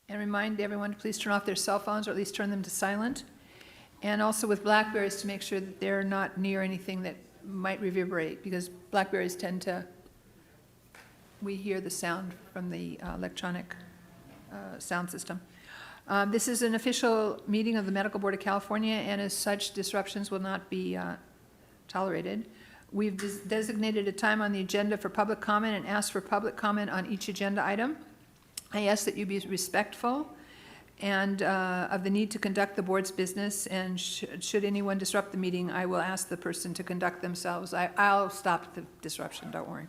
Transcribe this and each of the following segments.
And remind everyone to please turn off their cell phones, or at least turn them to silent. And also with Blackberries, to make sure that they're not near anything that might reverberate, because Blackberries tend to, we hear the sound from the electronic sound system. This is an official meeting of the Medical Board of California, and as such, disruptions will not be tolerated. We've designated a time on the agenda for public comment and asked for public comment on each agenda item. I ask that you be respectful and of the need to conduct the board's business, and should anyone disrupt the meeting, I will ask the person to conduct themselves. I'll stop the disruption, don't worry.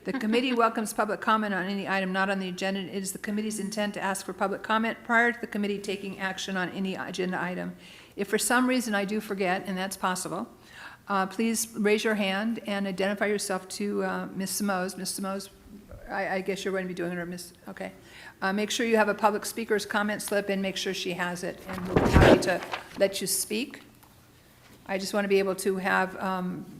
The committee welcomes public comment on any item not on the agenda. It is the committee's intent to ask for public comment prior to the committee taking action on any agenda item. If for some reason I do forget, and that's possible, please raise your hand and identify yourself to Ms. Simoes. Ms. Simoes, I guess you're going to be doing it, or Ms., okay. Make sure you have a public speaker's comment slip, and make sure she has it, and we'll be happy to let you speak. I just want to be able to have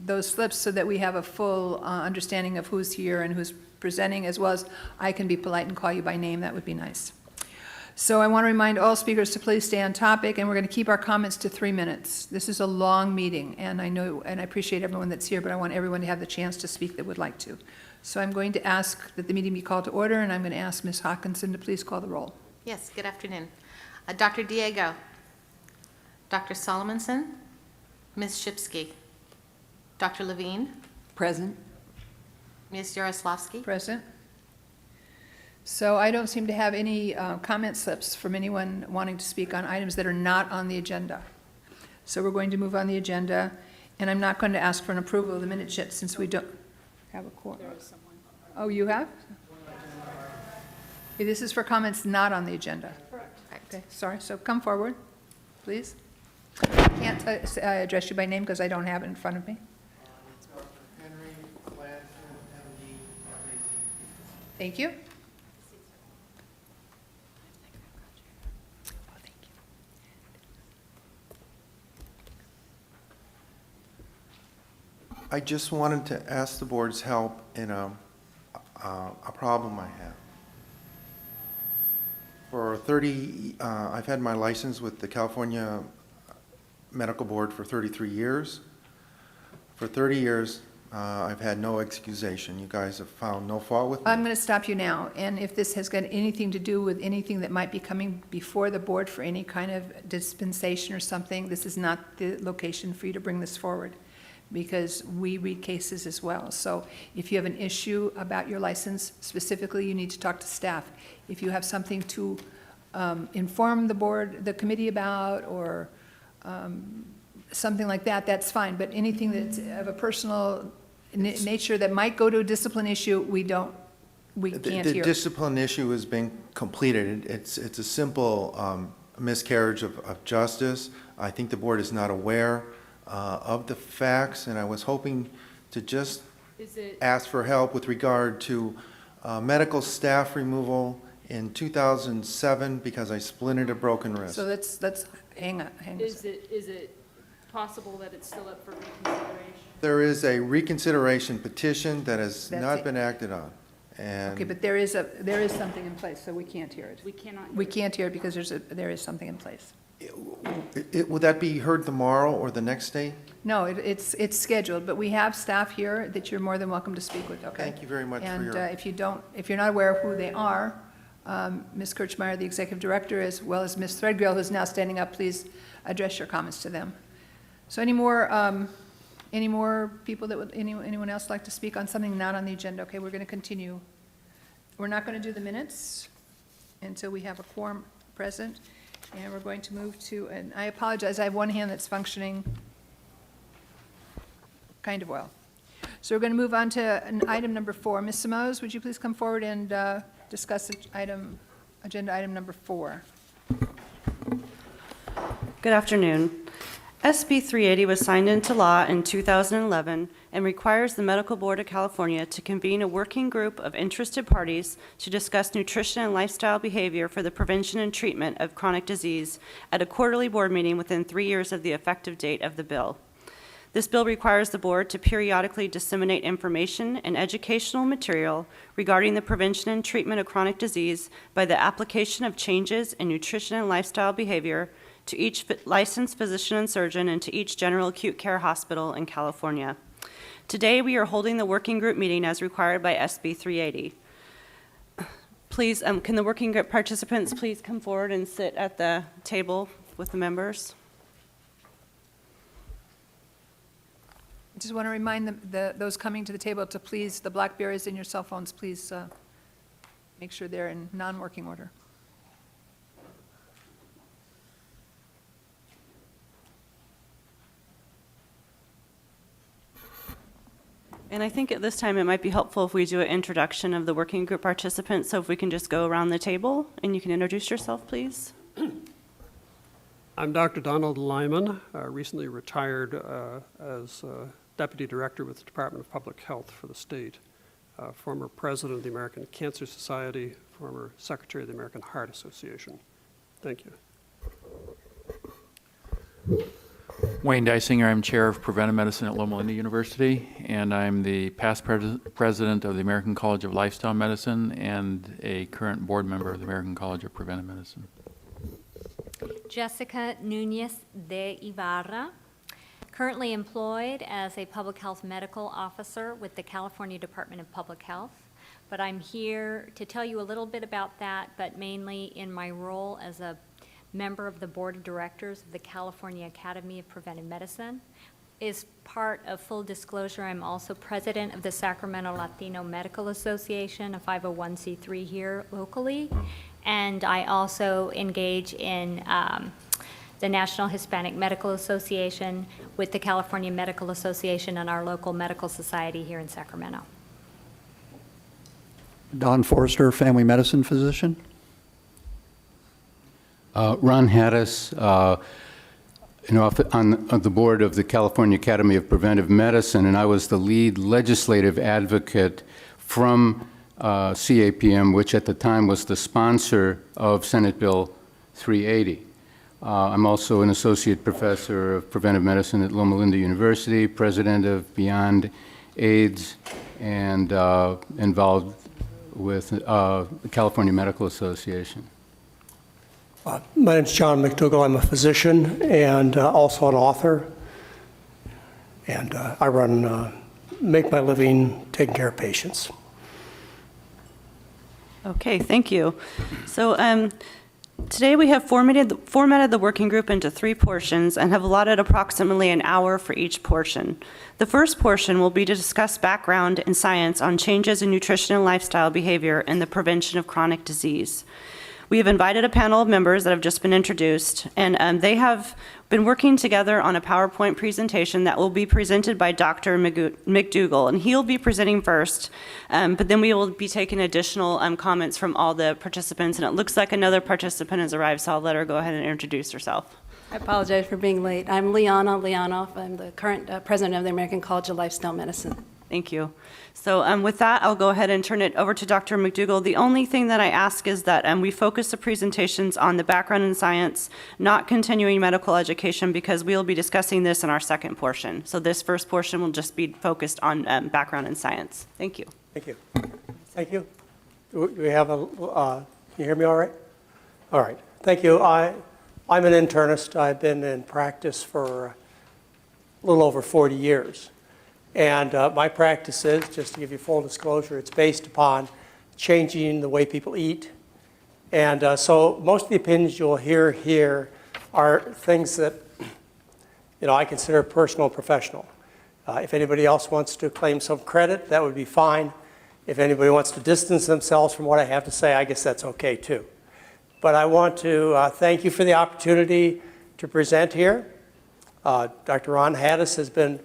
those slips so that we have a full understanding of who's here and who's presenting, as well as I can be polite and call you by name. That would be nice. So I want to remind all speakers to please stay on topic, and we're going to keep our comments to 3 minutes. This is a long meeting, and I know, and I appreciate everyone that's here, but I want everyone to have the chance to speak that would like to. So I'm going to ask that the meeting be called to order, and I'm going to ask Ms. Hawkinson to please call the roll. Yes, good afternoon. Dr. Diego, Dr. Solomonson, Ms. Shipsky, Dr. Levine, Present. Ms. Yaroslavsky. Present. So I don't seem to have any comment slips from anyone wanting to speak on items that are not on the agenda. So we're going to move on the agenda, and I'm not going to ask for an approval of the minutes yet, since we don't have a quorum. Oh, you have? Okay, this is for comments not on the agenda. Correct. Okay, sorry, so come forward, please. I can't address you by name because I don't have it in front of me. Henry Blanton, MD, Thank you. I just wanted to ask the board's help in a problem I have. For 30, I've had my license with the California Medical Board for 33 years. For 30 years, I've had no excusation. You guys have found no fault with me. I'm going to stop you now, and if this has got anything to do with anything that might be coming before the board for any kind of dispensation or something, this is not the location for you to bring this forward, because we read cases as well. So if you have an issue about your license specifically, you need to talk to staff. If you have something to inform the board, the committee about, or something like that, that's fine. But anything that's of a personal nature that might go to a discipline issue, we can't The hear. discipline issue has been completed. It's a simple miscarriage of justice. I think the board is not aware of the facts, and I was hoping to just ask for help with regard to medical staff removal in 2007 because I splintered a broken wrist. So let's hang on. Is it possible that it's still up for reconsideration? There is a reconsideration petition that has That's not it. been acted on. And Okay, but there is something in place, so we can't hear it. We cannot. We can't hear it because there is something in place. would that be heard tomorrow or the next day? No, it's scheduled, but we have staff here that you're more than welcome to speak with, okay? Thank you very much for And your... if you're not aware of who they are, Ms. Kirchmeier, the executive director, as well as Ms. Threadgill, who's now standing up, please address your comments to them. So any more people that would, anyone else like to speak on something not on the agenda? Okay, we're going to continue. We're not going to do the minutes until we have a quorum present, and we're going to move to, and I apologize, I have one hand that's functioning kind of well. So we're going to move on to item number 4. Ms. Simoes, would you please come forward and discuss agenda item number 4? Good afternoon. SB 380 was signed into law in 2011 and requires the Medical Board of California to convene a working group of interested parties to discuss nutrition and lifestyle behavior for the prevention and treatment of chronic disease at a quarterly board meeting within 3 years of the effective date of the bill. This bill requires the board to periodically disseminate information and educational material regarding the prevention and treatment of chronic disease by the application of changes in nutrition and lifestyle behavior to each licensed physician and surgeon and to each general acute care hospital in California. Today, we are holding the working group meeting as required by SB 380. Please, can the working group participants please come forward and sit at the table with the members? Just want to remind those coming to the table to please, the BlackBerries in your cell phones, please make sure they're in non-working order. And I think at this time it might be helpful if we do an introduction of the working group participants. So if we can just go around the table and you can introduce yourself, please. I'm Dr. Donald Lyman, recently retired as Deputy Director with the Department of Public Health for the state, former President of the American Cancer Society, former Secretary of the American Heart Association. Thank you. Wayne Dysinger, I'm Chair of Preventive Medicine at Loma Linda University, and I'm the past president of the American College of Lifestyle Medicine and a current board member of the American College of Preventive Medicine. Jessica Nunez de Ibarra, currently employed as a public health medical officer with the California Department of Public Health. But I'm here to tell you a little bit about that, but mainly in my role as a member of the Board of Directors of the California Academy of Preventive Medicine. As part of full disclosure, I'm also president of the Sacramento Latino Medical Association, a 501c3 here locally. And I also engage in the National Hispanic Medical Association with the California Medical Association and our local medical society here in Sacramento. Don Forrester, family medicine physician. Ron Hattis, on the board of the California Academy of Preventive Medicine, and I was the lead legislative advocate from CAPM, which at the time was the sponsor of Senate Bill 380. I'm also an associate professor of preventive medicine at Loma Linda University, president of Beyond AIDS, and involved with the California Medical Association. My name is John McDougall. I'm a physician and also an author. And I make my living taking care of patients. Okay, thank you. So today we have formatted the working group into 3 portions and have allotted approximately an hour for each portion. The first portion will be to discuss background and science on changes in nutrition and lifestyle behavior and the prevention of chronic disease. We have invited a panel of members that have just been introduced, and they have been working together on a PowerPoint presentation that will be presented by Dr. McDougall, and he'll be presenting first, but then we will be taking additional comments from all the participants, and it looks like another participant has arrived, so I'll let her go ahead and introduce herself. I apologize for being late. I'm Liana Leonoff. I'm the current president of the American College of Lifestyle Medicine. Thank you. So with that, I'll go ahead and turn it over to Dr. McDougall. The only thing that I ask is that we focus the presentations on the background in science, not continuing medical education, because we'll be discussing this in our second portion. So this first portion will just be focused on background in science. Thank you. Thank you. Thank you. Do we have can you hear me all right? All right. Thank you. I'm an internist. I've been in practice for a little over 40 years. And my practice is, just to give you full disclosure, it's based upon changing the way people eat. And so most of the opinions you'll hear here are things that I consider personal and professional. If anybody else wants to claim some credit, that would be fine. If anybody wants to distance themselves from what I have to say, I guess that's okay too. But I want to thank you for the opportunity to present here. Dr. Ron Hattis has been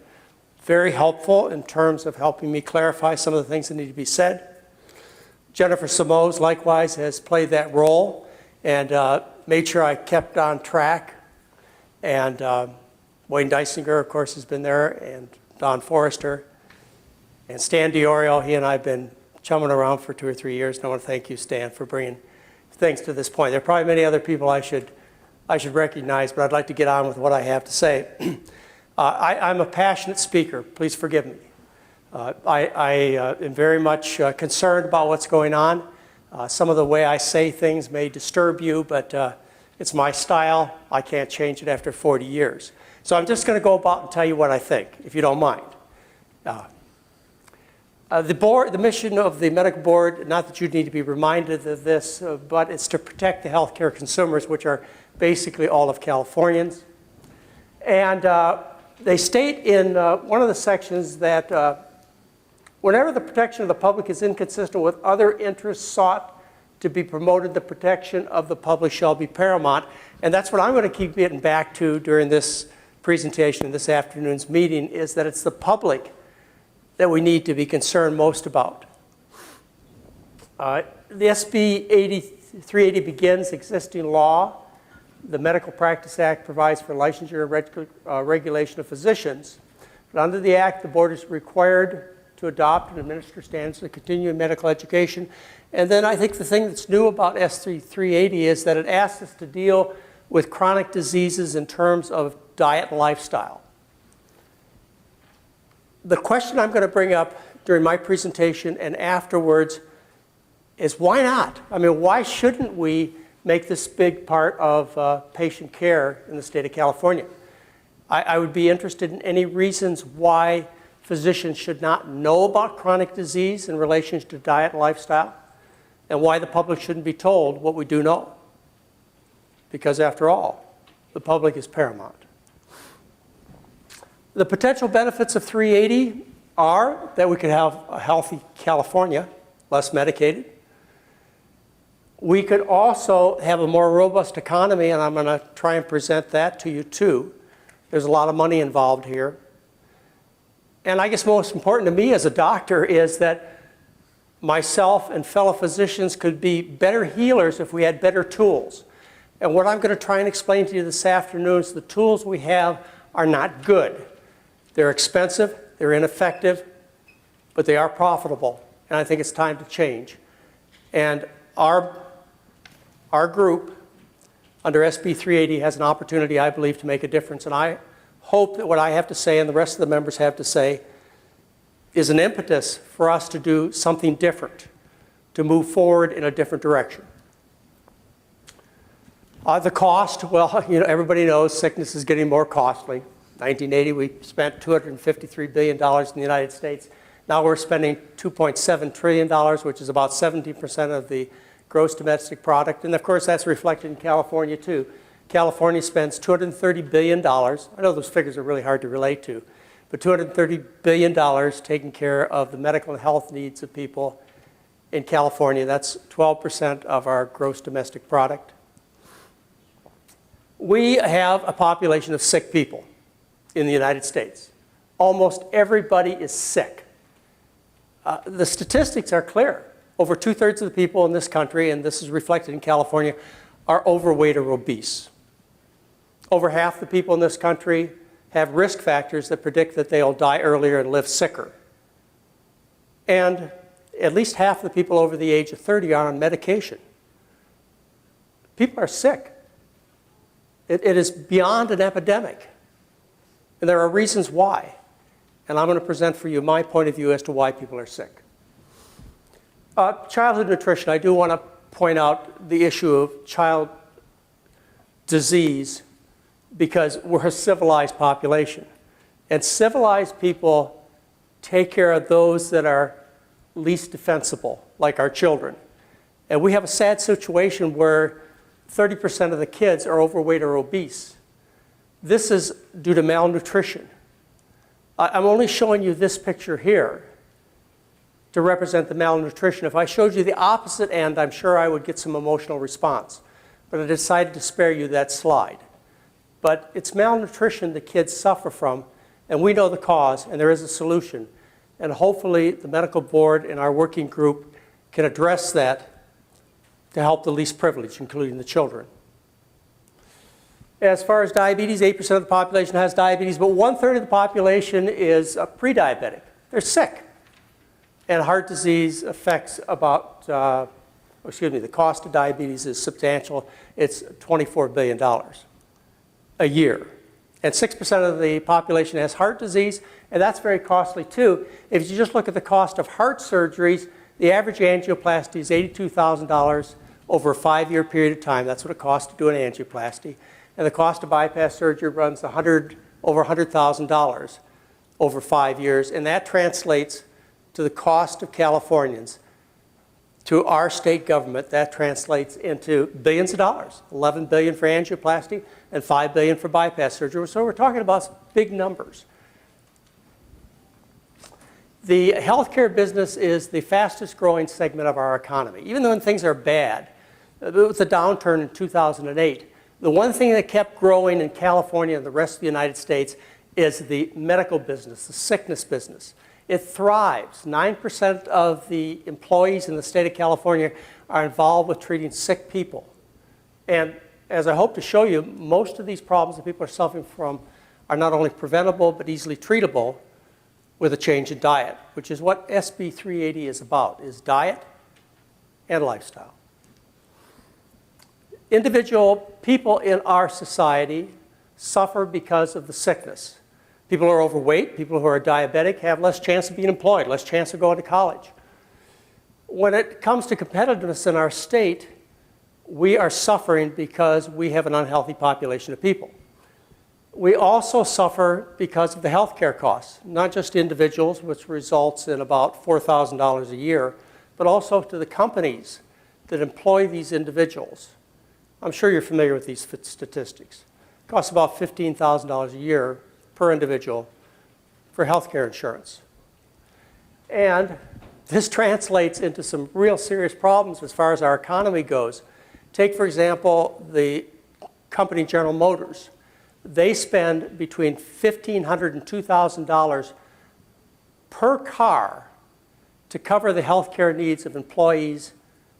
very helpful in terms of helping me clarify some of the things that need to be said. Jennifer Simoes, likewise, has played that role and made sure I kept on track. And Wayne Dysinger, of course, has been there, and Don Forrester. And Stan Diorio, he and I have been chumming around for 2 or 3 years. And I want to thank you, Stan, for bringing things to this point. There are probably many other people I should recognize, but I'd like to get on with what I have to say. I'm a passionate speaker. Please forgive me. I am very much concerned about what's going on. Some of the way I say things may disturb you, but it's my style. I can't change it after 40 years. So I'm just going to go about and tell you what I think, if you don't mind. The mission of the medical board, not that you need to be reminded of this, but it's to protect the healthcare consumers, which are basically all of Californians. And they state in one of the sections that whenever the protection of the public is inconsistent with other interests sought to be promoted, the protection of the public shall be paramount. And that's what I'm going to keep getting back to during this presentation, this afternoon's meeting, is that it's the public that we need to be concerned most about. The SB 380 begins existing law. The Medical Practice Act provides for licensure and regulation of physicians. But under the Act, the board is required to adopt and administer standards of continuing medical education. And then I think the thing that's new about SB 380 is that it asks us to deal with chronic diseases in terms of diet and lifestyle. The question I'm going to bring up during my presentation and afterwards is why not? I mean, why shouldn't we make this big part of patient care in the state of California? I would be interested in any reasons why physicians should not know about chronic disease in relation to diet and lifestyle, and why the public shouldn't be told what we do know. Because after all, the public is paramount. The potential benefits of 380 are that we could have a healthy California, less medicated. We could also have a more robust economy, and I'm going to try and present that to you too. There's a lot of money involved here. And I guess most important to me as a doctor is that myself and fellow physicians could be better healers if we had better tools. And what I'm going to try and explain to you this afternoon is the tools we have are not good. They're expensive, they're ineffective, but they are profitable. And I think it's time to change. And our group under SB 380 has an opportunity, I believe, to make a difference. And I hope that what I have to say and the rest of the members have to say is an impetus for us to do something different, to move forward in a different direction. The cost, well, everybody knows sickness is getting more costly. 1980, we spent $253 billion in the United States. Now we're spending $2.7 trillion, which is about 17% of the gross domestic product. And of course, that's reflected in California too. California spends $230 billion. I know those figures are really hard to relate to, but $230 billion taking care of the medical and health needs of people in California. That's 12% of our gross domestic product. We have a population of sick people in the United States. Almost everybody is sick. The statistics are clear. Over 2/3 of the people in this country, and this is reflected in California, are overweight or obese. Over half the people in this country have risk factors that predict that they'll die earlier and live sicker. And at least half the people over the age of 30 are on medication. People are sick. It is beyond an epidemic. And there are reasons why. And I'm going to present for you my point of view as to why people are sick. Childhood nutrition, I do want to point out the issue of child disease because we're a civilized population. And civilized people take care of those that are least defensible, like our children. And we have a sad situation where 30% of the kids are overweight or obese. This is due to malnutrition. I'm only showing you this picture here to represent the malnutrition. If I showed you the opposite end, I'm sure I would get some emotional response. But I decided to spare you that slide. But it's malnutrition the kids suffer from, and we know the cause, and there is a solution. And hopefully the medical board and our working group can address that to help the least privileged, including the children. As far as diabetes, 8% of the population has diabetes, but 1/3 of the population is pre-diabetic. They're sick. And heart disease affects about, the cost of diabetes is substantial. It's $24 billion a year. And 6% of the population has heart disease, and that's very costly too. If you just look at the cost of heart surgeries, the average angioplasty is $82,000 over a 5-year period of time. That's what it costs to do an angioplasty. And the cost of bypass surgery runs over $100,000 over 5 years, and that translates to the cost of Californians. To our state government, that translates into billions of dollars, $11 billion for angioplasty and $5 billion for bypass surgery. So we're talking about big numbers. The healthcare business is the fastest growing segment of our economy. Even when things are bad, with the downturn in 2008, the one thing that kept growing in California and the rest of the United States is the medical business, the sickness business. It thrives. 9% of the employees in the state of California are involved with treating sick people. And as I hope to show you, most of these problems that people are suffering from are not only preventable but easily treatable with a change in diet, which is what SB 380 is about, is diet and lifestyle. Individual people in our society suffer because of the sickness. People who are overweight, people who are diabetic have less chance of being employed, less chance of going to college. When it comes to competitiveness in our state, we are suffering because we have an unhealthy population of people. We also suffer because of the health care costs, not just individuals, which results in about $4,000 a year, but also to the companies that employ these individuals. I'm sure you're familiar with these statistics. It costs about $15,000 a year per individual for health care insurance. And this translates into some real serious problems as far as our economy goes. Take, for example, the company General Motors. They spend between $1,500 and $2,000 per car to cover the health care needs of employees,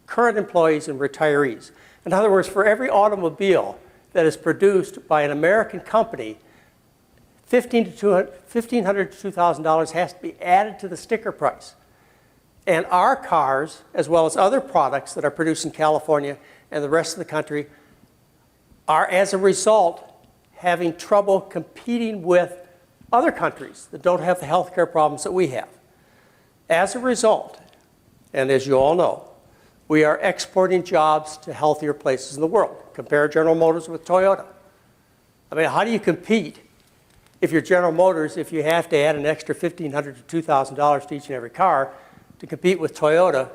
current employees, and retirees. In other words, for every automobile that is produced by an American company, $1,500 to $2,000 has to be added to the sticker price. And our cars, as well as other products that are produced in California and the rest of the country, are, as a result, having trouble competing with other countries that don't have the health care problems that we have. As a result, and as you all know, we are exporting jobs to healthier places in the world. Compare General Motors with Toyota. I mean, how do you compete if you're General Motors if you have to add an extra $1,500 to $2,000 to each and every car to compete with Toyota,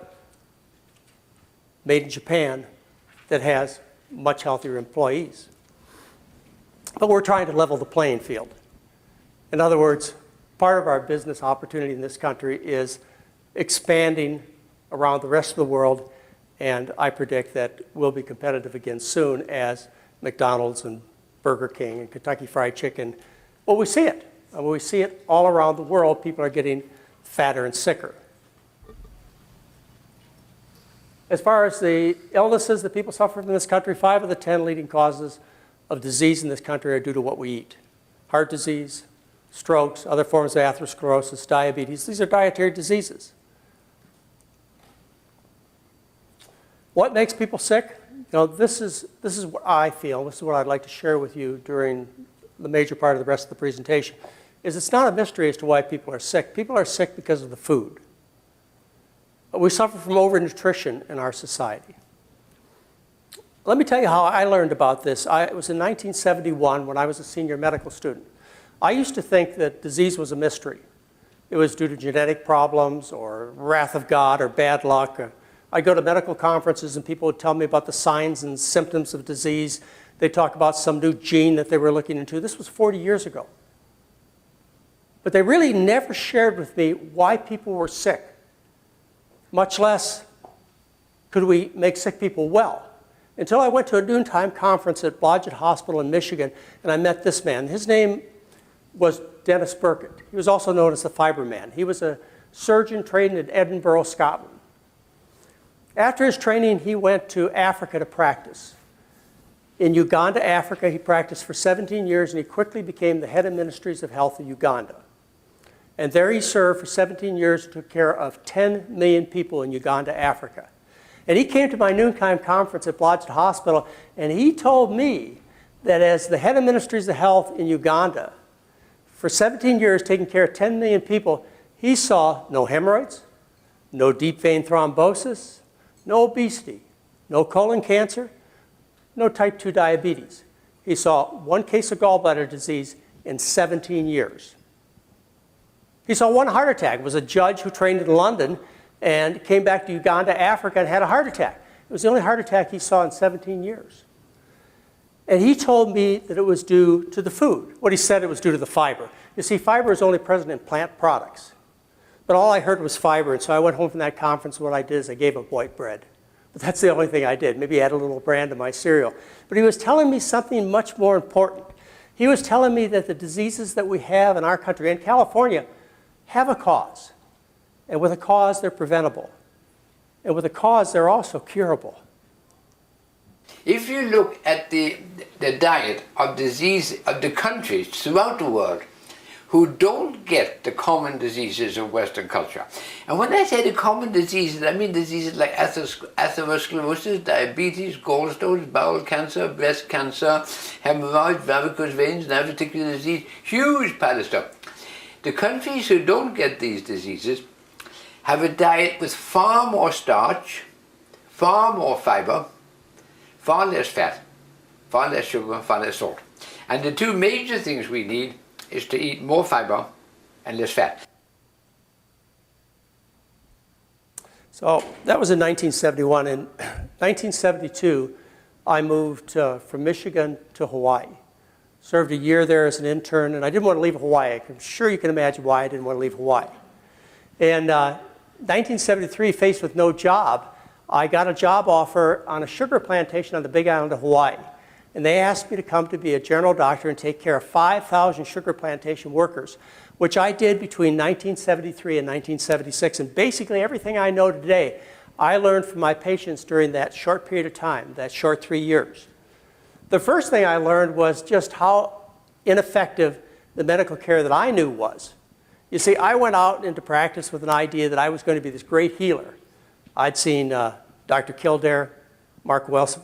made in Japan, that has much healthier employees? But we're trying to level the playing field. In other words, part of our business opportunity in this country is expanding around the rest of the world, and I predict that we'll be competitive again soon as McDonald's and Burger King and Kentucky Fried Chicken. Well, we see it. And we see it all around the world. People are getting fatter and sicker. As far as the illnesses that people suffer from in this country, 5 of the 10 leading causes of disease in this country are due to what we eat. Heart disease, strokes, other forms of atherosclerosis, diabetes. These are dietary diseases. What makes people sick? You know, this is what I feel. This is what I'd like to share with you during the major part of the rest of the presentation, is it's not a mystery as to why people are sick. People are sick because of the food. We suffer from overnutrition in our society. Let me tell you how I learned about this. It was in 1971 when I was a senior medical student. I used to think that disease was a mystery. It was due to genetic problems or wrath of God or bad luck. I'd go to medical conferences and people would tell me about the signs and symptoms of disease. They'd talk about some new gene that they were looking into. This was 40 years ago. But they really never shared with me why people were sick, much less could we make sick people well. Until I went to a noontime conference at Blodgett Hospital in Michigan, and I met this man. His name was Dennis Burkitt. He was also known as the Fiber Man. He was a surgeon trained in Edinburgh, Scotland. After his training, he went to Africa to practice. In Uganda, Africa, he practiced for 17 years, and he quickly became the head of Ministries of Health of Uganda. And there he served for 17 years and took care of 10 million people in Uganda, Africa. And he came to my noontime conference at Blodgett Hospital, and he told me that as the head of Ministries of Health in Uganda, for 17 years taking care of 10 million people, he saw no hemorrhoids, no deep vein thrombosis, no obesity, no colon cancer, no type 2 diabetes. He saw one case of gallbladder disease in 17 years. He saw one heart attack. It was a judge who trained in London and came back to Uganda, Africa, and had a heart attack. It was the only heart attack he saw in 17 years. And he told me that it was due to the food. What he said, it was due to the fiber. You see, fiber is only present in plant products. But all I heard was fiber, and so I went home from that conference, and what I did is I gave up white bread. But that's the only thing I did. Maybe add a little bran to my cereal. But he was telling me something much more important. He was telling me that the diseases that we have in our country, and California, have a cause. And with a cause, they're preventable. And with a cause, they're also curable. If you look at the diet of disease of the countries throughout the world who don't get the common diseases of Western culture, and when I say the common diseases, I mean diseases like atherosclerosis, diabetes, gallstones, bowel cancer, breast cancer, hemorrhoids, varicose veins, diverticular disease, huge pile of stuff. The countries who don't get these diseases have a diet with far more starch, far more fiber, far less fat, far less sugar, far less salt. And the two major things we need is to eat more fiber and less fat. So that was in 1971. In 1972, I moved from Michigan to Hawaii. Served a year there as an intern, and I didn't want to leave Hawaii. I'm sure you can imagine why I didn't want to leave Hawaii. In 1973, faced with no job, I got a job offer on a sugar plantation on the Big Island of Hawaii. And they asked me to come to be a general doctor and take care of 5,000 sugar plantation workers, which I did between 1973 and 1976. And basically everything I know today, I learned from my patients during that short period of time, that short 3 years. The first thing I learned was just how ineffective the medical care that I knew was. You see, I went out into practice with an idea that I was going to be this great healer. I'd seen Dr. Kildare, Marcus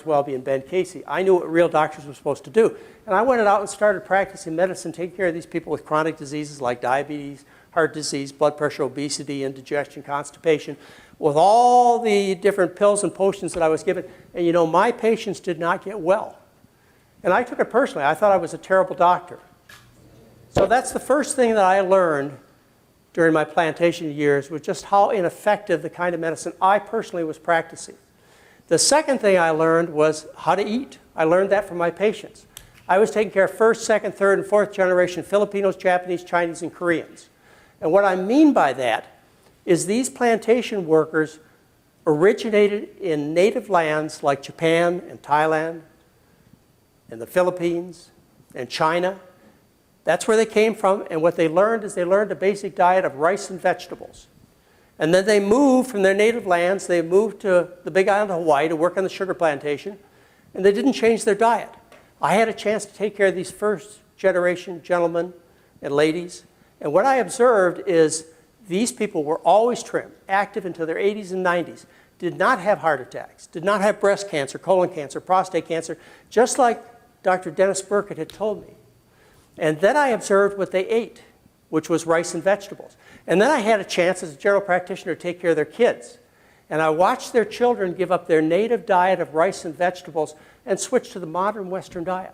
Welby, and Ben Casey. I knew what real doctors were supposed to do. And I went out and started practicing medicine, taking care of these people with chronic diseases like diabetes, heart disease, blood pressure, obesity, indigestion, constipation, with all the different pills and potions that I was given. And you know, my patients did not get well. And I took it personally. I thought I was a terrible doctor. So that's the first thing that I learned during my plantation years, was just how ineffective the kind of medicine I personally was practicing. The second thing I learned was how to eat. I learned that from my patients. I was taking care of first, second, third, and fourth generation Filipinos, Japanese, Chinese, and Koreans. And what I mean by that is these plantation workers originated in native lands like Japan and Thailand and the Philippines and China. That's where they came from, and what they learned is they learned a basic diet of rice and vegetables. And then they moved from their native lands, they moved to the Big Island of Hawaii to work on the sugar plantation, and they didn't change their diet. I had a chance to take care of these first generation gentlemen and ladies, and what I observed is these people were always trim, active until their 80s and 90s, did not have heart attacks, did not have breast cancer, colon cancer, prostate cancer, just like Dr. Dennis Burkett had told me. And then I observed what they ate, which was rice and vegetables. And then I had a chance as a general practitioner to take care of their kids. And I watched their children give up their native diet of rice and vegetables and switch to the modern Western diet.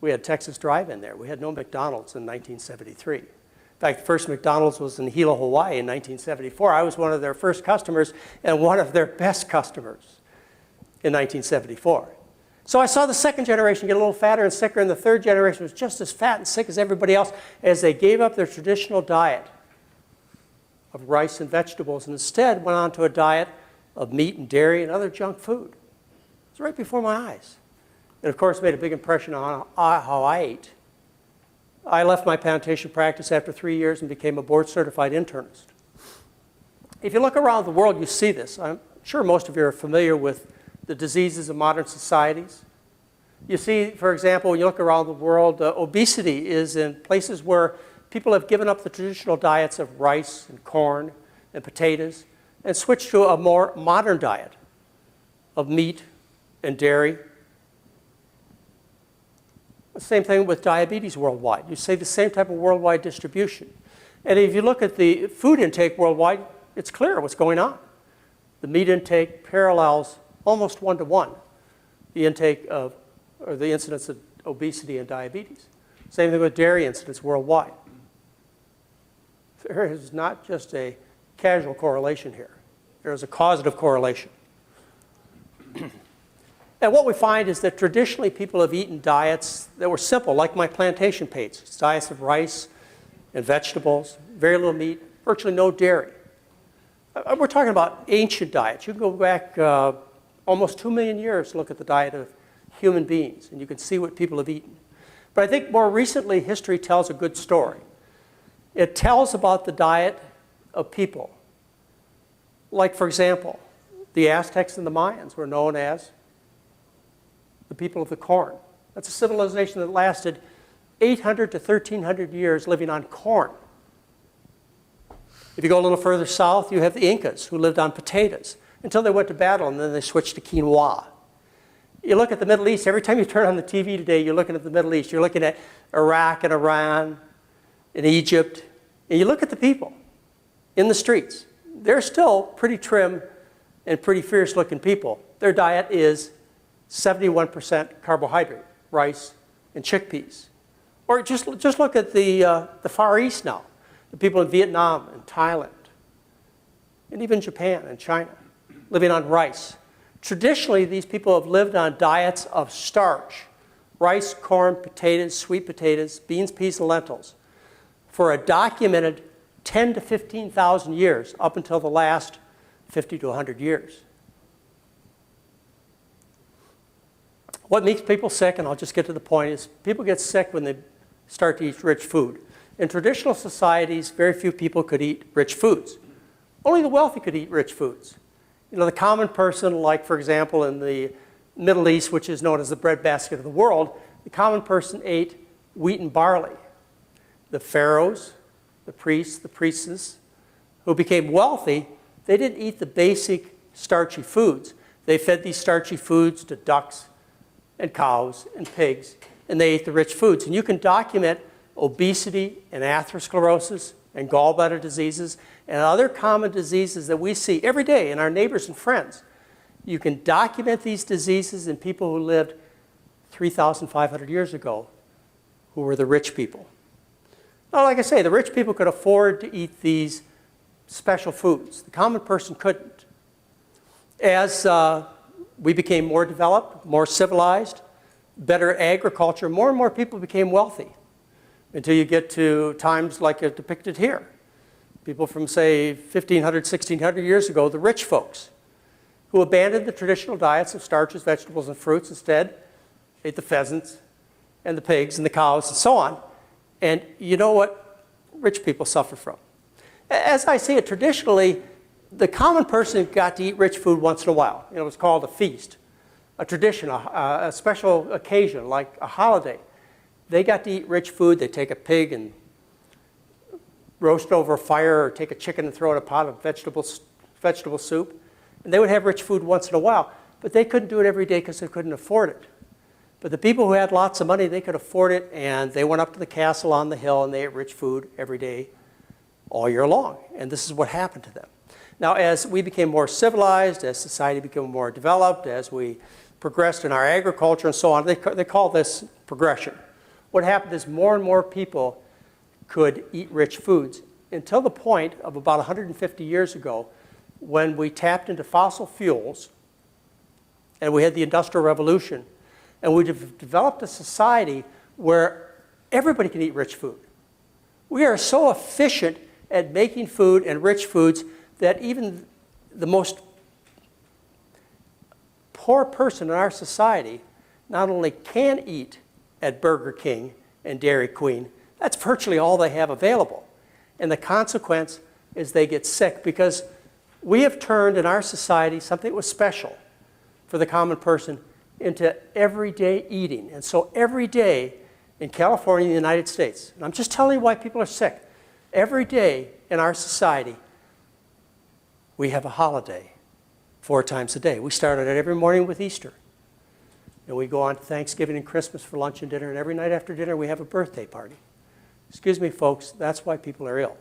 We had Texas Drive-In there. We had no McDonald's in 1973. In fact, the first McDonald's was in Hilo, Hawaii in 1974. I was one of their first customers and one of their best customers in 1974. So I saw the second generation get a little fatter and sicker, and the third generation was just as fat and sick as everybody else as they gave up their traditional diet of rice and vegetables and instead went on to a diet of meat and dairy and other junk food. It was right before my eyes. And of course, made a big impression on how I ate. I left my plantation practice after 3 years and became a board-certified internist. If you look around the world, you see this. I'm sure most of you are familiar with the diseases of modern societies. You see, for example, when you look around the world, obesity is in places where people have given up the traditional diets of rice and corn and potatoes and switched to a more modern diet of meat and dairy Same thing with diabetes worldwide. You see the same type of worldwide distribution. And if you look at the food intake worldwide, it's clear what's going on. The meat intake parallels almost one-to-one the intake of, or the incidence of obesity and diabetes. Same thing with dairy incidence worldwide. There is not just a casual correlation here. There is a causative correlation. And what we find is that traditionally people have eaten diets that were simple, like my plantation pates. It's diets of rice and vegetables, very little meat, virtually no dairy. We're talking about ancient diets. You can go back almost 2 million years to look at the diet of human beings, and you can see what people have eaten. But I think more recently, history tells a good story. It tells about the diet of people. Like, for example, the Aztecs and the Mayans were known as the people of the corn. That's a civilization that lasted 800 to 1,300 years living on corn. If you go a little further south, you have the Incas who lived on potatoes until they went to battle, and then they switched to quinoa. You look at the Middle East, every time you turn on the TV today, you're looking at the Middle East. You're looking at Iraq and Iran and Egypt, and you look at the people in the streets. They're still pretty trim and pretty fierce-looking people. Their diet is 71% carbohydrate, rice and chickpeas. Or just look at the Far East now, the people in Vietnam and Thailand, and even Japan and China, living on rice. Traditionally, these people have lived on diets of starch, rice, corn, potatoes, sweet potatoes, beans, peas, and lentils, for a documented 10 to 15,000 years, up until the last 50 to 100 years. What makes people sick, and I'll just get to the point, is people get sick when they start to eat rich food. In traditional societies, very few people could eat rich foods. Only the wealthy could eat rich foods. You know, the common person, like, for example, in the Middle East, which is known as the breadbasket of the world, the common person ate wheat and barley. The pharaohs, the priests, the priestesses, who became wealthy, they didn't eat the basic starchy foods. They fed these starchy foods to ducks and cows and pigs, and they ate the rich foods. And you can document obesity and atherosclerosis and gallbladder diseases and other common diseases that we see every day in our neighbors and friends. You can document these diseases in people who lived 3,500 years ago, who were the rich people. Now, like I say, the rich people could afford to eat these special foods. The common person couldn't. As we became more developed, more civilized, better agriculture, more and more people became wealthy, until you get to times like are depicted here. People from, say, 1,500, 1,600 years ago, the rich folks, who abandoned the traditional diets of starches, vegetables, and fruits, instead ate the pheasants and the pigs and the cows and so on. And you know what rich people suffer from? As I say it, traditionally, the common person got to eat rich food once in a while. You know, it was called a feast, a tradition, a special occasion, like a holiday. They got to eat rich food. They'd take a pig and roast it over a fire, or take a chicken and throw it in a pot of vegetable soup. And they would have rich food once in a while. But they couldn't do it every day because they couldn't afford it. But the people who had lots of money, they could afford it, and they went up to the castle on the hill, and they ate rich food every day, all year long. And this is what happened to them. Now, as we became more civilized, as society became more developed, as we progressed in our agriculture and so on, they call this progression. What happened is more and more people could eat rich foods until the point of about 150 years ago, when we tapped into fossil fuels and we had the Industrial Revolution, and we developed a society where everybody can eat rich food. We are so efficient at making food and rich foods that even the most poor person in our society not only can eat at Burger King and Dairy Queen, that's virtually all they have available. And the consequence is they get sick, because we have turned in our society something that was special for the common person into everyday eating. And so every day in California, in the United States, and I'm just telling you why people are sick, every day in our society, we have a holiday 4 times a day. We started it every morning with Easter. And we go on to Thanksgiving and Christmas for lunch and dinner, and every night after dinner we have a birthday party. Excuse me, folks, that's why people are ill,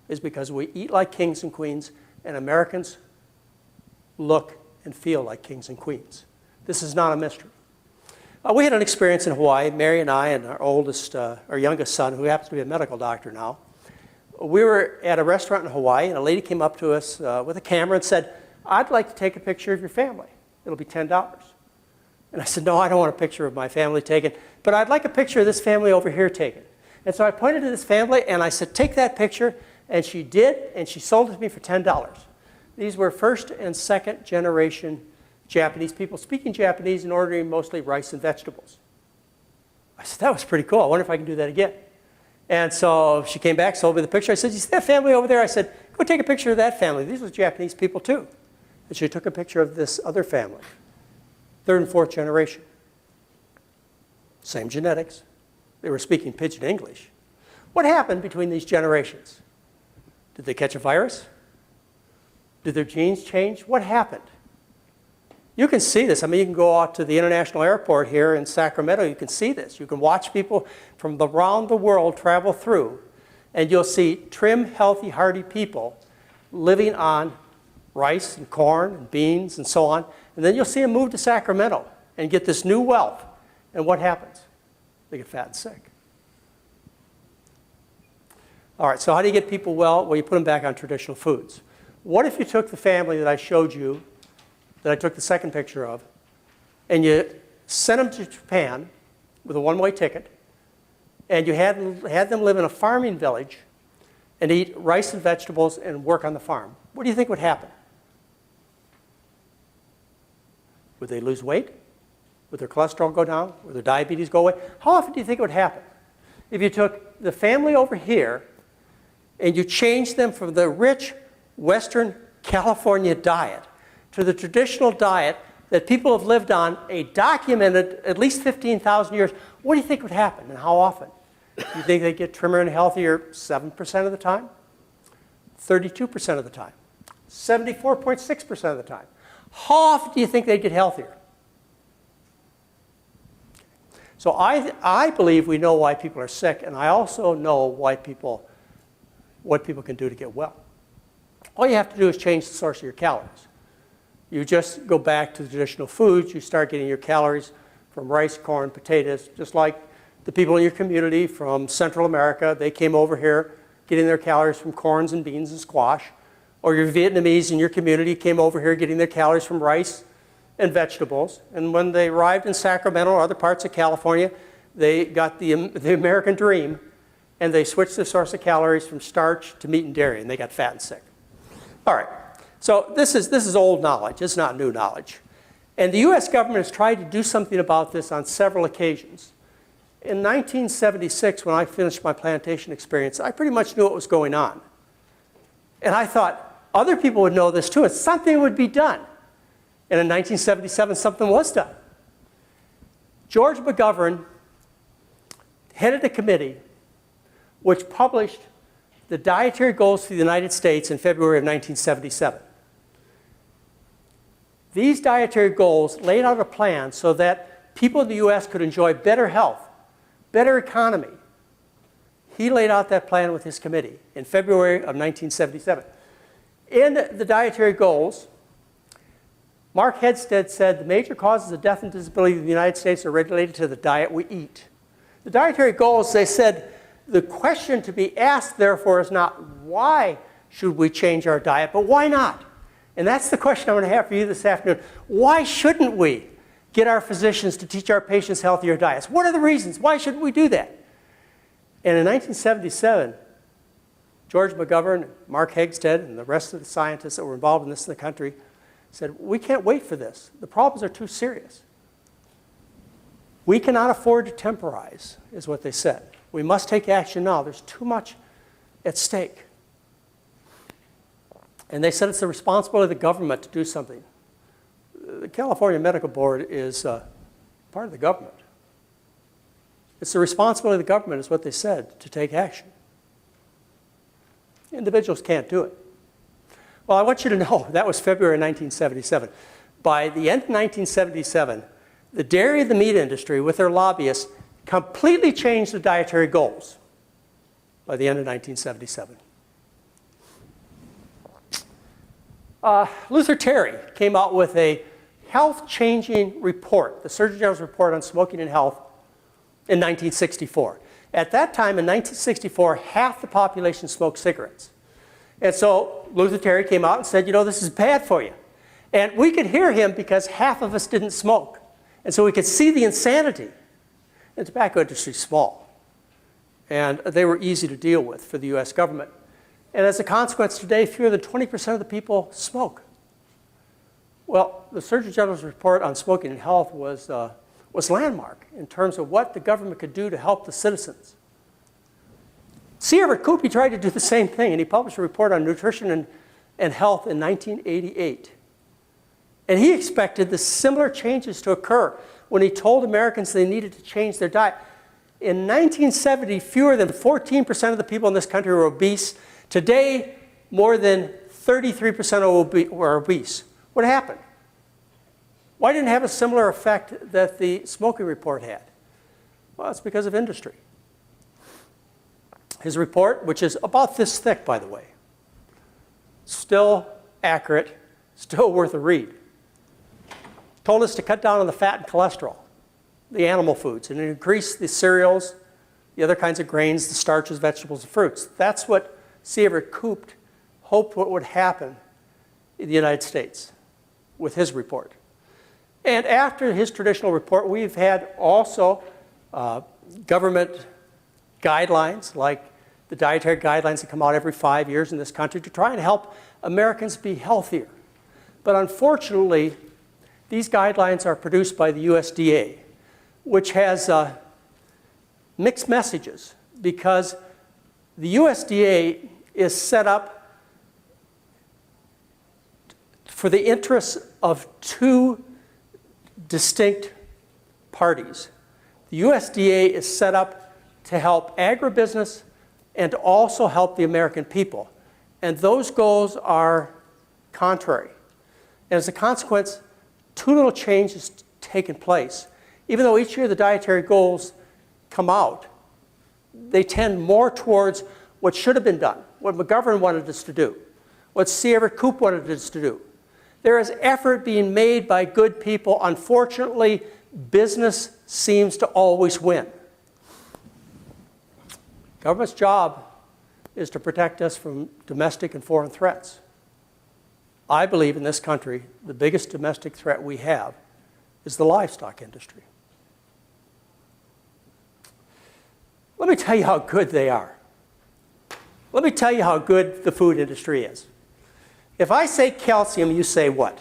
is because we eat like kings and queens, and Americans look and feel like kings and queens. This is not a mystery. We had an experience in Hawaii, Mary and I and our youngest son, who happens to be a medical doctor now. We were at a restaurant in Hawaii, and a lady came up to us with a camera and said, "I'd like to take a picture of your family. It'll be $10. And I said, "No, I don't want a picture of my family taken, but I'd like a picture of this family over here taken." And so I pointed to this family, and I said, "Take that picture." And she did, and she sold it to me for $10. These were first and second generation Japanese people speaking Japanese and ordering mostly rice and vegetables. I said, "That was pretty cool. I wonder if I can do that again." And so she came back, sold me the picture. I said, "You see that family over there?" I said, "Go take a picture of that family. These were Japanese people too." And she took a picture of this other family, third and fourth generation. Same genetics. They were speaking pidgin English. What happened between these generations? Did they catch a virus? Did their genes change? What happened? You can see this. I mean, you can go out to the international airport here in Sacramento. You can see this. You can watch people from around the world travel through, and you'll see trim, healthy, hearty people living on rice and corn and beans and so on. And then you'll see them move to Sacramento and get this new wealth. And what happens? They get fat and sick. All right, so how do you get people well? Well, you put them back on traditional foods. What if you took the family that I showed you, that I took the second picture of, and you sent them to Japan with a one-way ticket, and you had them live in a farming village and eat rice and vegetables and work on the farm? What do you think would happen? Would they lose weight? Would their cholesterol go down? Would their diabetes go away? How often do you think it would happen? If you took the family over here and you changed them from the rich Western California diet to the traditional diet that people have lived on a documented at least 15,000 years, what do you think would happen and how often? Do you think they'd get trimmer and healthier 7% of the time? 32% of the time? 74.6% of the time? How often do you think they'd get healthier? So I believe we know why people are sick, and I also know what people can do to get well. All you have to do is change the source of your calories. You just go back to the traditional foods. You start getting your calories from rice, corn, potatoes, just like the people in your community from Central America. They came over here getting their calories from corns and beans and squash. Or your Vietnamese in your community came over here getting their calories from rice and vegetables. And when they arrived in Sacramento or other parts of California, they got the American dream, and they switched their source of calories from starch to meat and dairy, and they got fat and sick. All right, so this is old knowledge. It's not new knowledge. And the U.S. government has tried to do something about this on several occasions. In 1976, when I finished my plantation experience, I pretty much knew what was going on. And I thought other people would know this too, and something would be done. And in 1977, something was done. George McGovern headed a committee which published the dietary goals for the United States in February of 1977. These dietary goals laid out a plan so that people in the U.S. could enjoy better health, better economy. He laid out that plan with his committee in February of 1977. In the dietary goals, Mark Hegsted said the major causes of death and disability in the United States are related to the diet we eat. The dietary goals, they said, the question to be asked, therefore, is not why should we change our diet, but why not? And that's the question I'm going to have for you this afternoon. Why shouldn't we get our physicians to teach our patients healthier diets? What are the reasons? Why shouldn't we do that? And in 1977, George McGovern, Mark Hegsted, and the rest of the scientists that were involved in this in the country said, we can't wait for this. The problems are too serious. We cannot afford to temporize, is what they said. We must take action now. There's too much at stake. And they said it's the responsibility of the government to do something. The California Medical Board is part of the government. It's the responsibility of the government, is what they said, to take action. Individuals can't do it. Well, I want you to know that was February 1977. By the end of 1977, The dairy and the meat industry, with their lobbyists, completely changed the dietary goals by the end of 1977. Luther Terry came out with a health-changing report, the Surgeon General's report on smoking and health, in 1964. At that time, in 1964, half the population smoked cigarettes. And so Luther Terry came out and said, you know, this is bad for you. And we could hear him because half of us didn't smoke. And so we could see the insanity. The tobacco industry is small. And they were easy to deal with for the US government. And as a consequence, today, fewer than 20% of the people smoke. Well, the Surgeon General's report on smoking and health was landmark in terms of what the government could do to help the citizens. C. Everett Koop, he tried to do the same thing, and he published a report on nutrition and health in 1988. And he expected the similar changes to occur when he told Americans they needed to change their diet. In 1970, fewer than 14% of the people in this country were obese. Today, more than 33% were obese. What happened? Why didn't it have a similar effect that the smoking report had? Well, it's because of industry. His report, which is about this thick, by the way, still accurate, still worth a read, told us to cut down on the fat and cholesterol, the animal foods, and increase the cereals, the other kinds of grains, the starches, vegetables, and fruits. That's what C. Everett Koop hoped what would happen in the United States with his report. And after his traditional report, we've had also government guidelines, like the dietary guidelines that come out every 5 years in this country to try and help Americans be healthier. But unfortunately, these guidelines are produced by the USDA, which has mixed messages because the USDA is set up for the interests of two distinct parties. The USDA is set up to help agribusiness and to also help the American people. And those goals are contrary. And as a consequence, too little change has taken place. Even though each year the dietary goals come out, they tend more towards what should have been done, what McGovern wanted us to do, what C. Everett Koop wanted us to do. There is effort being made by good people. Unfortunately, business seems to always win. Government's job is to protect us from domestic and foreign threats. I believe in this country, the biggest domestic threat we have is the livestock industry. Let me tell you how good they are. Let me tell you how good the food industry is. If I say calcium, you say what?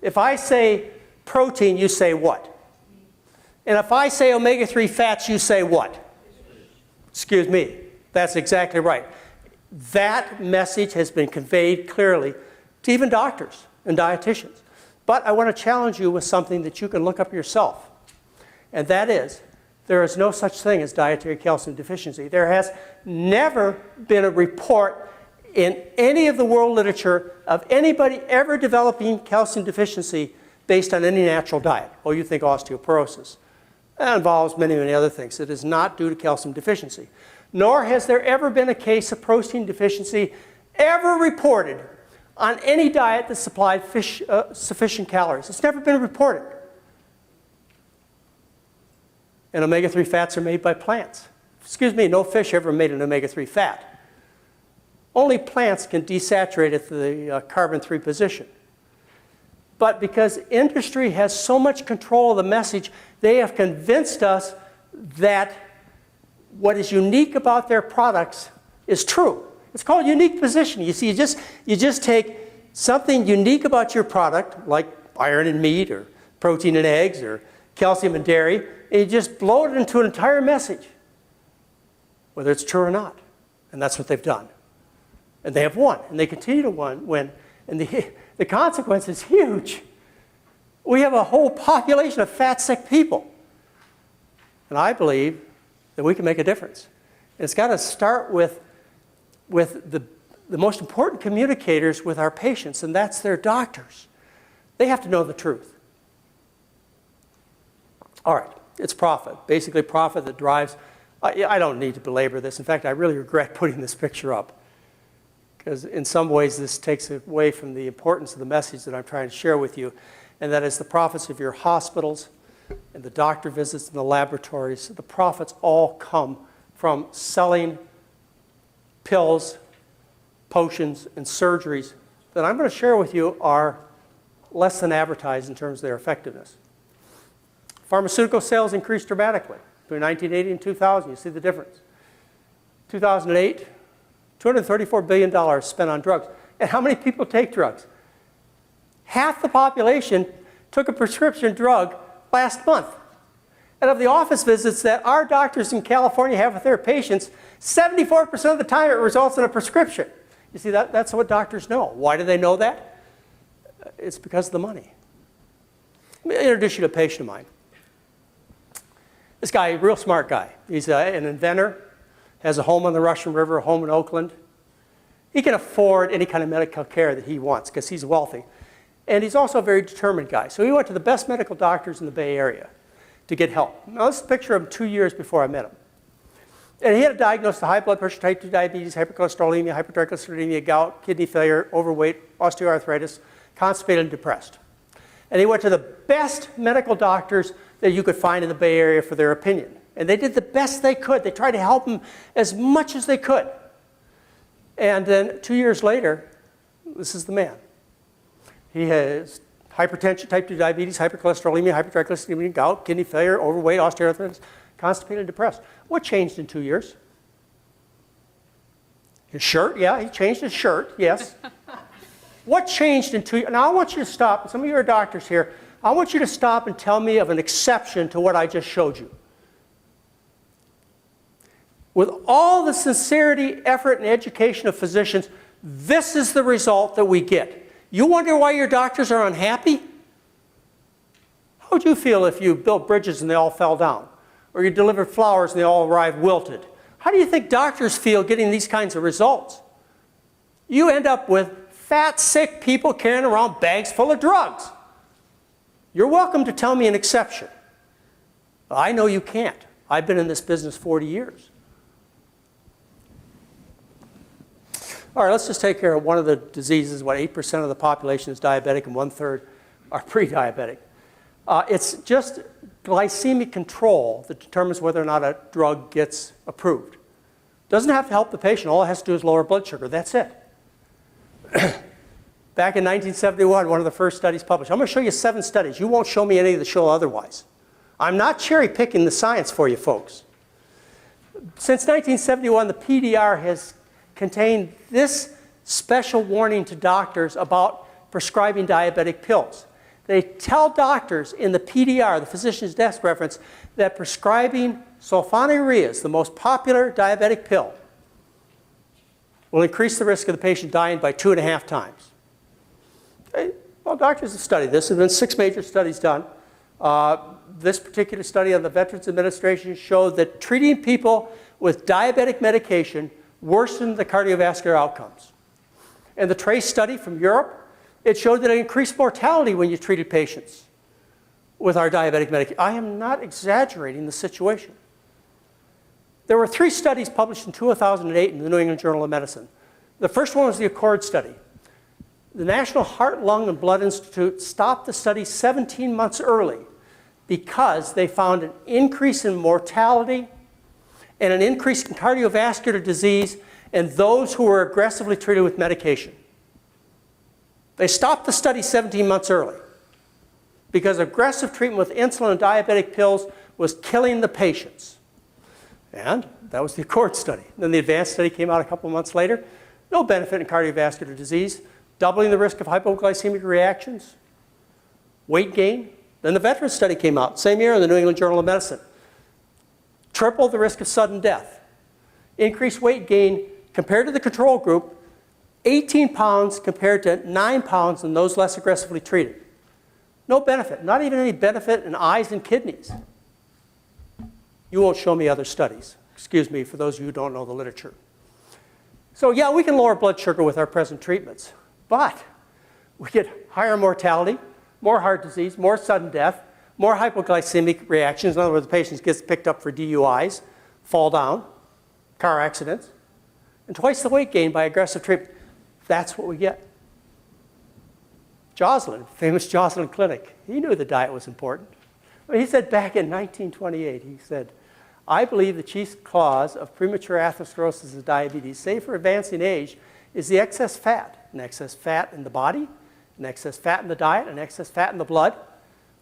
If I say protein, you say what? And if I say omega-3 fats, you say what? Excuse me. That's exactly right. That message has been conveyed clearly to even doctors and dietitians. But I want to challenge you with something that you can look up yourself. And that is, there is no such thing as dietary calcium deficiency. There has never been a report in any of the world literature of anybody ever developing calcium deficiency based on any natural diet. Oh, you think osteoporosis. That involves many, many other things. It is not due to calcium deficiency. Nor has there ever been a case of protein deficiency ever reported on any diet that supplied fish sufficient calories. It's never been reported. And omega-3 fats are made by plants. Excuse me, no fish ever made an omega-3 fat. Only plants can desaturate at the carbon-3 position. But because industry has so much control of the message, they have convinced us that what is unique about their products is true. It's called unique positioning. You see, you just take something unique about your product, like iron in meat or protein in eggs or calcium in dairy, and you just blow it into an entire message, whether it's true or not. And that's what they've done. And they have won, and they continue to win. And the consequence is huge. We have a whole population of fat, sick people. And I believe that we can make a difference. And it's got to start with the most important communicators with our patients, and that's their doctors. They have to know the truth. All right, it's profit, basically profit that drives, I don't need to belabor this. In fact, I really regret putting this picture up because in some ways this takes away from the importance of the message that I'm trying to share with you, and that is the profits of your hospitals and the doctor visits and the laboratories. The profits all come from selling pills, potions, and surgeries that I'm going to share with you are less than advertised in terms of their effectiveness. Pharmaceutical sales increased dramatically between 1980 and 2000. You see the difference. 2008, $234 billion spent on drugs. And how many people take drugs? Half the population took a prescription drug last month. And of the office visits that our doctors in California have with their patients, 74% of the time it results in a prescription. You see, that's what doctors know. Why do they know that? It's because of the money. Let me introduce you to a patient of mine. This guy, a real smart guy. He's an inventor, has a home on the Russian River, a home in Oakland. He can afford any kind of medical care that he wants because he's wealthy. And he's also a very determined guy. So he went to the best medical doctors in the Bay Area to get help. Now, this is a picture of him 2 years before I met him. And he had a diagnosis of high blood pressure, type 2 diabetes, hypercholesterolemia, hypertriglyceridemia, gout, kidney failure, overweight, osteoarthritis, constipated, and depressed. And he went to the best medical doctors that you could find in the Bay Area for their opinion. And they did the best they could. They tried to help him as much as they could. And then 2 years later, this is the man. He has hypertension, type 2 diabetes, hypercholesterolemia, hypertriglyceridemia, gout, kidney failure, overweight, osteoarthritis, constipated, and depressed. What changed in 2 years? His shirt? Yeah, he changed his shirt, yes. What changed in 2 years? Now I want you to stop. Some of you are doctors here. I want you to stop and tell me of an exception to what I just showed you. With all the sincerity, effort, and education of physicians, this is the result that we get. You wonder why your doctors are unhappy? How would you feel if you built bridges and they all fell down? Or you delivered flowers and they all arrived wilted? How do you think doctors feel getting these kinds of results? You end up with fat, sick people carrying around bags full of drugs. You're welcome to tell me an exception. I know you can't. I've been in this business 40 years. All right, let's just take care of one of the diseases. What, 8% of the population is diabetic and 1/3 are pre-diabetic. It's just glycemic control that determines whether or not a drug gets approved. Doesn't have to help the patient. All it has to do is lower blood sugar. That's it. Back in 1971, one of the first studies published. I'm going to show you 7 studies. You won't show me any that show otherwise. I'm not cherry picking the science for you folks. Since 1971, the PDR has contained this special warning to doctors about prescribing diabetic pills. They tell doctors in the PDR, the physician's desk reference, that prescribing sulfonylureas, the most popular diabetic pill, will increase the risk of the patient dying by 2.5 times. Okay. Well, doctors have studied this. There have been 6 major studies done. This particular study on the Veterans Administration showed that treating people with diabetic medication worsened the cardiovascular outcomes. And the TRACE study from Europe, it showed that it increased mortality when you treated patients with our diabetic medication. I am not exaggerating the situation. There were 3 studies published in 2008 in the New England Journal of Medicine. The first one was the ACCORD study. The National Heart, Lung, and Blood Institute stopped the study 17 months early because they found an increase in mortality and an increase in cardiovascular disease in those who were aggressively treated with medication. They stopped the study 17 months early because aggressive treatment with insulin and diabetic pills was killing the patients. And that was the ACCORD study. Then the ADVANCE study came out a couple months later. No benefit in cardiovascular disease, doubling the risk of hypoglycemic reactions, weight gain. Then the VETERANS study came out, same year in the New England Journal of Medicine. Triple the risk of sudden death. Increased weight gain compared to the control group, 18 pounds compared to 9 pounds in those less aggressively treated. No benefit, not even any benefit in eyes and kidneys. You won't show me other studies. Excuse me for those of you who don't know the literature. So yeah, we can lower blood sugar with our present treatments, but we get higher mortality, more heart disease, more sudden death, more hypoglycemic reactions. In other words, the patient gets picked up for DUIs, fall down, car accidents, and twice the weight gain by aggressive treatment. That's what we get. Joslin, famous Joslin Clinic, he knew the diet was important. He said back in 1928, he said, I believe the chief cause of premature atherosclerosis and diabetes, save for advancing age, is the excess fat. An excess fat in the body, an excess fat in the diet, an excess fat in the blood.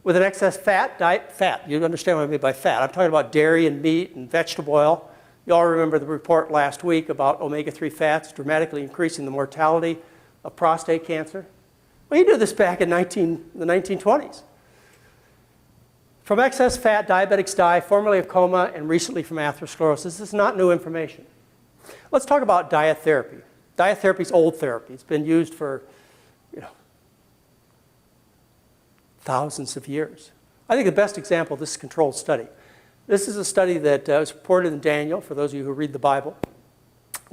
With an excess fat, diet fat. You understand what I mean by fat. I'm talking about dairy and meat and vegetable oil. You all remember the report last week about omega-3 fats dramatically increasing the mortality of prostate cancer. Well, he knew this back in the 1920s. From excess fat, diabetics die, formerly of coma, and recently from atherosclerosis. This is not new information. Let's talk about diet therapy. Diet therapy is old therapy. It's been used for thousands of years. I think the best example of this is a controlled study. This is a study that was reported in Daniel, for those of you who read the Bible.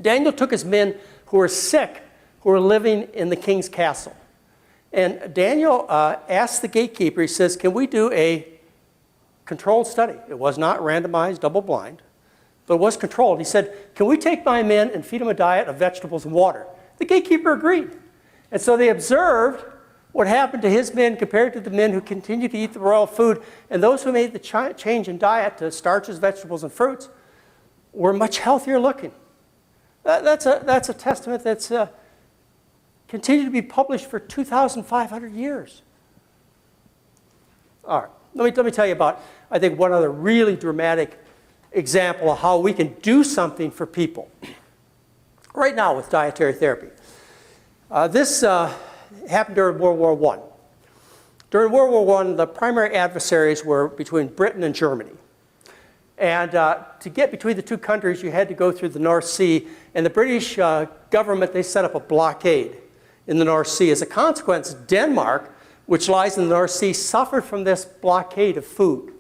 Daniel took his men who were sick, who were living in the king's castle. And Daniel asked the gatekeeper, he says, can we do a controlled study? It was not randomized, double-blind, but it was controlled. He said, can we take my men and feed them a diet of vegetables and water? The gatekeeper agreed. And so they observed what happened to his men compared to the men who continued to eat the royal food. And those who made the change in diet to starches, vegetables, and fruits were much healthier looking. That's a testament that's continued to be published for 2,500 years. All right, let me tell you about, I think, one other really dramatic example of how we can do something for people right now with dietary therapy. This happened during World War I. During World War I, the primary adversaries were between Britain and Germany. And to get between the two countries, you had to go through the North Sea. And the British government, they set up a blockade in the North Sea. As a consequence, Denmark, which lies in the North Sea, suffered from this blockade of food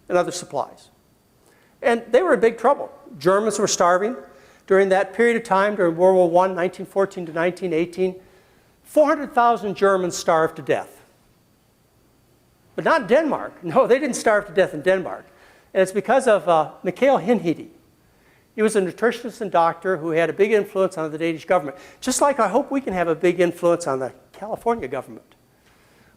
and other supplies. And they were in big trouble. Germans were starving. During that period of time, during World War I, 1914 to 1918, 400,000 Germans starved to death. But not in Denmark. No, they didn't starve to death in Denmark. And it's because of Mikhail Hinhidi. He was a nutritionist and doctor who had a big influence on the Danish government. Just like I hope we can have a big influence on the California government.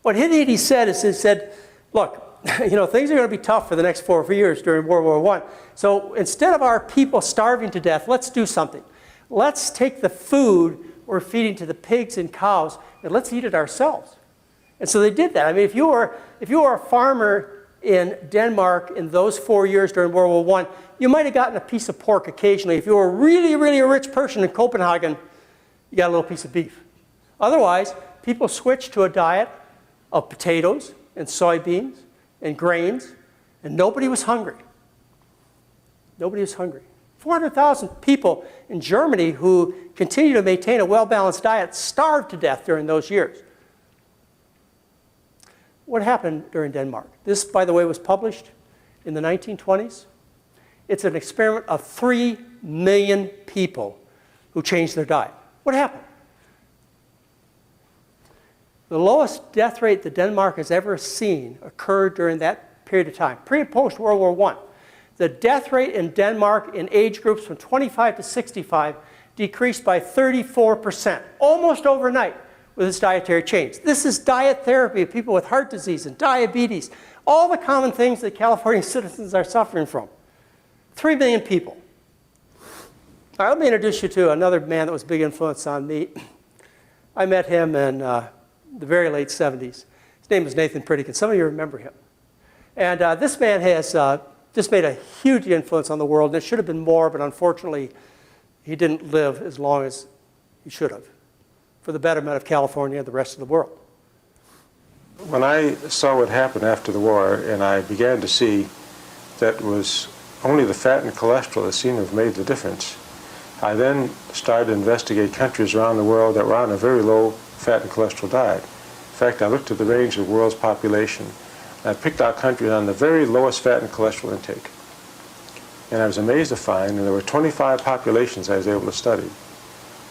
What Hinhidi said is, he said, look, things are going to be tough for the next 4 years during World War I. So instead of our people starving to death, let's do something. Let's take the food we're feeding to the pigs and cows, and let's eat it ourselves. And so they did that. I mean, if you were a farmer in Denmark in those 4 years during World War I, you might have gotten a piece of pork occasionally. If you were really, really a rich person in Copenhagen, you got a little piece of beef. Otherwise, people switched to a diet of potatoes and soybeans and grains, and nobody was hungry. Nobody was hungry. 400,000 people in Germany who continue to maintain a well-balanced diet starved to death during those years. What happened during Denmark? This, by the way, was published in the 1920s. It's an experiment of 3 million people who changed their diet. What happened? The lowest death rate that Denmark has ever seen occurred during that period of time, pre and post World War I. The death rate in Denmark in age groups from 25 to 65 decreased by 34%, almost overnight, with this dietary change. This is diet therapy of people with heart disease and diabetes, all the common things that California citizens are suffering from. 3 million people. All right, let me introduce you to another man that was a big influence on me. I met him in the very late 70s. His name was Nathan Pritikin. Some of you remember him. And this man has just made a huge influence on the world, and it should have been more, but unfortunately, he didn't live as long as he should have, for the betterment of California and the rest of the world. When I saw what happened after the war, and I began to see that it was only the fat and cholesterol that seemed to have made the difference, I then started to investigate countries around the world that were on a very low fat and cholesterol diet. In fact, I looked at the range of the world's population, and I picked out countries on the very lowest fat and cholesterol intake. And I was amazed to find, and there were 25 populations I was able to study,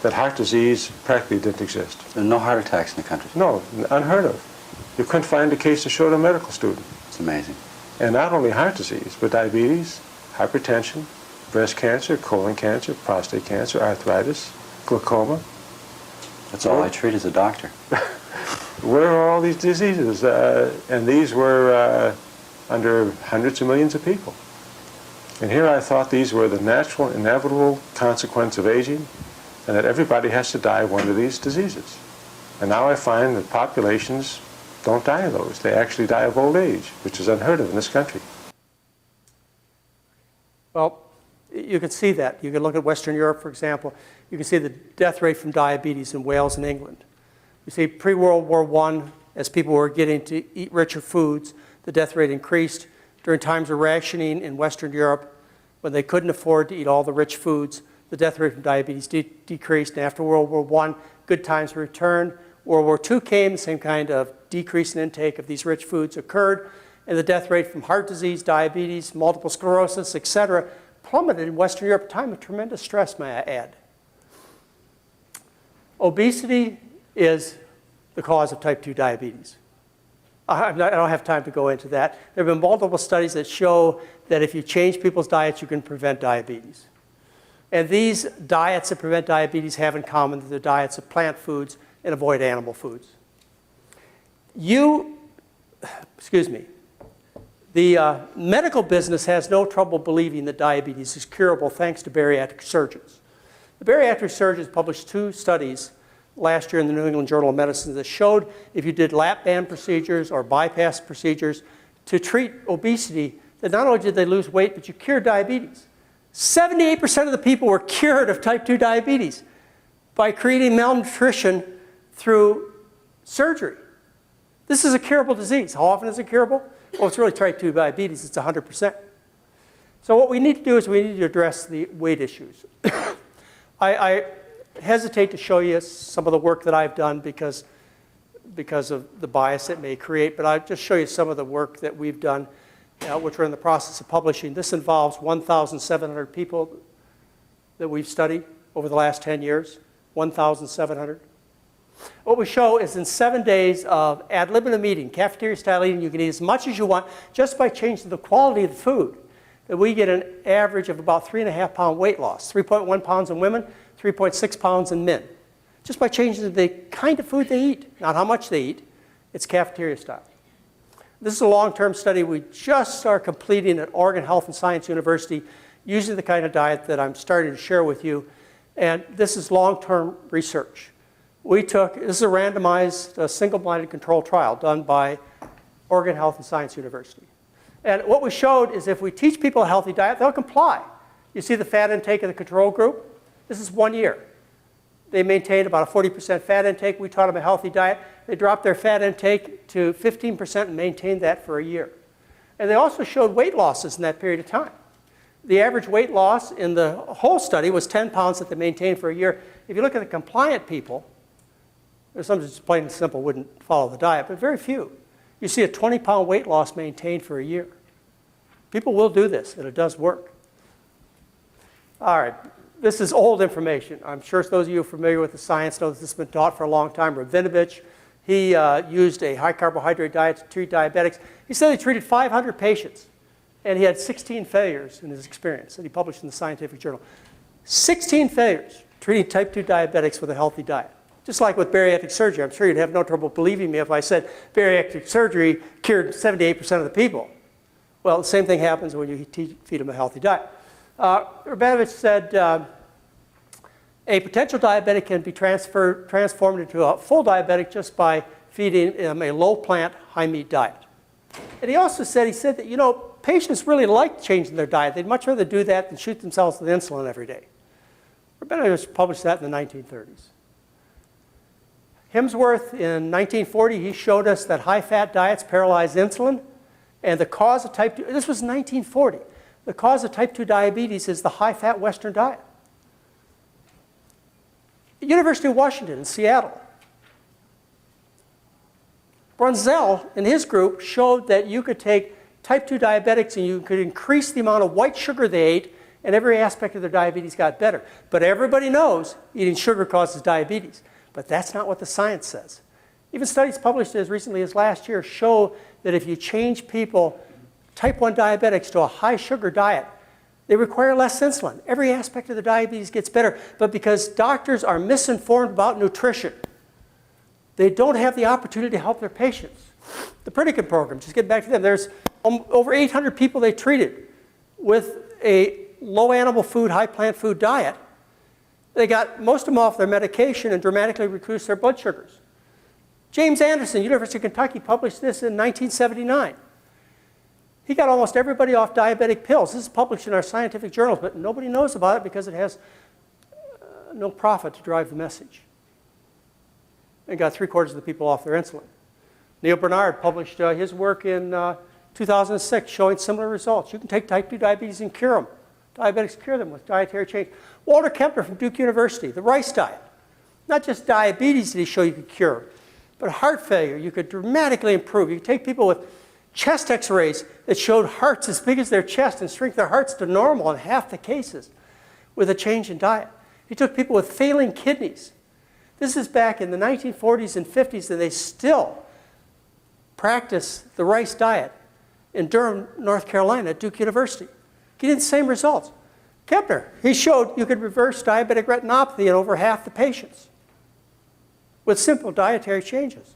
that heart disease practically didn't exist. There are no heart attacks in the country. No, unheard of. You couldn't find a case to show to a medical student. amazing. And not only heart disease, but diabetes, hypertension, breast cancer, colon cancer, prostate cancer, arthritis, glaucoma. That's all I treat as a doctor. Where are all these diseases? And these were under hundreds of millions of people. And here I thought these were the natural, inevitable consequence of aging, and that everybody has to die of one of these diseases. And now I find that populations don't die of those. They actually die of old age, which is unheard of in this country. Well, you can see that. You can look at Western Europe, for example. You can see the death rate from diabetes in Wales and England. You see pre-World War I, as people were getting to eat richer foods, the death rate increased. During times of rationing in Western Europe, when they couldn't afford to eat all the rich foods, the death rate from diabetes decreased. And after World War I, good times returned. World War II came, the same kind of decrease in intake of these rich foods occurred, and the death rate from heart disease, diabetes, multiple sclerosis, etc., plummeted in Western Europe, a time of tremendous stress, may I add. Obesity is the cause of type 2 diabetes. I don't have time to go into that. There have been multiple studies that show that if you change people's diets, you can prevent diabetes. And these diets that prevent diabetes have in common that they're diets of plant foods and avoid animal foods. The medical business has no trouble believing that diabetes is curable thanks to bariatric surgeons. The bariatric surgeons published 2 studies last year in the New England Journal of Medicine that showed if you did lap band procedures or bypass procedures to treat obesity, that not only did they lose weight, but you cured diabetes. 78% of the people were cured of type 2 diabetes by creating malnutrition through surgery. This is a curable disease. How often is it curable? Well, it's really type 2 diabetes. It's 100%. So what we need to do is we need to address the weight issues. I hesitate to show you some of the work that I've done because of the bias it may create, but I'll just show you some of the work that we've done, which we're in the process of publishing. This involves 1,700 people that we've studied over the last 10 years, 1,700. What we show is in 7 days of ad libitum eating, cafeteria-style eating, you can eat as much as you want just by changing the quality of the food, that we get an average of about 3.5-pound weight loss, 3.1 pounds in women, 3.6 pounds in men, just by changing the kind of food they eat, not how much they eat. It's cafeteria style. This is a long-term study we just are completing at Oregon Health and Science University using the kind of diet that I'm starting to share with you. And this is long-term research. This is a randomized, single-blinded control trial done by Oregon Health and Science University. And what we showed is if we teach people a healthy diet, they'll comply. You see the fat intake of the control group? This is 1 year. They maintained about a 40% fat intake. We taught them a healthy diet. They dropped their fat intake to 15% and maintained that for a year. And they also showed weight losses in that period of time. The average weight loss in the whole study was 10 pounds that they maintained for a year. If you look at the compliant people, there's some just plain and simple wouldn't follow the diet, but very few. You see a 20-pound weight loss maintained for a year. People will do this, and it does work. All right. This is old information. I'm sure those of you familiar with the science know that this has been taught for a long time. Rabinovich, he used a high-carbohydrate diet to treat diabetics. He said he treated 500 patients, and he had 16 failures in his experience that he published in the Scientific Journal. 16 failures treating type 2 diabetics with a healthy diet. Just like with bariatric surgery. I'm sure you'd have no trouble believing me if I said bariatric surgery cured 78% of the people. Well, the same thing happens when you feed them a healthy diet. Rabinovich said a potential diabetic can be transformed into a full diabetic just by feeding him a low-plant, high-meat diet. And he also said, that, patients really like changing their diet. They'd much rather do that than shoot themselves with insulin every day. Rabinovich published that in the 1930s. Hemsworth, in 1940, he showed us that high-fat diets paralyze insulin, and the cause of type 2, this was 1940, the cause of type 2 diabetes is the high-fat Western diet. University of Washington in Seattle, Brunzell and his group showed that you could take type 2 diabetics and you could increase the amount of white sugar they ate, and every aspect of their diabetes got better. But everybody knows eating sugar causes diabetes. But that's not what the science says. Even studies published as recently as last year show that if you change people, type 1 diabetics, to a high sugar diet, they require less insulin. Every aspect of the diabetes gets better. But because doctors are misinformed about nutrition, they don't have the opportunity to help their patients. The Pritikin program, just get back to them, there's over 800 people they treated with a low animal food, high plant food diet. They got most of them off their medication and dramatically reduced their blood sugars. James Anderson, University of Kentucky, published this in 1979. He got almost everybody off diabetic pills. This is published in our scientific journals, but nobody knows about it because it has no profit to drive the message. And got 3/4 of the people off their insulin. Neil Bernard published his work in 2006 showing similar results. You can take type 2 diabetes and cure them. Diabetics cure them with dietary change. Walter Kempner from Duke University, the rice diet. Not just diabetes did he show you could cure, but heart failure you could dramatically improve. You could take people with chest x-rays that showed hearts as big as their chest and shrink their hearts to normal in half the cases with a change in diet. He took people with failing kidneys. This is back in the 1940s and 50s, and they still practice the rice diet in Durham, North Carolina at Duke University. Getting the same results. Kempner, he showed you could reverse diabetic retinopathy in over half the patients with simple dietary changes.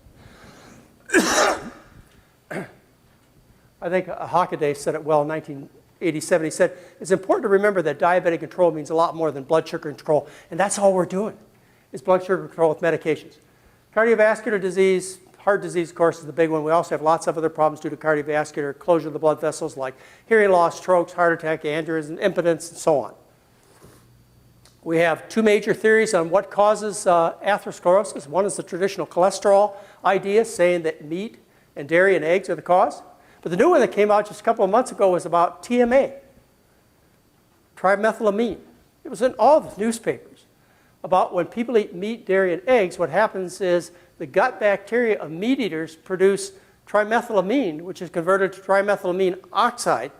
I think Hockaday said it well in 1987. He said, it's important to remember that diabetic control means a lot more than blood sugar control, and that's all we're doing, is blood sugar control with medications. Cardiovascular disease, heart disease, of course, is the big one. We also have lots of other problems due to cardiovascular closure of the blood vessels like hearing loss, strokes, heart attack, aneurysm, impotence, and so on. We have two major theories on what causes atherosclerosis. One is the traditional cholesterol idea, saying that meat and dairy and eggs are the cause. But the new one that came out just a couple of months ago was about TMA, trimethylamine. It was in all the newspapers about when people eat meat, dairy, and eggs, what happens is the gut bacteria of meat eaters produce trimethylamine, which is converted to trimethylamine oxide.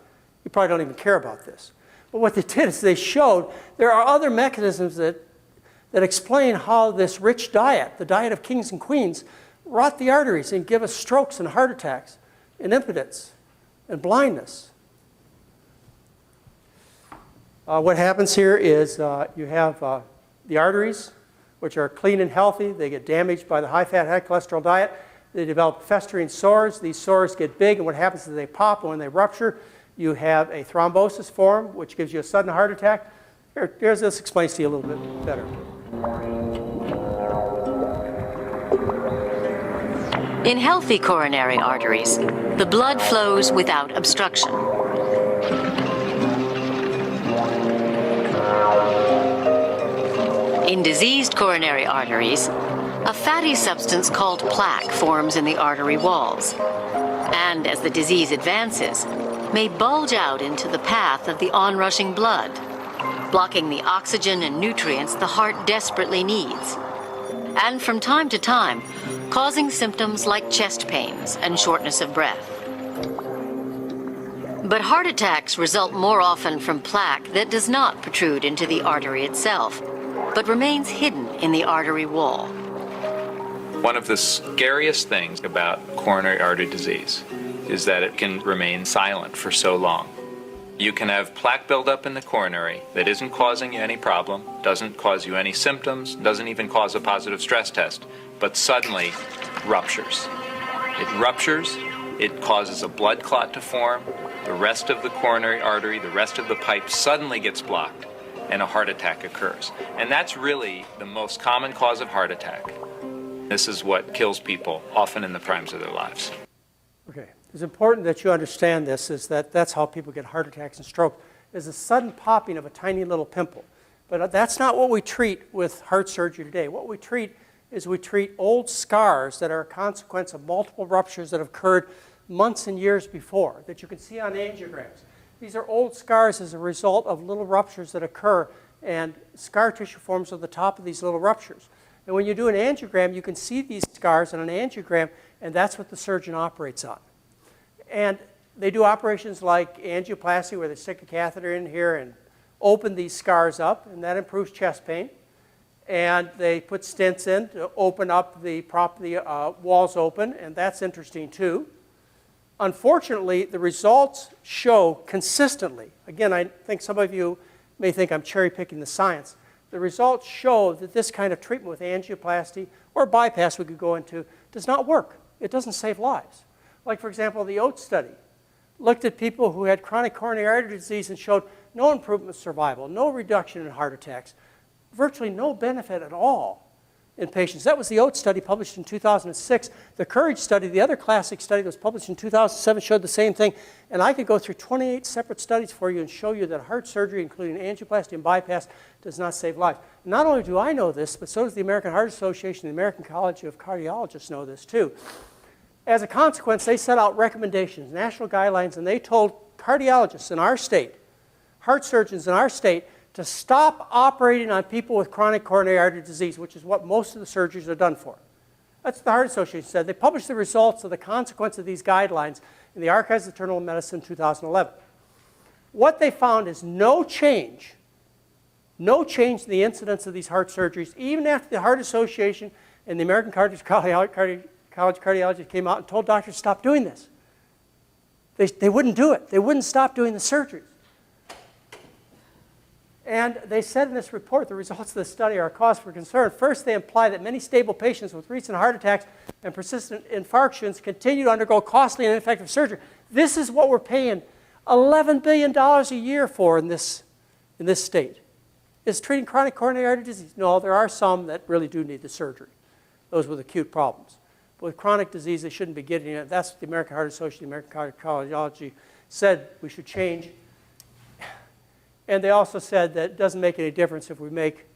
You probably don't even care about this. But what they did is they showed there are other mechanisms that explain how this rich diet, the diet of kings and queens, rot the arteries and give us strokes and heart attacks and impotence and blindness. What happens here is you have the arteries, which are clean and healthy. They get damaged by the high-fat, high-cholesterol diet. They develop festering sores. These sores get big, and what happens is they pop, and when they rupture, you have a thrombosis form, which gives you a sudden heart attack. Here's this explains to you a little bit better. In healthy coronary arteries, the blood flows without obstruction. In diseased coronary arteries, a fatty substance called plaque forms in the artery walls, and as the disease advances, may bulge out into the path of the onrushing blood, blocking the oxygen and nutrients the heart desperately needs, and from time to time, causing symptoms like chest pains and shortness of breath. But heart attacks result more often from plaque that does not protrude into the artery itself, but remains hidden in the artery wall. One of the scariest things about coronary artery disease is that it can remain silent for so long. You can have plaque buildup in the coronary that isn't causing you any problem, doesn't cause you any symptoms, doesn't even cause a positive stress test, but suddenly ruptures. It ruptures, it causes a blood clot to form, the rest of the coronary artery, the rest of the pipe suddenly gets blocked, and a heart attack occurs. And that's really the most common cause of heart attack. This is what kills people, often in the primes of their lives. Okay, it's important that you understand this, is that that's how people get heart attacks and stroke, is a sudden popping of a tiny little pimple. But that's not what we treat with heart surgery today. What we treat is we treat old scars that are a consequence of multiple ruptures that have occurred months and years before, that you can see on angiograms. These are old scars as a result of little ruptures that occur, and scar tissue forms at the top of these little ruptures. And when you do an angiogram, you can see these scars on an angiogram, and that's what the surgeon operates on. And they do operations like angioplasty, where they stick a catheter in here and open these scars up, and that improves chest pain. And they put stents in to open up the walls open, and that's interesting too. Unfortunately, the results show consistently, again, I think some of you may think I'm cherry picking the science. The results show that this kind of treatment with angioplasty or bypass we could go into does not work. It doesn't save lives. Like, for example, the Oates study looked at people who had chronic coronary artery disease and showed no improvement in survival, no reduction in heart attacks, virtually no benefit at all in patients. That was the Oates study published in 2006. The Courage study, the other classic study that was published in 2007, showed the same thing. And I could go through 28 separate studies for you and show you that heart surgery, including angioplasty and bypass, does not save lives. Not only do I know this, but so does the American Heart Association, the American College of Cardiologists know this too. As a consequence, they set out recommendations, national guidelines, and they told cardiologists in our state, heart surgeons in our state, to stop operating on people with chronic coronary artery disease, which is what most of the surgeries are done for. That's what the Heart Association said. They published the results of the consequence of these guidelines in the Archives of Internal Medicine in 2011. What they found is no change in the incidence of these heart surgeries, even after the Heart Association and the American College of Cardiology came out and told doctors to stop doing this. They wouldn't do it. They wouldn't stop doing the surgeries. And they said in this report, the results of the study are a cause for concern. First, they imply that many stable patients with recent heart attacks and persistent infarctions continue to undergo costly and ineffective surgery. This is what we're paying $11 billion a year for in this state, is treating chronic coronary artery disease. No, there are some that really do need the surgery, those with acute problems. But with chronic disease, they shouldn't be getting it. That's what the American Heart Association, the American College of Cardiology said we should change. And they also said that it doesn't make any difference if we make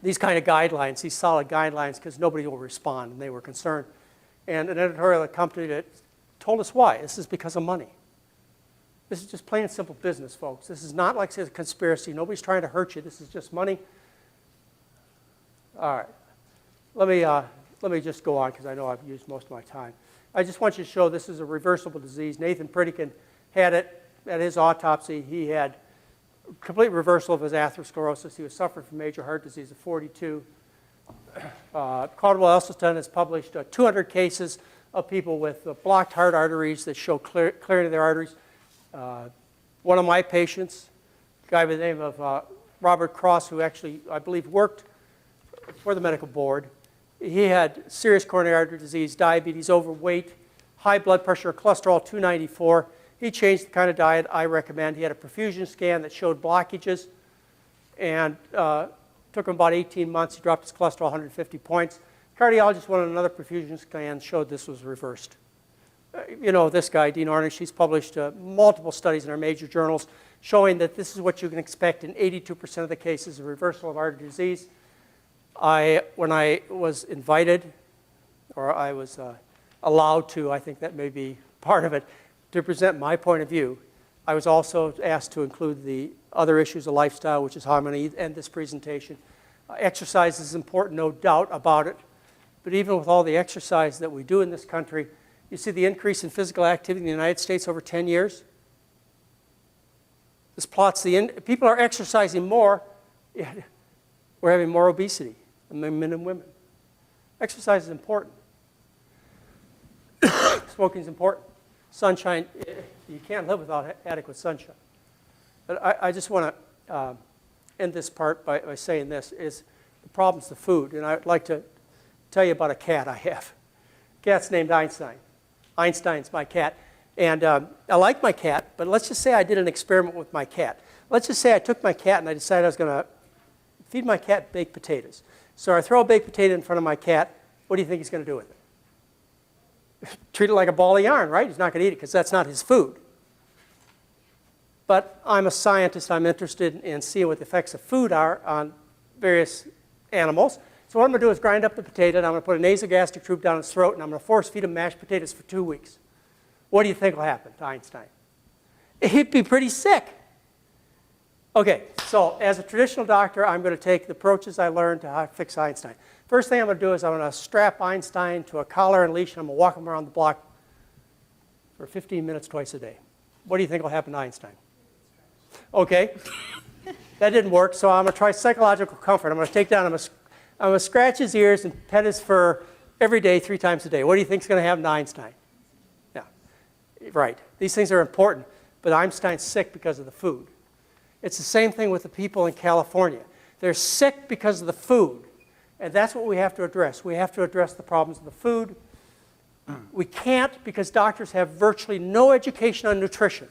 these kind of guidelines, these solid guidelines, because nobody will respond, and they were concerned. And an editorial accompanied it told us why. This is because of money. This is just plain and simple business, folks. This is not like say, a conspiracy. Nobody's trying to hurt you. This is just money. All right. Let me just go on, because I know I've used most of my time. I just want you to show this is a reversible disease. Nathan Pritikin had it. At his autopsy, he had complete reversal of his atherosclerosis. He was suffering from major heart disease at 42. Caldwell-Esselstyn has published 200 cases of people with blocked heart arteries that show clearing of their arteries. One of my patients, a guy by the name of Robert Cross, who actually, I believe, worked for the medical board, he had serious coronary artery disease, diabetes, overweight, high blood pressure, cholesterol 294. He changed the kind of diet I recommend. He had a perfusion scan that showed blockages, and took him about 18 months. He dropped his cholesterol 150 points. Cardiologist went on another perfusion scan, showed this was reversed. You know this guy, Dean Ornish, he's published multiple studies in our major journals showing that this is what you can expect in 82% of the cases, a reversal of artery disease. When I was invited, or I was allowed to, I think that may be part of it, to present my point of view, I was also asked to include the other issues of lifestyle, which is how I'm going to end this presentation. Exercise is important, no doubt about it. But even with all the exercise that we do in this country, you see the increase in physical activity in the United States over 10 years? This plots people are exercising more, yet we're having more obesity among men and women. Exercise is important. Smoking is important. Sunshine, you can't live without adequate sunshine. But I just want to end this part by saying this, is the problem's the food. And I'd like to tell you about a cat I have. Cat's named Einstein. Einstein's my cat. And I like my cat, but let's just say I did an experiment with my cat. Let's just say I took my cat and I decided I was going to feed my cat baked potatoes. So I throw a baked potato in front of my cat. What do you think he's going to do with it? Treat it like a ball of yarn, right? He's not going to eat it because that's not his food. But I'm a scientist. I'm interested in seeing what the effects of food are on various animals. So what I'm going to do is grind up the potato, and I'm going to put a nasogastric tube down his throat, and I'm going to force feed him mashed potatoes for 2 weeks. What do you think will happen to Einstein? He'd be pretty sick. Okay, so as a traditional doctor, I'm going to take the approaches I learned to how to fix Einstein. First thing I'm going to do is I'm going to strap Einstein to a collar and leash, and I'm going to walk him around the block for 15 minutes twice a day. What do you think will happen to Einstein? Okay, that didn't work, so I'm going to try psychological comfort. I'm going to take down, I'm going to scratch his ears and pet his fur every day, 3 times a day. What do you think is going to happen to Einstein? Yeah, Right. These things are important, but Einstein's sick because of the food. It's the same thing with the people in California. They're sick because of the food, and that's what we have to address. We have to address the problems of the food. We can't because doctors have virtually no education on nutrition.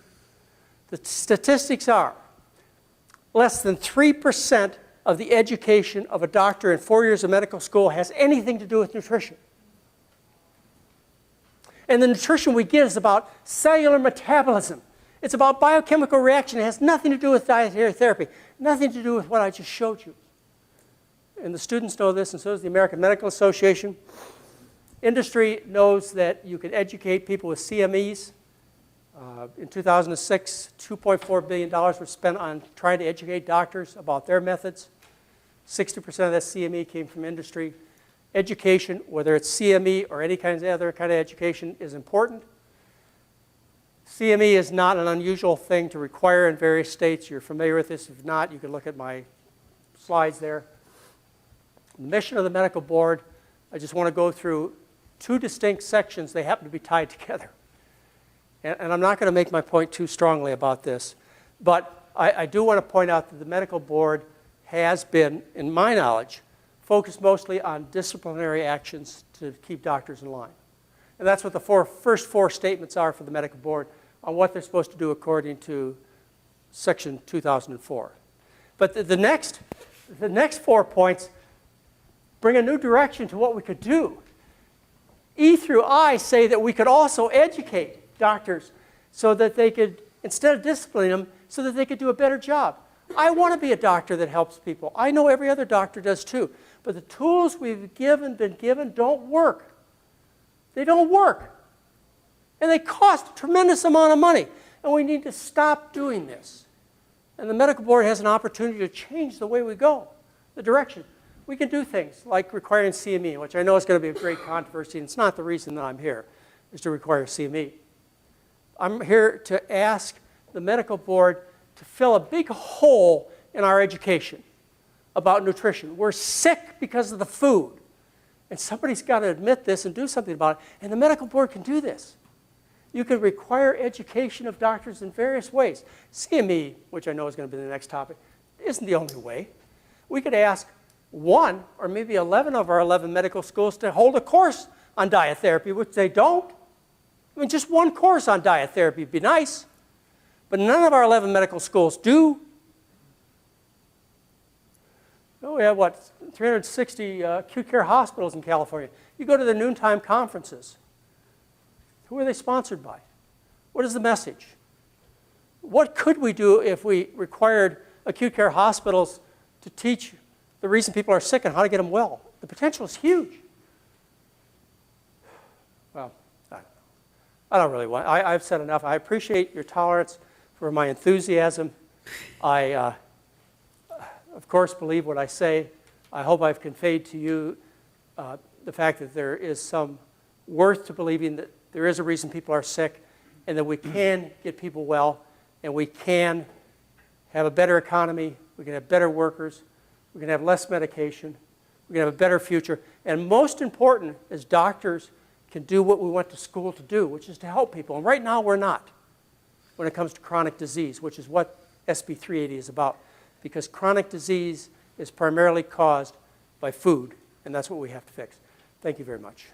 The statistics are less than 3% of the education of a doctor in 4 years of medical school has anything to do with nutrition. And the nutrition we get is about cellular metabolism. It's about biochemical reaction. It has nothing to do with dietary therapy, nothing to do with what I just showed you. And the students know this, and so does the American Medical Association. Industry knows that you can educate people with CMEs. In 2006, $2.4 billion were spent on trying to educate doctors about their methods. 60% of that CME came from industry. Education, whether it's CME or any kind of other kind of education, is important. CME is not an unusual thing to require in various states. You're familiar with this. If not, you can look at my slides there. The mission of the medical board, I just want to go through two distinct sections. They happen to be tied together. And I'm not going to make my point too strongly about this, but I do want to point out that the medical board has been, in my knowledge, focused mostly on disciplinary actions to keep doctors in line. And that's what the first four statements are for the medical board on what they're supposed to do according to Section 2004. But the next 4 points bring a new direction to what we could do. E through I say that we could also educate doctors so that they could, instead of disciplining them, so that they could do a better job. I want to be a doctor that helps people. I know every other doctor does too. But the tools we've been given don't work. They don't work. And they cost a tremendous amount of money. And we need to stop doing this. And the medical board has an opportunity to change the way we go, the direction. We can do things like requiring CME, which I know is going to be a great controversy, and it's not the reason that I'm here, is to require CME. I'm here to ask the medical board to fill a big hole in our education about nutrition. We're sick because of the food. And somebody's got to admit this and do something about it. And the medical board can do this. You can require education of doctors in various ways. CME, which I know is going to be the next topic, isn't the only way. We could ask 1 or maybe 11 of our 11 medical schools to hold a course on diet therapy, which they don't. I mean, just 1 course on diet therapy would be nice. But none of our 11 medical schools do. Oh, we have, 360 acute care hospitals in California. You go to the noontime conferences. Who are they sponsored by? What is the message? What could we do if we required acute care hospitals to teach the reason people are sick and how to get them well? The potential is huge. Well, I don't really want, I've said enough. I appreciate your tolerance for my enthusiasm. I, of course, believe what I say. I hope I've conveyed to you the fact that there is some worth to believing that there is a reason people are sick and that we can get people well and we can have a better economy, we can have better workers, we can have less medication, we can have a better future. And most important is doctors can do what we went to school to do, which is to help people. And right now we're not when it comes to chronic disease, which is what SB 380 is about. Because chronic disease is primarily caused by food, and that's what we have to fix. Thank you very much.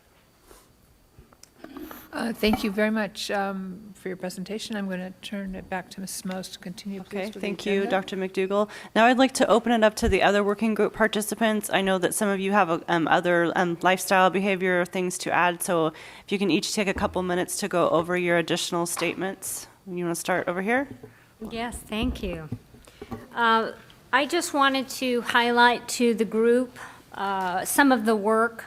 Thank you very much for your presentation. I'm going to turn it back to Ms. Smose to continue. Okay, thank you, Dr. McDougall. Now I'd like to open it up to the other working group participants. I know that some of you have other lifestyle behavior things to add, so if you can each take a couple minutes to go over your additional statements. You want to start over here? Yes, thank you. I just wanted to highlight to the group some of the work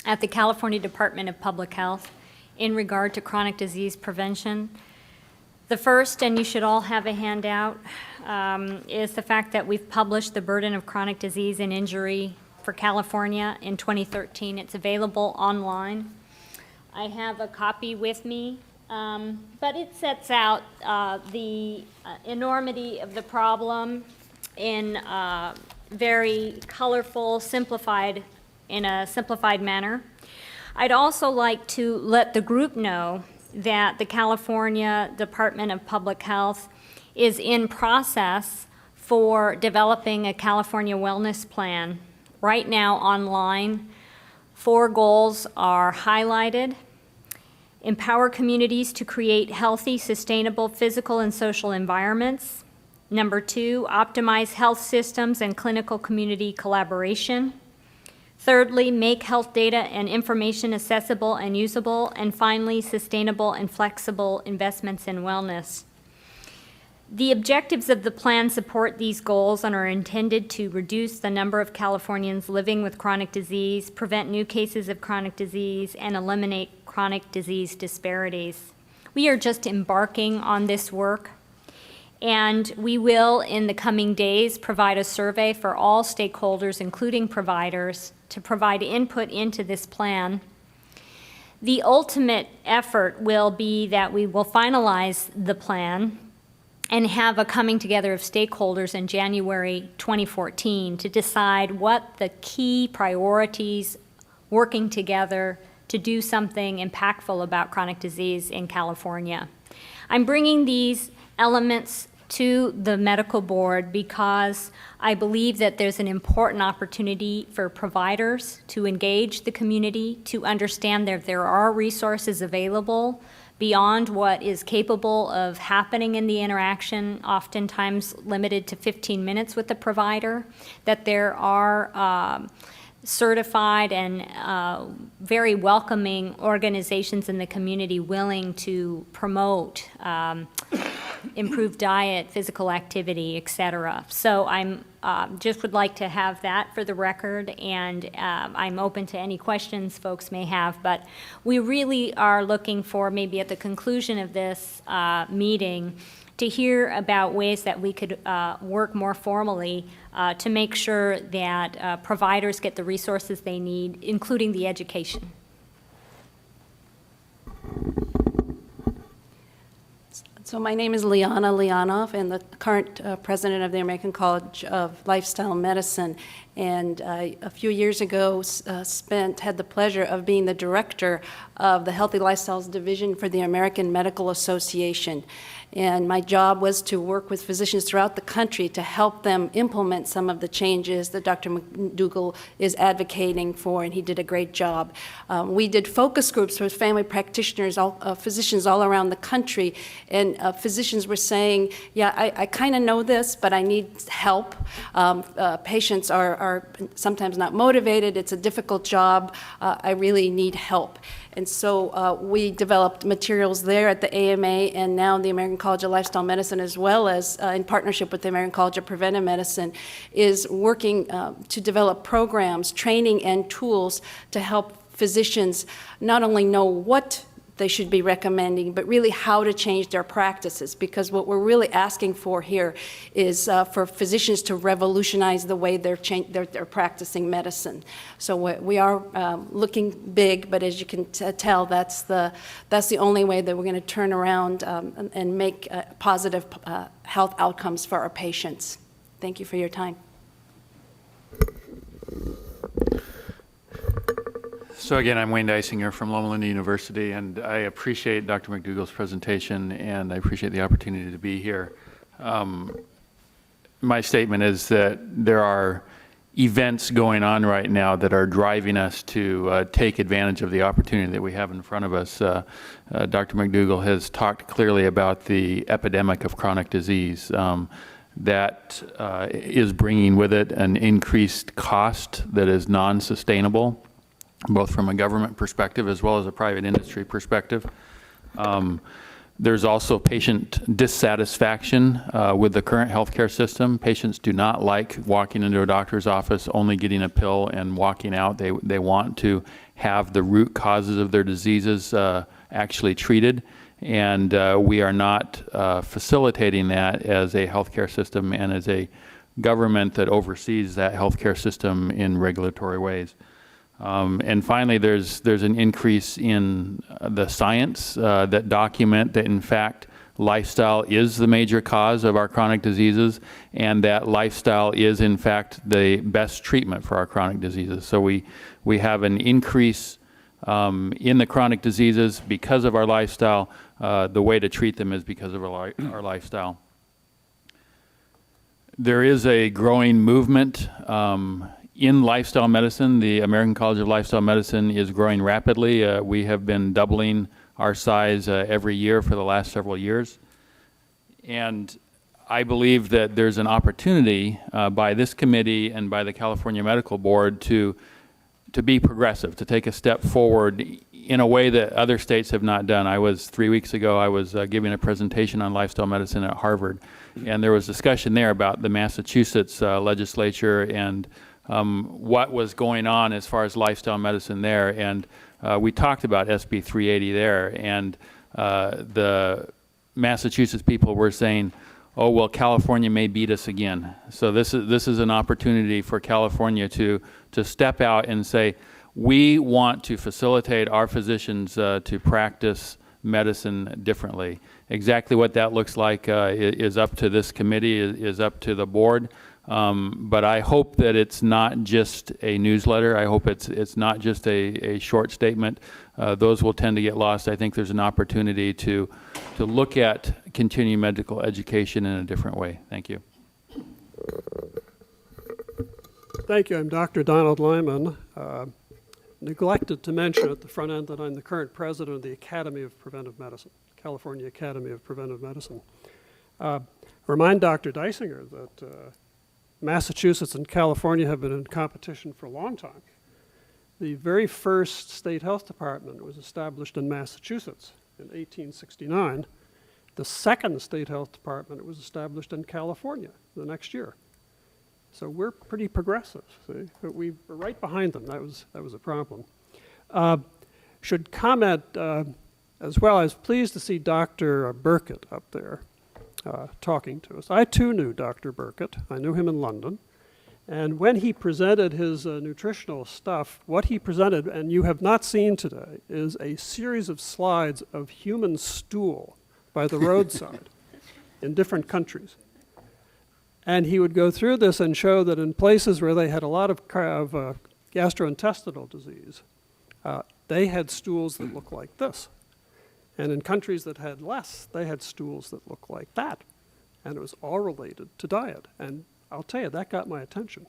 at the California Department of Public Health in regard to chronic disease prevention. The first, and you should all have a handout, is the fact that we've published the burden of chronic disease and injury for California in 2013. It's available online. I have a copy with me, but it sets out the enormity of the problem in very colorful, in a simplified manner. I'd also like to let the group know that the California Department of Public Health is in process for developing a California wellness plan. Right now online, 4 goals are highlighted. Empower communities to create healthy, sustainable physical and social environments. Number 2, optimize health systems and clinical community collaboration. Thirdly, make health data and information accessible and usable. And finally, sustainable and flexible investments in wellness. The objectives of the plan support these goals and are intended to reduce the number of Californians living with chronic disease, prevent new cases of chronic disease, and eliminate chronic disease disparities. We are just embarking on this work, and we will, in the coming days, provide a survey for all stakeholders, including providers, to provide input into this plan. The ultimate effort will be that we will finalize the plan and have a coming together of stakeholders in January 2014 to decide what the key priorities working together to do something impactful about chronic disease in California. I'm bringing these elements to the medical board because I believe that there's an important opportunity for providers to engage the community, to understand that there are resources available beyond what is capable of happening in the interaction, oftentimes limited to 15 minutes with the provider, that there are certified and very welcoming organizations in the community willing to promote improved diet, physical activity, et cetera. So I'm just would like to have that for the record, and I'm open to any questions folks may have, but we really are looking for maybe at the conclusion of this meeting to hear about ways that we could work more formally to make sure that providers get the resources they need, including the education. So my name is Liana Leonov, and the current president of the American College of Lifestyle Medicine. And a few years ago had the pleasure of being the director of the Healthy Lifestyles Division for the American Medical Association. And my job was to work with physicians throughout the country to help them implement some of the changes that Dr. McDougall is advocating for, and he did a great job. We did focus groups with family practitioners, physicians all around the country, and physicians were saying, yeah, I kind of know this, but I need help. Patients are sometimes not motivated. It's a difficult job. I really need help. And so we developed materials there at the AMA and now the American College of Lifestyle Medicine, as well as in partnership with the American College of Preventive Medicine, is working to develop programs, training, and tools to help physicians not only know what they should be recommending, but really how to change their practices. Because what we're really asking for here is for physicians to revolutionize the way they're practicing medicine. So we are looking big, but as you can tell, that's the only way that we're going to turn around and make positive health outcomes for our patients. Thank you for your time. So again, I'm Wayne Dysinger from Loma Linda University, and I appreciate Dr. McDougall's presentation, and I appreciate the opportunity to be here. My statement is that there are events going on right now that are driving us to take advantage of the opportunity that we have in front of us. Dr. McDougall has talked clearly about the epidemic of chronic disease. That is bringing with it an increased cost that is non-sustainable, both from a government perspective as well as a private industry perspective. There's also patient dissatisfaction with the current healthcare system. Patients do not like walking into a doctor's office, only getting a pill and walking out. They want to have the root causes of their diseases actually treated, and we are not facilitating that as a healthcare system and as a government that oversees that healthcare system in regulatory ways. And finally, there's an increase in the science that document that, in fact, lifestyle is the major cause of our chronic diseases, and that lifestyle is, in fact, the best treatment for our chronic diseases. So we have an increase in the chronic diseases because of our lifestyle. The way to treat them is because of our lifestyle. There is a growing movement in lifestyle medicine. The American College of Lifestyle Medicine is growing rapidly. We have been doubling our size every year for the last several years. And I believe that there's an opportunity by this committee and by the California Medical Board to be progressive, to take a step forward in a way that other states have not done. 3 weeks ago, I was giving a presentation on lifestyle medicine at Harvard, and there was discussion there about the Massachusetts legislature and what was going on as far as lifestyle medicine there. And we talked about SB 380 there, and the Massachusetts people were saying, oh, well, California may beat us again. So this is an opportunity for California to step out and say, we want to facilitate our physicians to practice medicine differently. Exactly what that looks like is up to this committee, is up to the board. But I hope that it's not just a newsletter. I hope it's not just a short statement. Those will tend to get lost. I think there's an opportunity to look at continuing medical education in a different way. Thank you. Thank you. I'm Dr. Donald Lyman. Neglected to mention at the front end that I'm the current president of the Academy of Preventive Medicine, California Academy of Preventive Medicine. Remind Dr. Deisinger that Massachusetts and California have been in competition for a long time. The very first state health department was established in Massachusetts in 1869. The second state health department was established in California the next year. So we're pretty progressive, see? But we were right behind them. That was a problem. Should comment as well. I was pleased to see Dr. Burkett up there talking to us. I too knew Dr. Burkett. I knew him in London. And when he presented his nutritional stuff, what he presented, and you have not seen today, is a series of slides of human stool by the roadside in different countries. And he would go through this and show that in places where they had a lot of gastrointestinal disease, they had stools that looked like this. And in countries that had less, they had stools that looked like that. And it was all related to diet. And I'll tell you, that got my attention.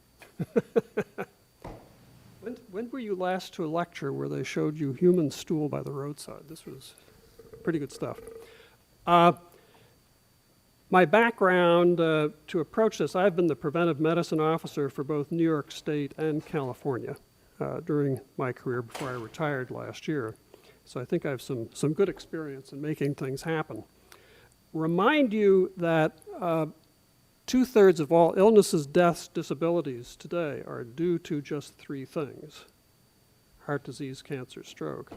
When were you last to a lecture where they showed you human stool by the roadside? This was pretty good stuff. My background to approach this, I've been the preventive medicine officer for both New York State and California during my career before I retired last year. So I think I have some good experience in making things happen. Remind you that 2/3 of all illnesses, deaths, disabilities today are due to just 3 things: heart disease, cancer, stroke.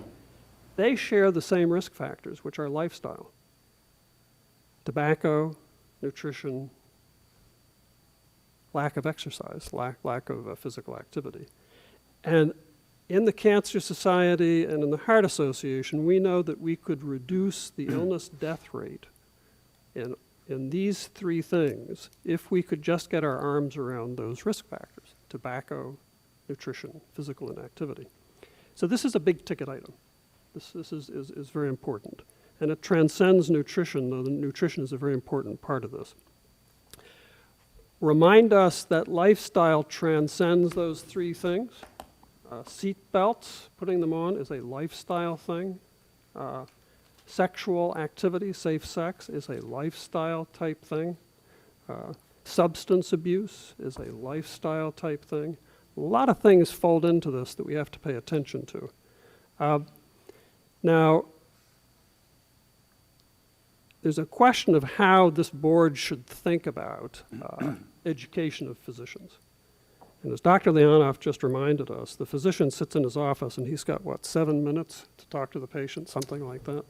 They share the same risk factors, which are lifestyle: tobacco, nutrition, lack of exercise, lack of physical activity. And in the Cancer Society and in the Heart Association, we know that we could reduce the illness death rate in these 3 things if we could just get our arms around those risk factors: tobacco, nutrition, physical inactivity. So this is a big ticket item. This is very important. And it transcends nutrition, though the nutrition is a very important part of this. Remind us that lifestyle transcends those 3 things. Seat belts, putting them on, is a lifestyle thing. Sexual activity, safe sex, is a lifestyle type thing. Substance abuse is a lifestyle type thing. A lot of things fold into this that we have to pay attention to. Now, there's a question of how this board should think about education of physicians. And as Dr. Leonoff just reminded us, the physician sits in his office and he's got, 7 minutes to talk to the patient, something like that.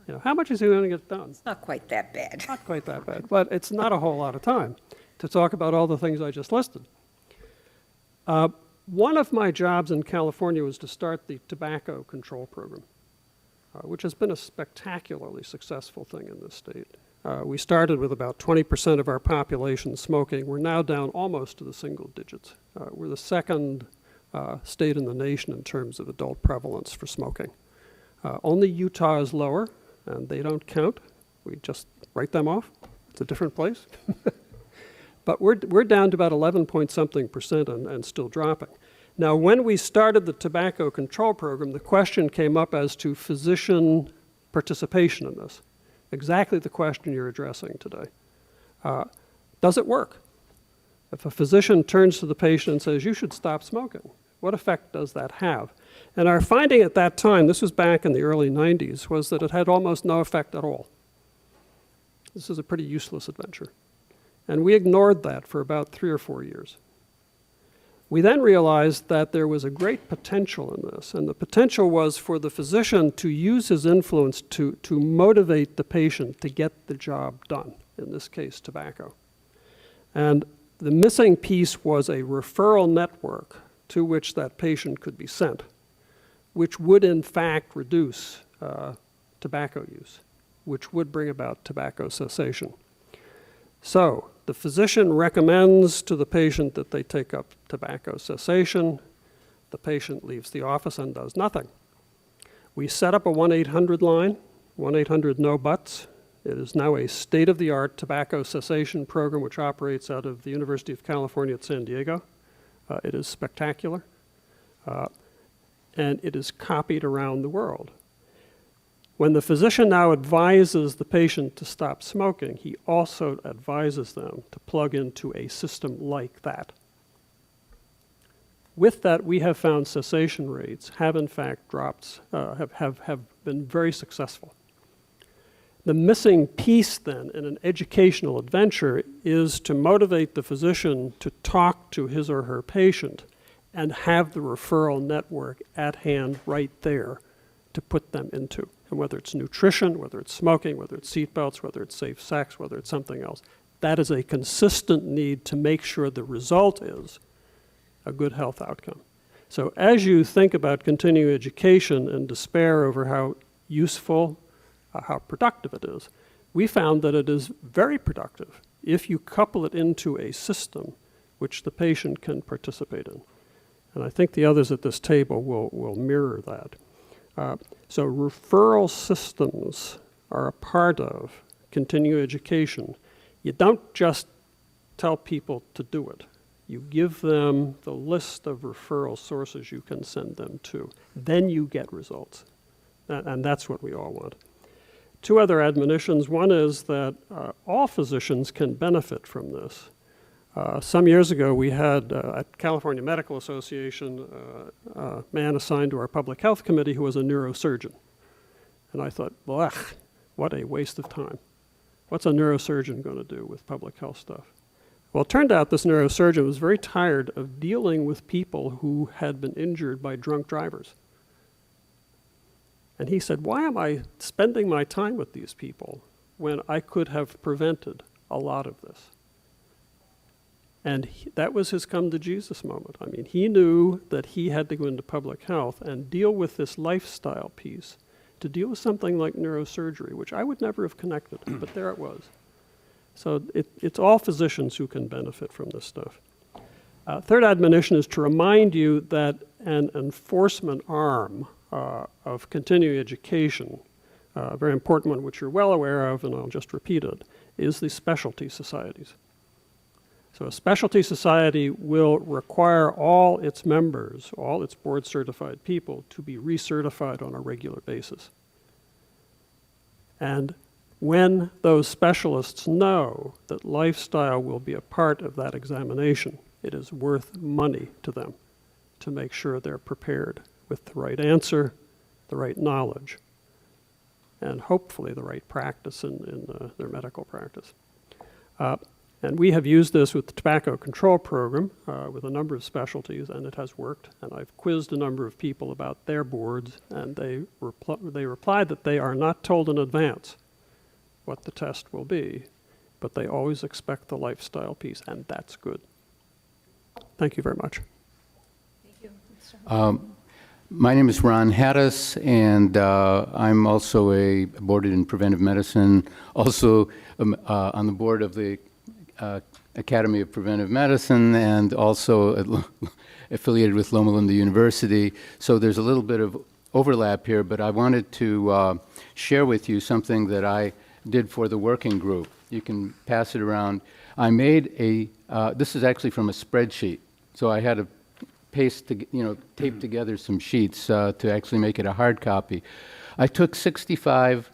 You know, how much is he going to get done? It's not quite that bad. Not quite that bad, but it's not a whole lot of time to talk about all the things I just listed. One of my jobs in California was to start the tobacco control program, which has been a spectacularly successful thing in this state. We started with about 20% of our population smoking. We're now down almost to the single digits. We're the second state in the nation in terms of adult prevalence for smoking. Only Utah is lower, and they don't count. We just write them off. It's a different place. But we're down to about 11-point-something% and still dropping. Now, when we started the tobacco control program, the question came up as to physician participation in this. Exactly the question you're addressing today. Does it work? If a physician turns to the patient and says, you should stop smoking, what effect does that have? And our finding at that time, this was back in the early 90s, was that it had almost no effect at all. This is a pretty useless adventure. And we ignored that for about 3 or 4 years. We then realized that there was a great potential in this, and the potential was for the physician to use his influence to motivate the patient to get the job done, in this case, tobacco. And the missing piece was a referral network to which that patient could be sent, which would in fact reduce tobacco use, which would bring about tobacco cessation. So the physician recommends to the patient that they take up tobacco cessation. The patient leaves the office and does nothing. We set up a 1-800 line, 1-800-NO-BUTS. It is now a state-of-the-art tobacco cessation program which operates out of the University of California at San Diego. It is spectacular, and it is copied around the world. When the physician now advises the patient to stop smoking, he also advises them to plug into a system like that. With that, we have found cessation rates have in fact dropped, have been very successful. The missing piece then in an educational adventure is to motivate the physician to talk to his or her patient and have the referral network at hand right there to put them into. And whether it's nutrition, whether it's smoking, whether it's seatbelts, whether it's safe sex, whether it's something else, that is a consistent need to make sure the result is a good health outcome. So as you think about continuing education and despair over how useful, how productive it is, we found that it is very productive if you couple it into a system which the patient can participate in. And I think the others at this table will mirror that. So referral systems are a part of continuing education. You don't just tell people to do it. You give them the list of referral sources you can send them to. Then you get results. And that's what we all want. 2 other admonitions. One is that all physicians can benefit from this. Some years ago, we had at California Medical Association a man assigned to our public health committee who was a neurosurgeon. And I thought, well, what a waste of time. What's a neurosurgeon going to do with public health stuff? Well, it turned out this neurosurgeon was very tired of dealing with people who had been injured by drunk drivers. And he said, why am I spending my time with these people when I could have prevented a lot of this? And that was his come to Jesus moment. I mean, he knew that he had to go into public health and deal with this lifestyle piece to deal with something like neurosurgery, which I would never have connected, but there it was. So it's all physicians who can benefit from this stuff. Third admonition is to remind you that an enforcement arm of continuing education, a very important one which you're well aware of, and I'll just repeat it, is the specialty societies. So a specialty society will require all its members, all its board-certified people, to be recertified on a regular basis. And when those specialists know that lifestyle will be a part of that examination, it is worth money to them to make sure they're prepared with the right answer, the right knowledge, and hopefully the right practice in their medical practice. And we have used this with the tobacco control program with a number of specialties, and it has worked. And I've quizzed a number of people about their boards, and they replied that they are not told in advance what the test will be, but they always expect the lifestyle piece, and that's good. Thank you very much. Thank you. My name is Ron Hattis, and I'm also a boarded in preventive medicine, also on the board of the Academy of Preventive Medicine and also affiliated with Loma Linda University. So there's a little bit of overlap here, but I wanted to share with you something that I did for the working group. You can pass it around. I made this is actually from a spreadsheet. So I had to tape together some sheets to actually make it a hard copy. I took 65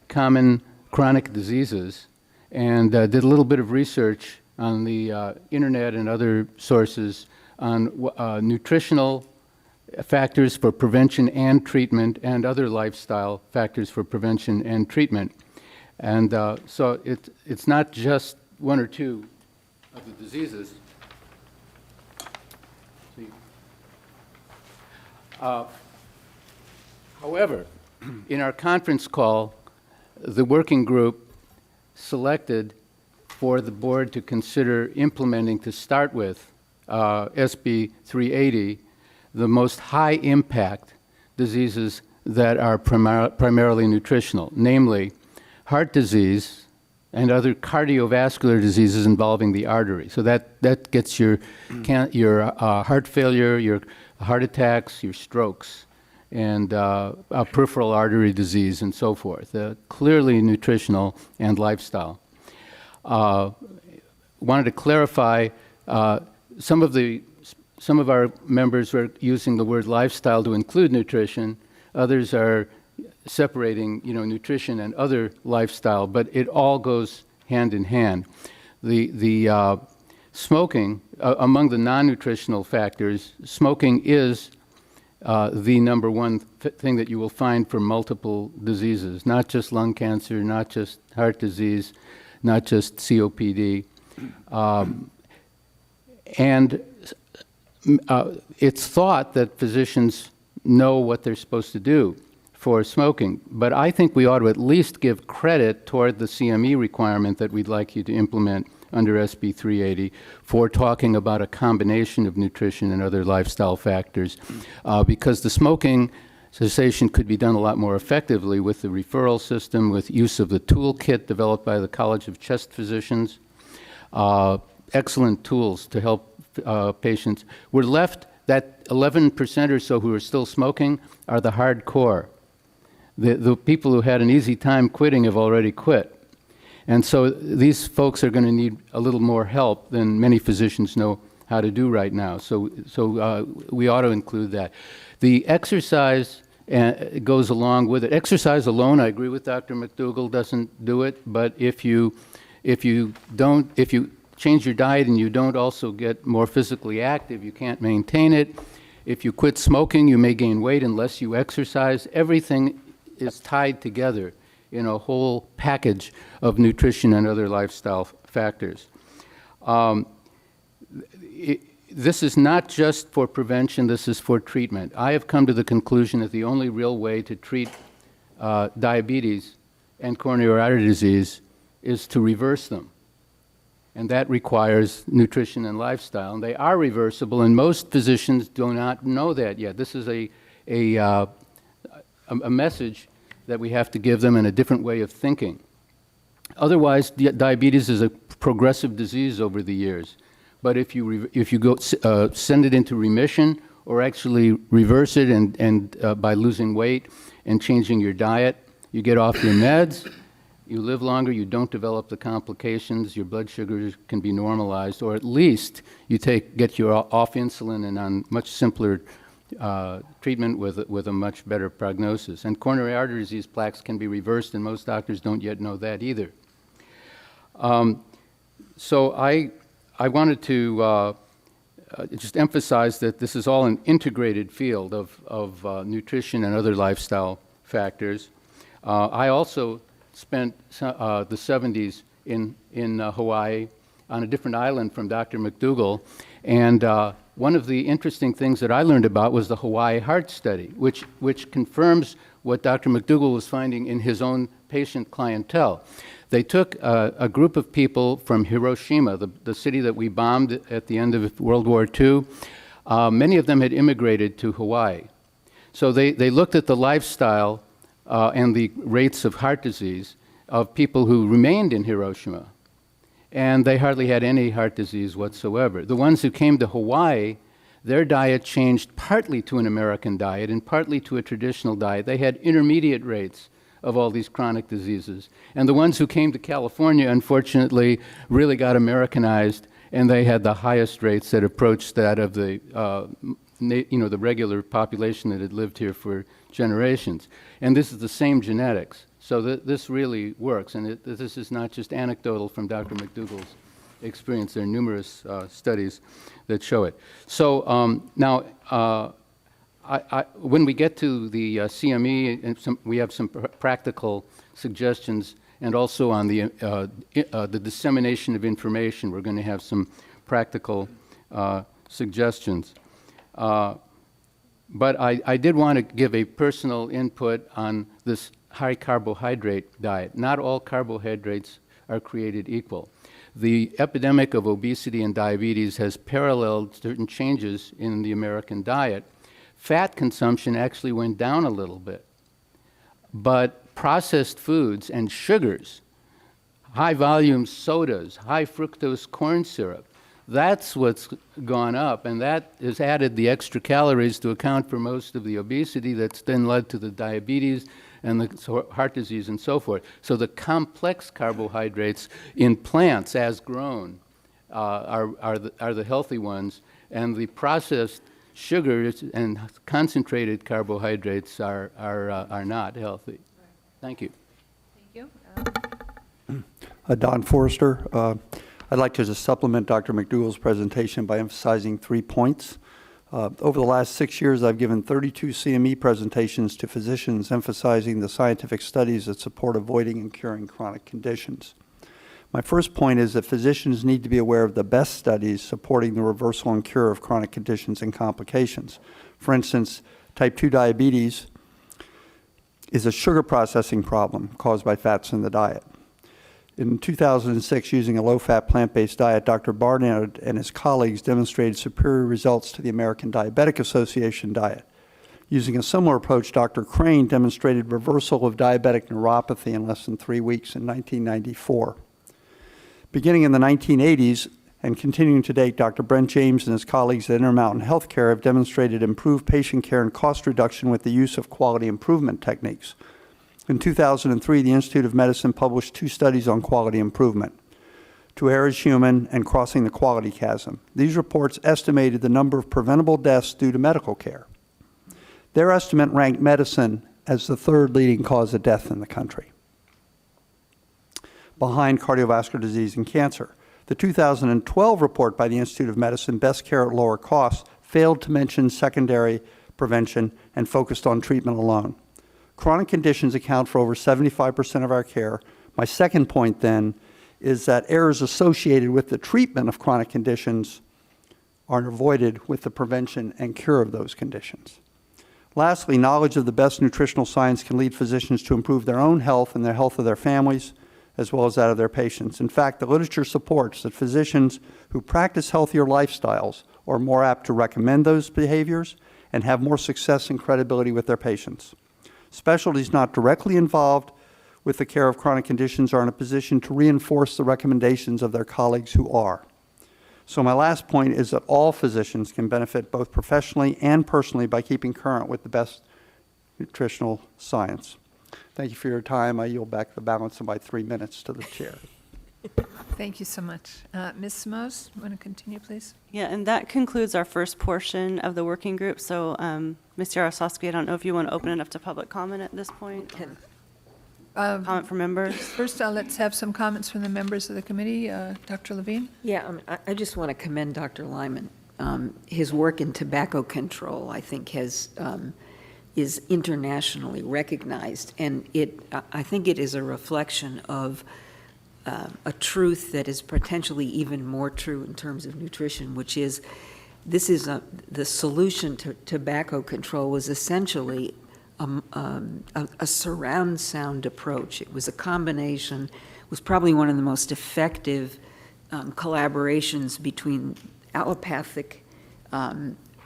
common chronic diseases and did a little bit of research on the internet and other sources on nutritional factors for prevention and treatment and other lifestyle factors for prevention and treatment. And so it's not just one or two of the diseases. However, in our conference call, the working group selected for the board to consider implementing, to start with, SB 380, the most high impact diseases that are primarily nutritional, namely heart disease and other cardiovascular diseases involving the artery. So that gets your heart failure, your heart attacks, your strokes, and peripheral artery disease and so forth. Clearly nutritional and lifestyle. Wanted to clarify, some of our members are using the word lifestyle to include nutrition. Others are separating, nutrition and other lifestyle, but it all goes hand in hand. The smoking, among the non-nutritional factors, smoking is the number one thing that you will find for multiple diseases, not just lung cancer, not just heart disease, not just COPD. And it's thought that physicians know what they're supposed to do for smoking, but I think we ought to at least give credit toward the CME requirement that we'd like you to implement under SB 380 for talking about a combination of nutrition and other lifestyle factors, because the smoking cessation could be done a lot more effectively with the referral system, with use of the toolkit developed by the College of Chest Physicians. Excellent tools to help patients. We're left, that 11% or so who are still smoking are the hardcore. The people who had an easy time quitting have already quit. And so these folks are going to need a little more help than many physicians know how to do right now. So we ought to include that. The exercise goes along with it. Exercise alone, I agree with Dr. McDougall, doesn't do it. But if you change your diet and you don't also get more physically active, you can't maintain it. If you quit smoking, you may gain weight unless you exercise. Everything is tied together in a whole package of nutrition and other lifestyle factors. This is not just for prevention, this is for treatment. I have come to the conclusion that the only real way to treat diabetes and coronary artery disease is to reverse them. And that requires nutrition and lifestyle. And they are reversible, and most physicians do not know that yet. This is a message that we have to give them in a different way of thinking. Otherwise, diabetes is a progressive disease over the years. But if you go send it into remission or actually reverse it and by losing weight and changing your diet, you get off your meds, you live longer, you don't develop the complications, your blood sugars can be normalized, or at least you get you off insulin and on much simpler treatment with a much better prognosis. And coronary artery disease plaques can be reversed, and most doctors don't yet know that either. So I wanted to just emphasize that this is all an integrated field of nutrition and other lifestyle factors. I also spent the 70s in Hawaii on a different island from Dr. McDougall, and one of the interesting things that I learned about was the Hawaii Heart Study, which confirms what Dr. McDougall was finding in his own patient clientele. They took a group of people from Hiroshima, the city that we bombed at the end of World War II. Many of them had immigrated to Hawaii. So they looked at the lifestyle and the rates of heart disease of people who remained in Hiroshima. and they hardly had any heart disease whatsoever. The ones who came to Hawaii, their diet changed partly to an American diet and partly to a traditional diet. They had intermediate rates of all these chronic diseases. And the ones who came to California, unfortunately, really got Americanized, and they had the highest rates that approached that of the, the regular population that had lived here for generations. And this is the same genetics. So this really works, and this is not just anecdotal from Dr. McDougall's experience. There are numerous studies that show it. So now, when we get to the CME, and we have some practical suggestions, and also on the dissemination of information, we're going to have some practical suggestions. But I did want to give a personal input on this high carbohydrate diet. Not all carbohydrates are created equal. The epidemic of obesity and diabetes has paralleled certain changes in the American diet. Fat consumption actually went down a little bit, but processed foods and sugars, high volume sodas, high fructose corn syrup, that's what's gone up, and that has added the extra calories to account for most of the obesity that's then led to the diabetes and the heart disease and so forth. So the complex carbohydrates in plants as grown are the healthy ones, and the processed sugars and concentrated carbohydrates are not healthy. Thank you. Thank you. Don Forrester. I'd like to just supplement Dr. McDougall's presentation by emphasizing 3 points. Over the last 6 years, I've given 32 CME presentations to physicians emphasizing the scientific studies that support avoiding and curing chronic conditions. My first point is that physicians need to be aware of the best studies supporting the reversal and cure of chronic conditions and complications. For instance, type 2 diabetes is a sugar processing problem caused by fats in the diet. In 2006, using a low-fat plant-based diet, Dr. Barnard and his colleagues demonstrated superior results to the American Diabetic Association diet. Using a similar approach, Dr. Crane demonstrated reversal of diabetic neuropathy in less than 3 weeks in 1994. Beginning in the 1980s and continuing to date, Dr. Brent James and his colleagues at Intermountain Healthcare have demonstrated improved patient care and cost reduction with the use of quality improvement techniques. In 2003, the Institute of Medicine published 2 studies on quality improvement, To Err is Human and Crossing the Quality Chasm. These reports estimated the number of preventable deaths due to medical care. Their estimate ranked medicine as the 3rd leading cause of death in the country, behind cardiovascular disease and cancer. The 2012 report by the Institute of Medicine, Best Care at Lower Costs, failed to mention secondary prevention and focused on treatment alone. Chronic conditions account for over 75% of our care. My second point, then, is that errors associated with the treatment of chronic conditions are avoided with the prevention and cure of those conditions. Lastly, knowledge of the best nutritional science can lead physicians to improve their own health and the health of their families, as well as that of their patients. In fact, the literature supports that physicians who practice healthier lifestyles are more apt to recommend those behaviors and have more success and credibility with their patients. Specialties not directly involved with the care of chronic conditions are in a position to reinforce the recommendations of their colleagues who are. So my last point is that all physicians can benefit both professionally and personally by keeping current with the best nutritional science. Thank you for your time. I yield back the balance of my 3 minutes to the chair. Thank you so much. Ms. Simoes, want to continue, please? Yeah, and that concludes our first portion of the working group. So, Ms. Yaroslavsky, I don't know if you want to open it up to public comment at this point? Comment from members? First, let's have some comments from the members of the committee. Dr. Levine? Yeah, I just want to commend Dr. Lyman. His work in tobacco control, I think, is internationally recognized, and I think it is a reflection of a truth that is potentially even more true in terms of nutrition, which is the solution to tobacco control was essentially a surround sound approach. It was a combination, it was probably one of the most effective collaborations between allopathic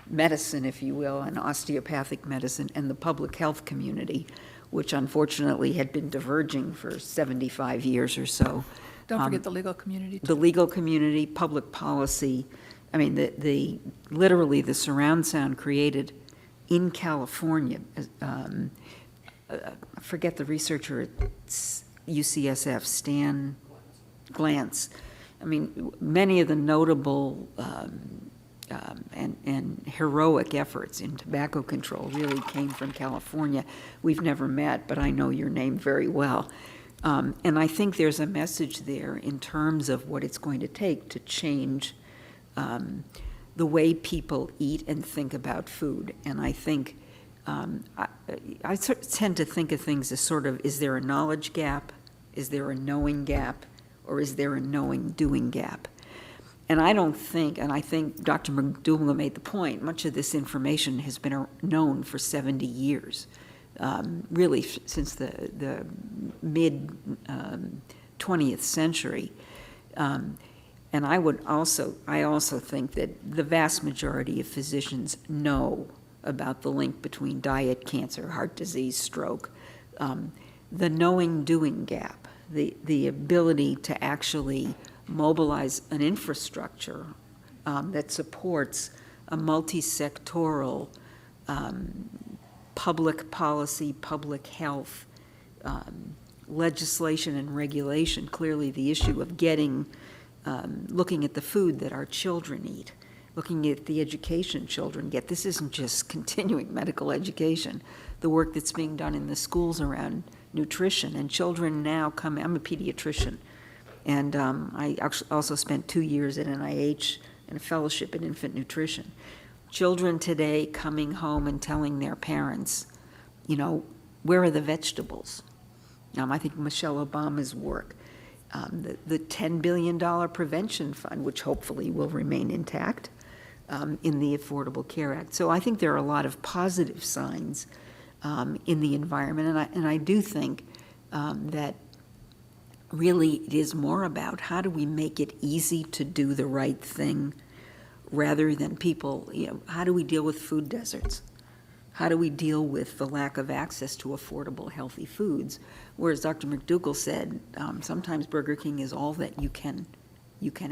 medicine, if you will, and osteopathic medicine and the public health community, which unfortunately had been diverging for 75 years or so. Don't forget the legal community, the too. legal community, public policy. I mean, literally the surround sound created in California. I forget the researcher at UCSF, Stan Glantz. I mean, many of the notable and heroic efforts in tobacco control really came from California. We've never met, but I know your name very well. And I think there's a message there in terms of what it's going to take to change the way people eat and think about food. And I think I tend to think of things as sort of, is there a knowledge gap? Is there a knowing gap? Or is there a knowing-doing gap? And I don't think, and I think Dr. McDougall made the point, much of this information has been known for 70 years, really since the mid-20th century. And I also think that the vast majority of physicians know about the link between diet, cancer, heart disease, stroke. The knowing-doing gap, the ability to actually mobilize an infrastructure that supports a multi-sectoral public policy, public health, legislation and regulation. Clearly the issue of looking at the food that our children eat, looking at the education children get. This isn't just continuing medical education. The work that's being done in the schools around nutrition, and children now I'm a pediatrician, and I actually also spent 2 years at NIH in a fellowship in infant nutrition. Children today coming home and telling their parents, where are the vegetables? I think Michelle Obama's work, the $10 billion prevention fund, which hopefully will remain intact in the Affordable Care Act. So I think there are a lot of positive signs in the environment, and I do think that really it is more about how do we make it easy to do the right thing rather than people, how do we deal with food deserts? How do we deal with the lack of access to affordable, healthy foods? Whereas Dr. McDougall said, sometimes Burger King is all that you can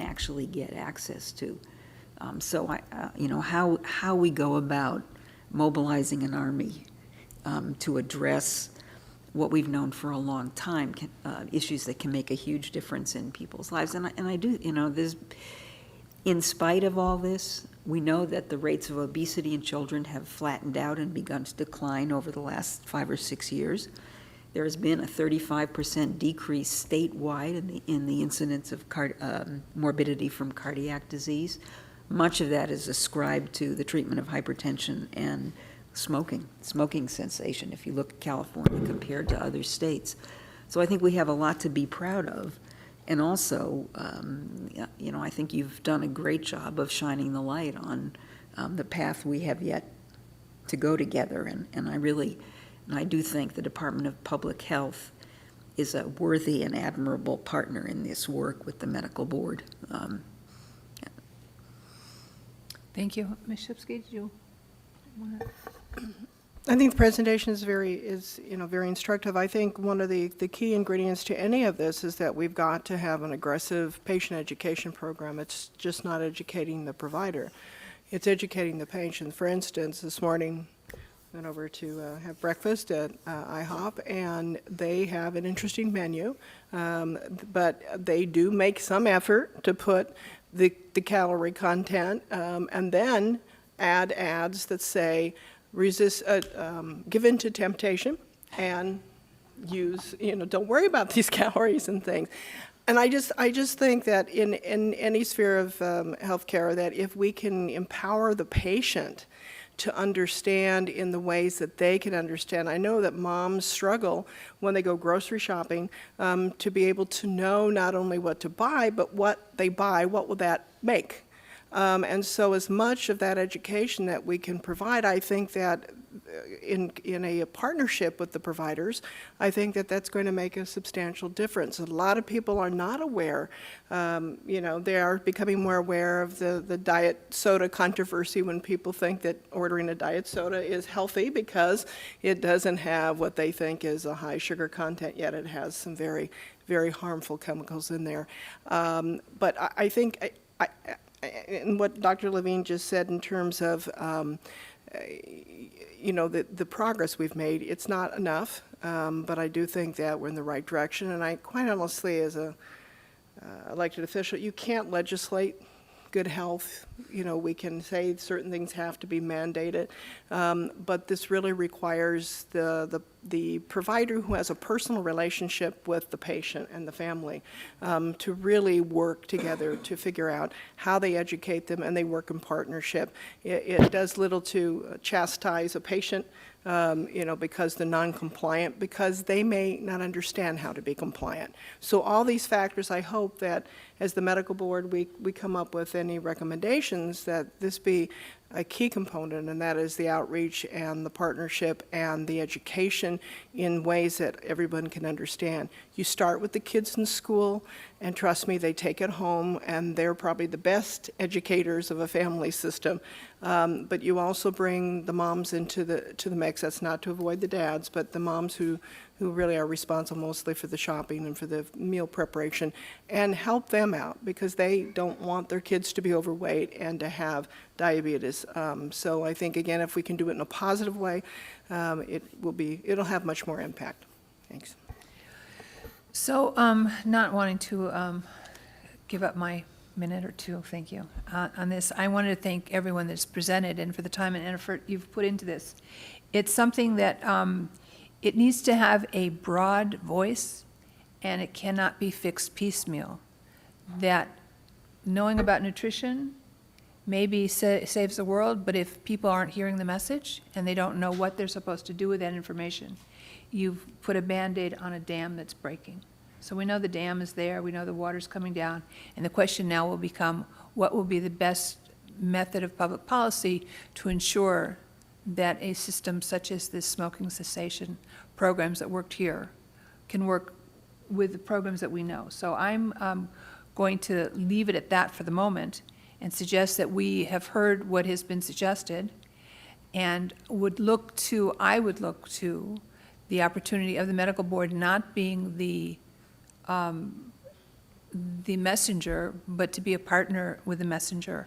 actually get access to. So how we go about mobilizing an army to address what we've known for a long time, issues that can make a huge difference in people's lives. And I do, in spite of all this, we know that the rates of obesity in children have flattened out and begun to decline over the last 5 or 6 years. There has been a 35% decrease statewide in the incidence of morbidity from cardiac disease. Much of that is ascribed to the treatment of hypertension and smoking cessation, if you look at California compared to other states. So I think we have a lot to be proud of. And also, I think you've done a great job of shining the light on the path we have yet to go together. And I do think the Department of Public Health is a worthy and admirable partner in this work with the medical board. Thank you. Ms. Shipsky, did you want to? I think the presentation is very instructive. I think one of the key ingredients to any of this is that we've got to have an aggressive patient education program. It's just not educating the provider. It's educating the patient. For instance, this morning I went over to have breakfast at IHOP, and they have an interesting menu, but they do make some effort to put the calorie content and then add ads that say, give in to temptation and don't worry about these calories and things. And I just think that in any sphere of healthcare, that if we can empower the patient to understand in the ways that they can understand. I know that moms struggle when they go grocery shopping to be able to know not only what to buy, but what they buy, what will that make? And so as much of that education that we can provide, I think that in a partnership with the providers, I think that that's going to make a substantial difference. A lot of people are not aware, they are becoming more aware of the diet soda controversy when people think that ordering a diet soda is healthy because it doesn't have what they think is a high sugar content, yet it has some very, very harmful chemicals in there. But I think, and what Dr. Levine just said in terms of, the progress we've made, it's not enough, but I do think that we're in the right direction. And I quite honestly, as a elected official, you can't legislate good health. We can say certain things have to be mandated, but this really requires the provider who has a personal relationship with the patient and the family to really work together to figure out how they educate them, and they work in partnership. It does little to chastise a patient, because they're non-compliant, because they may not understand how to be compliant. So all these factors, I hope that as the medical board, we come up with any recommendations that this be a key component, and that is the outreach and the partnership and the education in ways that everyone can understand. You start with the kids in school, and trust me, they take it home, and they're probably the best educators of a family system. But you also bring the moms into the mix. That's not to avoid the dads, but the moms who really are responsible mostly for the shopping and for the meal preparation, and help them out because they don't want their kids to be overweight and to have diabetes. So I think, again, if we can do it in a positive way, it'll have much more impact. Thanks. So, not wanting to give up my minute or two, thank you, on this, I wanted to thank everyone that's presented and for the time and effort you've put into this. It's something that it needs to have a broad voice, and it cannot be fixed piecemeal. That knowing about nutrition maybe saves the world, but if people aren't hearing the message and they don't know what they're supposed to do with that information, you've put a Band-Aid on a dam that's breaking. So we know the dam is there, we know the water's coming down, and the question now will become, what will be the best method of public policy to ensure that a system such as this smoking cessation programs that worked here can work with the programs that we know. So I'm going to leave it at that for the moment and suggest that we have heard what has been suggested, and I would look to the opportunity of the medical board not being the messenger, but to be a partner with the messenger,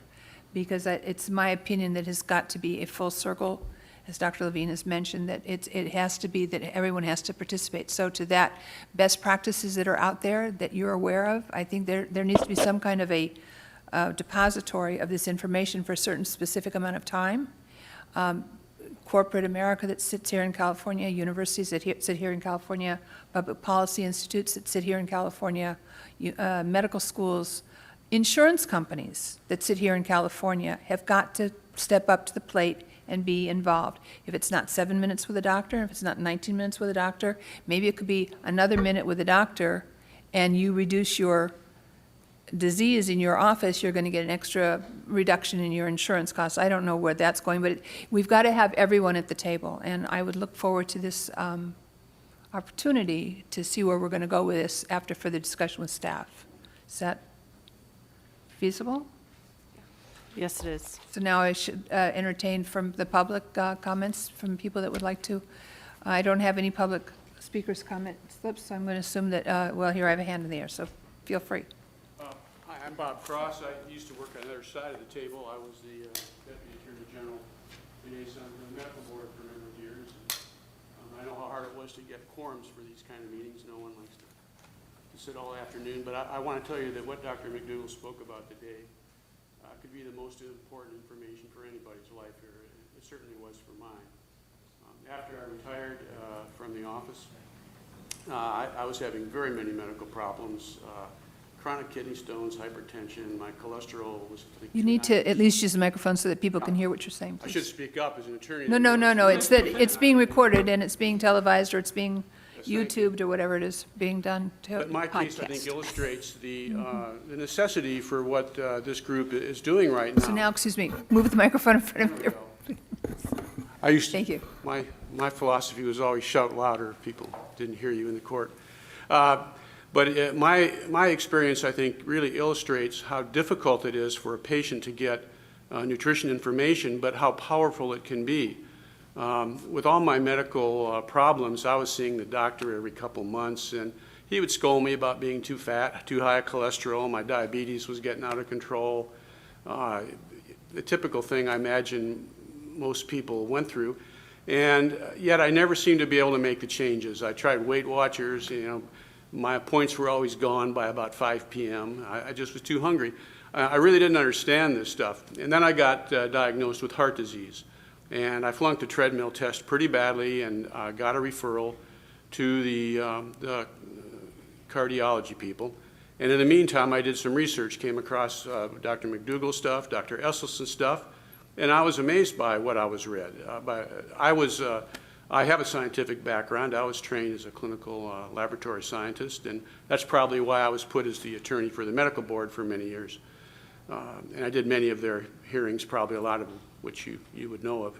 because it's my opinion that has got to be a full circle, as Dr. Levine has mentioned, that it has to be that everyone has to participate. So to that, best practices that are out there that you're aware of, I think there needs to be some kind of a depository of this information for a certain specific amount of time. Corporate America that sits here in California, universities that sit here in California, public policy institutes that sit here in California, medical schools, insurance companies that sit here in California have got to step up to the plate and be involved. If it's not 7 minutes with a doctor, if it's not 19 minutes with a doctor, maybe it could be another minute with a doctor, and you reduce your disease in your office, you're going to get an extra reduction in your insurance costs. I don't know where that's going, but we've got to have everyone at the table, and I would look forward to this opportunity to see where we're going to go with this after further discussion with staff. Is that feasible? Yes, it is. So now I should entertain from the public comments from people that would like to. I don't have any public speakers' comment slips, so I'm going to assume that, well, here I have a hand in the air, so feel free. Hi, I'm Bob Cross. I used to work on the other side of the table. I was the Deputy Attorney General liaison to the Medical Board for a number of years. I know how hard it was to get quorums for these kind of meetings. No one likes to sit all afternoon. But I want to tell you that what Dr. McDougall spoke about today could be the most important information for anybody's life here. It certainly was for mine. After I retired from the office, I was having very many medical problems. Chronic kidney stones, hypertension, my cholesterol was... You need to at least use the microphone so that people can hear what you're saying, please. I should speak up as an attorney. No. It's that it's being recorded and it's being televised, or it's being YouTubed, or whatever it is being done to But my case, I think, illustrates the necessity for what this group is doing right now. So now, excuse me, move the microphone in front of you. I used to. Thank you. My philosophy was always shout louder if people didn't hear you in the court. But my experience, I think, really illustrates how difficult it is for a patient to get nutrition information, but how powerful it can be. With all my medical problems, I was seeing the doctor every couple months, and he would scold me about being too fat, too high cholesterol, my diabetes was getting out of control. The typical thing I imagine most people went through. And yet I never seemed to be able to make the changes. I tried Weight Watchers, my points were always gone by about 5 p.m. I just was too hungry. I really didn't understand this stuff. And then I got diagnosed with heart disease. And I flunked a treadmill test pretty badly and got a referral to the cardiology people. And in the meantime, I did some research, came across Dr. McDougall's stuff, Dr. Esselstyn's stuff, and I was amazed by what I was read. I have a scientific background. I was trained as a clinical laboratory scientist, and that's probably why I was put as the attorney for the medical board for many years. And I did many of their hearings, probably a lot of which you would know of.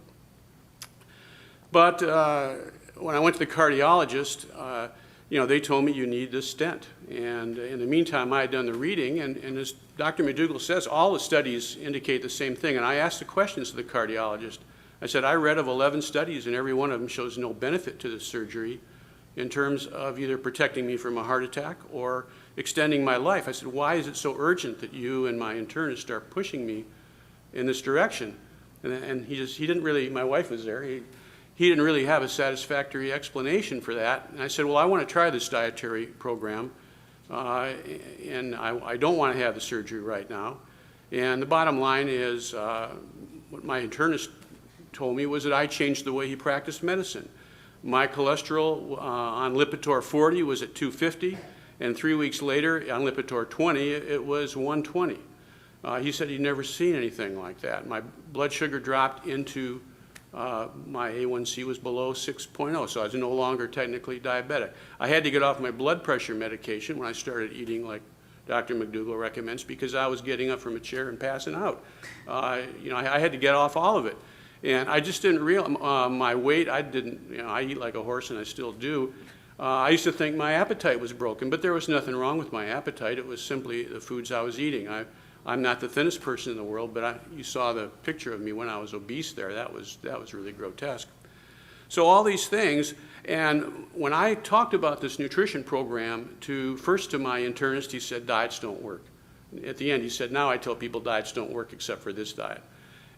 But when I went to the cardiologist, they told me you need this stent. And in the meantime, I had done the reading, and as Dr. McDougall says, all the studies indicate the same thing. And I asked the questions to the cardiologist. I said, I read of 11 studies, and every one of them shows no benefit to this surgery in terms of either protecting me from a heart attack or extending my life. I said, why is it so urgent that you and my internist are pushing me in this direction? And he didn't really, my wife was there, he didn't really have a satisfactory explanation for that. And I said, well, I want to try this dietary program, and I don't want to have the surgery right now. And the bottom line is, what my internist told me was that I changed the way he practiced medicine. My cholesterol on Lipitor 40 was at 250, and 3 weeks later on Lipitor 20, it was 120. He said he'd never seen anything like that. My blood sugar dropped into, my A1C was below 6.0, so I was no longer technically diabetic. I had to get off my blood pressure medication when I started eating like Dr. McDougall recommends, because I was getting up from a chair and passing out. I had to get off all of it. And I just didn't realize, my weight, I eat like a horse and I still do. I used to think my appetite was broken, but there was nothing wrong with my appetite. It was simply the foods I was eating. I'm not the thinnest person in the world, but you saw the picture of me when I was obese there. That was really grotesque. So all these things, and when I talked about this nutrition program first to my internist, he said diets don't work. At the end, he said, now I tell people diets don't work except for this diet.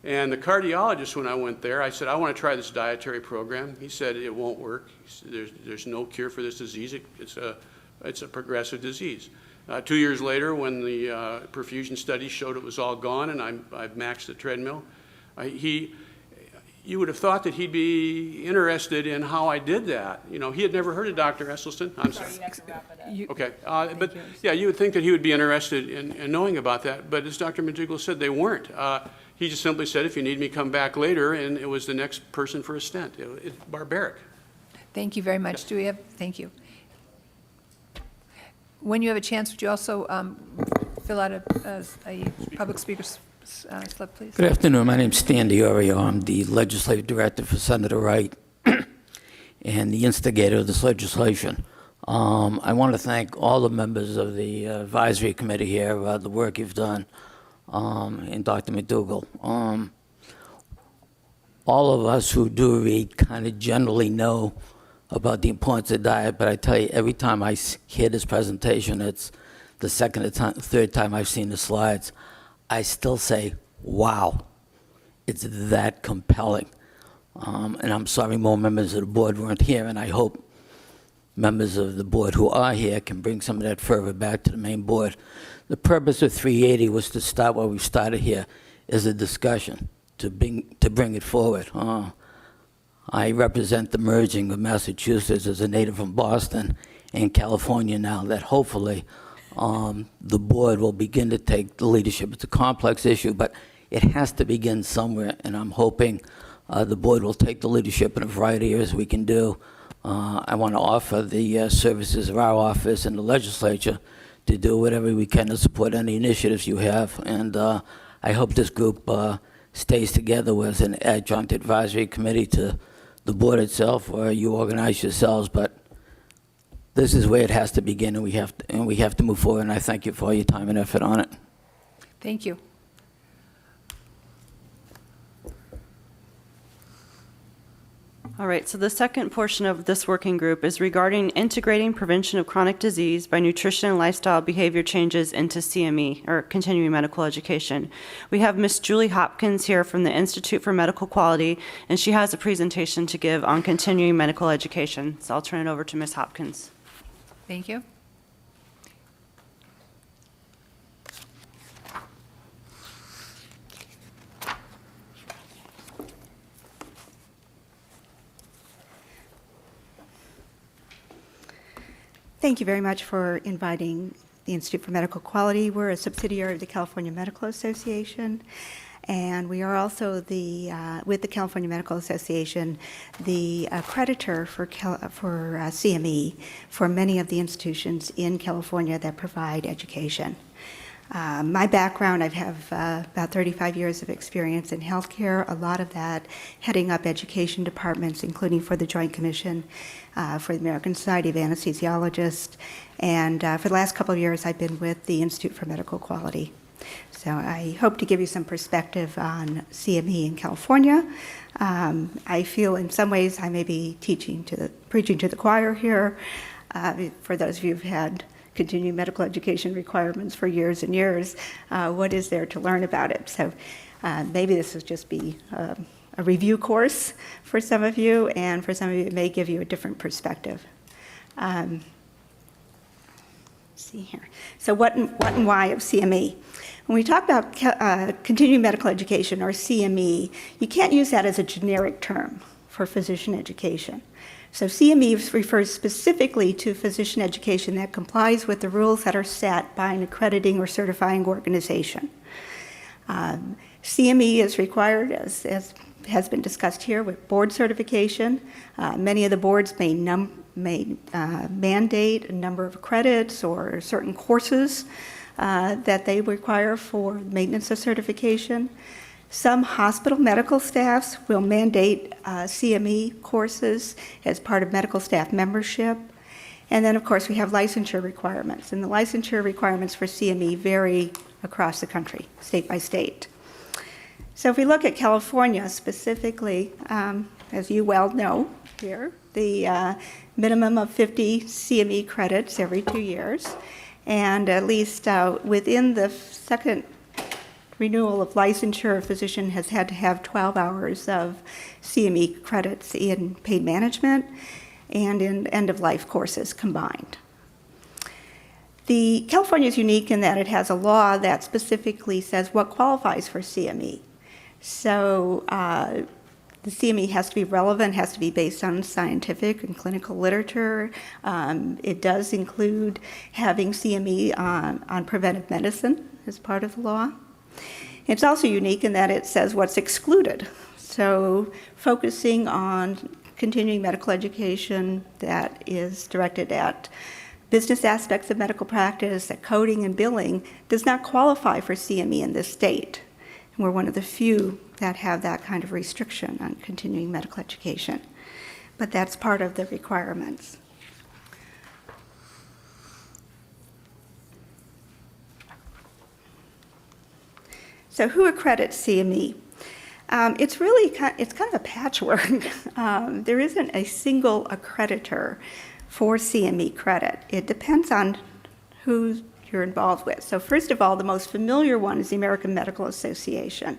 And the cardiologist, when I went there, I said, I want to try this dietary program. He said, it won't work. There's no cure for this disease. It's a progressive disease. 2 years later, when the perfusion study showed it was all gone and I've maxed the treadmill, you would have thought that he'd be interested in how I did that. He had never heard of Dr. Esselstyn. I'm sorry. You have to wrap it up. Okay, but yeah, you would think that he would be interested in knowing about that, but as Dr. McDougall said, they weren't. He just simply said, if you need me, come back later, and it was the next person for a stent. It's barbaric. Thank you very much. Thank you. When you have a chance, would you also fill out a public speaker's slip, please? Good afternoon. My name's Stan Diorio. I'm the legislative director for Senator Wright and the instigator of this legislation. I want to thank all the members of the advisory committee here, the work you've done, and Dr. McDougall. All of us who do read kind of generally know about the importance of diet, but I tell you, every time I hear this presentation, it's the second or third time I've seen the slides, I still say, wow, it's that compelling. And I'm sorry more members of the board weren't here, and I hope members of the board who are here can bring some of that fervor back to the main board. The purpose of 380 was to start where we started here, is a discussion, to bring it forward. I represent the merging of Massachusetts as a native from Boston and California now, that hopefully the board will begin to take the leadership. It's a complex issue, but it has to begin somewhere, and I'm hoping the board will take the leadership in a variety of areas we can do. I want to offer the services of our office and the legislature to do whatever we can to support any initiatives you have, and I hope this group stays together with an adjunct advisory committee to the board itself, or you organize yourselves, but this is where it has to begin, and we have to move forward, and I thank you for all your time and effort on it. Thank you. All right, so the second portion of this working group is regarding integrating prevention of chronic disease by nutrition and lifestyle behavior changes into CME, or continuing medical education. We have Ms. Julie Hopkins here from the Institute for Medical Quality, and she has a presentation to give on continuing medical education. So I'll turn it over to Ms. Hopkins. Thank you. Thank you very much for inviting the Institute for Medical Quality. We're a subsidiary of the California Medical Association, and we are also with the California Medical Association, the accreditor for CME for many of the institutions in California that provide education. My background, I have about 35 years of experience in healthcare, a lot of that heading up education departments, including for the Joint Commission, for the American Society of Anesthesiologists, and for the last couple of years I've been with the Institute for Medical Quality. So I hope to give you some perspective on CME in California. I feel in some ways I may be preaching to the choir here. For those of you who've had continuing medical education requirements for years and years, what is there to learn about it? So maybe this will just be a review course for some of you, and for some of you it may give you a different perspective. Let's see here. So what and why of CME? When we talk about continuing medical education, or CME, you can't use that as a generic term for physician education. So CME refers specifically to physician education that complies with the rules that are set by an accrediting or certifying organization. CME is required, as has been discussed here, with board certification. Many of the boards may mandate a number of credits or certain courses that they require for maintenance of certification. Some hospital medical staffs will mandate CME courses as part of medical staff membership. And then, of course, we have licensure requirements. And the licensure requirements for CME vary across the country, state by state. So if we look at California specifically, as you well know here, the minimum of 50 CME credits every 2 years. And at least within the second renewal of licensure, a physician has had to have 12 hours of CME credits in pain management and in end-of-life courses combined. California is unique in that it has a law that specifically says what qualifies for CME. So the CME has to be relevant, has to be based on scientific and clinical literature. It does include having CME on preventive medicine as part of the law. It's also unique in that it says what's excluded. So focusing on continuing medical education that is directed at business aspects of medical practice, at coding and billing, does not qualify for CME in this state. And we're one of the few that have that kind of restriction on continuing medical education. But that's part of the requirements. So who accredits CME? It's kind of a patchwork. There isn't a single accreditor for CME credit. It depends on who you're involved with. So first of all, the most familiar one is the American Medical Association.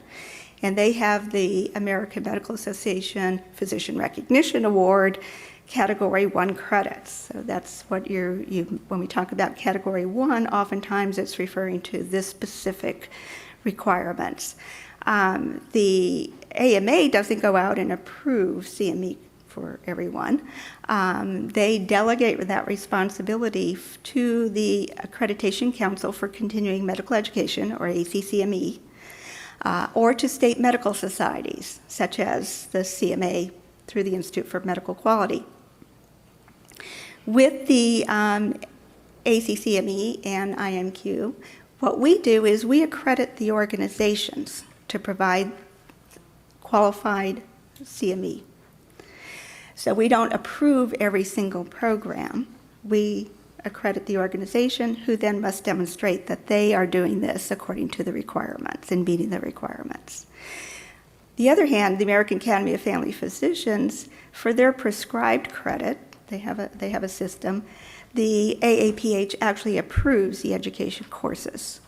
And they have the American Medical Association Physician Recognition Award, Category 1 credits. So that's what when we talk about Category 1, oftentimes it's referring to this specific requirements. The AMA doesn't go out and approve CME for everyone. They delegate that responsibility to the Accreditation Council for Continuing Medical Education, or ACCME, or to state medical societies, such as the CMA through the Institute for Medical Quality. With the ACCME and IMQ, what we do is we accredit the organizations to provide qualified CME. So we don't approve every single program. We accredit the organization, who then must demonstrate that they are doing this according to the requirements and meeting the requirements. The other hand, the American Academy of Family Physicians, for their prescribed credit, they have a system, the AAPH actually approves the education courses.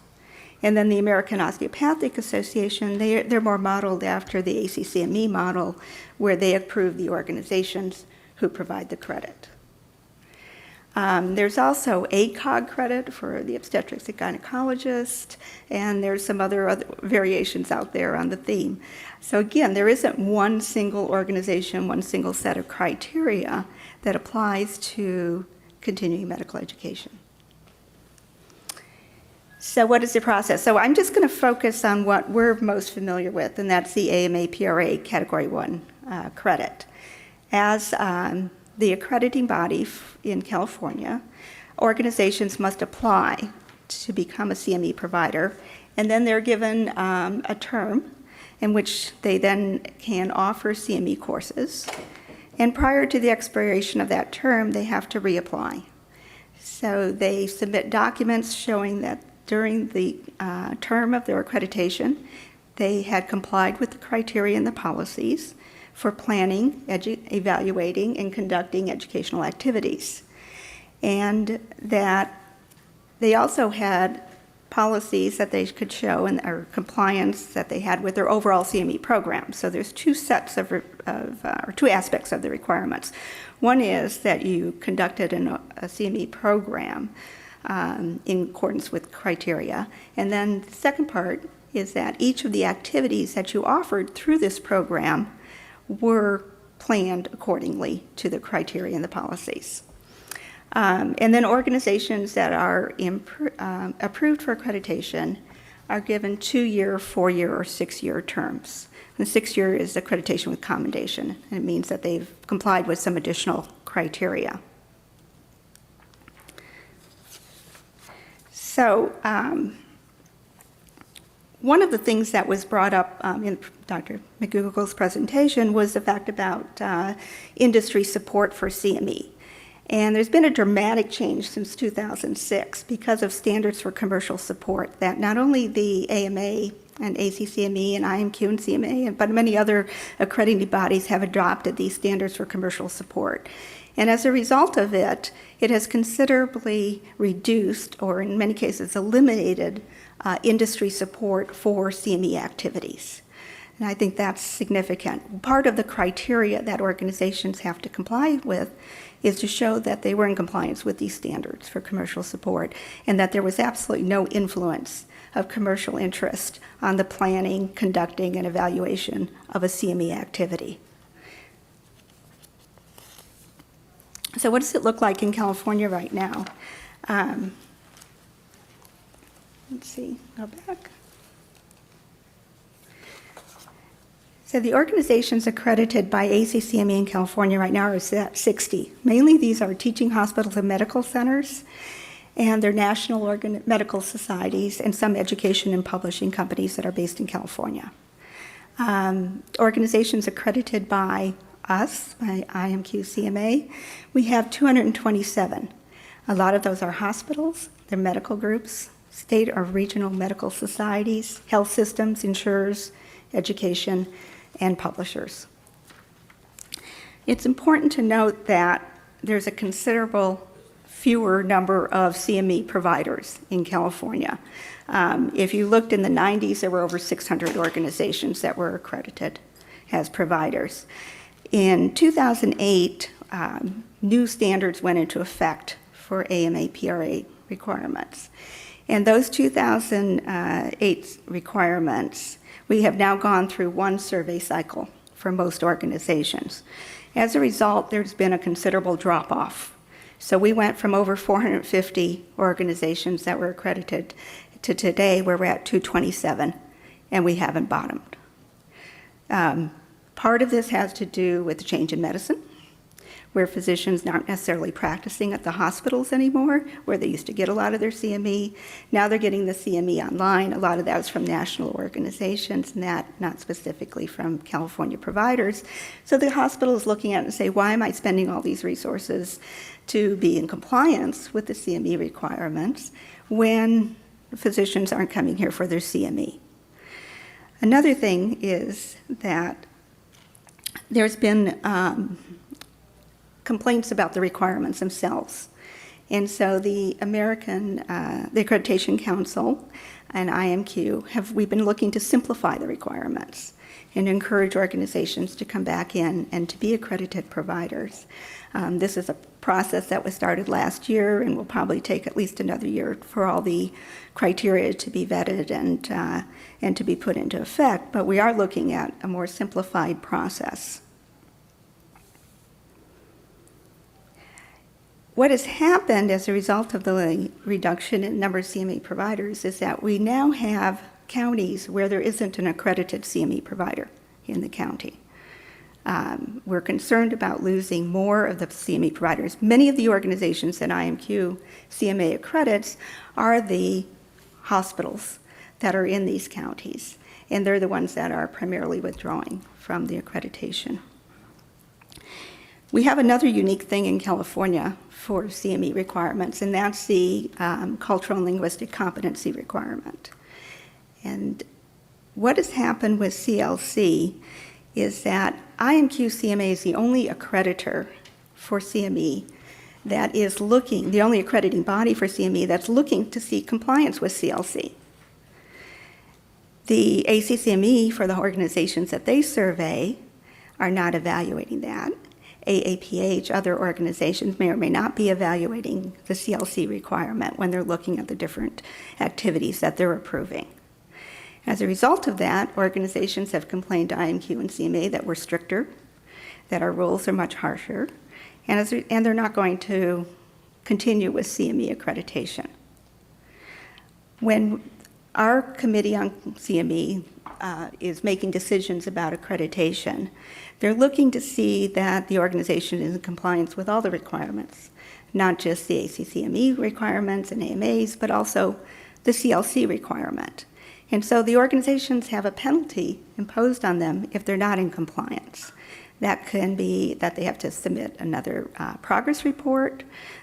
And then the American Osteopathic Association, they're more modeled after the ACCME model, where they approve the organizations who provide the credit. There's also ACOG credit for the obstetrics and gynecologist, and there's some other variations out there on the theme. So again, there isn't one single organization, one single set of criteria that applies to continuing medical education. So what is the process? So I'm just going to focus on what we're most familiar with, and that's the AMA-PRA Category 1 credit. As the accrediting body in California, organizations must apply to become a CME provider, and then they're given a term in which they then can offer CME courses. And prior to the expiration of that term, they have to reapply. So they submit documents showing that during the term of their accreditation, they had complied with the criteria and the policies for planning, evaluating, and conducting educational activities. And that they also had policies that they could show or compliance that they had with their overall CME program. So there's two sets or two aspects of the requirements. One is that you conducted a CME program in accordance with criteria. And then the second part is that each of the activities that you offered through this program were planned accordingly to the criteria and the policies. And then organizations that are approved for accreditation are given 2-year, 4-year, or 6-year terms. And the 6-year is accreditation with commendation, and it means that they've complied with some additional criteria. So one of the things that was brought up in Dr. McGoogle's presentation was the fact about industry support for CME. And there's been a dramatic change since 2006 because of standards for commercial support that not only the AMA and ACCME and IMQ and CMA, but many other accrediting bodies have adopted these standards for commercial support. And as a result of it, it has considerably reduced, or in many cases eliminated, industry support for CME activities. And I think that's significant. Part of the criteria that organizations have to comply with is to show that they were in compliance with these standards for commercial support and that there was absolutely no influence of commercial interest on the planning, conducting, and evaluation of a CME activity. So what does it look like in California right now? Let's see, go back. So the organizations accredited by ACCME in California right now are at 60. Mainly these are teaching hospitals and medical centers, and they're national medical societies and some education and publishing companies that are based in California. Organizations accredited by us, by IMQ CMA, we have 227. A lot of those are hospitals, they're medical groups, state or regional medical societies, health systems, insurers, education, and publishers. It's important to note that there's a considerable fewer number of CME providers in California. If you looked in the 90s, there were over 600 organizations that were accredited as providers. In 2008, new standards went into effect for AMA-PRA requirements. And those 2008 requirements, we have now gone through one survey cycle for most organizations. As a result, there's been a considerable drop-off. So we went from over 450 organizations that were accredited to today where we're at 227, and we haven't bottomed. Part of this has to do with the change in medicine. where physicians aren't necessarily practicing at the hospitals anymore, where they used to get a lot of their CME. Now they're getting the CME online. A lot of that is from national organizations, not specifically from California providers. So the hospital is looking at it and say, why am I spending all these resources to be in compliance with the CME requirements when physicians aren't coming here for their CME? Another thing is that there's been complaints about the requirements themselves. And so the the Accreditation Council and IMQ we've been looking to simplify the requirements and encourage organizations to come back in and to be accredited providers. This is a process that was started last year and will probably take at least another year for all the criteria to be vetted and to be put into effect, but we are looking at a more simplified process. What has happened as a result of the reduction in number of CME providers is that we now have counties where there isn't an accredited CME provider in the county. We're concerned about losing more of the CME providers. Many of the organizations that IMQ CMA accredits are the hospitals that are in these counties, and they're the ones that are primarily withdrawing from the accreditation. We have another unique thing in California for CME requirements, and that's the cultural and linguistic competency requirement. And what has happened with CLC is that IMQ CMA is the only accreditor for CME that is looking, the only accrediting body for CME that's looking to see compliance with CLC. The ACCME, for the organizations that they survey, are not evaluating that. AAPH, other organizations, may or may not be evaluating the CLC requirement when they're looking at the different activities that they're approving. As a result of that, organizations have complained to IMQ and CMA that we're stricter, that our rules are much harsher, and they're not going to continue with CME accreditation. When our committee on CME is making decisions about accreditation, they're looking to see that the organization is in compliance with all the requirements, not just the ACCME requirements and AMAs, but also the CLC requirement. And so the organizations have a penalty imposed on them if they're not in compliance. That can be that they have to submit another progress report,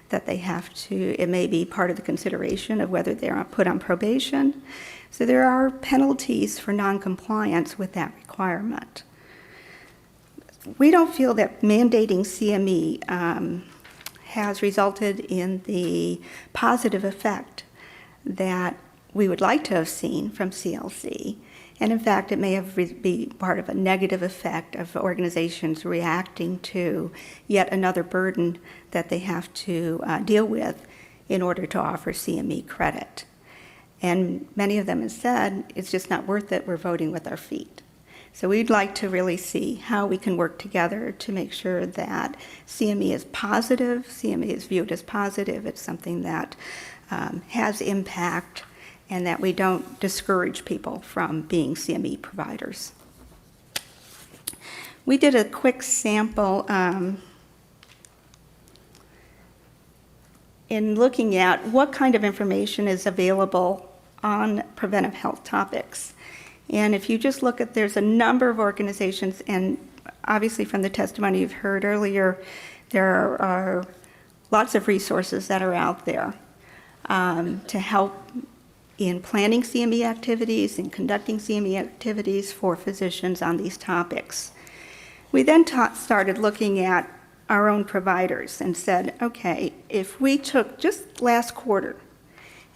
that they have to, it may be part of the consideration of whether they're put on probation. So there are penalties for noncompliance with that requirement. We don't feel that mandating CME has resulted in the positive effect that we would like to have seen from CLC. And in fact, it may have be part of a negative effect of organizations reacting to yet another burden that they have to deal with in order to offer CME credit. And many of them have said, it's just not worth it, we're voting with our feet. So we'd like to really see how we can work together to make sure that CME is positive, CME is viewed as positive, it's something that has impact, and that we don't discourage people from being CME providers. We did a quick sample in looking at what kind of information is available on preventive health topics. And if you just look at, there's a number of organizations, and obviously from the testimony you've heard earlier, there are lots of resources that are out there to help in planning CME activities and conducting CME activities for physicians on these topics. We then started looking at our own providers and said, okay, if we took just last quarter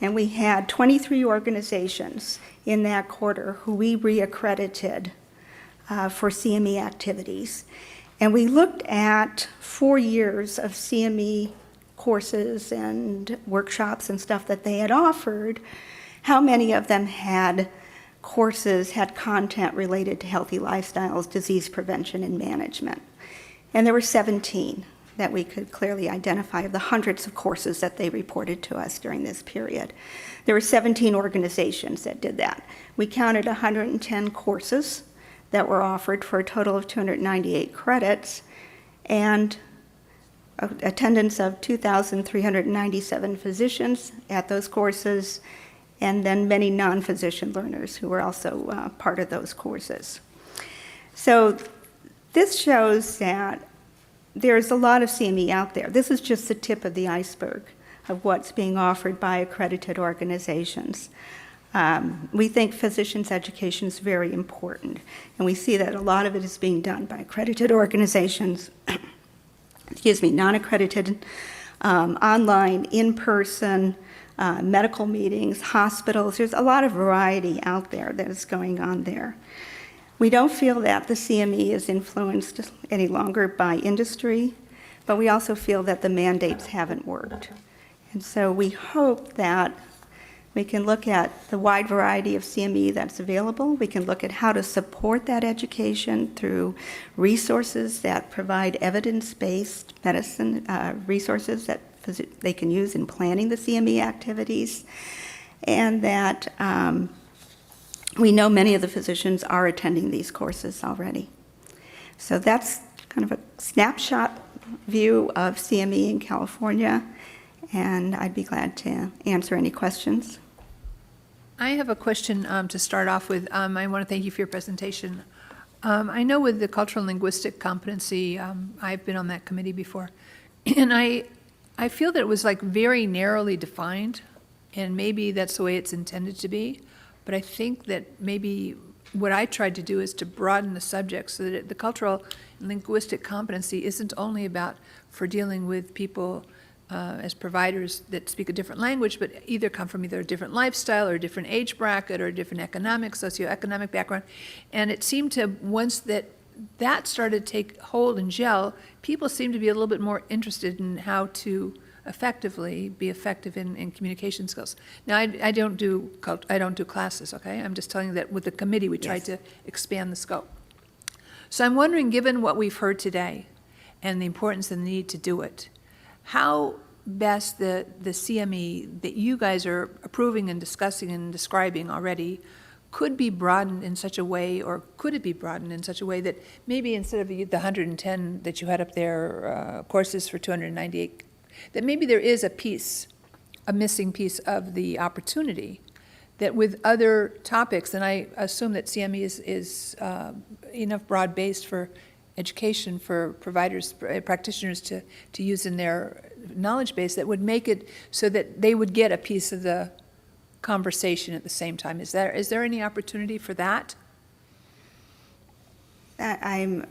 and we had 23 organizations in that quarter who we reaccredited for CME activities, and we looked at 4 years of CME courses and workshops and stuff that they had offered, how many of them had courses, had content related to healthy lifestyles, disease prevention, and management. And there were 17 that we could clearly identify of the hundreds of courses that they reported to us during this period. There were 17 organizations that did that. We counted 110 courses that were offered for a total of 298 credits, and attendance of 2,397 physicians at those courses, and then many non-physician learners who were also part of those courses. So this shows that there's a lot of CME out there. This is just the tip of the iceberg of what's being offered by accredited organizations. We think physicians' education is very important, and we see that a lot of it is being done by accredited organizations, non-accredited, online, in-person, medical meetings, hospitals. There's a lot of variety out there that is going on there. We don't feel that the CME is influenced any longer by industry, but we also feel that the mandates haven't worked. And so we hope that we can look at the wide variety of CME that's available. We can look at how to support that education through resources that provide evidence-based medicine, resources that they can use in planning the CME activities, and that we know many of the physicians are attending these courses already. So that's kind of a snapshot view of CME in California, and I'd be glad to answer any questions. I have a question to start off with. I want to thank you for your presentation. I know with the cultural and linguistic competency, I've been on that committee before, and I feel that it was like very narrowly defined, and maybe that's the way it's intended to be, but I think that maybe what I tried to do is to broaden the subject so that the cultural and linguistic competency isn't only about for dealing with people as providers that speak a different language, but either come from either a different lifestyle or a different age bracket or a different economic, socioeconomic background. And it seemed to, once that started to take hold and gel, people seemed to be a little bit more interested in how to effectively be effective in communication skills. Now, I don't do classes, okay? I'm just telling you that with the committee, we tried to expand the scope. So I'm wondering, given what we've heard today and the importance and the need to do it, how best the CME that you guys are approving and discussing and describing already could be broadened in such a way, or could it be broadened in such a way that maybe instead of the 110 that you had up there, courses for 298, that maybe there is a missing piece of the opportunity that with other topics, and I assume that CME is enough broad-based for education for providers, practitioners to use in their knowledge base, that would make it so that they would get a piece of the conversation at the same time. Is there any opportunity for that? I'm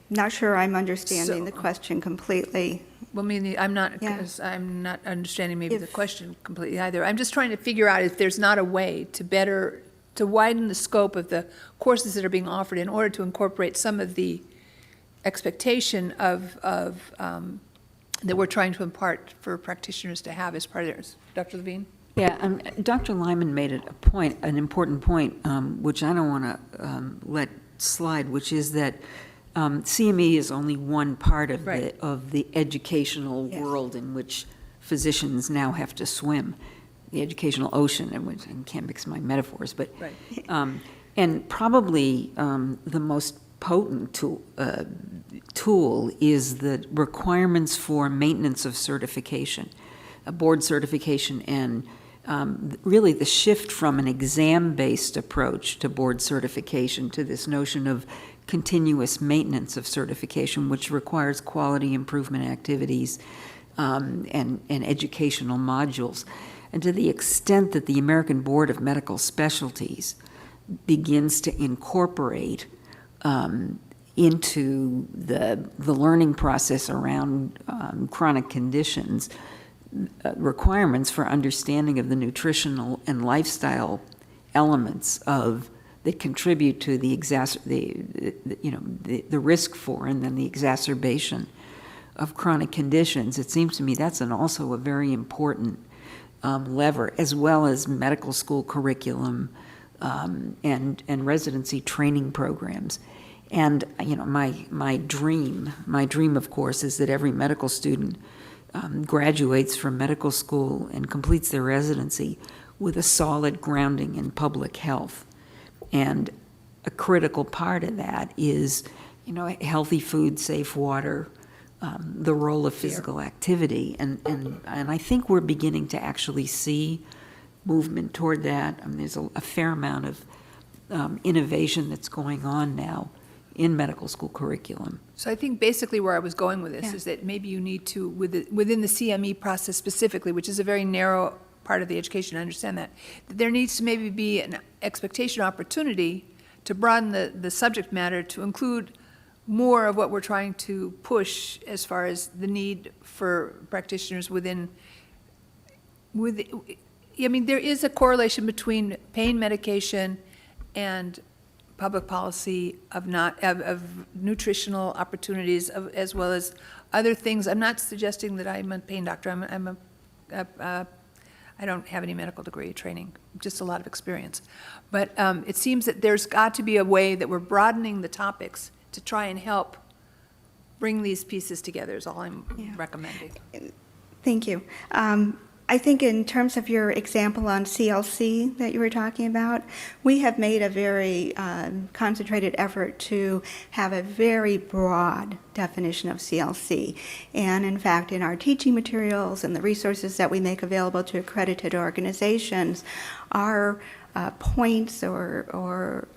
not sure I'm understanding the question completely. Well, I'm not understanding maybe the question completely either. I'm just trying to figure out if there's not a way to widen the scope of the courses that are being offered in order to incorporate some of the expectation of that we're trying to impart for practitioners to have as part of theirs. Dr. Levine? Yeah, Dr. Lyman made an important point, which I don't want to let slide, which is that CME is only one part of the educational world in which physicians now have to swim, the educational ocean, and can't mix my metaphors, but and probably the most potent tool is the requirements for maintenance of certification, a board certification, and really the shift from an exam-based approach to board certification to this notion of continuous maintenance of certification, which requires quality improvement activities and educational modules. And to the extent that the American Board of Medical Specialties begins to incorporate into the learning process around chronic conditions requirements for understanding of the nutritional and lifestyle elements that contribute to the risk for and then the exacerbation of chronic conditions. It seems to me that's also a very important lever, as well as medical school curriculum and residency training programs. And my dream, of course, is that every medical student graduates from medical school and completes their residency with a solid grounding in public health. And a critical part of that is, healthy food, safe water, the role of physical activity. And I think we're beginning to actually see movement toward that. I mean, there's a fair amount of innovation that's going on now in medical school curriculum. So I think basically where I was going with this is that maybe you need to, within the CME process specifically, which is a very narrow part of the education, I understand that there needs to maybe be an expectation opportunity to broaden the subject matter to include more of what we're trying to push as far as the need for practitioners I mean, there is a correlation between pain medication and public policy of nutritional opportunities as well as other things. I'm not suggesting that I'm a pain doctor. I don't have any medical degree training, just a lot of experience. But it seems that there's got to be a way that we're broadening the topics to try and help bring these pieces together is all I'm recommending. Thank you. I think in terms of your example on CLC that you were talking about, we have made a very concentrated effort to have a very broad definition of CLC. And in fact, in our teaching materials and the resources that we make available to accredited organizations, our points or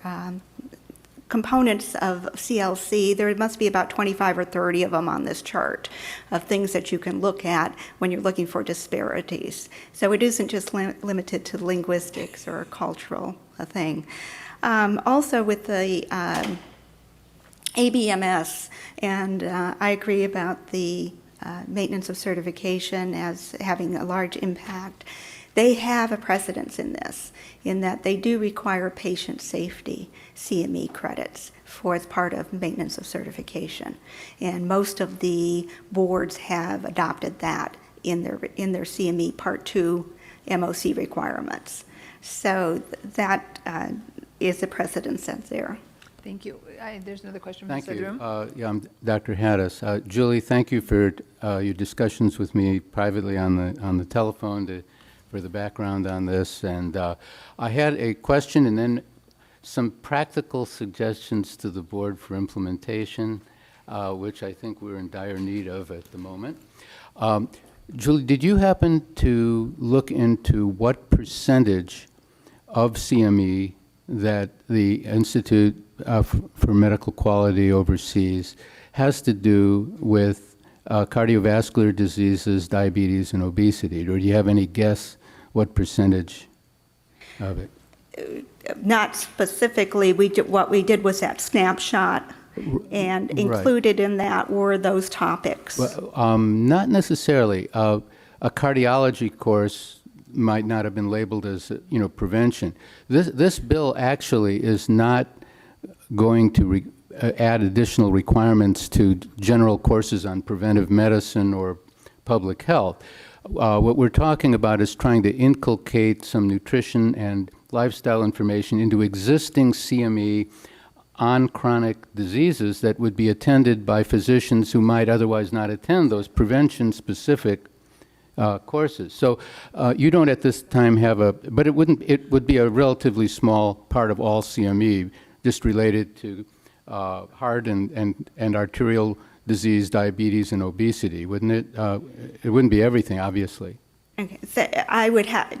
components of CLC, there must be about 25 or 30 of them on this chart of things that you can look at when you're looking for disparities. So it isn't just limited to linguistics or a cultural thing. Also with the ABMS, and I agree about the maintenance of certification as having a large impact. They have a precedence in this, in that they do require patient safety CME credits as part of maintenance of certification. And most of the boards have adopted that in their CME Part 2 MOC requirements. So that is a precedence that's there. Thank you. There's another question from Thank the you. room. I'm Dr. Haddis. Julie, thank you for your discussions with me privately on the telephone for the background on this. And I had a question and then some practical suggestions to the board for implementation, which I think we're in dire need of at the moment. Julie, did you happen to look into what percentage of CME that the Institute for Medical Quality oversees has to do with cardiovascular diseases, diabetes, and obesity? Or do you have any guess what percentage of it? Not specifically. What we did was that snapshot, and included in that were those topics. Well, not necessarily. A cardiology course might not have been labeled as, prevention. This bill actually is not going to add additional requirements to general courses on preventive medicine or public health. What we're talking about is trying to inculcate some nutrition and lifestyle information into existing CME on chronic diseases that would be attended by physicians who might otherwise not attend those prevention-specific courses. So you don't at this time have but it would be a relatively small part of all CME, just related to heart and arterial disease, diabetes, and obesity, wouldn't it? It wouldn't be everything, obviously. Okay, so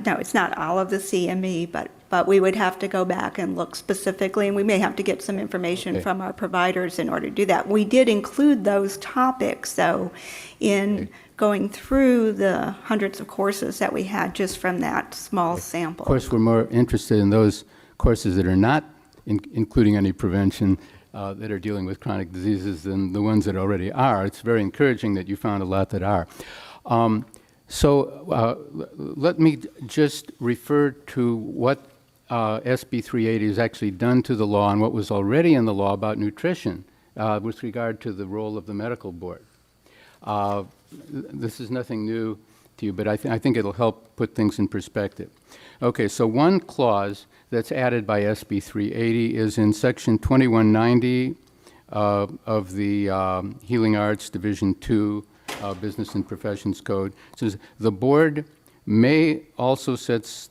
no, it's not all of the CME, but we would have to go back and look specifically, and we may have to get some information from our providers in order to do that. We did include those topics, though, in going through the hundreds of courses that we had just from that small sample. Of course, we're more interested in those courses that are not including any prevention that are dealing with chronic diseases than the ones that already are. It's very encouraging that you found a lot that are. So let me just refer to what SB 380 has actually done to the law and what was already in the law about nutrition with regard to the role of the medical board. This is nothing new to you, but I think it'll help put things in perspective. Okay, so one clause that's added by SB 380 is in Section 2190 of the Healing Arts Division 2 Business and Professions Code. It says, the board may also set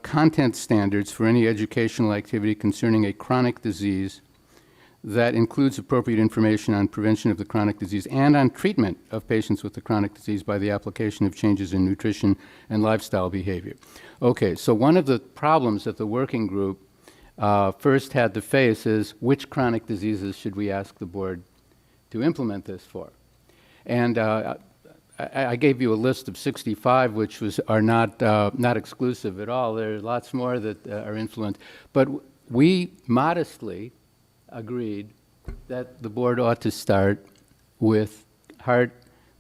content standards for any educational activity concerning a chronic disease that includes appropriate information on prevention of the chronic disease and on treatment of patients with the chronic disease by the application of changes in nutrition and lifestyle behavior. Okay, so one of the problems that the working group first had to face is which chronic diseases should we ask the board to implement this for? And I gave you a list of 65, which are not exclusive at all. There are lots more that are influenced. But we modestly agreed that the board ought to start with heart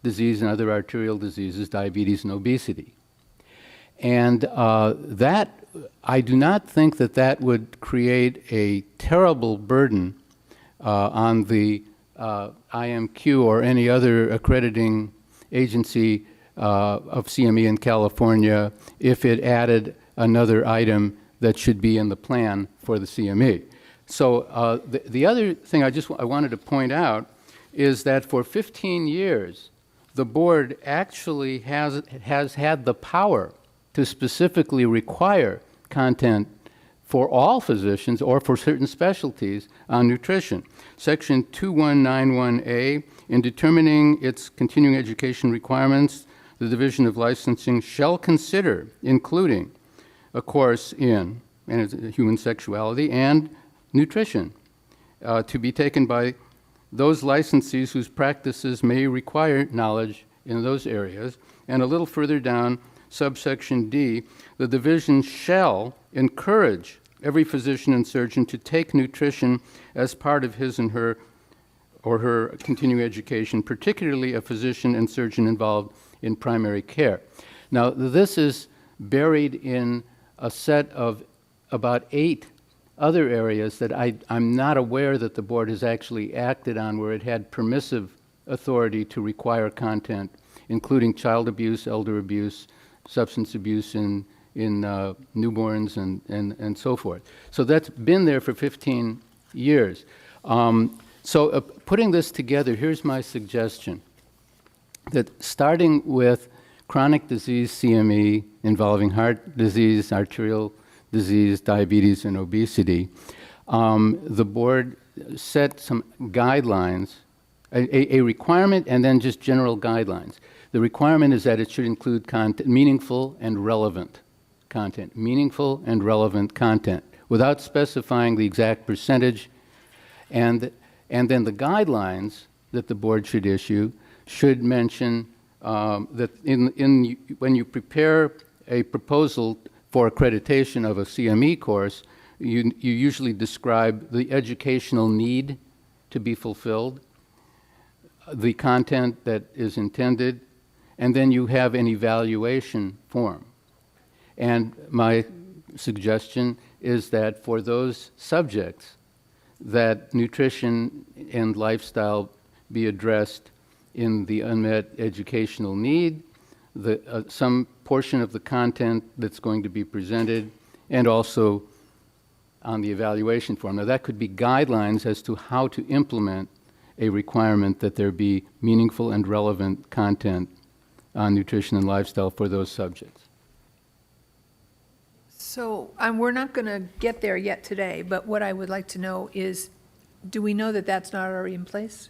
disease and other arterial diseases, diabetes and obesity. And that, I do not think that that would create a terrible burden on the IMQ or any other accrediting agency of CME in California if it added another item that should be in the plan for the CME. So the other thing I wanted to point out is that for 15 years, the board actually has had the power to specifically require content for all physicians or for certain specialties on nutrition. Section 2191A, in determining its continuing education requirements, the Division of Licensing shall consider including a course in human sexuality and nutrition to be taken by those licensees whose practices may require knowledge in those areas. And a little further down, subsection D, the division shall encourage every physician and surgeon to take nutrition as part of his and her or her continuing education, particularly a physician and surgeon involved in primary care. Now, this is buried in a set of about 8 other areas that I'm not aware that the board has actually acted on where it had permissive authority to require content, including child abuse, elder abuse, substance abuse in newborns and so forth. So that's been there for 15 years. So putting this together, here's my suggestion, that starting with chronic disease CME involving heart disease, arterial disease, diabetes, and obesity, the board set some guidelines, a requirement and then just general guidelines. The requirement is that it should include content, meaningful and relevant content, without specifying the exact percentage. And then the guidelines that the board should issue should mention that when you prepare a proposal for accreditation of a CME course, you usually describe the educational need to be fulfilled, the content that is intended, and then you have an evaluation form. And my suggestion is that for those subjects, that nutrition and lifestyle be addressed in the unmet educational need, some portion of the content that's going to be presented, and also on the evaluation form. Now, that could be guidelines as to how to implement a requirement that there be meaningful and relevant content on nutrition and lifestyle for those subjects. So we're not going to get there yet today, but what I would like to know is, do we know that that's not already in place?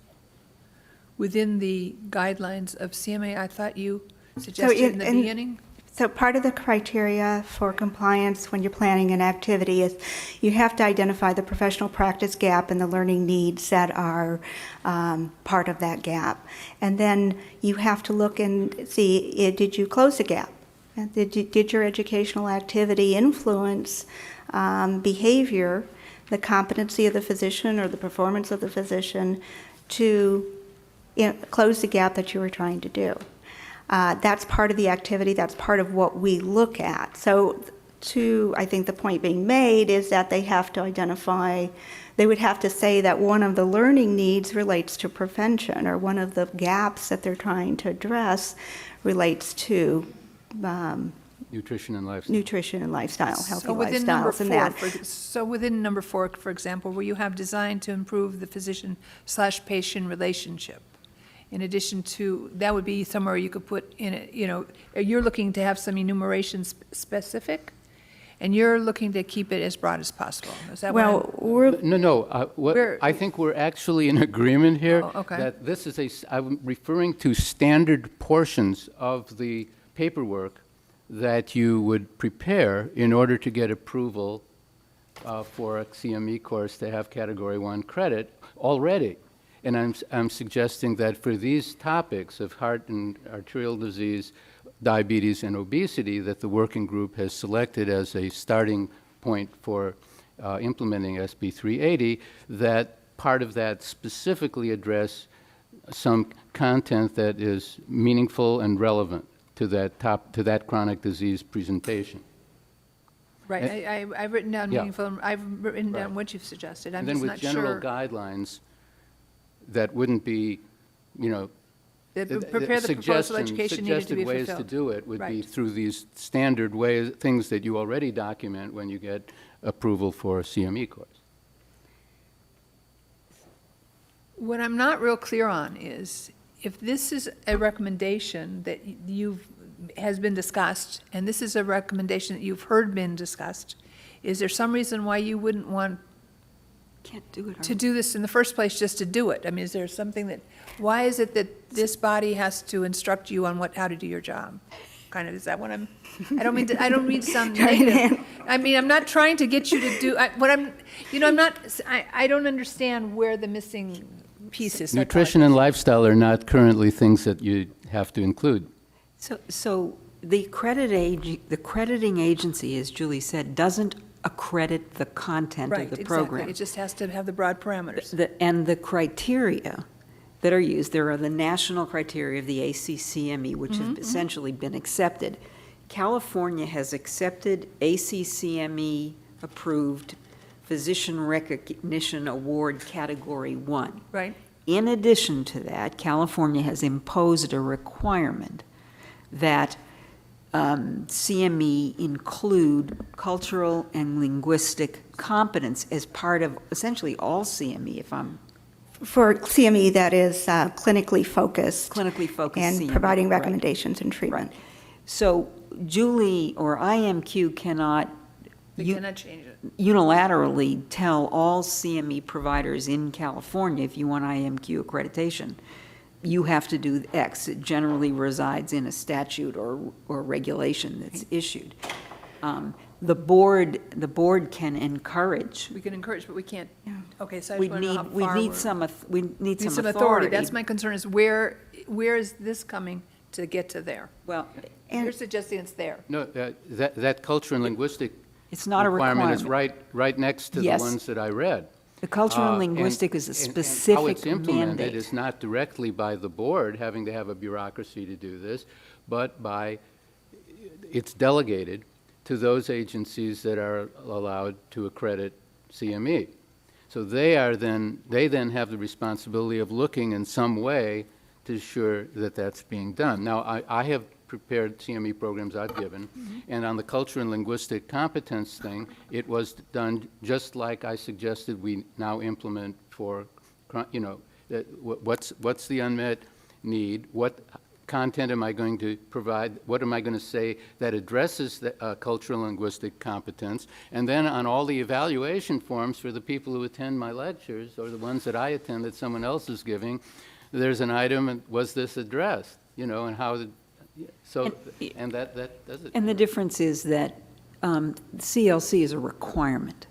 Within the guidelines of CMA, I thought you suggested in the beginning? So part of the criteria for compliance when you're planning an activity is you have to identify the professional practice gap and the learning needs that are part of that gap. And then you have to look and see, did you close the gap? Did your educational activity influence behavior, the competency of the physician or the performance of the physician to close the gap that you were trying to do? That's part of the activity. That's part of what we look at. So I think the point being made is that they have to identify, they would have to say that one of the learning needs relates to prevention, or one of the gaps that they're trying to address relates to nutrition and lifestyle. Healthy so within number lifestyles and that. So within number 4, for example, where you have designed to improve the physician/patient relationship, in addition to, that would be somewhere you could put in it, you're looking to have some enumeration specific, And you're looking to keep it as broad as possible. Is that what I'm- Well, we're, I think we're actually in agreement here. Oh, okay. That this is I'm referring to standard portions of the paperwork that you would prepare in order to get approval for a CME course to have Category 1 credit already. And I'm suggesting that for these topics of heart and arterial disease, diabetes, and obesity, that the working group has selected as a starting point for implementing SB 380, that part of that specifically address some content that is meaningful and relevant to that chronic disease presentation. Right, I've written down Yeah. meaningful, I've written down Right. what you've suggested. I'm And then just with not general sure. guidelines that wouldn't be, That prepare the proposal education needed to be suggested ways to fulfilled. do it would be Right. through these standard ways, things that you already document when you get approval for a CME course. What I'm not real clear on is, if this is a recommendation that has been discussed, and this is a recommendation that you've heard been discussed, is there some reason why you wouldn't want Can't do it. to do this in the first place, just to do it? I mean, is there something that, why is it that this body has to instruct you on how to do your job? Kind of, is that what I don't mean to sound negative. I mean, I'm not trying to get you to do, I don't understand where the missing piece is. Nutrition and lifestyle are not currently things that you have to include. So the crediting agency, as Julie said, doesn't accredit the content of Right, the exactly. program. It just has to have the broad parameters. And the criteria that are used, there are the national criteria of the ACCME, which have essentially been accepted. California has accepted ACCME-approved Physician Recognition Award Category 1. Right. In addition to that, California has imposed a requirement that CME include cultural and linguistic competence as part of essentially all CME, if I'm for CME, that is clinically focused. Clinically focused And CME, providing right. recommendations and treatment. So Julie or IMQ cannot They cannot change it. unilaterally tell all CME providers in California, if you want IMQ accreditation, you have to do X. It generally resides in a statute or regulation that's issued. The board can encourage. We can encourage, but we can't, okay, so I We just want to know how need, we far need we're- some authority. That's my concern, is where is this coming to get to there? Well, You're suggesting it's there. No, that culture and linguistic It's not a requirement is requirement. right next to Yes. the ones that I read. The cultural and And- linguistic is a and how specific it's implemented mandate. is not directly by the board having to have a bureaucracy to do this, but it's delegated to those agencies that are allowed to accredit CME. So they then have the responsibility of looking in some way to ensure that that's being done. Now, I have prepared CME programs I've given, and on the culture and linguistic competence thing, it was done just like I suggested we now implement for, what's the unmet need, what content am I going to provide, what am I going to say that addresses the cultural and linguistic competence, and then on all the evaluation forms for the people who attend my lectures, or the ones that I attend that someone else is giving, there's an item, and was this addressed, and how, and that does it. And the difference is that CLC is a requirement.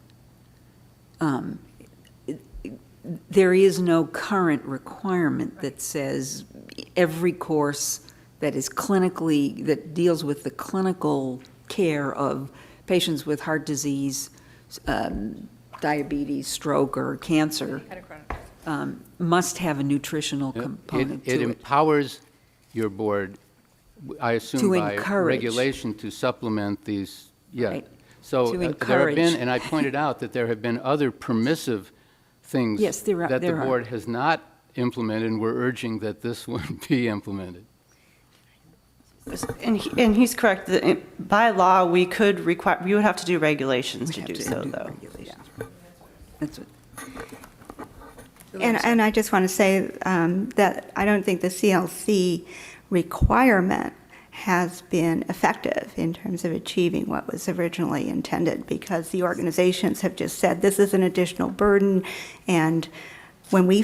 There is no current requirement that says every course that deals with the clinical care of patients with heart disease, diabetes, stroke, or cancer must have a nutritional component to It it. empowers your board, I assume To by encourage. regulation, to supplement these, yeah. Right. So To there have encourage. been, and I pointed out that there have been other permissive things Yes, there are- that the there are. board has not implemented, and we're urging that this one be implemented. And he's correct, by law, we would have to do regulations to do so, though. That's what. And I just want to say that I don't think the CLC requirement has been effective in terms of achieving what was originally intended, because the organizations have just said this is an additional burden, and when we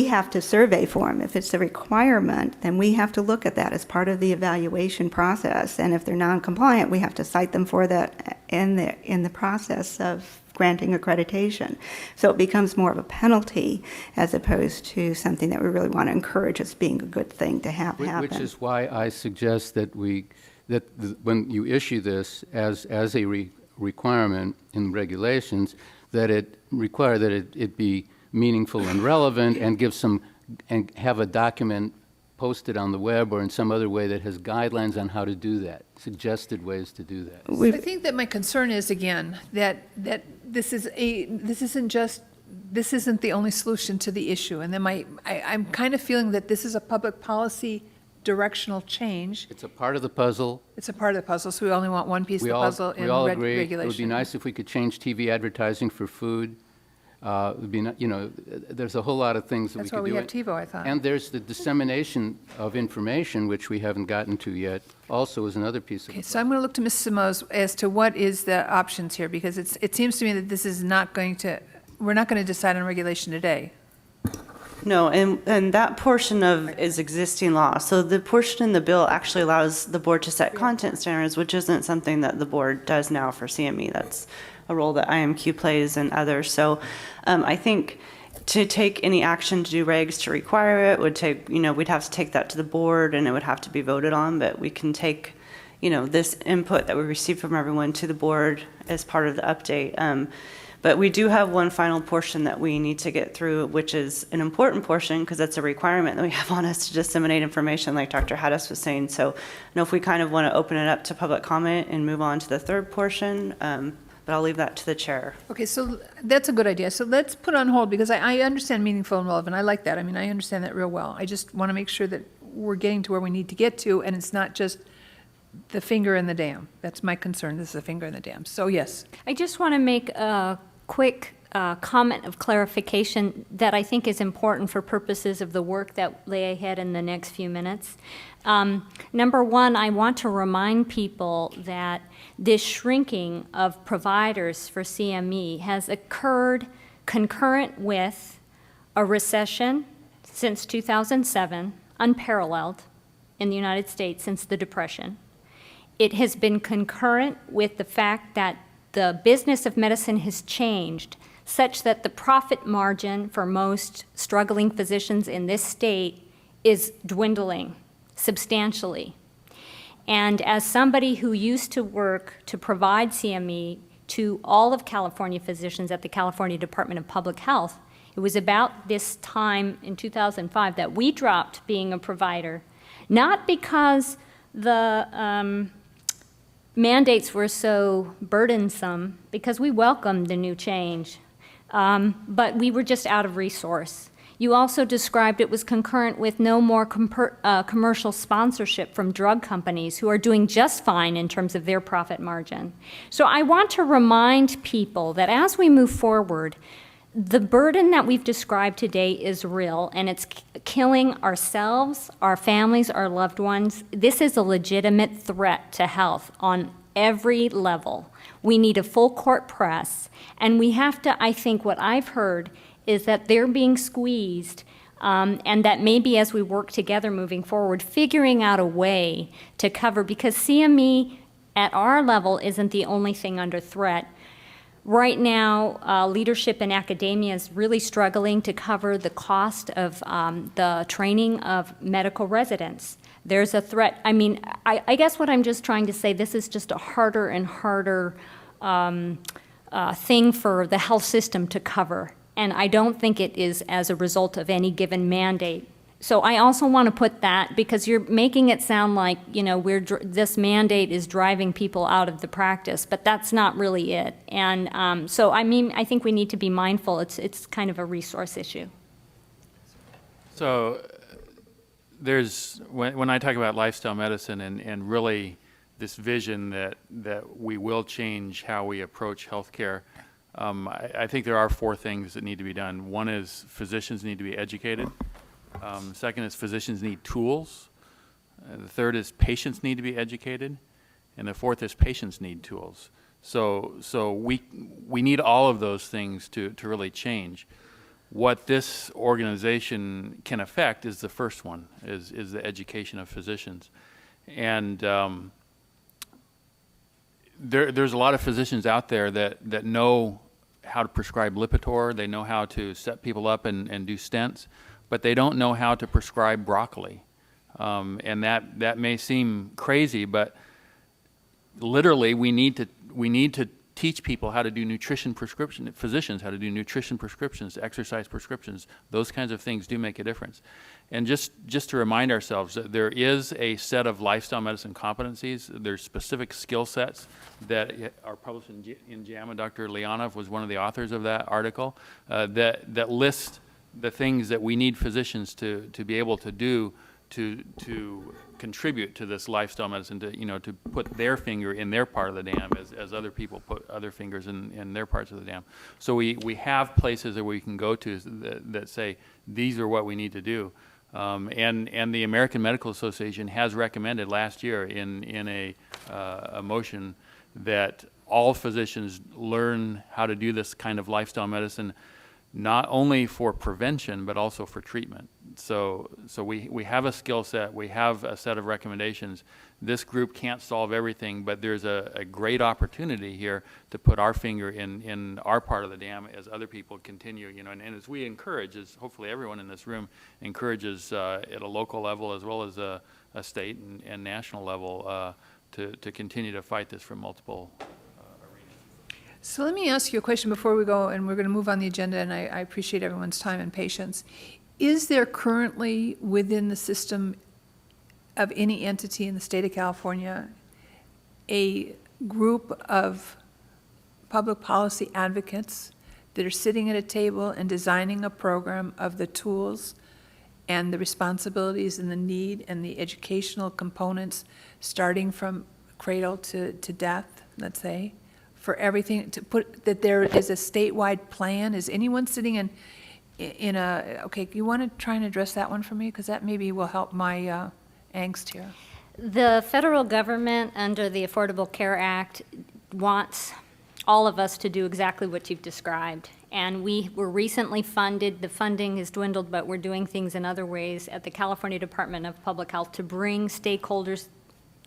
have to survey for them. If it's a requirement, then we have to look at that as part of the evaluation process, and if they're non-compliant, we have to cite them for that in the process of granting accreditation. So it becomes more of a penalty as opposed to something that we really want to encourage as being a good thing to have happen. Which is why I suggest that when you issue this as a requirement in regulations, that it be meaningful and relevant, and have a document posted on the web or in some other way that has guidelines on how to do that, suggested ways to do that. I think that my concern is, again, that this isn't the only solution to the issue. And then I'm kind of feeling that this is a public policy directional change. It's a part of the puzzle. It's a part of the puzzle, so we only want one piece of the puzzle in We all agree. regulation. It would be nice if we could change TV advertising for food. There's a whole lot of things that we That's could why we do. have TiVo, I thought. And there's the dissemination of information, which we haven't gotten to yet, also is another piece of Okay, the so I'm going to look to Ms. Simoes as to what is the options here, because it seems to me that this is not going to, we're not going to decide on regulation today. No, and that portion of is existing law. So the portion in the bill actually allows the board to set content standards, which isn't something that the board does now for CME. That's a role that IMQ plays and others. So I think to take any action to do regs to require it would take, we'd have to take that to the board and it would have to be voted on, but we can take, this input that we receive from everyone to the board as part of the update. But we do have one final portion that we need to get through, which is an important portion because it's a requirement that we have on us to disseminate information, like Dr. Haddis was saying. So I know if we kind of want to open it up to public comment and move on to the third portion, but I'll leave that to the chair. Okay, so that's a good idea. So let's put on hold, because I understand meaningful and relevant. I like that. I mean, I understand that real well. I just want to make sure that we're getting to where we need to get to, and it's not just the finger in the dam. That's my concern. This is a finger in the dam. So yes. I just want to make a quick comment of clarification that I think is important for purposes of the work that lay ahead in the next few minutes. Number one, I want to remind people that this shrinking of providers for CME has occurred concurrent with a recession since 2007, unparalleled in the United States since the Depression. It has been concurrent with the fact that the business of medicine has changed such that the profit margin for most struggling physicians in this state is dwindling substantially. And as somebody who used to work to provide CME to all of California physicians at the California Department of Public Health, it was about this time in 2005 that we dropped being a provider, not because the mandates were so burdensome, because we welcomed the new change, but we were just out of resource. You also described it was concurrent with no more commercial sponsorship from drug companies who are doing just fine in terms of their profit margin. So I want to remind people that as we move forward, the burden that we've described today is real, and it's killing ourselves, our families, our loved ones. This is a legitimate threat to health on every level. We need a full court press, and we have to, I think what I've heard is that they're being squeezed, and that maybe as we work together moving forward, figuring out a way to cover, because CME at our level isn't the only thing under threat. Right now, leadership in academia is really struggling to cover the cost of the training of medical residents. There's a threat. I mean, I guess what I'm just trying to say, this is just a harder and harder thing for the health system to cover. And I don't think it is as a result of any given mandate. So I also want to put that, because you're making it sound like, this mandate is driving people out of the practice, but that's not really it. And so, I think we need to be mindful. It's kind of a resource issue. So when I talk about lifestyle medicine and really this vision that we will change how we approach healthcare, I think there are four things that need to be done. One is physicians need to be educated. Second is physicians need tools. The third is patients need to be educated. And the fourth is patients need tools. So we need all of those things to really change. What this organization can affect is the first one, is the education of physicians. And there's a lot of physicians out there that know how to prescribe Lipitor, they know how to set people up and do stents, but they don't know how to prescribe broccoli. And that may seem crazy, but literally we need to teach people how to do nutrition prescription, physicians how to do nutrition prescriptions, exercise prescriptions. Those kinds of things do make a difference. And just to remind ourselves that there is a set of lifestyle medicine competencies. There's specific skill sets that are published in JAMA. Dr. Leonov was one of the authors of that article that list the things that we need physicians to be able to do to contribute to this lifestyle medicine, to put their finger in their part of the dam as other people put other fingers in their parts of the dam. So we have places that we can go to that say, these are what we need to do. And the American Medical Association has recommended last year in a motion that all physicians learn how to do this kind of lifestyle medicine, not only for prevention, but also for treatment. So we have a skill set, we have a set of recommendations. This group can't solve everything, but there's a great opportunity here to put our finger in our part of the dam as other people continue, and as we encourage, as hopefully everyone in this room encourages at a local level as well as a state and national level to continue to fight this from multiple So let me ask you a question before we go, and we're going to move on the agenda, and I appreciate everyone's time and patience. Is there currently within the system of any entity in the state of California a group of public policy advocates that are sitting at a table and designing a program of the tools and the responsibilities and the need and the educational components starting from cradle to death, let's say, for everything, to put that there is a statewide plan? Is anyone sitting in a, okay, you want to try and address that one for me? Because that maybe will help my angst here. The federal government, under the Affordable Care Act, wants all of us to do exactly what you've described. And we were recently funded. The funding has dwindled, but we're doing things in other ways at the California Department of Public Health to bring stakeholders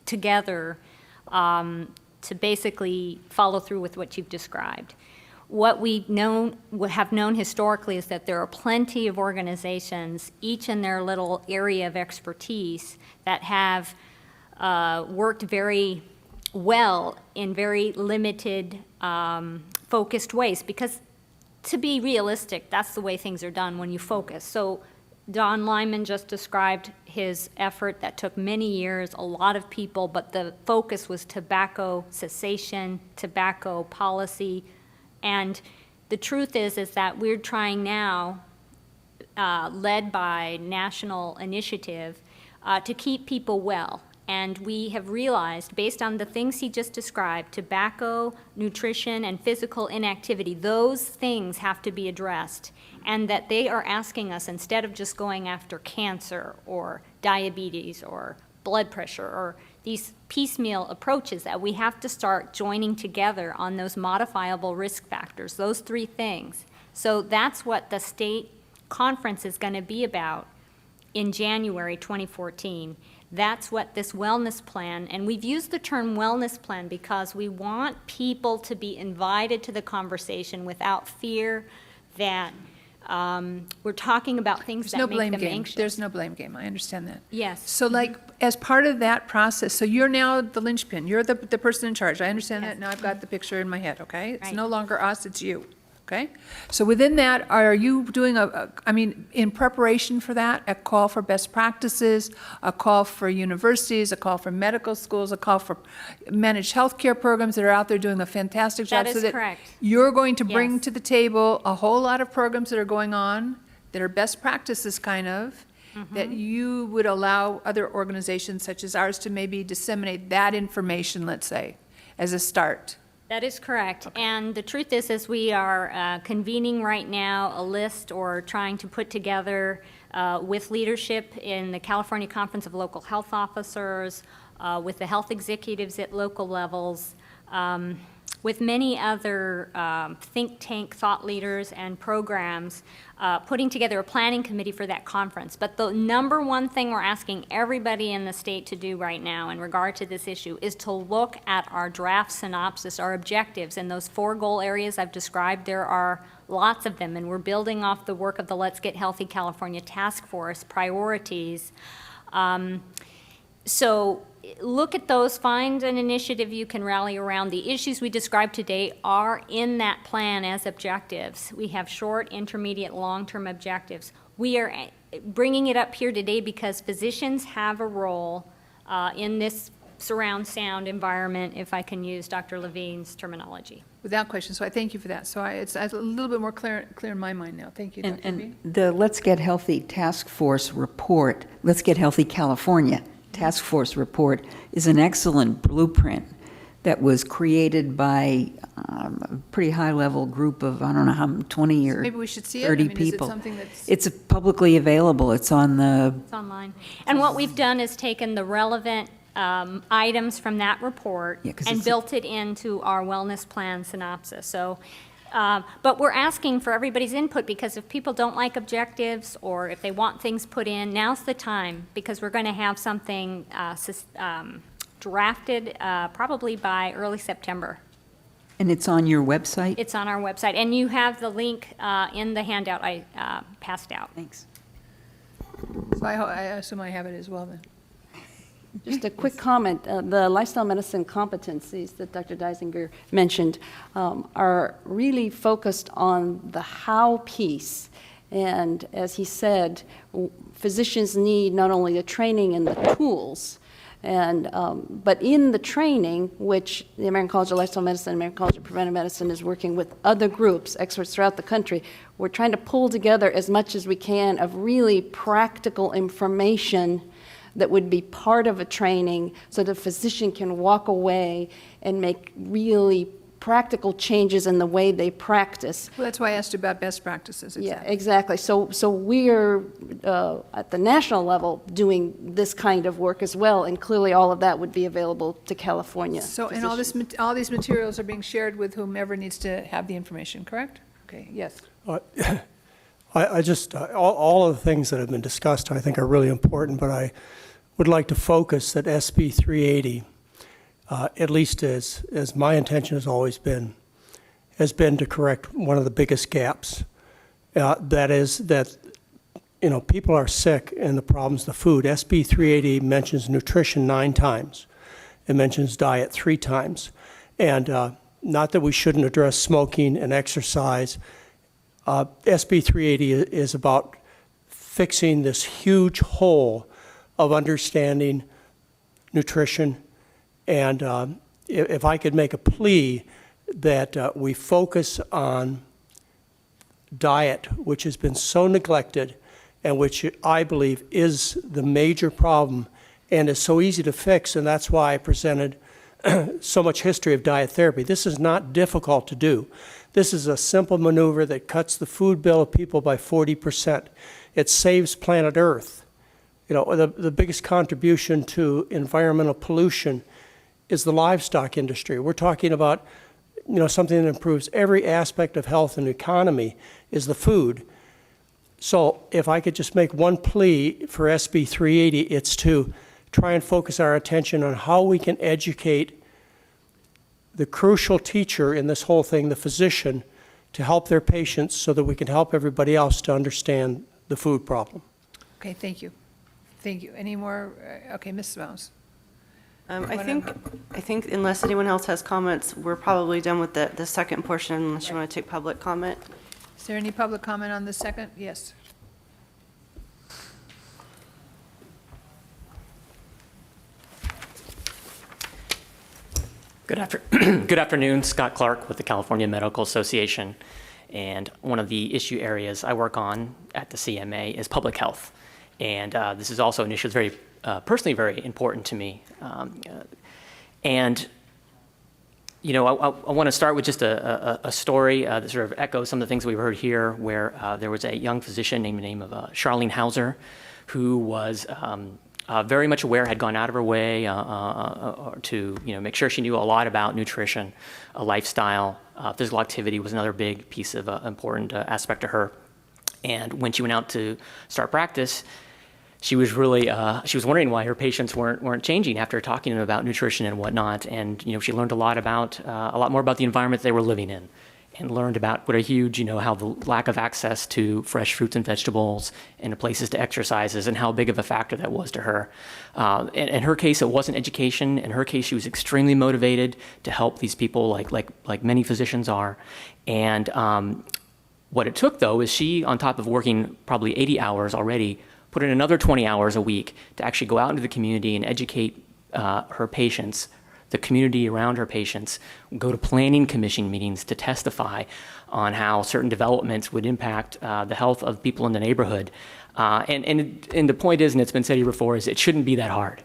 together to basically follow through with what you've described. What we have known historically is that there are plenty of organizations, each in their little area of expertise, that have worked very well in very limited, focused ways. Because to be realistic, that's the way things are done when you focus. So Don Lyman just described his effort that took many years, a lot of people, but the focus was tobacco cessation, tobacco policy. And the truth is that we're trying now, led by national initiative, to keep people well. And we have realized, based on the things he just described, tobacco, nutrition, and physical inactivity, those things have to be addressed. And that they are asking us, instead of just going after cancer or diabetes or blood pressure or these piecemeal approaches, that we have to start joining together on those modifiable risk factors, those three things. So that's what the state conference is going to be about in January 2014. That's what this wellness plan, and we've used the term wellness plan because we want people to be invited to the conversation without fear that we're talking about things that make them anxious. There's no blame game. I understand that. Yes. So like, as part of that process, so you're now the linchpin. You're the person in charge. I understand that. Now I've got the picture in my head, okay? It's Right. no longer us, it's you, okay? So within that, are you doing in preparation for that, a call for best practices, a call for universities, a call for medical schools, a call for managed healthcare programs that are out there doing a fantastic job? That is correct. You're going to bring Yes. to the table a whole lot of programs that are going on, that are best practices kind of, that you would allow other organizations such as ours to maybe disseminate that information, let's say, as a start. That is correct. And the truth is we are convening right now a list or trying to put together with leadership in the California Conference of Local Health Officers, with the health executives at local levels, with many other think tank thought leaders and programs, putting together a planning committee for that conference. But the number one thing we're asking everybody in the state to do right now in regard to this issue is to look at our draft synopsis, our objectives, and those 4 goal areas I've described. There are lots of them, and we're building off the work of the Let's Get Healthy California Task Force priorities. So look at those, find an initiative you can rally around. The issues we described today are in that plan as objectives. We have short, intermediate, long-term objectives. We are bringing it up here today because physicians have a role in this surround sound environment, if I can use Dr. Levine's terminology. Without question, so I thank you for that. So it's a little bit more clear in my mind now. Thank you, Dr. Levine. And the Let's Get Healthy Task Force report, Let's Get Healthy California Task Force report, is an excellent blueprint that was created by a pretty high-level group of, I don't know how, 20 or 30 people. Maybe we should see it? I mean, is it something that's... It's publicly available. It's on the... It's online. And what we've done is taken the relevant items from that report and built it into our wellness plan synopsis. So, but we're asking for everybody's input, because if people don't like objectives or if they want things put in, now's the time, because we're going to have something drafted probably by early September. And it's on your website? It's on our website. And you have the link in the handout I passed out. Thanks. So I assume I have it as well then. Just a quick comment. The lifestyle medicine competencies that Dr. Deisinger mentioned are really focused on the how piece. And as he said, physicians need not only the training and the tools, but in the training, which the American College of Lifestyle Medicine, American College of Preventive Medicine is working with other groups, experts throughout the country, we're trying to pull together as much as we can of really practical information that would be part of a training so the physician can walk away and make really practical changes in the way they practice. Well, that's why I asked you about best practices. Exactly. Yeah, exactly. So we're at the national level doing this kind of work as well, and clearly all of that would be available to California. So, and all these materials are being shared with whomever needs to have the information, correct? Okay, yes. I just, all of the things that have been discussed I think are really important, but I would like to focus that SB 380, at least as my intention has always been, has been to correct one of the biggest gaps. That is that, people are sick and the problem's the food. SB 380 mentions nutrition 9 times. It mentions diet 3 times. And not that we shouldn't address smoking and exercise. SB 380 is about fixing this huge hole of understanding nutrition. And if I could make a plea that we focus on diet, which has been so neglected and which I believe is the major problem and is so easy to fix, and that's why I presented so much history of diet therapy. This is not difficult to do. This is a simple maneuver that cuts the food bill of people by 40%. It saves planet Earth. The biggest contribution to environmental pollution is the livestock industry. We're talking about, something that improves every aspect of health and economy is the food. So if I could just make one plea for SB 380, it's to try and focus our attention on how we can educate the crucial teacher in this whole thing, the physician, to help their patients so that we can help everybody else to understand the food problem. Okay, thank you. Thank you. Any more? Okay, Mrs. Mouse. I think unless anyone else has comments, we're probably done with the second portion, unless you want to take public comment. Is there any public comment on the second? Yes. Good afternoon, Scott Clark with the California Medical Association. And one of the issue areas I work on at the CMA is public health. And this is also an issue that's very, personally very important to me. And You know, I want to start with just a story that sort of echoes some of the things we've heard here, where there was a young physician named Charlene Hauser, who was very much aware, had gone out of her way to make sure she knew a lot about nutrition, lifestyle, physical activity was another big piece of important aspect to her. And when she went out to start practice, she was really she was wondering why her patients weren't changing after talking to them about nutrition and whatnot. And she learned a lot more about the environment they were living in, and learned about what a huge how the lack of access to fresh fruits and vegetables and places to exercise is, and how big of a factor that was to her. In her case, it wasn't education. In her case, she was extremely motivated to help these people, like many physicians are. And what it took, though, is she, on top of working probably 80 hours already, put in another 20 hours a week to actually go out into the community and educate her patients, the community around her patients, go to planning commission meetings to testify on how certain developments would impact the health of people in the neighborhood. And the point is, and it's been said here before, is it shouldn't be that hard.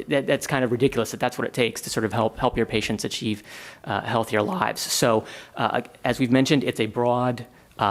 That's kind of ridiculous that's what it takes to sort of help your patients achieve healthier lives. So as we've mentioned, it's a broad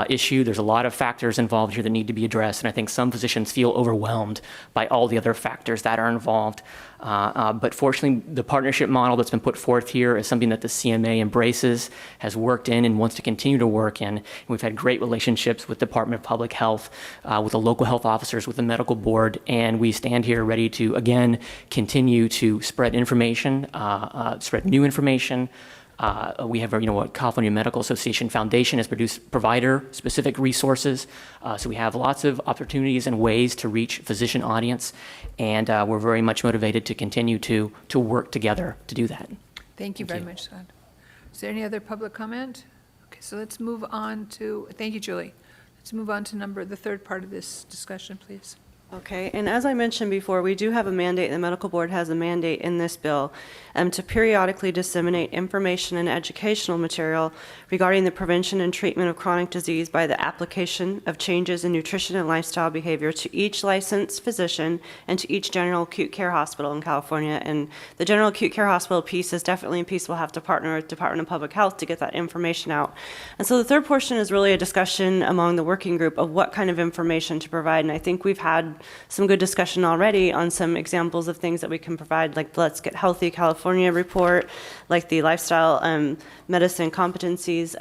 issue. There's a lot of factors involved here that need to be addressed, and I think some physicians feel overwhelmed by all the other factors that are involved. But fortunately, the partnership model that's been put forth here is something that the CMA embraces, has worked in, and wants to continue to work in. And we've had great relationships with the Department of Public Health, with the local health officers, with the medical board, and we stand here ready to, again, continue to spread information, spread new information. We have what California Medical Association Foundation has produced provider-specific resources. So we have lots of opportunities and ways to reach physician audience, and we're very much motivated to continue to work together to do that. Thank you very much, Scott. Is there any other public comment? Okay, so let's move on to, thank you, Julie. Let's move on to the third part of this discussion, please. Okay, and as I mentioned before, we do have a mandate, the medical board has a mandate in this bill to periodically disseminate information and educational material regarding the prevention and treatment of chronic disease by the application of changes in nutrition and lifestyle behavior to each licensed physician and to each general acute care hospital in California. And the general acute care hospital piece is definitely a piece we'll have to partner with Department of Public Health to get that information out. And so the third portion is really a discussion among the working group of what kind of information to provide. And I think we've had some good discussion already on some examples of things that we can provide, like the Let's Get Healthy California report, like the lifestyle medicine competencies.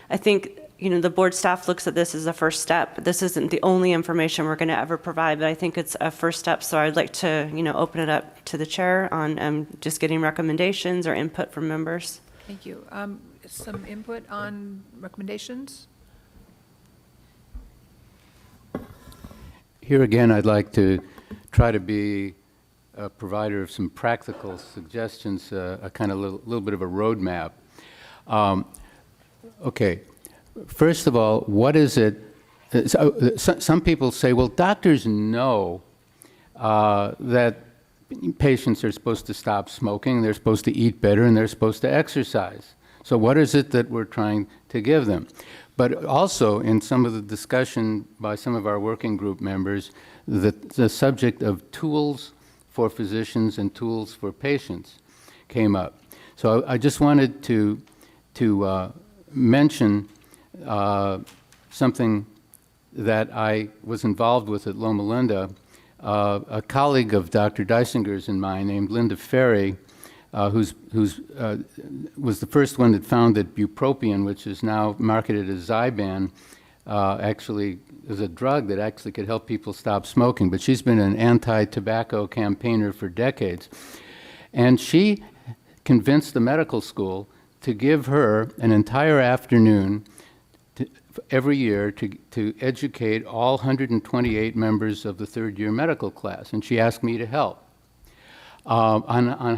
I think the board staff looks at this as a first step. This isn't the only information we're going to ever provide, but I think it's a first step. So I'd like to open it up to the chair on just getting recommendations or input from members. Thank you. Some input on recommendations? Here again, I'd like to try to be a provider of some practical suggestions, a kind of little bit of a roadmap. Okay, first of all, what is it? Some people say, well, doctors know that patients are supposed to stop smoking, they're supposed to eat better, and they're supposed to exercise. So what is it that we're trying to give them? But also, in some of the discussion by some of our working group members, the subject of tools for physicians and tools for patients came up. So I just wanted to mention something that I was involved with at Loma Linda. A colleague of Dr. Deisinger's and mine named Linda Ferry, was the first one that found that bupropion, which is now marketed as Zyban, actually is a drug that actually could help people stop smoking. But she's been an anti-tobacco campaigner for decades. And she convinced the medical school to give her an entire afternoon every year to educate all 128 members of the third-year medical class. And she asked me to help on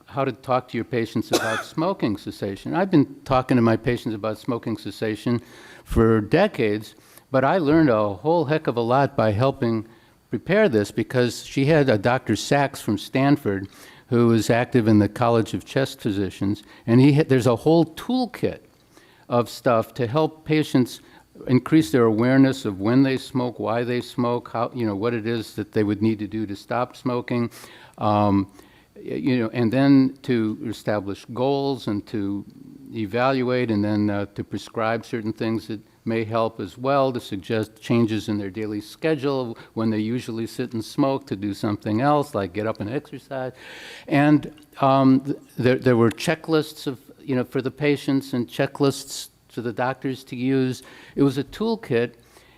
how to talk to your patients about smoking cessation. I've been talking to my patients about smoking cessation for decades, but I learned a whole heck of a lot by helping prepare this, because she had a Dr. Sachs from Stanford who is active in the College of Chest Physicians, and there's a whole toolkit of stuff to help patients increase their awareness of when they smoke, why they smoke, how, what it is that they would need to do to stop smoking. and then to establish goals and to evaluate and then to prescribe certain things that may help as well, to suggest changes in their daily schedule when they usually sit and smoke, to do something else like get up and exercise. And there were checklists of, for the patients and checklists for the doctors to use. It was a toolkit,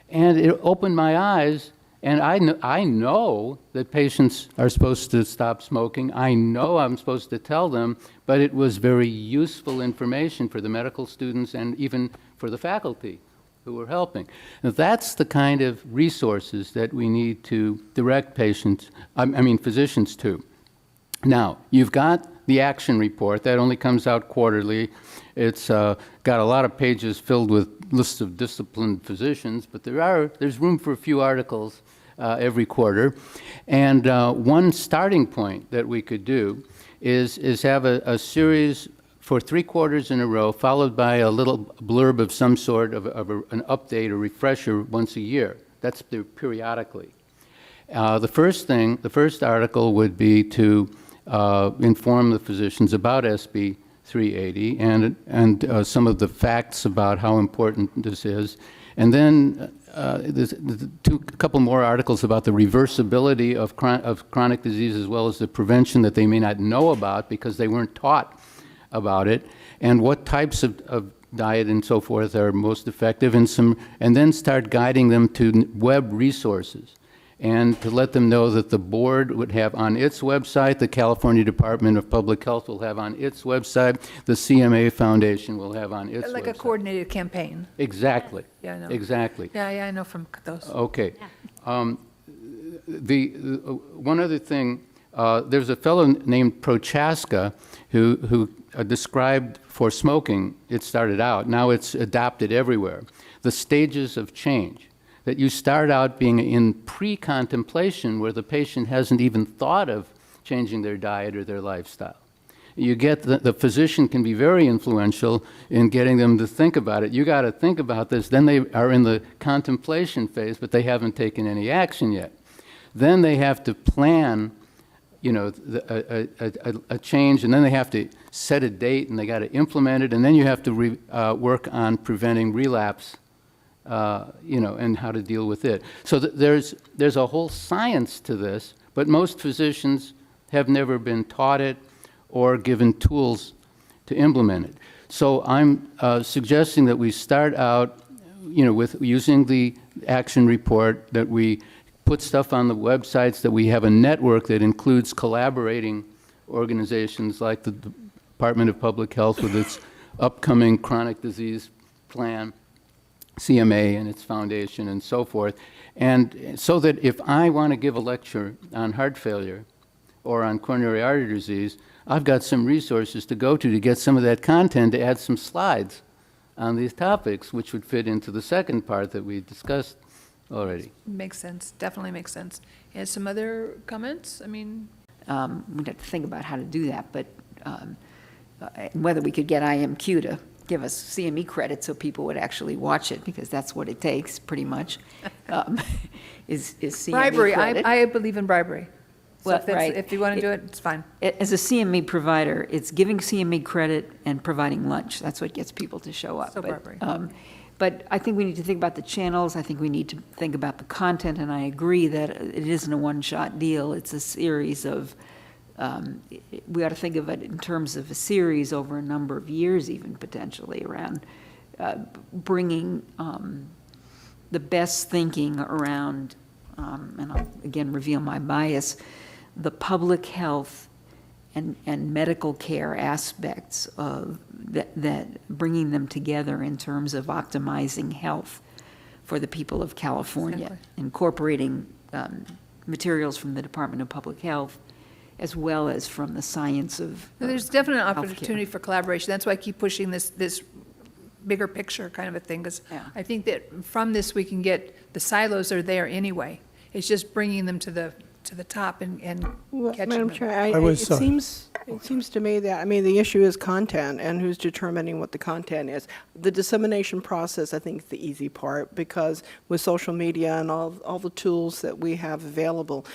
and it opened my eyes. And I know that patients are supposed to stop smoking. I know I'm supposed to tell them, but it was very useful information for the medical students and even for the faculty who were helping. Now, that's the kind of resources that we need to direct patients, physicians to. Now, you've got the action report. That only comes out quarterly. It's got a lot of pages filled with lists of disciplined physicians, but there's room for a few articles every quarter. And one starting point that we could do is have a series for 3 quarters in a row, followed by a little blurb of some sort of an update or refresher once a year. That's periodically. The first article would be to inform the physicians about SB 380 and some of the facts about how important this is. And then there's a couple more articles about the reversibility of chronic disease, as well as the prevention that they may not know about because they weren't taught about it, and what types of diet and so forth are most effective, and then start guiding them to web resources, and to let them know that the board would have on its website, the California Department of Public Health will have on its website, the CMA Foundation will have on its website. Like a coordinated campaign. Exactly. Yeah, I know. Exactly. Yeah, I know from those. Okay. One other thing, there's a fellow named Prochaska who described for smoking, it started out, now it's adopted everywhere, the stages of change. That you start out being in pre-contemplation where the patient hasn't even thought of changing their diet or their lifestyle. You get the physician can be very influential in getting them to think about it. You got to think about this. Then they are in the contemplation phase, but they haven't taken any action yet. Then they have to plan, a change, and then they have to set a date, and they got to implement it, and then you have to work on preventing relapse. And how to deal with it. So there's a whole science to this, but most physicians have never been taught it or given tools to implement it. So I'm suggesting that we start out, with using the action report, that we put stuff on the websites, that we have a network that includes collaborating organizations like the Department of Public Health with its upcoming chronic disease plan, CMA and its foundation and so forth, and so that if I want to give a lecture on heart failure or on coronary artery disease, I've got some resources to go to get some of that content, to add some slides on these topics, which would fit into the second part that we discussed already. Makes sense, definitely makes sense. And some other comments? we'd have to think about how to do that, but whether we could get IMQ to give us CME credit so people would actually watch it, because that's what it takes, pretty much, is CME Bribery, credit. I believe in bribery. So Well, if right. if you want to do it, it's fine. As a CME provider, it's giving CME credit and providing lunch. That's what gets people to show up. So bribery. But I think we need to think about the channels. I think we need to think about the content, and I agree that it isn't a one-shot deal. It's a series of we ought to think of it in terms of a series over a number of years, even potentially, around bringing the best thinking around, and I'll again reveal my bias, the public health and medical care aspects of that, bringing them together in terms of optimizing health for the people of California, incorporating materials from the Department of Public Health, as well as from the science of There's definitely an healthcare. opportunity for collaboration. That's why I keep pushing this bigger picture kind of a thing, because I think that from this we can get, the silos are there anyway. It's just bringing them to the top and catching Madam them. Chair, it seems It seems to me that, I mean, the issue is content and who's determining what the content is. The dissemination process, I think, is the easy part because with social media and all the tools that we have available.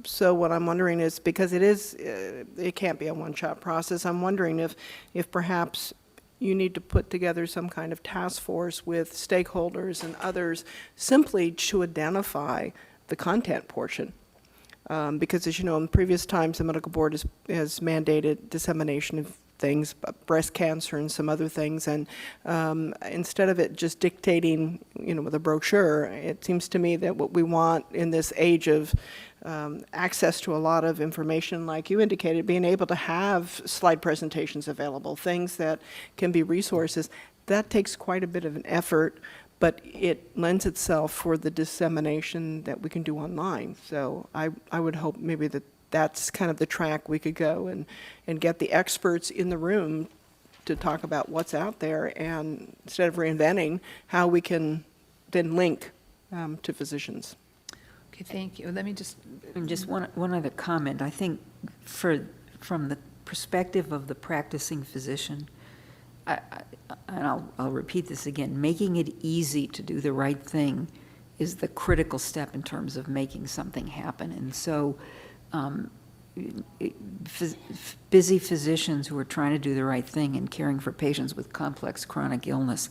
So what I'm wondering is, because it can't be a one-shot process, I'm wondering if perhaps you need to put together some kind of task force with stakeholders and others simply to identify the content portion. Because as you know, in previous times, the medical board has mandated dissemination of things, breast cancer and some other things, and instead of it just dictating, with a brochure, it seems to me that what we want in this age of access to a lot of information, like you indicated, being able to have slide presentations available, things that can be resources, that takes quite a bit of an effort, but it lends itself for the dissemination that we can do online. So I would hope maybe that's kind of the track we could go and get the experts in the room to talk about what's out there, and instead of reinventing, how we can then link to physicians. Okay, thank you. Let me just. And just one other comment. I think from the perspective of the practicing physician, and I'll repeat this again, making it easy to do the right thing is the critical step in terms of making something happen. And so busy physicians who are trying to do the right thing and caring for patients with complex chronic illness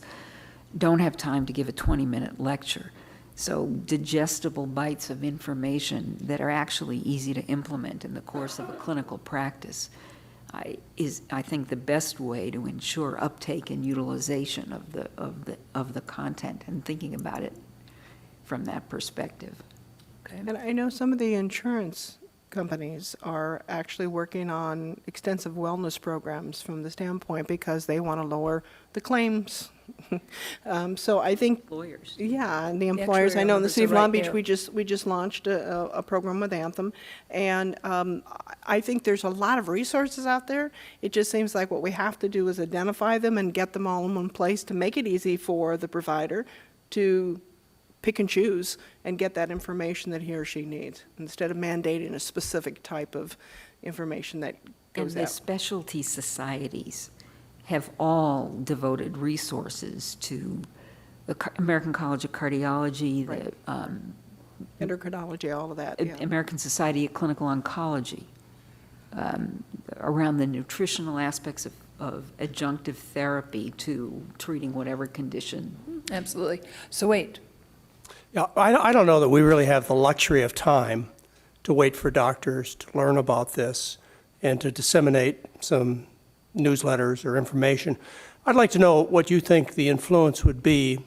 don't have time to give a 20-minute lecture. So digestible bites of information that are actually easy to implement in the course of a clinical practice is, I think, the best way to ensure uptake and utilization of the content, and thinking about it from that perspective. Okay. And I know some of the insurance companies are actually working on extensive wellness programs from the standpoint because they want to lower the claims. So I think employers. Yeah, and the employers. I know in the city of Long Beach, we just launched a program with Anthem, and I think there's a lot of resources out there. It just seems like what we have to do is identify them and get them all in one place to make it easy for the provider to pick and choose and get that information that he or she needs, instead of mandating a specific type of information that goes And the out. specialty societies have all devoted resources to the American College of Cardiology, Right. the Endocrinology, all of that. Yeah. American Society of Clinical Oncology, around the nutritional aspects of adjunctive therapy to treating whatever condition. Absolutely. So wait, Yeah, I don't know that we really have the luxury of time to wait for doctors to learn about this and to disseminate some newsletters or information. I'd like to know what you think the influence would be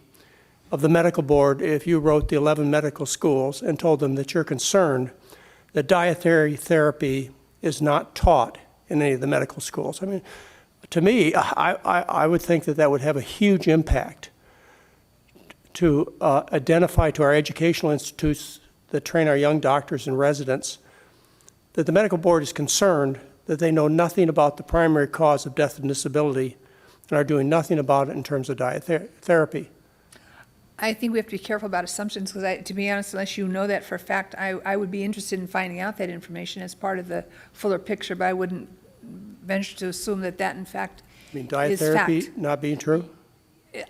of the medical board if you wrote the 11 medical schools and told them that you're concerned that dietary therapy is not taught in any of the medical schools. I mean, to me, I would think that would have a huge impact to identify to our educational institutes that train our young doctors and residents that the medical board is concerned that they know nothing about the primary cause of death and disability and are doing nothing about it in terms of therapy. I think we have to be careful about assumptions, because to be honest, unless you know that for a fact, I would be interested in finding out that information as part of the fuller picture, but I wouldn't venture to assume that in fact I mean, diet is therapy fact. not being true?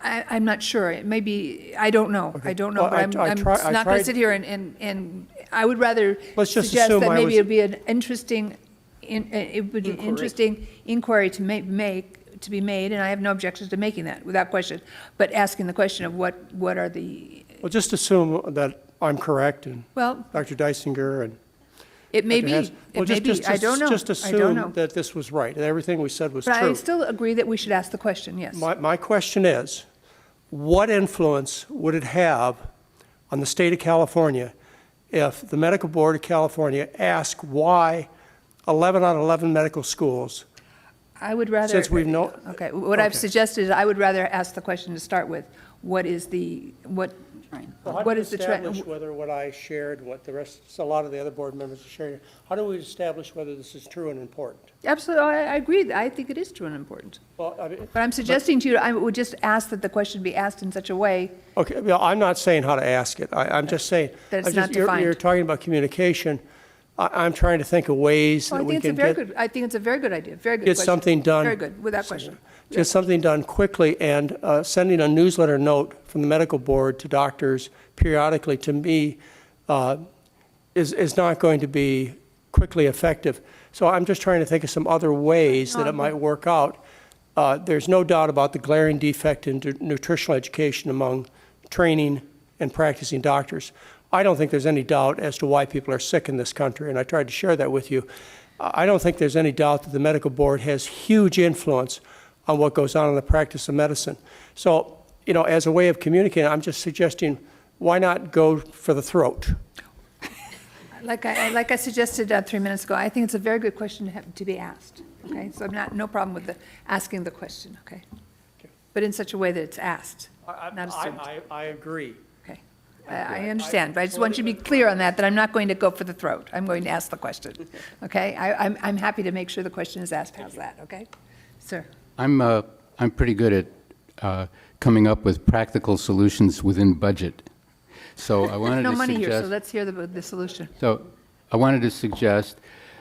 I'm not sure. It may be, I don't know. Okay. I don't know, Well, but I'm I not going to tried- sit here and I would rather Let's just suggest assume that I maybe was- it'd be an interesting, it would be an Inquiry. interesting inquiry to be made, and I have no objections to making that, without question, but asking the question of what are the, Well, just assume that I'm correct and well, Dr. Deisinger and it may Dr. be, Hess- Well, it may be, I don't know. Just I don't know. assume that this was right and everything we said was But true. I still agree that we should ask the question, yes. My question is, what influence would it have on the state of California if the Medical Board of California asked why 11 out of 11 medical schools, I would rather. since we've known... Okay, what I've Okay. suggested is I would rather ask the question to start with, what is the trend? establish whether what I shared, what the rest, a lot of the other board members are sharing, how do we establish whether this is true and important? Absolutely, I agree, I think it is true and important. Well, I mean, But I'm suggesting to you, I would just ask that the question be asked in such a way, Okay, well, I'm not saying how to ask it. I'm just saying. That it's I'm just- not you're- defined. You're talking about communication. I'm trying to think of ways Oh, that I we think it's a can very get, good, I think it's a very good idea, very good get question. something done. Very good, without question. get something done quickly, and sending a newsletter note from the medical board to doctors periodically, to me, is not going to be quickly effective. So I'm just trying to think of some other ways that it might work out. There's no doubt about the glaring defect in nutritional education among training and practicing doctors. I don't think there's any doubt as to why people are sick in this country, and I tried to share that with you. I don't think there's any doubt that the medical board has huge influence on what goes on in the practice of medicine. So, you know, as a way of communicating, I'm just suggesting, why not go for the throat? Like I suggested 3 minutes ago, I think it's a very good question to be asked, okay? So I'm no problem with asking the question, okay? But in such a way that it's asked, not assumed. I agree. Okay. I understand, but I just want you to be clear on that I'm not going to go for the throat. I'm going to ask the question, okay? I'm happy to make sure the question is asked. How's that, okay? Sir? I'm pretty good at coming up with practical solutions within budget. So I wanted No to money suggest, here, so let's hear the solution. So I wanted to suggest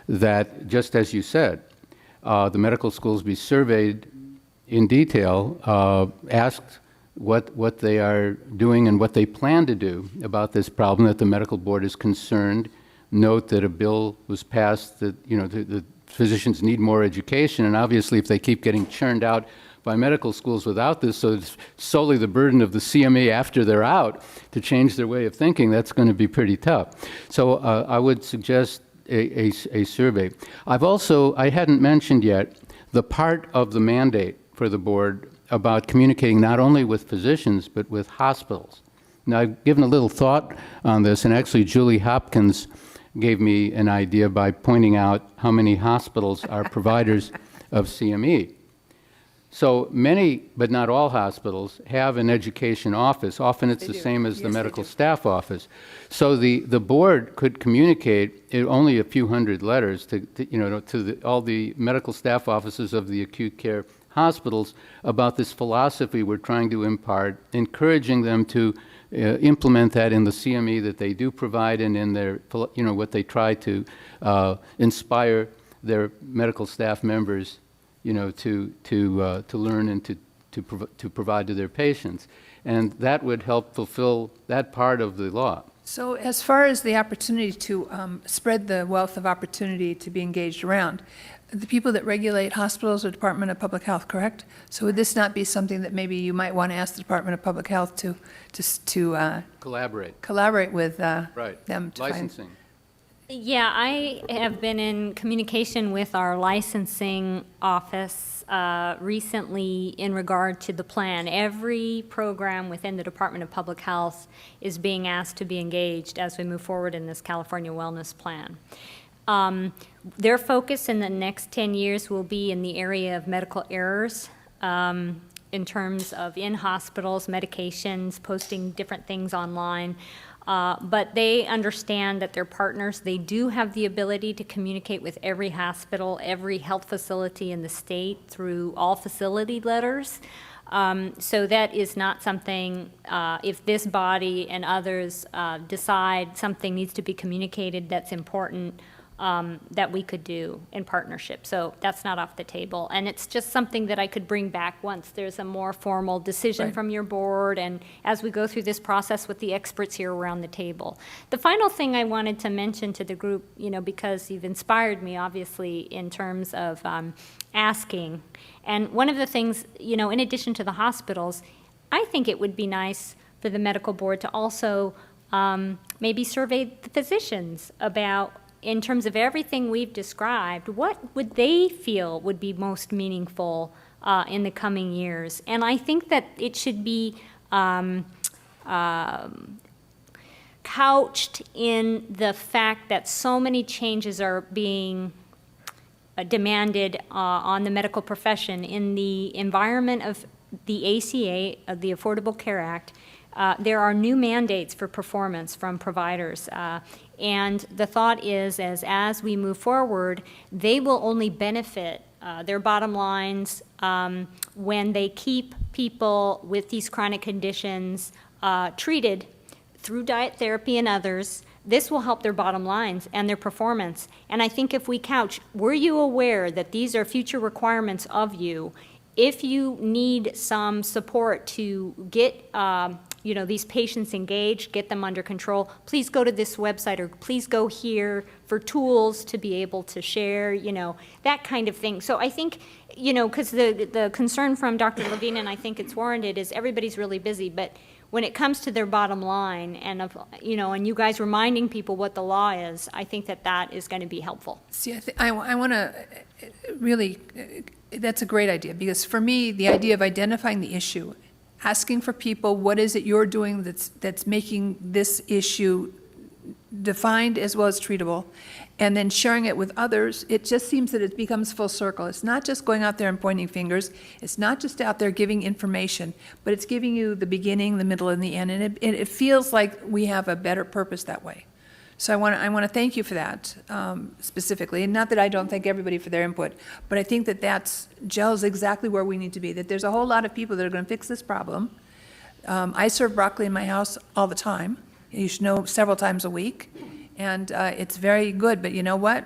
that, just as you said, the medical schools be surveyed in detail, asked what they are doing and what they plan to do about this problem, that the medical board is concerned. Note that a bill was passed that, you know, the physicians need more education, and obviously if they keep getting churned out by medical schools without this, so it's solely the burden of the CME after they're out to change their way of thinking, that's going to be pretty tough. So I would suggest a survey. I hadn't mentioned yet the part of the mandate for the board about communicating not only with physicians but with hospitals. Now, I've given a little thought on this, and actually Julie Hopkins gave me an idea by pointing out how many hospitals are providers of CME. So many, but not all hospitals, have an education office. Often it's the same as the medical staff office. So the board could communicate in only a few hundred letters to all the medical staff offices of the acute care hospitals about this philosophy we're trying to impart, encouraging them to implement that in the CME that they do provide, and in their, what they try to inspire their medical staff members, to learn and to provide to their patients. And that would help fulfill that part of the law. So as far as the opportunity to spread the wealth of opportunity to be engaged around, the people that regulate hospitals are Department of Public Health, correct? So would this not be something that maybe you might want to ask the Department of Public Health to collaborate with them to Licensing. Yeah, I have been in communication with our licensing office recently in regard to the plan. Every program within the Department of Public Health is being asked to be engaged as we move forward in this California Wellness Plan. Their focus in the next 10 years will be in the area of medical errors, in terms of in hospitals, medications, posting different things online. But they understand that they're partners. They do have the ability to communicate with every hospital, every health facility in the state through all facility letters. So that is not something, if this body and others decide something needs to be communicated that's important, that we could do in partnership. So that's not off the table. And it's just something that I could bring back once there's a more formal decision from your board, and as we go through this process with the experts here around the table. The final thing I wanted to mention to the group, because you've inspired me, obviously, in terms of asking. And one of the things, in addition to the hospitals, I think it would be nice for the medical board to also maybe survey the physicians about, in terms of everything we've described, what would they feel would be most meaningful in the coming years? And I think that it should be couched in the fact that so many changes are being demanded on the medical profession in the environment of the ACA, of the Affordable Care Act. There are new mandates for performance from providers. And the thought is, as we move forward, they will only benefit their bottom lines when they keep people with these chronic conditions treated through diet therapy and others this will help their bottom lines and their performance. And I think if we couch, were you aware that these are future requirements of you? If you need some support to get these patients engaged, get them under control, please go to this website, or please go here for tools to be able to share, that kind of thing. So I think, because the concern from Dr. Levine, and I think it's warranted, is everybody's really busy, but when it comes to their bottom line and, and you guys reminding people what the law is, I think that is going to be helpful. See, I want to really, that's a great idea, because for me, the idea of identifying the issue, asking for people, what is it you're doing that's making this issue defined as well as treatable, and then sharing it with others, it just seems that it becomes full circle. It's not just going out there and pointing fingers. It's not just out there giving information, but it's giving you the beginning, the middle, and the end, and it feels like we have a better purpose that way. So I want to thank you for that specifically, and not that I don't thank everybody for their input, but I think that gels exactly where we need to be, that there's a whole lot of people that are going to fix this problem. I serve broccoli in my house all the time. You should know, several times a week, and it's very good, but you know what?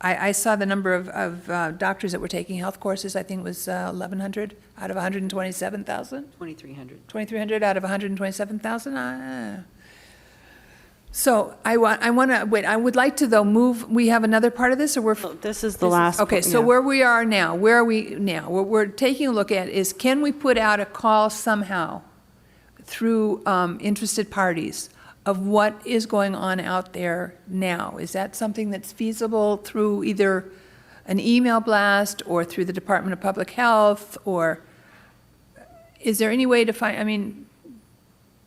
I saw the number of doctors that were taking health courses. I think it was 1,100 out of 127,000? 2,300. 2,300 out of 127,000? So I want to, wait, I would like to, though, move, we have another part of this, or we're? This is the last. Okay, so yeah. where we are now, where are we now? What we're taking a look at is, can we put out a call somehow through interested parties of what is going on out there now? Is that something that's feasible through either an email blast or through the Department of Public Health, or is there any way to find, I mean,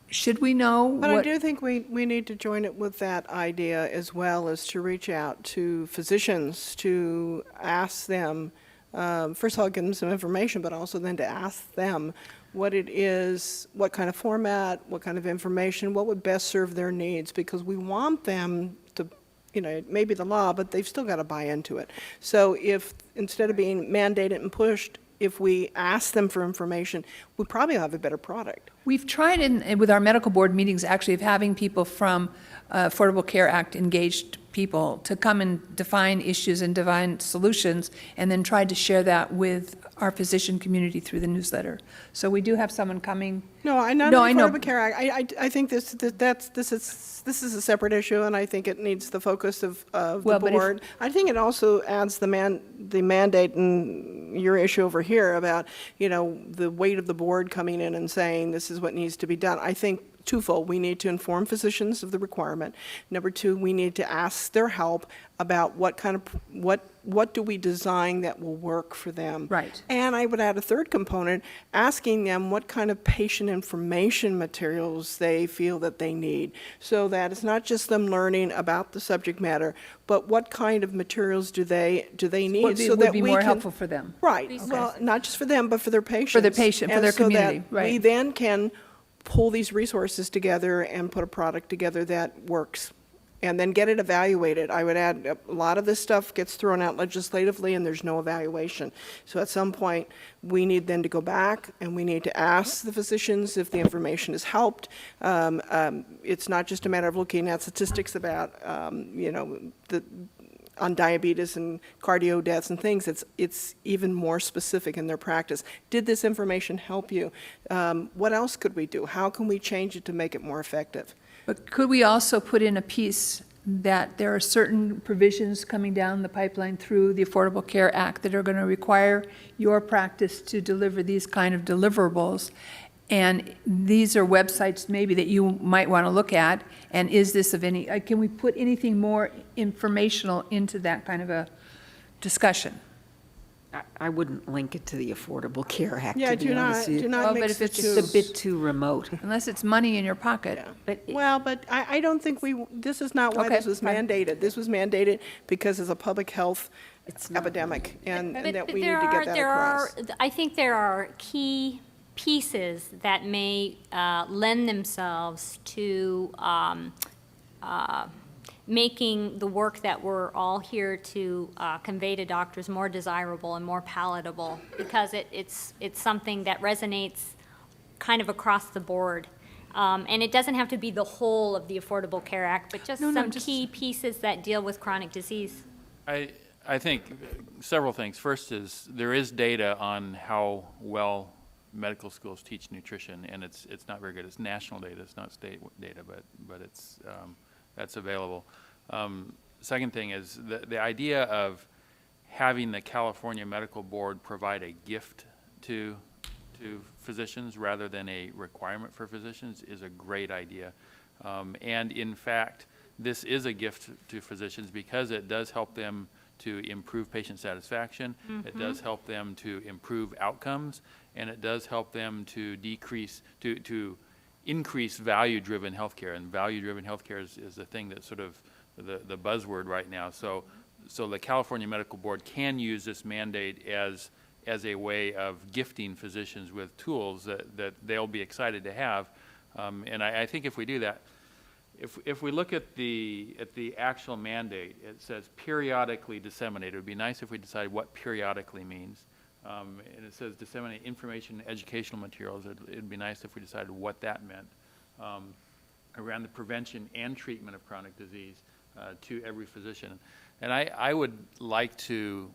should we know But what? I do think we need to join it with that idea, as well as to reach out to physicians to ask them, first of all, give them some information, but also then to ask them what it is, what kind of format, what kind of information, what would best serve their needs, because we want them to, it may be the law, but they've still got to buy into it. So if, instead of being mandated and pushed, if we ask them for information, we probably have a better product. We've tried with our medical board meetings, actually, of having people from Affordable Care Act engaged people to come and define issues and define solutions, and then tried to share that with our physician community through the newsletter. So we do have someone coming. No, I know. No, I know. Affordable Care Act. I think this is a separate issue, and I think it needs the focus of the Well, but if- board. I think it also adds the mandate and your issue over here about, the weight of the board coming in and saying this is what needs to be done. I think twofold. We need to inform physicians of the requirement. Number two, we need to ask their help about what do we design that will work for them. Right. And I would add a third component, asking them what kind of patient information materials they feel that they need, so that it's not just them learning about the subject matter, but what kind of materials do they need, Would be, so would that be we more can, helpful for them. right. Okay. Well, not just for them, but for their patients. For their patient, for And their so that community, right. we then can pull these resources together and put a product together that works, and then get it evaluated. I would add, a lot of this stuff gets thrown out legislatively, and there's no evaluation. So at some point, we need then to go back, and we need to ask the physicians if the information has helped. It's not just a matter of looking at statistics about, on diabetes and cardio deaths and things. It's even more specific in their practice. Did this information help you? What else could we do? How can we change it to make it more effective? But could we also put in a piece that there are certain provisions coming down the pipeline through the Affordable Care Act that are going to require your practice to deliver these kind of deliverables? And these are websites maybe that you might want to look at, and is this of any, can we put anything more informational into that kind of a discussion? I wouldn't link it to the Affordable Care Act, Yeah, to be do honest with you. not but mix if the it's two. It's a bit too remote. Unless it's money in your pocket. But But I don't think this is not why Okay, this was fine. mandated. This was mandated because it's a public health epidemic, and that we need to get that across. I think there are key pieces that may lend themselves to making the work that we're all here to convey to doctors more desirable and more palatable, because it's something that resonates kind of across the board. And it doesn't have to be the whole of the Affordable Care Act, but just some key pieces that deal with chronic disease. I think several things. First is there is data on how well medical schools teach nutrition, and it's not very good. It's national data, it's not state data, but it's that's available. Second thing is the idea of having the California Medical Board provide a gift to physicians rather than a requirement for physicians is a great idea. And in fact, this is a gift to physicians because it does help them to improve patient satisfaction. It does help them to improve outcomes, and it does help them to increase value-driven healthcare. And value-driven healthcare is the thing that's sort of the buzzword right now. So the California Medical Board can use this mandate as a way of gifting physicians with tools that they'll be excited to have. And I think if we do that, if we look at the actual mandate, it says periodically disseminate. It would be nice if we decided what periodically means. And it says disseminate information and educational materials. It'd be nice if we decided what that meant around the prevention and treatment of chronic disease to every physician. And I would like to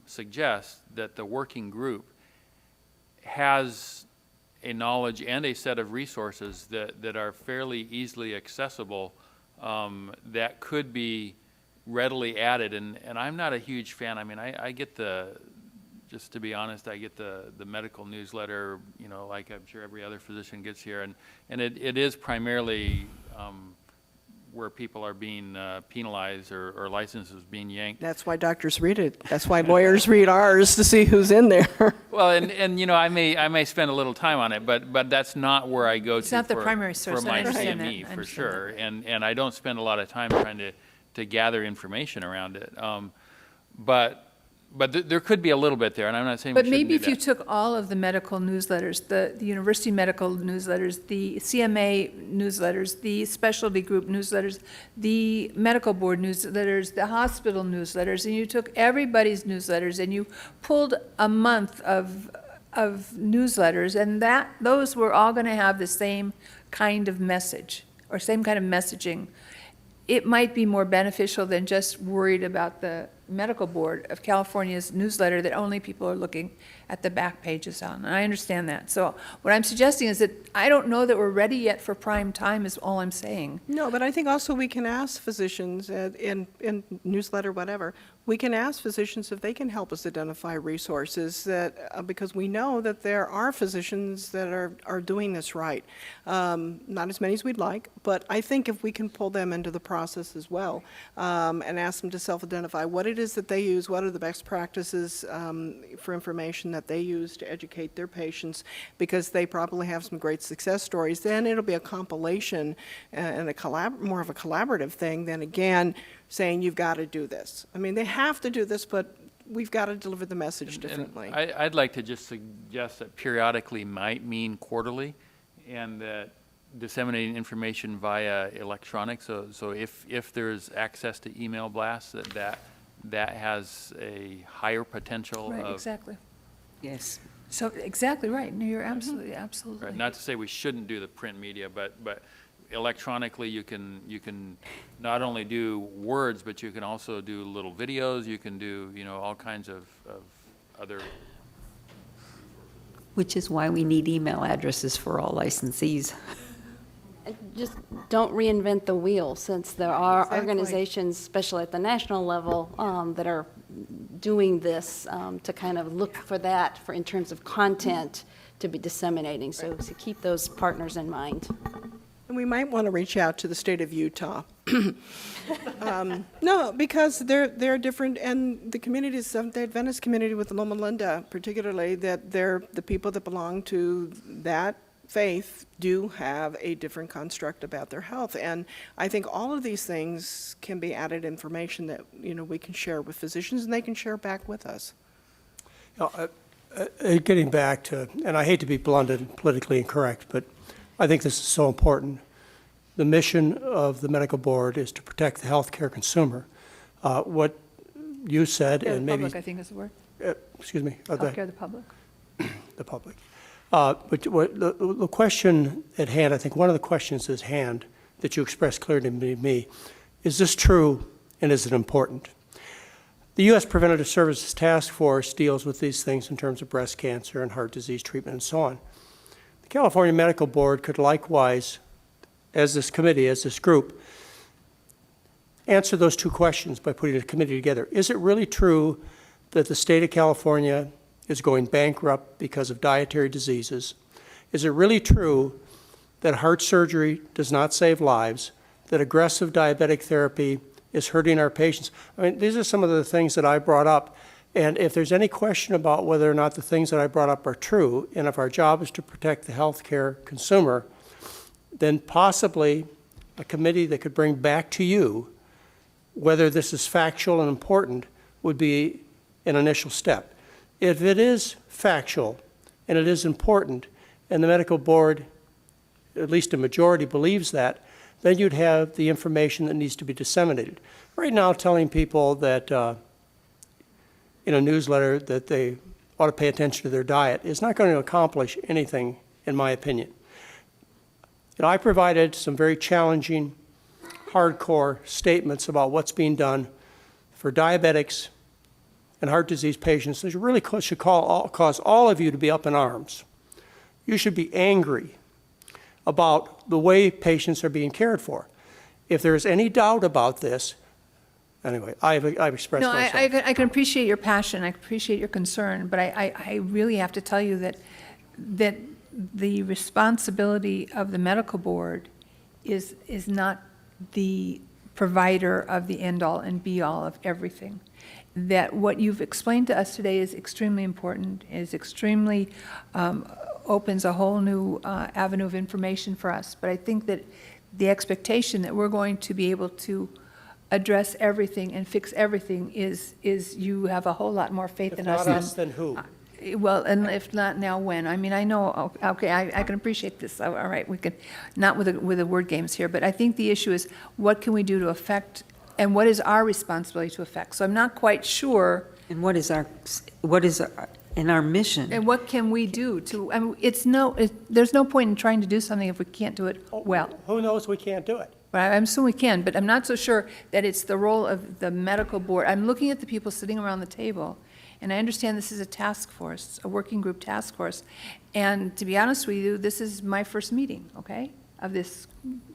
suggest that the working group has a knowledge and a set of resources that are fairly easily accessible that could be readily added. And I'm not a huge fan. I mean, I get just to be honest, I get the medical newsletter, you know, like I'm sure every other physician gets here. And it is primarily where people are being penalized or licenses being yanked. That's why doctors read it. That's why lawyers read ours to see who's in there. Well, and you know, I may spend a little time on it, but that's not where I go It's to not the for, primary source. for my I understand CME that. I for understand sure. And I don't spend a lot of time trying to gather information around it. But there could be a little bit there, and I'm not saying we But shouldn't maybe do if you that. took all of the medical newsletters, the university medical newsletters, the CMA newsletters, the specialty group newsletters, the medical board newsletters, the hospital newsletters, and you took everybody's newsletters and you pulled a month of newsletters, and those were all going to have the same kind of message or same kind of messaging, it might be more beneficial than just worried about the Medical Board of California's newsletter that only people are looking at the back pages on. And I understand that. So what I'm suggesting is that I don't know that we're ready yet for prime time is all I'm saying. No, but I think also we can ask physicians in newsletter, whatever, we can ask physicians if they can help us identify resources that, because we know that there are physicians that are doing this right. Not as many as we'd like, but I think if we can pull them into the process as well and ask them to self-identify what it is that they use, what are the best practices for information that they use to educate their patients, because they probably have some great success stories, then it'll be a compilation and more of a collaborative thing than, again, saying you've got to do this. I mean, they have to do this, but we've got to deliver the message differently. And I'd like to just suggest that periodically might mean quarterly, and that disseminating information via electronic. So if there's access to email blasts, that has a higher potential Right, of. exactly. Yes. So, exactly right. No, you're absolutely. Right, not to say we shouldn't do the print media, but electronically you can not only do words, but you can also do little videos. You can do, you know, all kinds of other. Which is why we need email addresses for all licensees. And just don't reinvent the wheel, since there are Exactly. organizations, especially at the national level, that are doing this to kind of look for that in terms of content to be disseminating. So to keep those partners in mind. And we might want to reach out to the state of Utah. No, because they're different, and the communities, Seventh-day Adventist community with Loma Linda particularly, that the people that belong to that faith do have a different construct about their health. And I think all of these things can be added information that, you know, we can share with physicians and they can share back with us. Getting back to, and I hate to be blunt and politically incorrect, but I think this is so important. The mission of the medical board is to protect the healthcare consumer. What you said, Yeah, and the maybe public, I think is the word. excuse me. Go ahead. Healthcare, the public. The public. But the question at hand, I think one of the questions at hand that you expressed clearly to me, is this true and is it important? The U.S. Preventative Services Task Force deals with these things in terms of breast cancer and heart disease treatment and so on. The California Medical Board could likewise, as this committee, as this group, answer those two questions by putting a committee together. Is it really true that the state of California is going bankrupt because of dietary diseases? Is it really true that heart surgery does not save lives, that aggressive diabetic therapy is hurting our patients? I mean, these are some of the things that I brought up. And if there's any question about whether or not the things that I brought up are true, and if our job is to protect the healthcare consumer, then possibly a committee that could bring back to you whether this is factual and important would be an initial step. If it is factual and it is important, and the medical board, at least a majority, believes that, then you'd have the information that needs to be disseminated. Right now, telling people that in a newsletter that they ought to pay attention to their diet is not going to accomplish anything, in my opinion. You know, I provided some very challenging, hardcore statements about what's being done for diabetics and heart disease patients. This really should cause all of you to be up in arms. You should be angry about the way patients are being cared for. If there is any doubt about this, anyway, I've expressed myself. I can appreciate your passion, I appreciate your concern, but I really have to tell you that the responsibility of the medical board is not the provider of the end-all and be-all of everything. That what you've explained to us today is extremely important, is extremely opens a whole new avenue of information for us. But I think that the expectation that we're going to be able to address everything and fix everything is you have a whole lot more faith in us. If not us, then who? Well, and if not now, when? I mean, I know, okay, I can appreciate this. All right, we can, not with the word games here, but I think the issue is what can we do to affect, and what is our responsibility to affect? So I'm not quite sure. And what is our mission? And what can we do to, I mean, there's no point in trying to do something if we can't do it well. Who knows we can't do it? But I'm assuming we can, but I'm not so sure that it's the role of the medical board. I'm looking at the people sitting around the table, and I understand this is a task force, a working group task force. And to be honest with you, this is my first meeting, okay, of this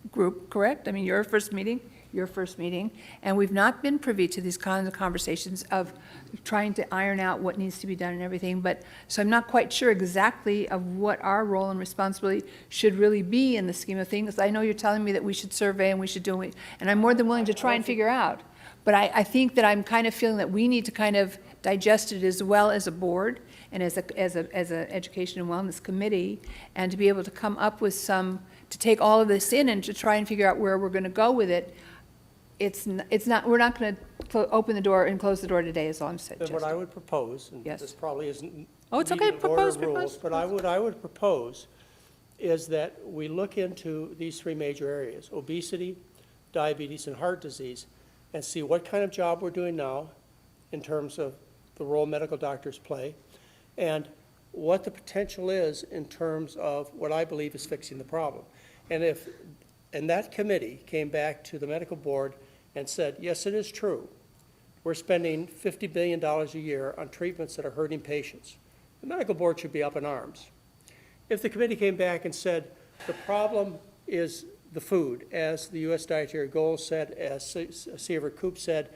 group, correct? I mean, your first meeting, and we've not been privy to these kinds of conversations of trying to iron out what needs to be done and everything. But so I'm not quite sure exactly of what our role and responsibility should really be in the scheme of things. I know you're telling me that we should survey and we should do it, and I'm more than willing to try and figure out. But I think that I'm kind of feeling that we need to kind of digest it as well as a board and as a education and wellness committee, and to be able to come up with to take all of this in and to try and figure out where we're going to go with it. We're not going to open the door and close the door today, is all I'm saying. Then what I would propose, and Yes. this probably isn't Oh, it's okay, meeting of order propose, of rules, propose, but I would propose is that we look into these three major areas: obesity, diabetes, and heart disease, and see what kind of job we're doing now in terms of the role medical doctors play, and what the potential is in terms of what I believe is fixing the problem. And that committee came back to the medical board and said, yes, it is true, we're spending $50 billion a year on treatments that are hurting patients, the medical board should be up in arms. If the committee came back and said, the problem is the food, as the U.S. Dietary Goals said, as Sievert-Koop said,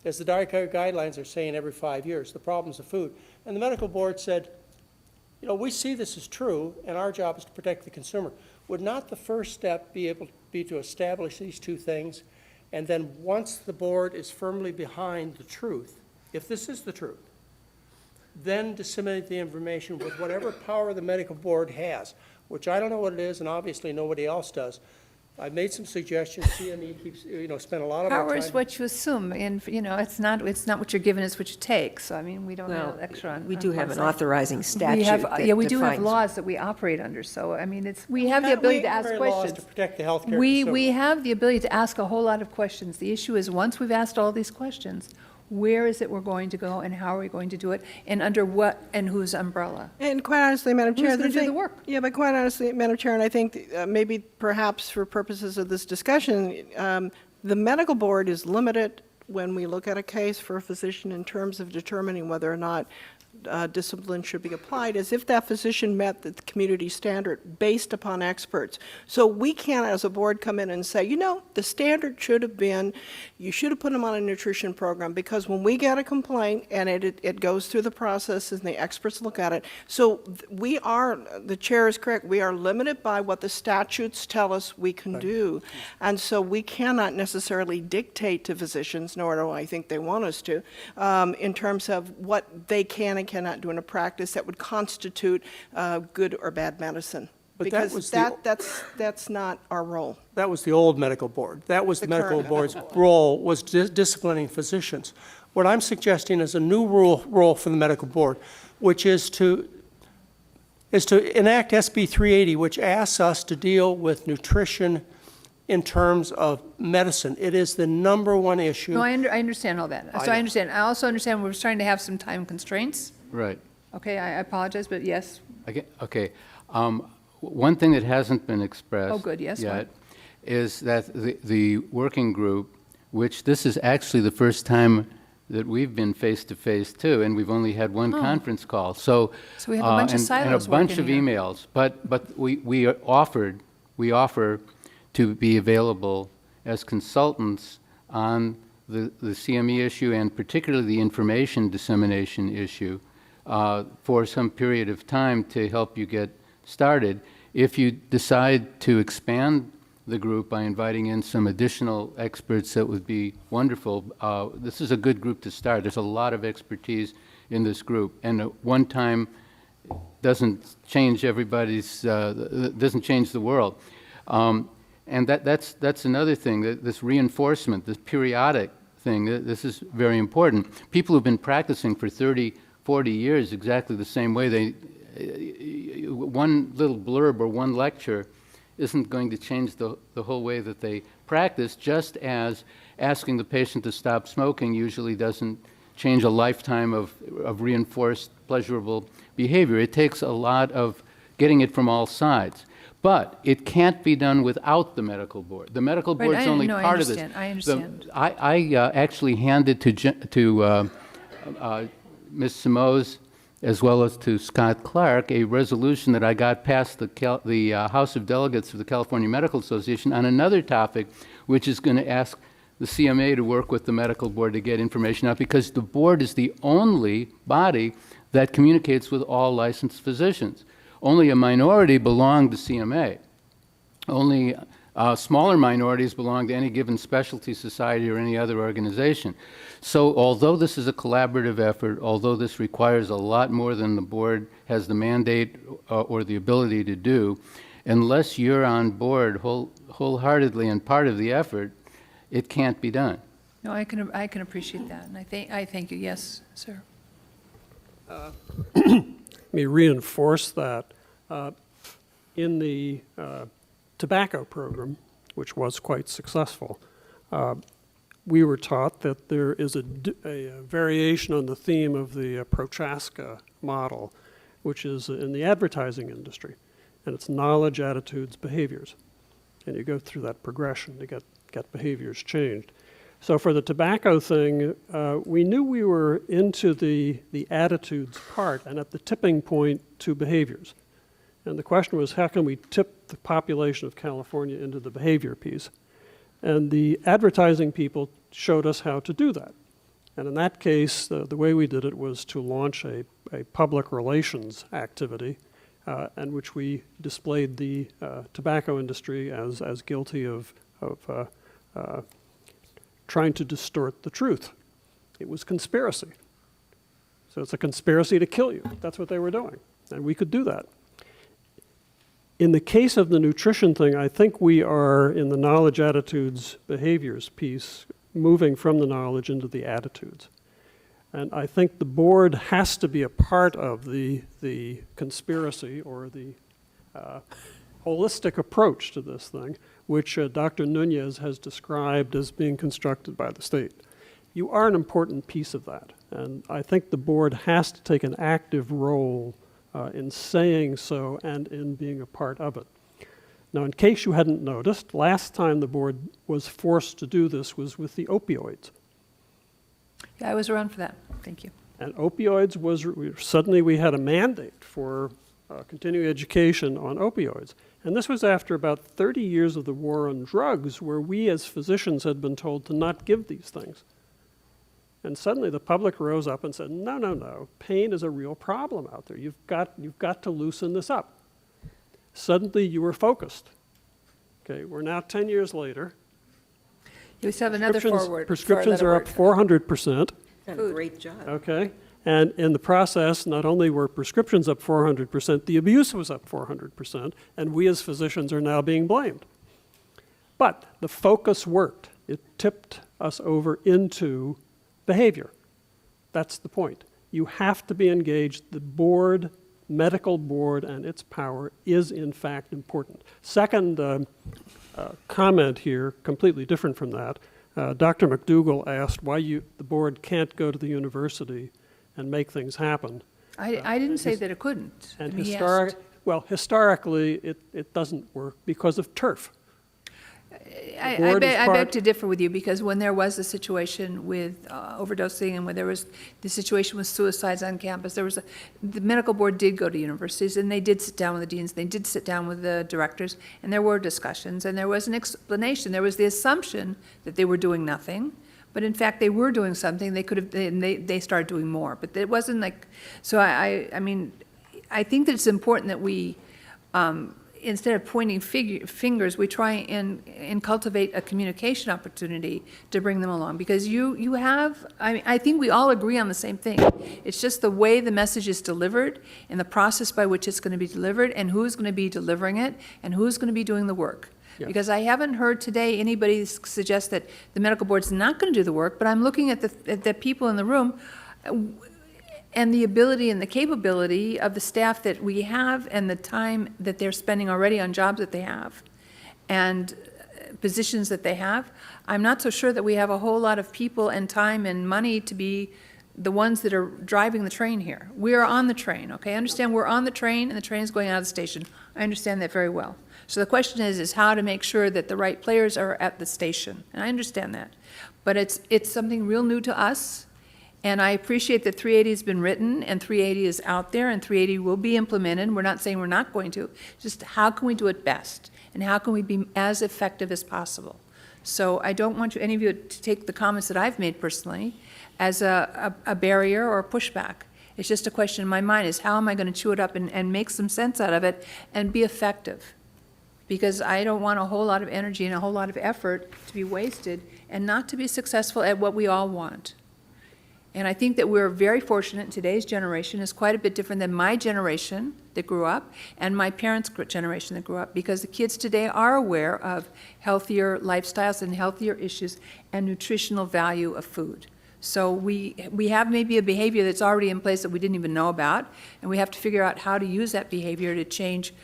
as the dietary guidelines are saying every 5 years, the problem is the food. And the medical board said, you know, we see this is true, and our job is to protect the consumer. Would not the first step be to establish these two things, and then once the board is firmly behind the truth, if this is the truth, then disseminate the information with whatever power the medical board has, which I don't know what it is, and obviously nobody else does. I've made some suggestions. CME keeps, spent a lot of our Power time. is what you assume, and, it's not what you're given, it's what you take. So, I mean, we don't have extra on. We do have an one side. authorizing statute. We do have defines- laws that we operate under. So, I mean, we have the ability to ask laws questions. to protect the healthcare We consumer. have the ability to ask a whole lot of questions. The issue is, once we've asked all these questions, where is it we're going to go and how are we going to do it and under what and whose umbrella? And quite honestly, Madam Chair, Who's going to do thing- the work? Yeah, but quite honestly, Madam Chair, and I think maybe perhaps for purposes of this discussion, the medical board is limited when we look at a case for a physician in terms of determining whether or not discipline should be applied, as if that physician met the community standard based upon experts. So we can't, as a board, come in and say, you know, the standard should have been, you should have put them on a nutrition program, because when we get a complaint and it goes through the process and the experts look at it, so we are, the chair is correct, we are limited by what the statutes tell us we can do. And so we cannot necessarily dictate to physicians, nor do I think they want us to, in terms of what they can and cannot do in a practice that would constitute good or bad medicine. But that Because was that's not our role. That was the old medical board. That was the medical current board's medical board. role, was disciplining physicians. What I'm suggesting is a new role for the medical board, which is to enact SB 380, which asks us to deal with nutrition in terms of medicine. It is the number one issue. No, I understand all that. So I understand. I also understand we're trying to have some time constraints. Right. Okay, I apologize, but yes. Okay. One thing that hasn't been expressed Oh, good, yes, yet is that the working group, which this is actually the first time that we've been face-to-face too, and we've only had one Oh. conference call. So we have a bunch of and silos a bunch working of here. emails. But we offer to be available as consultants on the CME issue and particularly the information dissemination issue for some period of time to help you get started. If you decide to expand the group by inviting in some additional experts, that would be wonderful. This is a good group to start. There's a lot of expertise in this group, and at one time doesn't change doesn't change the world. And that's another thing, this reinforcement, this periodic thing, this is very important. People who've been practicing for 30, 40 years exactly the same way, one little blurb or one lecture isn't going to change the whole way that they practice, just as asking the patient to stop smoking usually doesn't change a lifetime of reinforced pleasurable behavior. It takes a lot of getting it from all sides. But it can't be done without the medical board. The medical Right, board's only no, I part of this. understand, I understand. I actually handed to Ms. Simoes as well as to Scott Clark a resolution that I got past the House of Delegates of the California Medical Association on another topic, which is going to ask the CMA to work with the medical board to get information out, because the board is the only body that communicates with all licensed physicians. Only a minority belong to CMA. Only smaller minorities belong to any given specialty society or any other organization. So although this is a collaborative effort, although this requires a lot more than the board has the mandate or the ability to do, unless you're on board wholeheartedly and part of the effort, it can't be done. No, I can appreciate that, and I thank you. Yes, sir. Let me reinforce that. In the tobacco program, which was quite successful, we were taught that there is a variation on the theme of the Prochaska model, which is in the advertising industry, and it's knowledge, attitudes, behaviors. And you go through that progression to get behaviors changed. So for the tobacco thing, we knew we were into the attitudes part and at the tipping point to behaviors. And the question was, how can we tip the population of California into the behavior piece? And the advertising people showed us how to do that. And in that case, the way we did it was to launch a public relations activity in which we displayed the tobacco industry as guilty of trying to distort the truth. It was conspiracy. So it's a conspiracy to kill you. That's what they were doing. And we could do that. In the case of the nutrition thing, I think we are in the knowledge, attitudes, behaviors piece, moving from the knowledge into the attitudes. And I think the board has to be a part of the conspiracy or the holistic approach to this thing, which Dr. Nunez has described as being constructed by the state. you are an important piece of that. And I think the board has to take an active role in saying so and in being a part of it. Now, in case you hadn't noticed, last time the board was forced to do this was with the opioids. Yeah, I was around for that. Thank you. And opioids was, suddenly we had a mandate for continuing education on opioids. And this was after about 30 years of the war on drugs, where we as physicians had been told to not give these things. And suddenly the public rose up and said, no, no, no, pain is a real problem out there. You've got to loosen this up. Suddenly you were focused. Okay, we're now 10 years later. You still have another forward. Prescriptions are up 400%. Done a great job. Okay, and in the process, not only were prescriptions up 400%, the abuse was up 400%, and we as physicians are now being blamed. But the focus worked. It tipped us over into behavior. That's the point. You have to be engaged. The board, medical board, and its power is in fact important. Second comment here, completely different from that. Dr. McDougall asked why the board can't go to the university and make things happen. I didn't say that it couldn't. And I mean, he asked. historically, it doesn't work because of turf. I beg to differ with you, because when there was a situation with overdosing and when there was the situation with suicides on campus, the medical board did go to universities, and they did sit down with the deans, they did sit down with the directors, and there were discussions, and there was an explanation. There was the assumption that they were doing nothing, but in fact they were doing something. They could have, and they started doing more, but it wasn't like, so I mean, I think that it's important that we, instead of pointing fingers, we try and cultivate a communication opportunity to bring them along. Because you have, I think we all agree on the same thing. It's just the way the message is delivered and the process by which it's going to be delivered and who's going to be delivering it and who's going to be doing the work. Yeah. Because I haven't heard today anybody suggest that the medical board's not going to do the work, but I'm looking at the people in the room and the ability and the capability of the staff that we have and the time that they're spending already on jobs that they have and positions that they have. I'm not so sure that we have a whole lot of people and time and money to be the ones that are driving the train here. We are on the train, okay? I understand we're on the train and the train is going out of the station. I understand that very well. So the question is how to make sure that the right players are at the station. And I understand that. But it's something real new to us. And I appreciate that 380 has been written and 380 is out there and 380 will be implemented. We're not saying we're not going to. Just how can we do it best? And how can we be as effective as possible? So I don't want any of you to take the comments that I've made personally as a barrier or a pushback. It's just a question in my mind is how am I going to chew it up and make some sense out of it and be effective? Because I don't want a whole lot of energy and a whole lot of effort to be wasted and not to be successful at what we all want. And I think that we're very fortunate. Today's generation is quite a bit different than my generation that grew up and my parents' generation that grew up, because the kids today are aware of healthier lifestyles and healthier issues and nutritional value of food. So we have maybe a behavior that's already in place that we didn't even know about, and we have to figure out how to use that behavior to change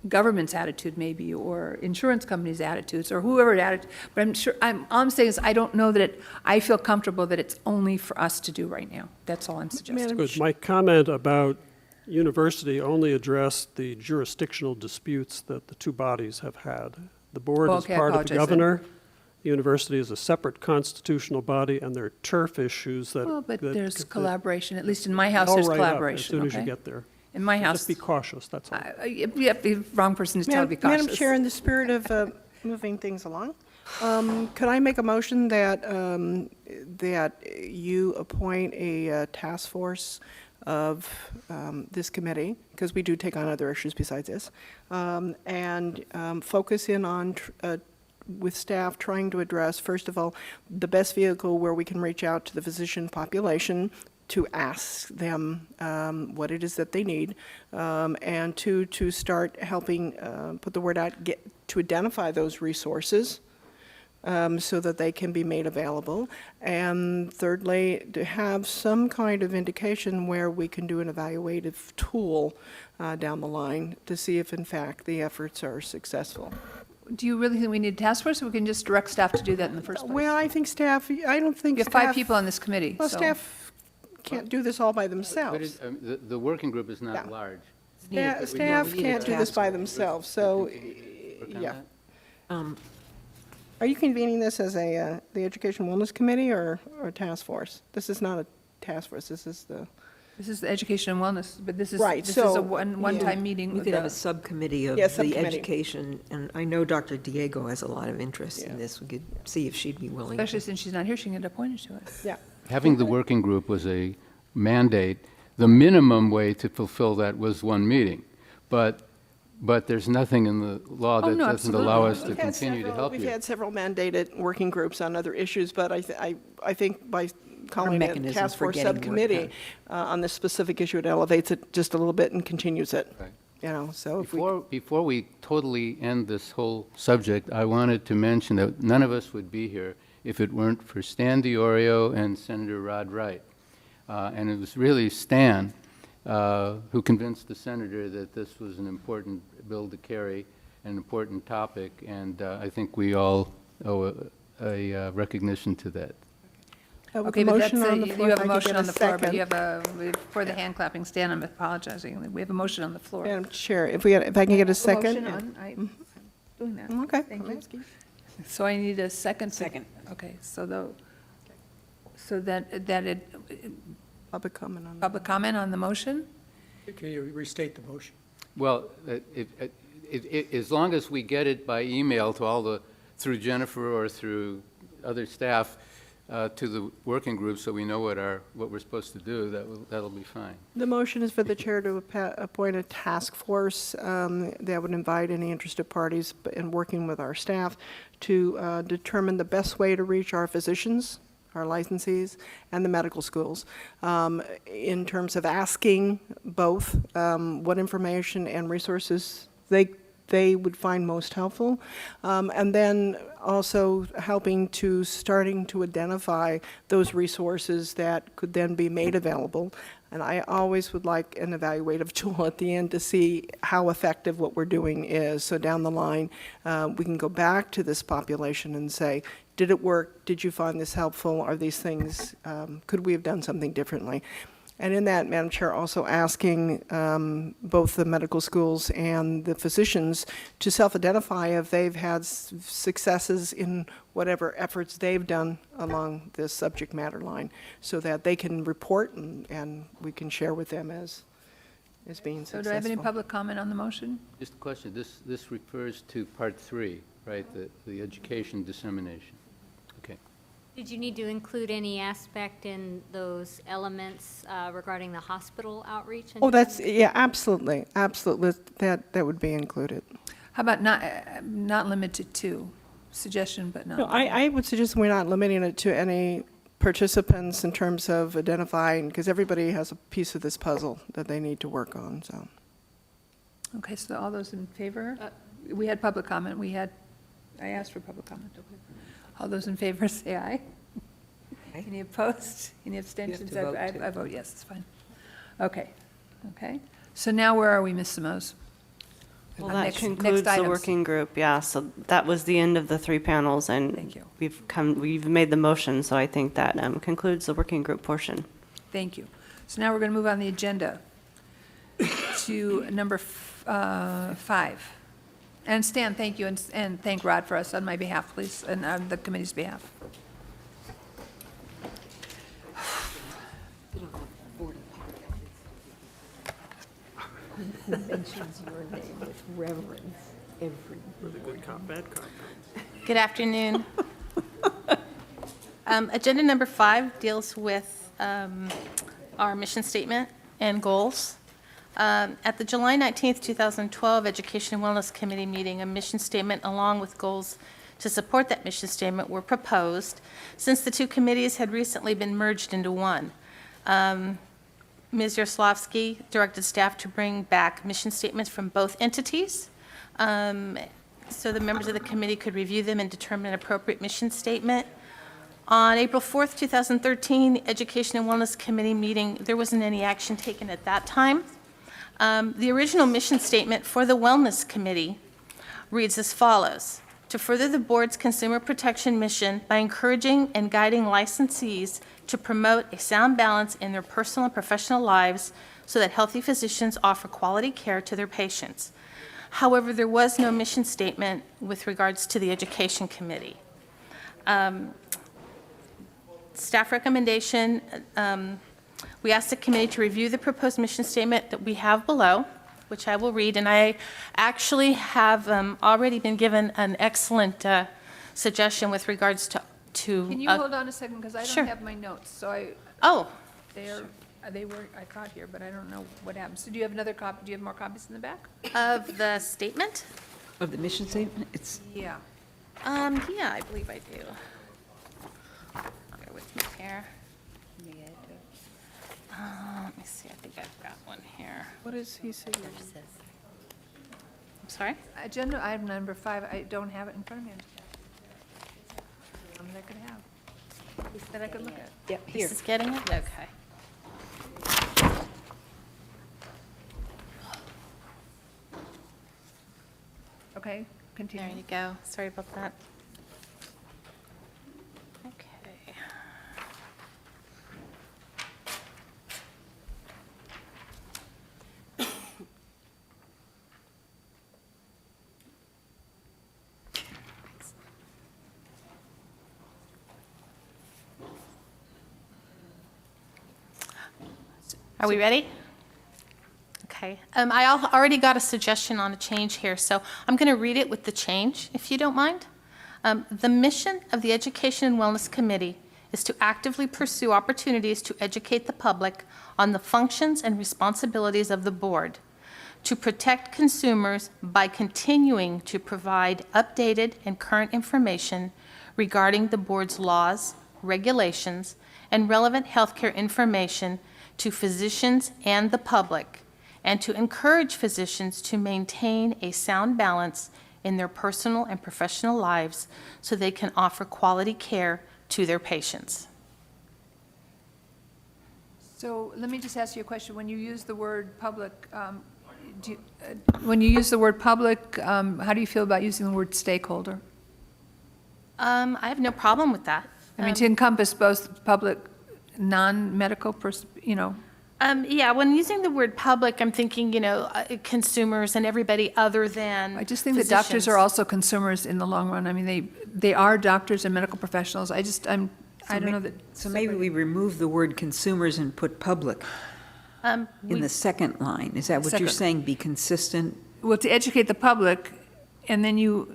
government's attitude maybe, or insurance companies' attitudes, or whoever attitude. But I'm sure, all I'm saying is I don't know that I feel comfortable that it's only for us to do right now. That's all I'm suggesting. Good. My comment about university only addressed the jurisdictional disputes that the two bodies have had. The board is part of the governor. The university is a separate constitutional body, and there are turf issues that... Well, but there's collaboration. At least in my house, there's collaboration. As soon as you get there. In my house. Just be cautious, that's all. You have the wrong person to tell to be cautious. Madam Chair, in the spirit of moving things along, could I make a motion that you appoint a task force of this committee, because we do take on other issues besides this, and focus in on with staff trying to address, first of all, the best vehicle where we can reach out to the physician population to ask them what it is that they need, and to start helping put the word out, to identify those resources so that they can be made available. And thirdly, to have some kind of indication where we can do an evaluative tool down the line to see if in fact the efforts are successful. Do you really think we need a task force, or we can just direct staff to do that in the first place? Well, I think staff, I don't think We have staff. 5 people on this committee, Well, so. staff can't do this all by But themselves. the working group is not Yeah. large. Staff can't do this by themselves, so, Work on yeah. that? Are you convening this as the Education Wellness Committee or a task force? This is not a task force, this is the. This is the education and wellness, but this is, Right, this is a so, one-time meeting. We with could have the- a subcommittee of Yeah, the subcommittee. education, and I know Dr. Diego has a lot of interest in this. We could see if she'd be willing. Especially since she's not here, she can get appointed to it. Yeah. Having the working group was a mandate. The minimum way to fulfill that was 1 meeting. But there's nothing in the law Oh, that no, doesn't allow us absolutely. to continue to help We've you. had several mandated working groups on other issues, but I think by calling it mechanisms task for force getting work subcommittee on this specific issue, it elevates it just a little bit and continues it. Right. You know, so if we. Before we totally end this whole subject, I wanted to mention that none of us would be here if it weren't for Stan Diorio and Senator Rod Wright. And it was really Stan who convinced the senator that this was an important bill to carry, an important topic, and I think we all owe a recognition to that. With Okay, the but that's, motion on the you floor, have if a I could motion get on the floor, but second. you have for the hand clapping, Stan, I'm apologizing. We have a motion on the floor. Madam Chair, if I can get a second. Motion on, I'm doing that. Okay. Thank you. So I need a second. Second. Okay, so that it, Public comment on. public comment on the motion? Can you restate the motion? Well, as long as we get it by email to through Jennifer or through other staff, to the working group, so we know what we're supposed to do, that'll be fine. The motion is for the chair to appoint a task force that would invite any interested parties in working with our staff to determine the best way to reach our physicians, our licensees, and the medical schools, in terms of asking both what information and resources they would find most helpful, and then also starting to identify those resources that could then be made available. And I always would like an evaluative tool at the end to see how effective what we're doing is. So down the line, we can go back to this population and say, did it work? Did you find this helpful? Are these things, could we have done something differently? And in that, Madam Chair, also asking both the medical schools and the physicians to self-identify if they've had successes in whatever efforts they've done along this subject matter line, so that they can report and we can share with them as being So successful. do I have any public comment on the motion? Just a question, this refers to Part 3, right, the education dissemination. Okay. Did you need to include any aspect in those elements regarding the hospital outreach? and Oh, yeah, absolutely, absolutely, that would be included. How about not limited to? Suggestion, but not. No, I would suggest we're not limiting it to any participants in terms of identifying, because everybody has a piece of this puzzle that they need to work on, so. Okay, so all those in favor? We had public comment, I asked for public comment. All those in favor say aye. Any opposed? Any abstentions? to vote, too. I vote yes, it's fine. Okay, okay. So now where are we, Ms. Simos? Well, On that next concludes the items. working group, yeah, so that was the end of the 3 panels, and Thank you. we've made the motion, so I think that concludes the working group portion. Thank you. So now we're going to move on the agenda to number 5. And Stan, thank you, and thank Rod for us on my behalf, please, and on the committee's behalf. Who mentions your name with reverence every Good cop, bad cop. Good afternoon. Agenda number 5 deals with our mission statement and goals. At the July 19th, 2012 Education and Wellness Committee meeting, a mission statement along with goals to support that mission statement were proposed since the 2 committees had recently been merged into one. Ms. Yaroslavsky directed staff to bring back mission statements from both entities so the members of the committee could review them and determine an appropriate mission statement. On April 4th, 2013, the Education and Wellness Committee meeting, there wasn't any action taken at that time. The original mission statement for the Wellness Committee reads as follows: to further the board's consumer protection mission by encouraging and guiding licensees to promote a sound balance in their personal and professional lives so that healthy physicians offer quality care to their patients. However, there was no mission statement with regards to the Education Committee. Staff recommendation, we asked the committee to review the proposed mission statement that we have below, which I will read, and I actually have already been given an excellent suggestion with regards to. Can you hold on a second, because I Sure. don't have my notes, so I. Oh. They were, I thought here, but I don't know what happened. So do you have another copy, do you have more copies in the back? Of the statement? Of the mission statement? It's, Yeah. Yeah, I believe I do. Bear with me here. Let me see, I think I've got one here. What is he saying? I'm sorry? Agenda item number 5, I don't have it in front of me. One that I could have, that I could look at. yep, This is getting it? Okay. Okay, There continue. you go. Sorry about that. Okay. Are we ready? Okay. Already got a suggestion on a change here, so I'm going to read it with the change, if you don't mind. The mission of the Education and Wellness Committee is to actively pursue opportunities to educate the public on the functions and responsibilities of the board, to protect consumers by continuing to provide updated and current information regarding the board's laws, regulations, and relevant healthcare information to physicians and the public, and to encourage physicians to maintain a sound balance in their personal and professional lives so they can offer quality care to their patients. So let me just ask you a question. When you use the word public, when you use the word public, how do you feel about using the word stakeholder? I have no problem with that. I mean, to encompass both public, non-medical, Yeah, when using the word public, I'm thinking, consumers and everybody other than I just think that doctors physicians. are also consumers in the long run. I mean, they are doctors and medical professionals. I don't know that. so maybe we remove the word consumers and put public in We- the second line. Is that what you're Second. saying? Be consistent? Well, to educate the public, and then I was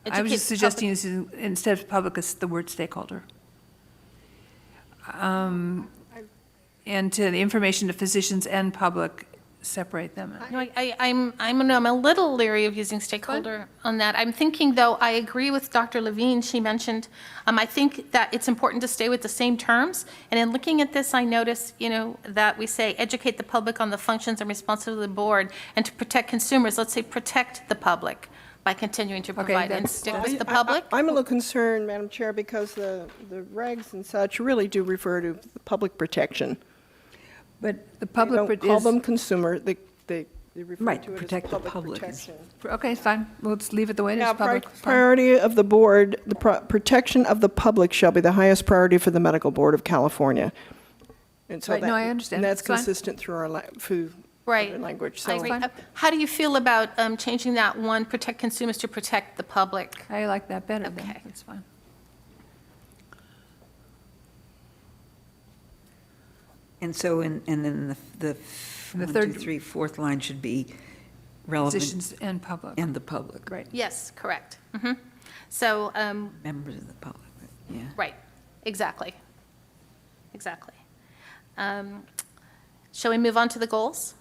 Educate just the suggesting using, instead of public, it's the word stakeholder. And to the information to physicians and public, separate them. No, I'm a little leery of using stakeholder on that. I'm thinking, though, I agree with Dr. Levine. She mentioned, I think that it's important to stay with the same terms. And in looking at this, I notice, that we say educate the public on the functions and responsibility of the board, and to protect consumers, let's say protect the public by continuing to provide and stick with the public. I'm a little concerned, Madam Chair, because the regs and such really do refer to the public protection. But the They public don't call is, them consumer, they refer Right, to it as protect the public public. protection. okay, fine, we'll just leave it the way it is, Now, public. fine. priority of the board, the protection of the public shall be the highest priority for the Medical Board of California. And so Right, no, I understand. And that's It's fine. consistent through our Right. language. I So agree. How do you feel about changing that one, protect consumers to protect the public? I like that better then, Okay. that's fine. And so, and then the And the 1, third- 2, 3, fourth line should be relevant Physicians and public. and the public. Right. Yes, correct. So, Members of the public, yeah. right, exactly. Exactly. Shall we move on to the goals?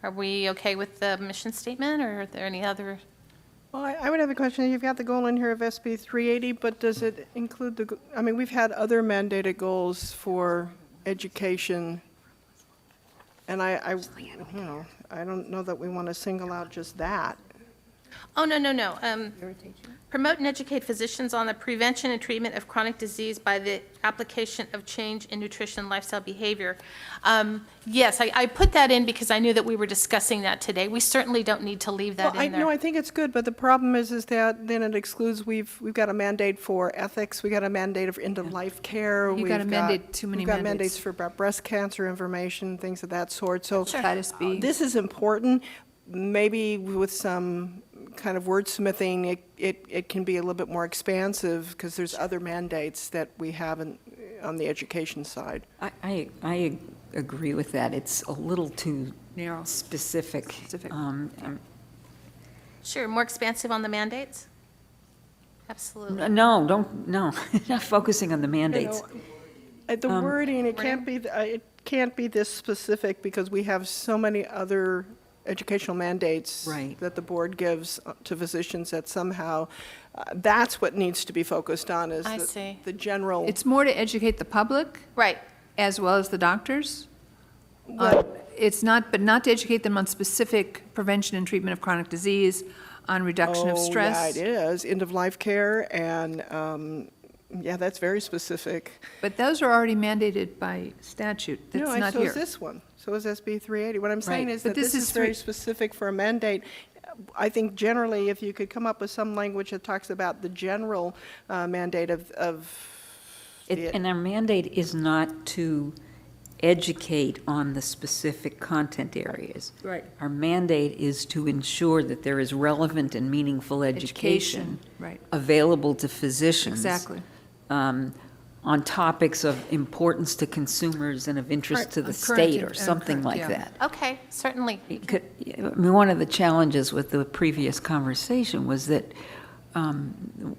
Are we okay with the mission statement, or are there any other? Well, I would have a question. You've got the goal in here of SB 380, but does it include we've had other mandated goals for education, and I don't know that we want to single out just that. Oh, no. Promote and educate physicians on the prevention and treatment of chronic disease by the application of change in nutrition and lifestyle behavior. Yes, I put that in because I knew that we were discussing that today. We certainly don't need to leave that in there. No, I think it's good, but the problem is that then it excludes, we've got a mandate for ethics, we got a mandate of end-of-life care. You got to mandate too many We've got mandates. mandates for breast cancer information, things of that sort. So Hepatitis B. this is important. Maybe with some kind of wordsmithing, it can be a little bit more expansive because there's other mandates that we have on the education side. I agree with that. It's a little too Narrow. specific. Sure, more expansive on the mandates? Absolutely. No, not focusing on the mandates. The wording, it can't be this specific because we have so many other educational mandates Right. that the board gives to physicians that somehow, that's what needs to be focused on is I see. the general. It's more to educate the public Right. as well as the doctors. Well- It's not, but not to educate them on specific prevention and treatment of chronic disease, on reduction of stress. Oh, yeah, it is, end-of-life care, and, yeah, that's very specific. But those are already mandated by statute. That's No, not so here. is this one. So is SB 380. What I'm saying Right, is but that this this is is very three- specific for a mandate. I think generally, if you could come up with some language that talks about the general mandate of And our mandate is not to educate on the specific content areas. Right. Our mandate is to ensure that there is relevant and meaningful education Right, available to physicians. exactly. On topics of importance to consumers and of interest to the Current state or and something current, like yeah. that. Okay, certainly. One of the challenges with the previous conversation was that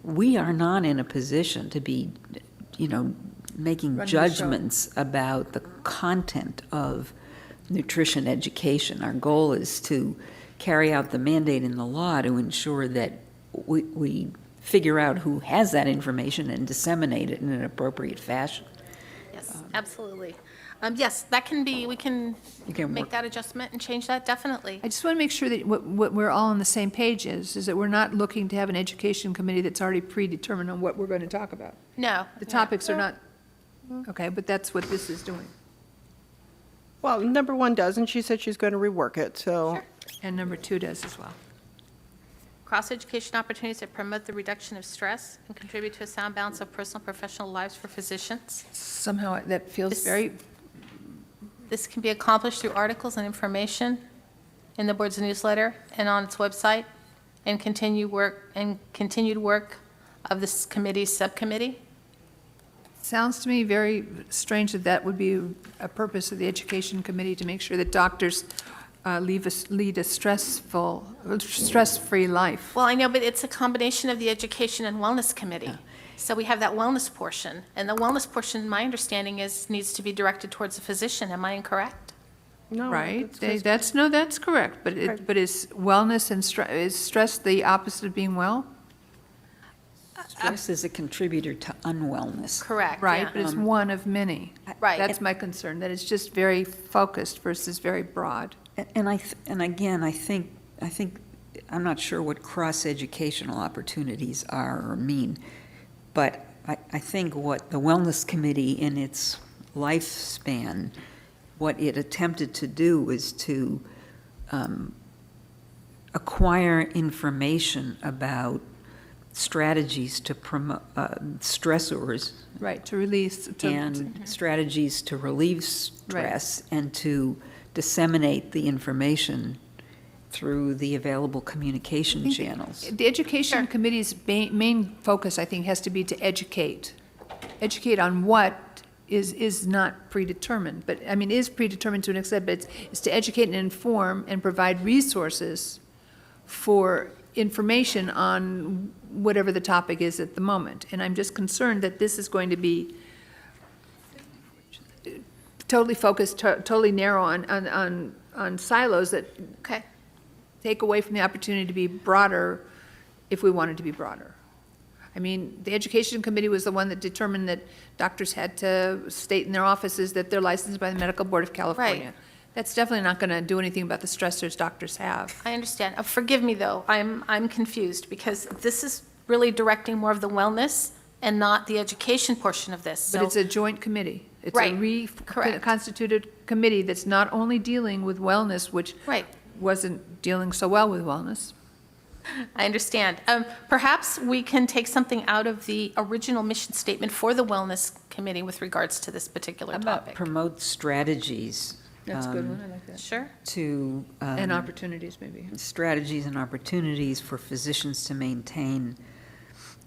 we are not in a position to be, making Running the show. judgments about the content of nutrition education. Our goal is to carry out the mandate in the law to ensure that we figure out who has that information and disseminate it in an appropriate fashion. Yes, absolutely. Yes, that can be, we can You can make work- that adjustment and change that, definitely. I just want to make sure that what we're all on the same page is that we're not looking to have an education committee that's already predetermined on what we're going to talk about. No. The topics are not, okay, but that's what this is doing. Well, number one does, and she said she's going to rework it, so. And number 2 does as well. Cross-education opportunities that promote the reduction of stress and contribute to a sound balance of personal and professional lives for physicians. Somehow that feels very, This can be accomplished through articles and information in the board's newsletter and on its website, and continued work of this committee's subcommittee. sounds to me very strange that that would be a purpose of the education committee, to make sure that doctors lead a stress-free life. Well, I know, but it's a combination of the Education and Wellness Committee. So we have that wellness portion, and the wellness portion, my understanding is, needs to be directed towards the physician. Am I incorrect? No. Right? that's- That's correct, but but is wellness and is stress the opposite of being well? Stress is a contributor to unwellness. Correct. Right, yeah. but it's one of many. Right. That's my concern, that it's just very focused versus very broad. And again, I think, I'm not sure what cross-educational opportunities are or mean, but I think what the Wellness Committee in its lifespan, what it attempted to do is to acquire information about strategies to promote stressors. Right, to release. And strategies to relieve stress and to disseminate the information through the available communication channels. The Education Committee's main focus, I think, has to be to educate. Educate on what is not predetermined, but, I mean, is predetermined to an extent, but it's to educate and inform and provide resources for information on whatever the topic is at the moment. And I'm just concerned that this is going to be totally focused, totally narrow on silos that take away from the opportunity to be broader if we wanted to be broader. I mean, the Education Committee was the one that determined that doctors had to state in their offices that they're licensed by the Medical Board of California. That's definitely not going to do anything about the stressors doctors have. I understand. Forgive me, though, I'm confused, because this is really directing more of the wellness and not the education portion of this. But So- it's a joint committee. It's Right. a Correct. reconstituted committee that's not only dealing with wellness, which Right. wasn't dealing so well with wellness. I understand. Perhaps we can take something out of the original mission statement for the Wellness Committee with regards to this particular How about topic. promote strategies? That's a good one, I like that. Sure. To. And opportunities, maybe. Strategies and opportunities for physicians to maintain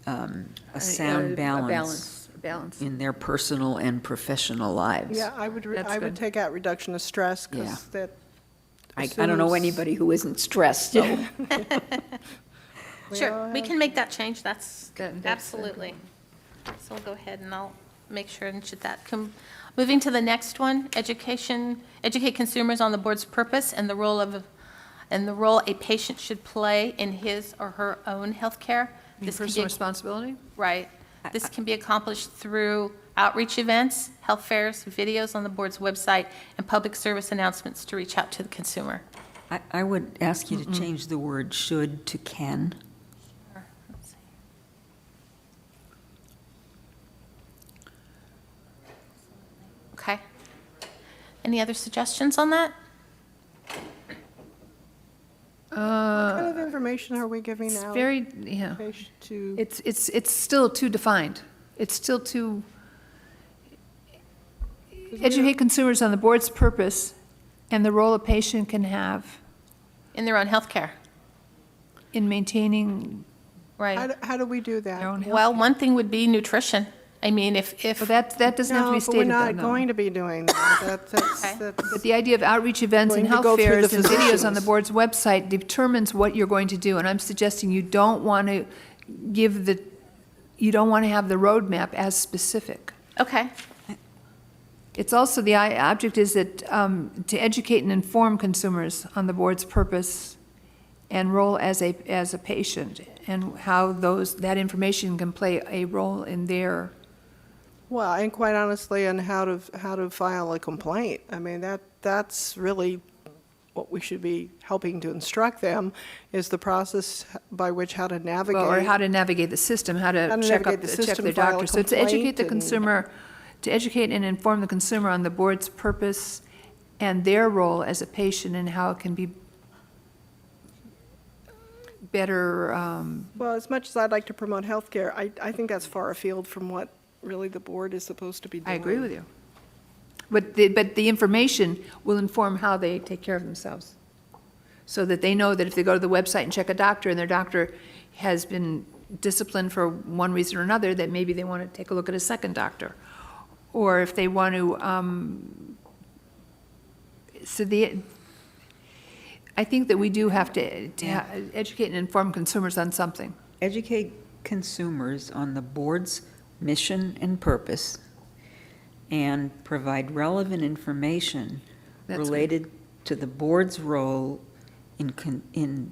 a sound balance Balance. in their personal and professional lives. Yeah, I would, That's I would good. take out reduction of stress, Yeah. because that I don't know assumes- anybody who isn't stressed, so. Sure, we can make that change, that's, That's absolutely. So we'll go ahead and I'll make sure and should that. Moving to the next one, educate consumers on the board's purpose and the role a patient should play in his or her own healthcare. This can Personal be, responsibility? right. This can be accomplished through outreach events, health fairs, videos on the board's website, and public service announcements to reach out to the consumer. I would ask you to change the word should to can. Let's see. Okay. Any other suggestions on that? What kind of information are we giving It's out? very, yeah. To, It's still too defined. It's still too, educate consumers on the board's purpose and the role a patient can have In their own healthcare, in maintaining right? how do we do that? their own health. Well, one thing would be nutrition. I mean, if, But that doesn't have to be No, but we're stated, though, not no. going to be doing that. Okay. But the idea of outreach events and Going to health go through fairs the and videos on the physicians. board's website determines what you're going to do. And I'm suggesting you don't want to you don't want to have the roadmap as specific. okay, It's also, the object is that, to educate and inform consumers on the board's purpose and role as a patient, and how that information can play a role in their, Well, and quite honestly, on how to file a complaint. I mean, that's really what we should be helping to instruct them, is the process by which, how to navigate. well, or how to navigate the system, how to check navigate the check system, their file a doctor. So to educate the complaint and- consumer, to educate and inform the consumer on the board's purpose and their role as a patient, and how it can be better, Well, as much as I'd like to promote healthcare, I think that's far afield from what really the board is supposed to be doing. I agree with you. But the information will inform how they take care of themselves. So that they know that if they go to the website and check a doctor, and their doctor has been disciplined for one reason or another, that maybe they want to take a look at a second doctor. Or if they want to, I think that we do have to educate and inform consumers on something. Educate consumers on the board's mission and purpose, and provide relevant information That's good. related to the board's role in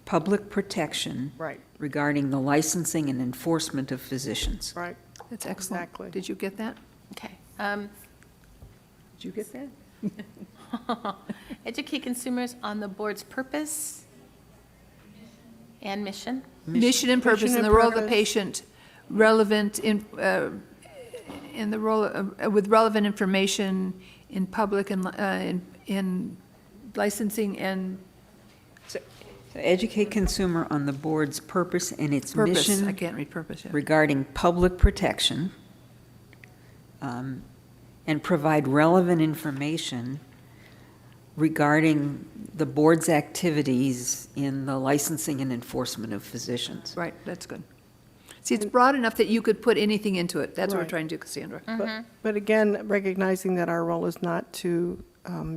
public protection Right, regarding the licensing and enforcement of physicians. right. That's excellent. Exactly. Did you get that? okay. Did you get that? Educate consumers on the board's purpose and mission. Mission and purpose, Mission and and the role of the purpose. patient, relevant in the role, with relevant information in public and in licensing and So educate consumer on the board's purpose and its purpose. mission I can't read purpose yet. regarding public protection, and provide relevant information regarding the board's activities in the licensing and enforcement of physicians. Right, that's good. See, it's broad enough that you could put anything into it. That's what we're Right. trying to do, Cassandra. But again, recognizing that our role is not to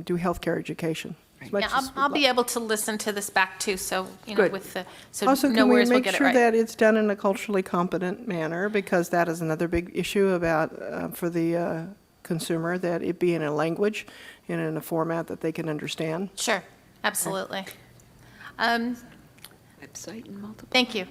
do healthcare education. As much Yeah, as we'd I'll be like. able to listen to this back too, so, you know, Good. with the, so Also, no can we worries, we'll make get it sure right. that it's done in a culturally competent manner? Because that is another big issue about, for the consumer, that it be in a language and in a format that they can understand. Sure, absolutely. Website and multiple. Thank you.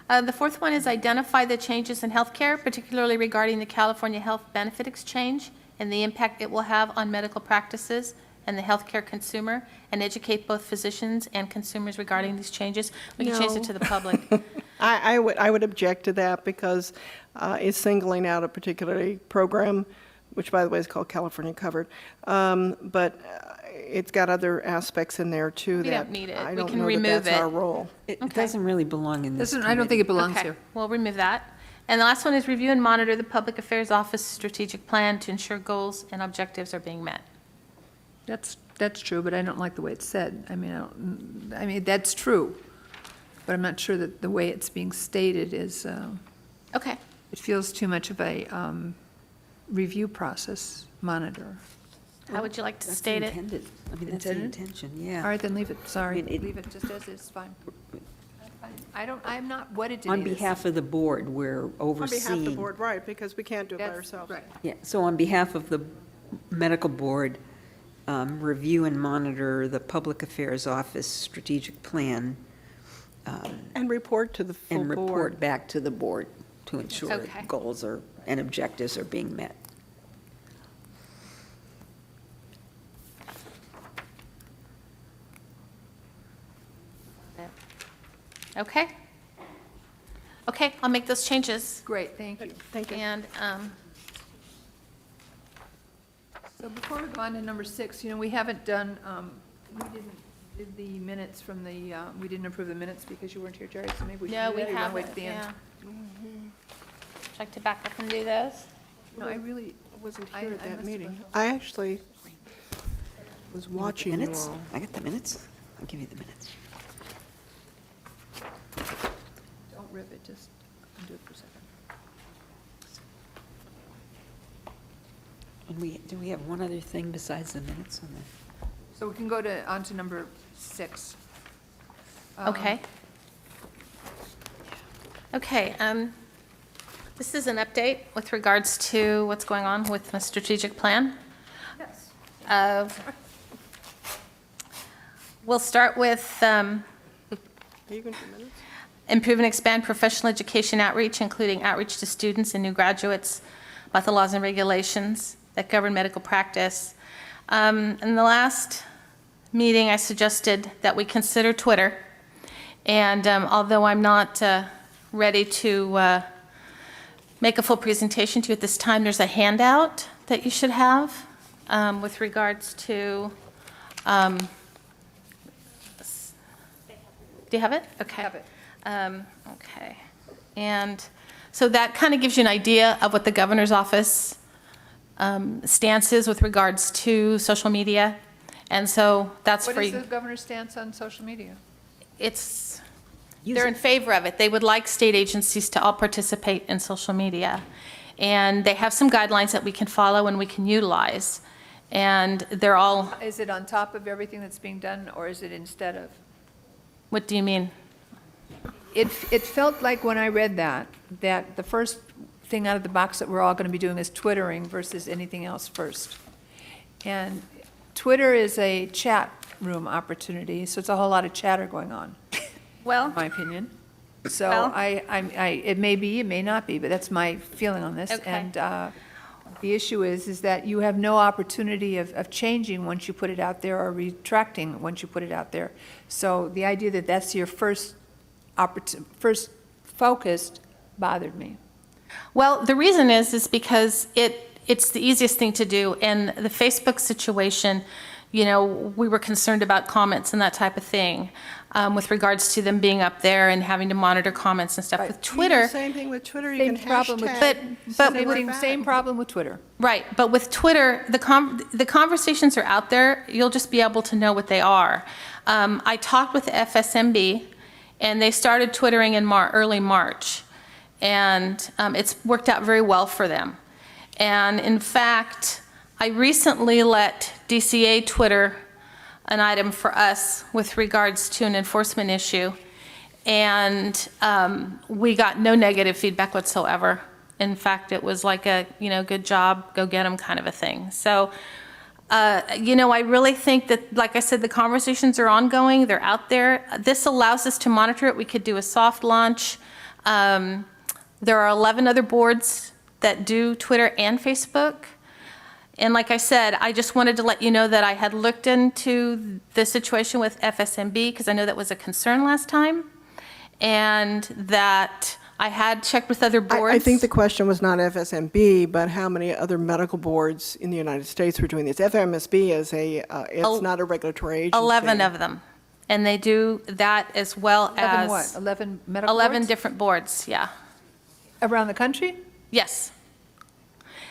The fourth one is identify the changes in healthcare, particularly regarding the California Health Benefit Exchange and the impact it will have on medical practices and the healthcare consumer, and educate both physicians and consumers regarding these changes? We can change it No. to the public. I would object to that because it's singling out a particular program, which, by the way, is called California Covered. But it's got other aspects in there, too, We that don't need it. I We don't can know remove that that's our it. role. It doesn't really belong in this I don't think it belongs Okay, here. we'll remove that. And the last one is review and monitor the Public Affairs Office strategic plan to ensure goals and objectives are being met. That's true, but I don't like the way it's said. I mean, that's true, but I'm not sure that the way it's being stated is, Okay. it feels too much of a review process, monitor. How would you like to That's state it? intended. I mean, that's the Intended? intention, yeah. All right, then leave it, sorry, I mean, leave it just as is, fine. I'm not wedded to On any of this. behalf of the board, we're On behalf of the overseeing. board, right, because we can't do it by That's ourselves. right. Yeah, so on behalf of the medical board, review and monitor the Public Affairs Office strategic plan. And report to the full And board. report back to the board to ensure Okay. goals and objectives are being met. Okay. Okay, I'll make those changes. Great, thank you. Thank you. And, So before we go on to number 6, we haven't done, we did the minutes from the, we didn't approve the minutes because you weren't here, Jerry, so maybe we should no, do we that, or you wanna wait haven't, till the end? yeah. Would you like to back up and do those? No, I really, Wasn't I- here I at that must have meeting. been- I actually was watching you Minutes? all. I got the minutes. I'll give you the minutes. don't rip it, just do it for a second. And do we have one other thing besides the minutes on the? So we can go on to number 6. Okay. Okay, this is an update with regards to what's going on with the strategic plan. Yes. We'll start with Are you going to do minutes? improve and expand professional education outreach, including outreach to students and new graduates about the laws and regulations that govern medical practice. In the last meeting, I suggested that we consider Twitter. And although I'm not ready to make a full presentation to you at this time, there's a handout that you should have with regards to, do you have it? Okay. Have it. Okay. And so that kind of gives you an idea of what the governor's office stance is with regards to social media. And so that's What for is you. the governor's stance on social media? They're in favor of it. They would like state agencies to all participate in social media. And they have some guidelines that we can follow and we can utilize. And they're all, Is it on top of everything that's being done, or is it instead of? what do you mean? It felt like when I read that the first thing out of the box that we're all going to be doing is Twittering versus anything else first. And Twitter is a chat room opportunity, so it's a whole lot of chatter going on, Well, in my opinion. So Well- it may be, it may not be, but that's my feeling on this. Okay. And the issue is that you have no opportunity of changing once you put it out there or retracting once you put it out there. So the idea that that's your first focused bothered me. well, the reason is because it's the easiest thing to do. And the Facebook situation, we were concerned about comments and that type of thing with regards to them being up there and having to monitor comments and stuff. With You do Twitter, the same thing with Twitter, you Same can problem with- hashtag. But send it right back. Same problem with Twitter. right, but with Twitter, the conversations are out there. You'll just be able to know what they are. I talked with the FSMB, and they started Twittering in early March. And it's worked out very well for them. And in fact, I recently let DCA Twitter an item for us with regards to an enforcement issue. And we got no negative feedback whatsoever. In fact, it was like a, good job, go get them kind of a thing. So, I really think that, like I said, the conversations are ongoing, they're out there. This allows us to monitor it. We could do a soft launch. There are 11 other boards that do Twitter and Facebook. And like I said, I just wanted to let you know that I had looked into the situation with FSMB, because I know that was a concern last time, and that I had checked with other boards. I think the question was not FSMB, but how many other medical boards in the United States were doing this. FMSB is it's not a regulatory agency. 11 of them. And they do that as well 11 as. what? 11 medical 11 boards? different boards, yeah. Around the country? Yes.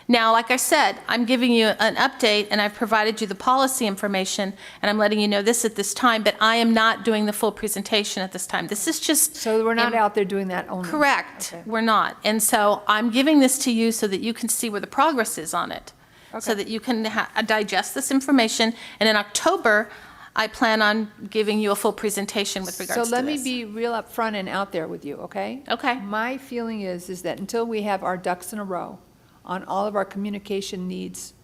Now, like I said, I'm giving you an update, and I've provided you the policy information, and I'm letting you know this at this time, but I am not doing the full presentation at this time. This is just. So we're not out there doing that only? Correct. Okay. We're not. And so I'm giving this to you so that you can see where the progress is on it, so Okay. that you can digest this information. And in October, I plan on giving you a full presentation with regards to this. So let me be real upfront and out there with you, okay? Okay. My feeling is that until we have our ducks in a row on all of our communication needs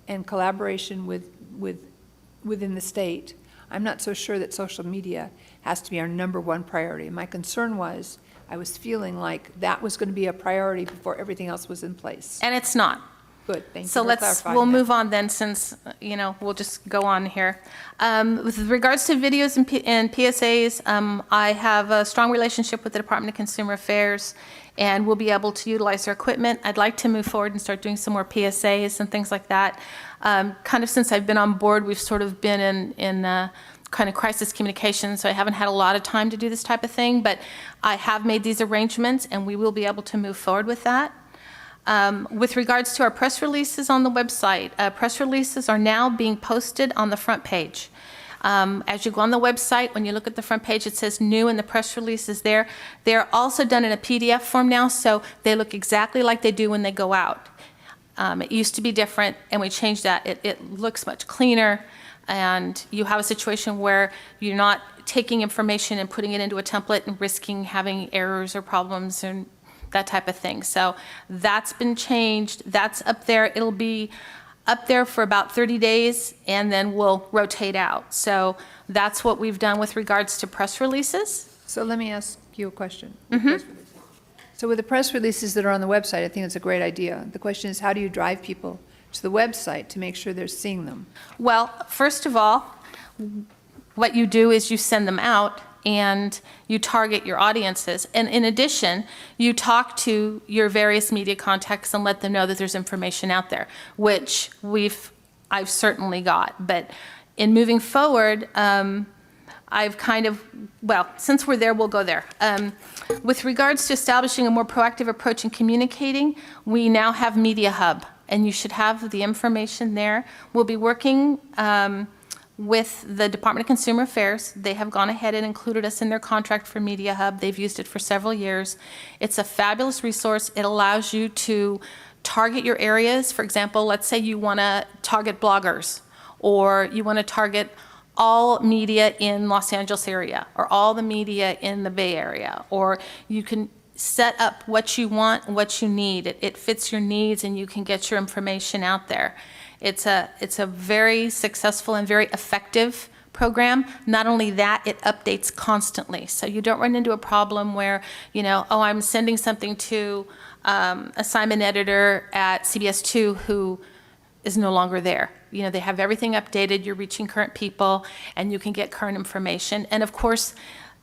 and collaboration within the state, I'm not so sure that social media has to be our #1 priority. My concern was, I was feeling like that was going to be a priority before everything else was in place. And it's not. Good, thank you So for clarifying we'll that. move on then, since, we'll just go on here. With regards to videos and PSAs, I have a strong relationship with the Department of Consumer Affairs, and we'll be able to utilize their equipment. I'd like to move forward and start doing some more PSAs and things like that. Kind of since I've been on board, we've sort of been in kind of crisis communication, so I haven't had a lot of time to do this type of thing, but I have made these arrangements, and we will be able to move forward with that. With regards to our press releases on the website, press releases are now being posted on the front page. As you go on the website, when you look at the front page, it says new, and the press release is there. They're also done in a PDF form now, so they look exactly like they do when they go out. It used to be different, and we changed that. It looks much cleaner, and you have a situation where you're not taking information and putting it into a template and risking having errors or problems and that type of thing. So that's been changed. That's up there. It'll be up there for about 30 days, and then we'll rotate out. So that's what we've done with regards to press releases. So let me ask you a question. Mhm. So with the press releases that are on the website, I think it's a great idea. The question is, how do you drive people to the website to make sure they're seeing them? Well, first of all, what you do is you send them out and you target your audiences. And in addition, you talk to your various media contacts and let them know that there's information out there, which I've certainly got. But in moving forward, I've kind of, since we're there, we'll go there. With regards to establishing a more proactive approach in communicating, we now have Media Hub, and you should have the information there. We'll be working with the Department of Consumer Affairs. They have gone ahead and included us in their contract for Media Hub. They've used it for several years. It's a fabulous resource. It allows you to target your areas. For example, let's say you want to target bloggers, or you want to target all media in Los Angeles area, or all the media in the Bay Area, or you can set up what you want, what you need. It fits your needs, and you can get your information out there. It's a very successful and very effective program. Not only that, it updates constantly. So you don't run into a problem where, I'm sending something to a assignment editor at CBS 2 who is no longer there. They have everything updated, you're reaching current people, and you can get current information. And of course,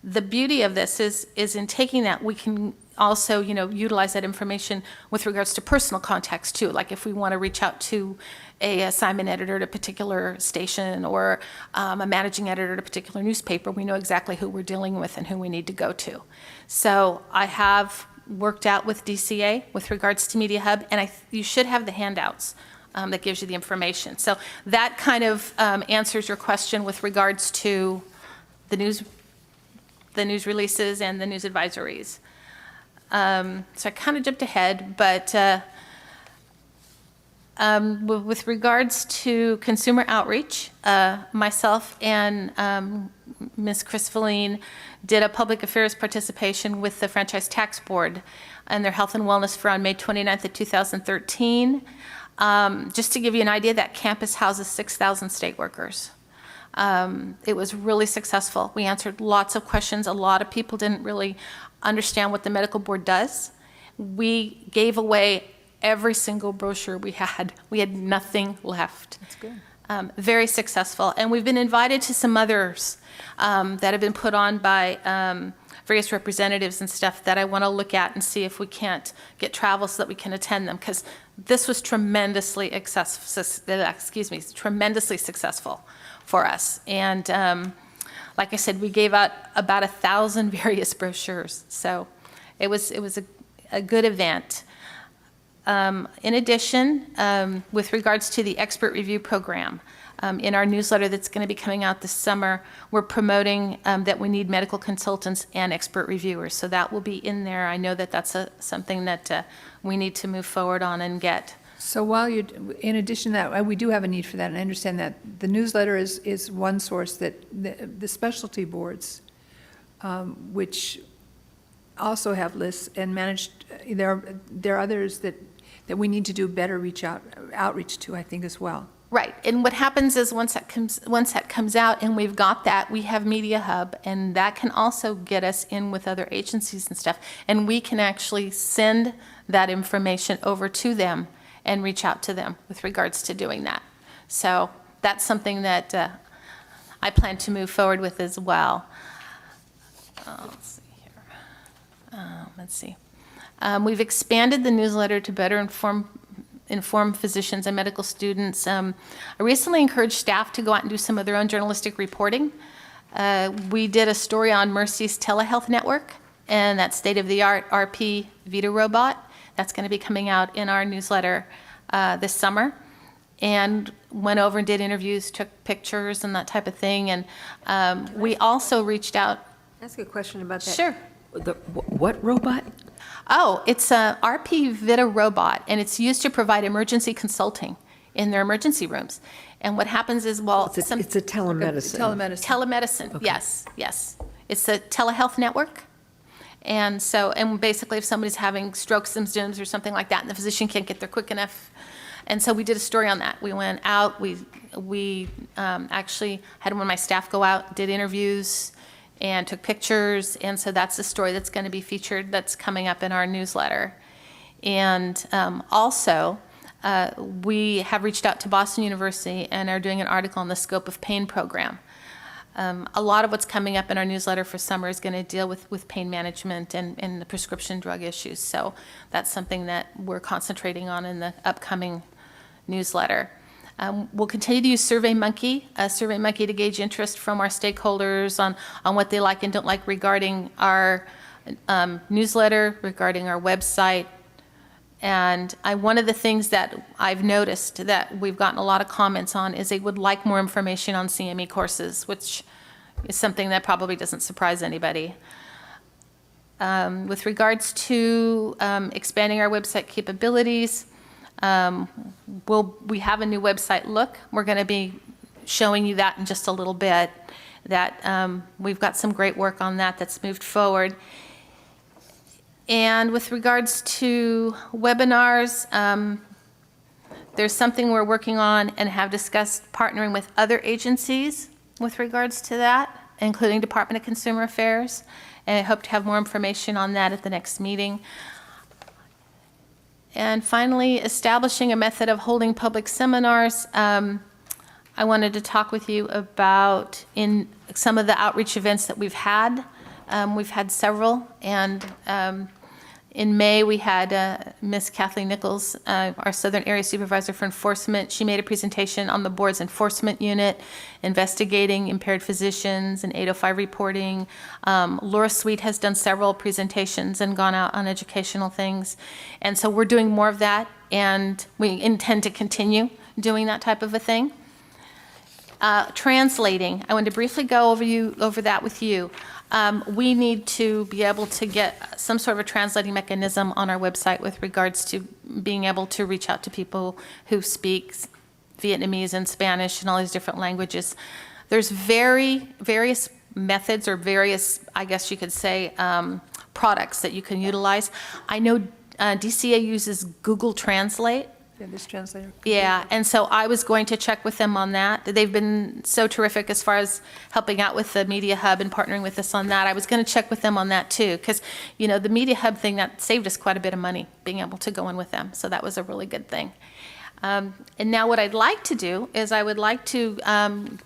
the beauty of this is in taking that, we can also, utilize that information with regards to personal contacts too. Like if we want to reach out to a assignment editor at a particular station, or a managing editor at a particular newspaper, we know exactly who we're dealing with and who we need to go to. So I have worked out with DCA with regards to Media Hub, and you should have the handouts that gives you the information. So that kind of answers your question with regards to the news releases and the news advisories. So I kind of jumped ahead, but with regards to consumer outreach, myself and Ms. Chris Feline did a public affairs participation with the Franchise Tax Board and their Health and Wellness Fair on May 29th of 2013. Just to give you an idea, that campus houses 6,000 state workers. It was really successful. We answered lots of questions. A lot of people didn't really understand what the medical board does. We gave away every single brochure we had. We had nothing left. That's good. Very successful. And we've been invited to some others that have been put on by various representatives and stuff that I want to look at and see if we can't get travel so that we can attend them, because this was tremendously successful for us. And like I said, we gave out about 1,000 various brochures, so it was a good event. In addition, with regards to the expert review program, in our newsletter that's going to be coming out this summer, we're promoting that we need medical consultants and expert reviewers. So that will be in there. I know that that's something that we need to move forward on and get. So while you're, in addition to that, we do have a need for that, and I understand that. The newsletter is one source that the specialty boards, which also have lists and managed, there are others that we need to do better outreach to, I think, as well. Right, and what happens is once that comes out and we've got that, we have Media Hub, and that can also get us in with other agencies and stuff, and we can actually send that information over to them and reach out to them with regards to doing that. So that's something that I plan to move forward with as well. Let's see here. We've expanded the newsletter to better inform physicians and medical students. I recently encouraged staff to go out and do some of their own journalistic reporting. We did a story on Mercy's telehealth network and that state-of-the-art RP Vita robot. That's going to be coming out in our newsletter this summer. And went over and did interviews, took pictures and that type of thing. And we also reached out. Ask a question about that. Sure. What robot? Oh, it's a RP Vita robot, and it's used to provide emergency consulting in their emergency rooms. And what happens is, well, It's a telemedicine. Telemedicine, Okay. yes. It's a telehealth network. And so, and basically if somebody's having stroke symptoms or something like that, and the physician can't get there quick enough. And so we did a story on that. We went out, we actually had one of my staff go out, did interviews, and took pictures, and so that's the story that's going to be featured that's coming up in our newsletter. And also, we have reached out to Boston University and are doing an article on the Scope of Pain program. A lot of what's coming up in our newsletter for summer is going to deal with pain management and the prescription drug issues, so that's something that we're concentrating on in the upcoming newsletter. We'll continue to use SurveyMonkey to gauge interest from our stakeholders on what they like and don't like regarding our newsletter, regarding our website. And one of the things that I've noticed that we've gotten a lot of comments on is they would like more information on CME courses, which is something that probably doesn't surprise anybody. With regards to expanding our website capabilities, we have a new website look. We're going to be showing you that in just a little bit. That we've got some great work on that's moved forward. And with regards to webinars, there's something we're working on and have discussed partnering with other agencies with regards to that, including Department of Consumer Affairs. And I hope to have more information on that at the next meeting. And finally, establishing a method of holding public seminars. I wanted to talk with you about in some of the outreach events that we've had. We've had several, and in May we had Miss Kathleen Nichols, our Southern Area Supervisor for Enforcement. She made a presentation on the board's enforcement unit, investigating impaired physicians and 805 reporting. Laura Sweet has done several presentations and gone out on educational things. And so we're doing more of that, and we intend to continue doing that type of a thing. Translating, I wanted to briefly go over that with you. We need to be able to get some sort of a translating mechanism on our website with regards to being able to reach out to people who speak Vietnamese and Spanish and all these different languages. There's various methods or various, I guess you could say, products that you can utilize. I know DCA uses Google Translate, Yeah, this translator. Yeah, and so I was going to check with them on that. They've been so terrific as far as helping out with the Media Hub and partnering with us on that. I was going to check with them on that too, because, you know, the Media Hub thing, that saved us quite a bit of money, being able to go in with them. So that was a really good thing. And now what I'd like to do is I would like to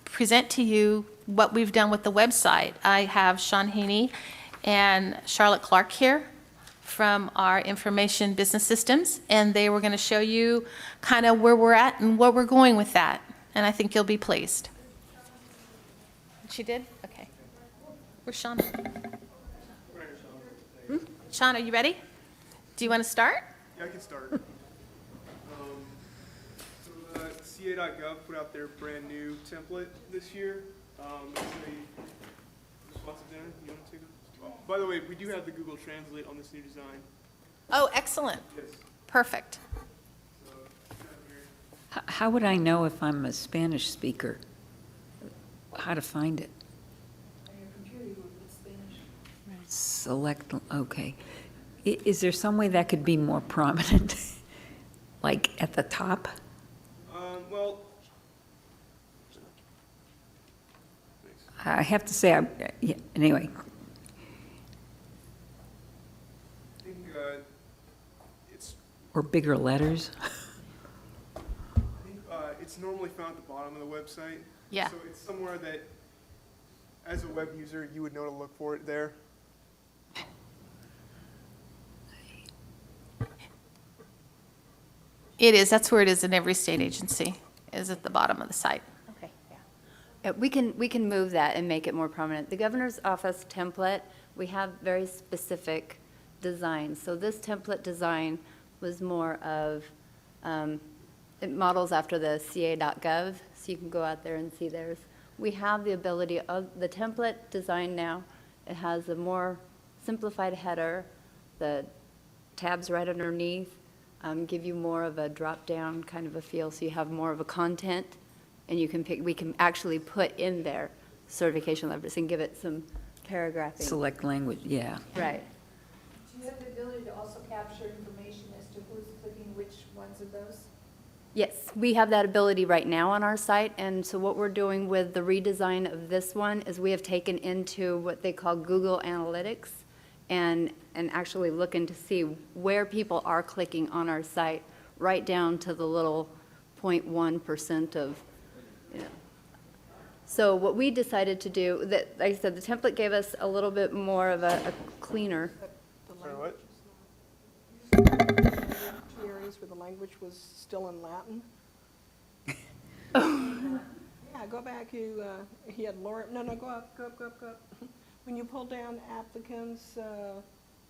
present to you what we've done with the website. I have Sean Haney and Charlotte Clark here from our Information Business Systems, and they were going to show you kind of where we're at and where we're going with that, and I think you'll be pleased. She did? Okay. Where's Sean? Sean, are you ready? Do you want to start? Yeah, I can start. So the CA.gov put out their brand new template this year. It's a responsive dinner. You want to take it? By the way, we do have the Google Translate on this new design. Oh, excellent. Yes. Perfect. How would I know if I'm a Spanish speaker? How to find it? Select, okay. Is there some way that could be more prominent? Like at the top? Well, I have to say, yeah, anyway. I think it's Or bigger letters? it's normally found at the bottom of the website. Yeah. So it's somewhere that, as a web user, you would know to look for it there. It is. That's where it is in every state agency, is at the bottom of the site. Okay, yeah. We can move that and make it more prominent. The governor's office template, we have very specific designs. So this template design was more of, it models after the ca.gov, so you can go out there and see theirs. We have the ability of the template design now. It has a more simplified header, the tabs right underneath, give you more of a drop-down kind of a feel, so you have more of a content, and you can pick, we can actually put in there certification levels and give it some paragraphing. Select language, yeah. Right. Do you have the ability to also capture information as to who's clicking which ones of those? Yes, we have that ability right now on our site, and so what we're doing with the redesign of this one is we have taken into what they call Google Analytics and actually looking to see where people are clicking on our site, right down to the little 0.1% of, you know. So what we decided to do, that, like I said, the template gave us a little bit more of a cleaner. Sorry, what? Two areas where the language was still in Latin. Yeah, go back, he had Laura, no, go up. When you pull down applicants,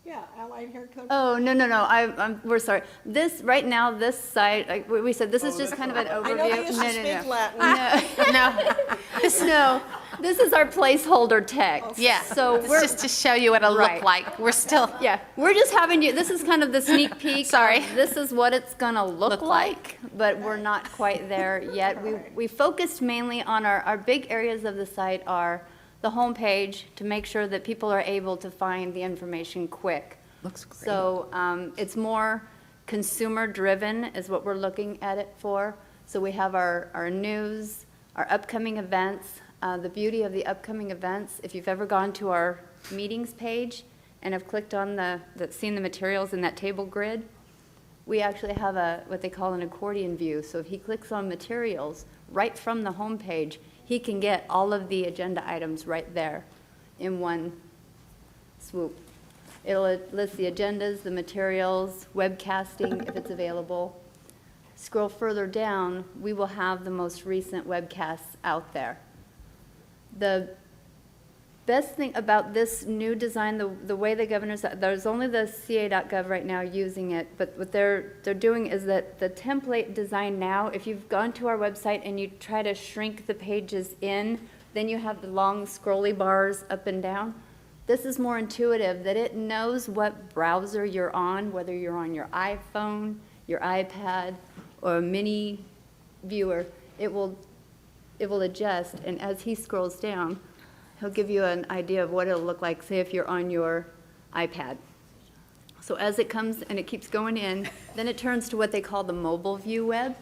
yeah, Allied Hair Code. Oh, no, we're sorry. This, right now, this site, like we said, this is just kind of an overview. I know they used to speak Latin. No, this is our placeholder text. Yeah, So it's we're just to show you what it'll Right. look like. We're still, Yeah, we're just having you, this is kind of the sneak peek. Sorry. This is what it's gonna look Look like, but we're not quite there yet. We focused mainly on our big areas of the site are the homepage, to make sure that people are able to find the information quick. Looks great. So it's more consumer-driven is what we're looking at it for. So we have our news, our upcoming events. The beauty of the upcoming events, if you've ever gone to our meetings page and have clicked on seen the materials in that table grid, we actually have what they call an accordion view. So if he clicks on materials right from the home page, he can get all of the agenda items right there in one swoop. It'll list the agendas, the materials, webcasting if it's available. Scroll further down, we will have the most recent webcasts out there. The best thing about this new design, the way the governor's, there's only the ca.gov right now using it, but what they're doing is that the template design now, if you've gone to our website and you try to shrink the pages in, then you have the long scrolly bars up and down. This is more intuitive, that it knows what browser you're on, whether you're on your iPhone, your iPad, or a mini viewer. It will adjust, and as he scrolls down, he'll give you an idea of what it'll look like, say if you're on your iPad. So as it comes and it keeps going in, then it turns to what they call the mobile view web.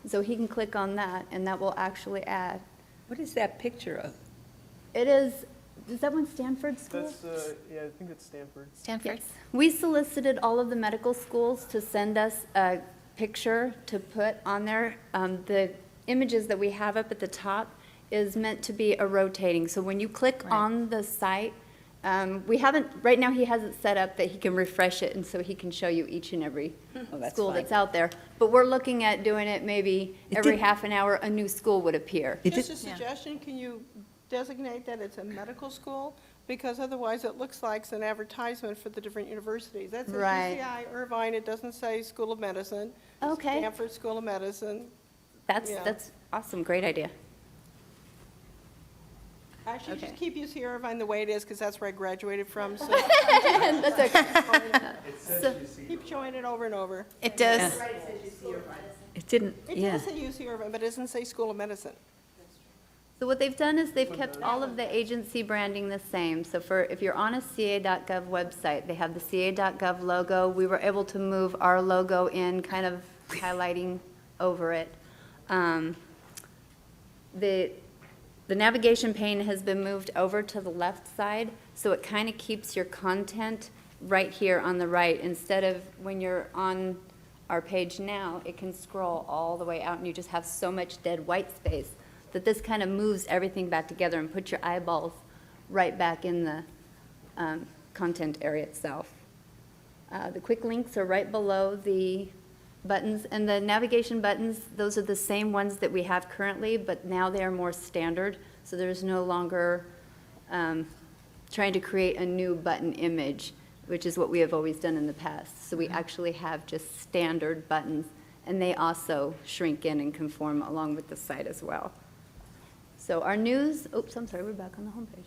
So he can click on that, and that will actually add. What is that picture of? It is that one Stanford School? That's, yeah, I think it's Stanford. Stanford. Yes. We solicited all of the medical schools to send us a picture to put on there. The images that we have up at the top is meant to be a rotating. So when you click on the site, we haven't, right now he has it set up that he can refresh it and so he can show you each and every school fine. that's out there. But we're looking at doing it maybe every half an hour, a new school would appear. Just a suggestion, can you designate that it's a medical school? Because otherwise it looks like it's an advertisement for the different universities. That says Right. UCI Irvine, it doesn't say School of Medicine. Okay. Stanford School of Medicine. That's awesome, great idea. Actually, Okay. just keep UC Irvine the way it is, because that's where I graduated from, so. That's okay. Keep showing it over and over. It does. It didn't, It yeah. does say UC Irvine, but it doesn't say School of Medicine. So what they've done is they've kept all of the agency branding the same. So if you're on a CA.gov website, they have the CA.gov logo. We were able to move our logo in, kind of highlighting over it. The navigation pane has been moved over to the left side, so it kind of keeps your content right here on the right. Instead of when you're on our page now, it can scroll all the way out and you just have so much dead white space that this kind of moves everything back together and puts your eyeballs right back in the content area itself. The quick links are right below the buttons, and the navigation buttons, those are the same ones that we have currently, but now they are more standard, so there's no longer trying to create a new button image, which is what we have always done in the past. So we actually have just standard buttons, and they also shrink in and conform along with the site as well. So our news, oops, I'm sorry, we're back on the homepage.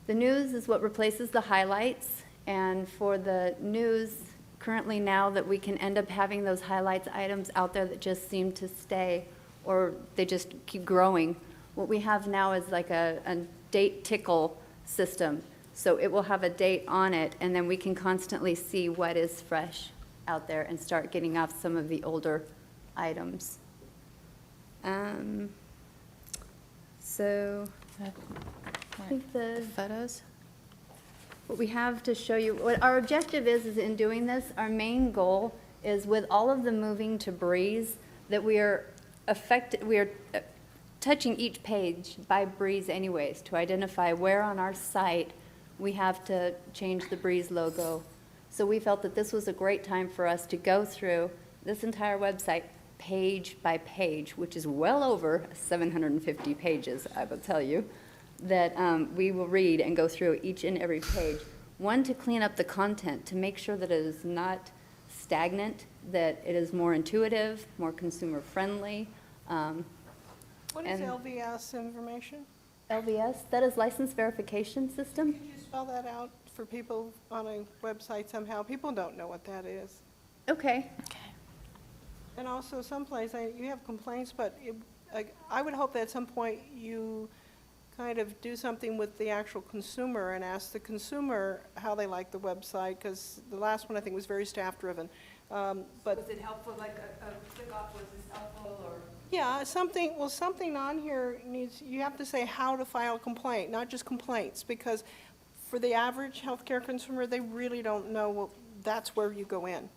The news is what replaces the highlights, and for the news, currently now that we can end up having those highlights items out there that just seem to stay, or they just keep growing. What we have now is like a date tickle system. So it will have a date on it, and then we can constantly see what is fresh out there and start getting off some of the older items. So I think the photos. What we have to show you, what our objective is in doing this, our main goal is with all of the moving to Breeze, that we are touching each page by Breeze anyways, to identify where on our site we have to change the Breeze logo. So we felt that this was a great time for us to go through this entire website page by page, which is well over 750 pages, I will tell you, that we will read and go through each and every page. One, to clean up the content, to make sure that it is not stagnant, that it is more intuitive, more consumer-friendly. What is and LVS information? LVS, that is License Verification System. Could you spell that out for people on a website somehow? People don't know what that is. Okay. And also someplace, you have complaints, but I would hope that at some point you kind of do something with the actual consumer and ask the consumer how they like the website, because the last one I think was very staff-driven. But Was it helpful, like a click-off, was this helpful, or? yeah, something on here needs, you have to say how to file a complaint, not just complaints, because for the average healthcare consumer, they really don't know, well, that's where you go in.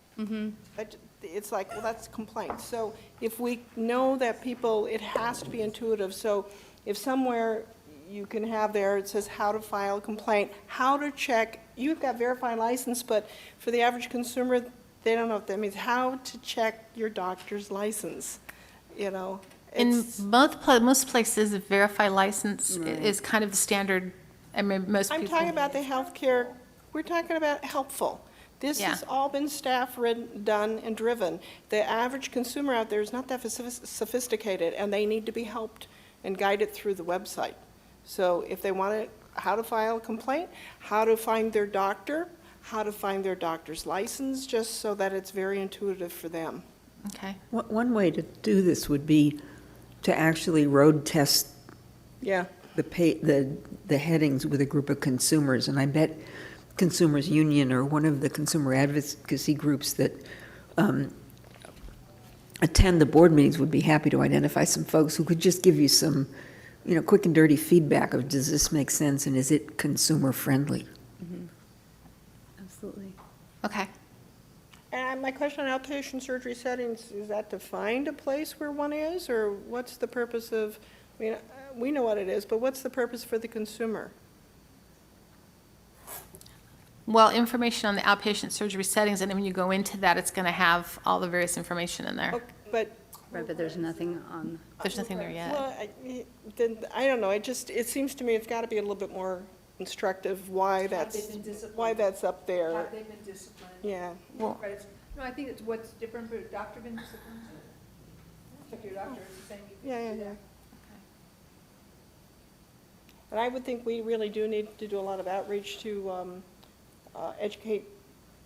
It's like, well, that's complaints. So if we know that people, it has to be intuitive. So if somewhere you can have there, it says how to file a complaint, how to check, you've got verified license, but for the average consumer, they don't know what that means. How to check your doctor's license, you know? In most places, a verified license is kind of the standard. I mean, most people. I'm talking about the healthcare, we're talking about helpful. This has all been staff-ridden, done, and driven. The average consumer out there is not that sophisticated, and they need to be helped and guided through the website. So if they want it, how to file a complaint, how to find their doctor, how to find their doctor's license, just so that it's very intuitive for them. Okay. One way to do this would be to actually road test Yeah. the headings with a group of consumers, and I bet consumers union or one of the consumer advocacy groups that attend the board meetings would be happy to identify some folks who could just give you some, quick and dirty feedback of, does this make sense and is it consumer friendly? Absolutely. Okay. And my question on outpatient surgery settings, is that to find a place where one is, or what's the purpose of, we know what it is, but what's the purpose for the consumer? Well, information on the outpatient surgery settings, and then when you go into that, it's going to have all the various information in there. But Right, but there's nothing on, There's nothing there yet. Well, I don't know, it seems to me it's got to be a little bit more instructive why that's up there. Have they been disciplined? Yeah. Well- Right, no, I think it's what's different, but doctor been disciplined? If your doctor is saying you Yeah, can do yeah. that. And I would think we really do need to do a lot of outreach to educate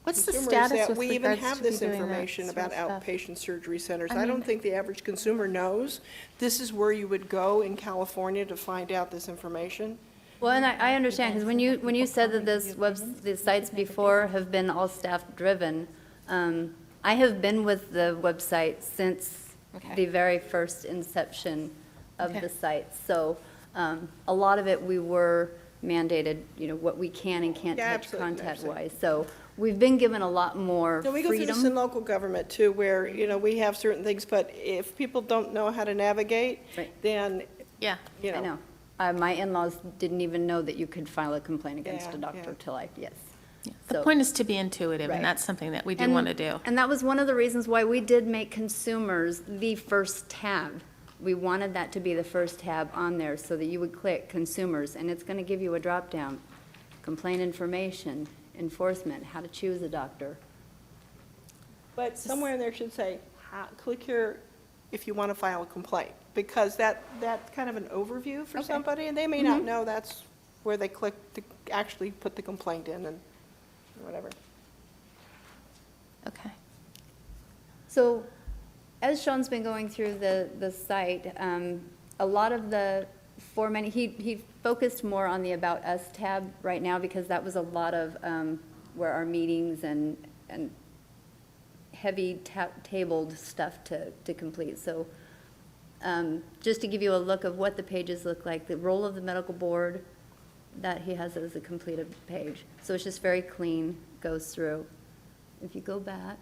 What's the consumers status that with we even regards have to this doing that information sort about of stuff? outpatient surgery centers. I I mean- don't think the average consumer knows this is where you would go in California to find out this information. well, and I understand, because when you said that the sites before have been all staff-driven, I have been with the website since the very first inception of Okay. the site. So a lot of it, we were mandated, what we can and can't Yeah, touch absolutely, content-wise. So we've been given a lot more No, we go through this in freedom. local government too, where, we have certain things, but if people don't know how to navigate, Right. then, Yeah. you I know. know. My in-laws didn't even know that you could file a complaint against Yeah, a doctor yeah. till yes. The So- point is to be intuitive, Right. and that's something that we do And- want to do. And that was one of the reasons why we did make consumers the first tab. We wanted that to be the first tab on there so that you would click consumers, and it's going to give you a drop-down. Complaint information, enforcement, how to choose a doctor. But somewhere in there should say, click here if you want to file a complaint, because that's kind of an overview for Okay. somebody, and they may not know that's where they click to actually put the complaint in and whatever. Okay. So, as Sean's been going through the site, a lot of the formatting, he focused more on the About Us tab right now because that was a lot of where our meetings and heavy tabled stuff to complete. So, just to give you a look of what the pages look like, the role of the medical board, that he has as a completed page. So it's just very clean, goes through. If you go back,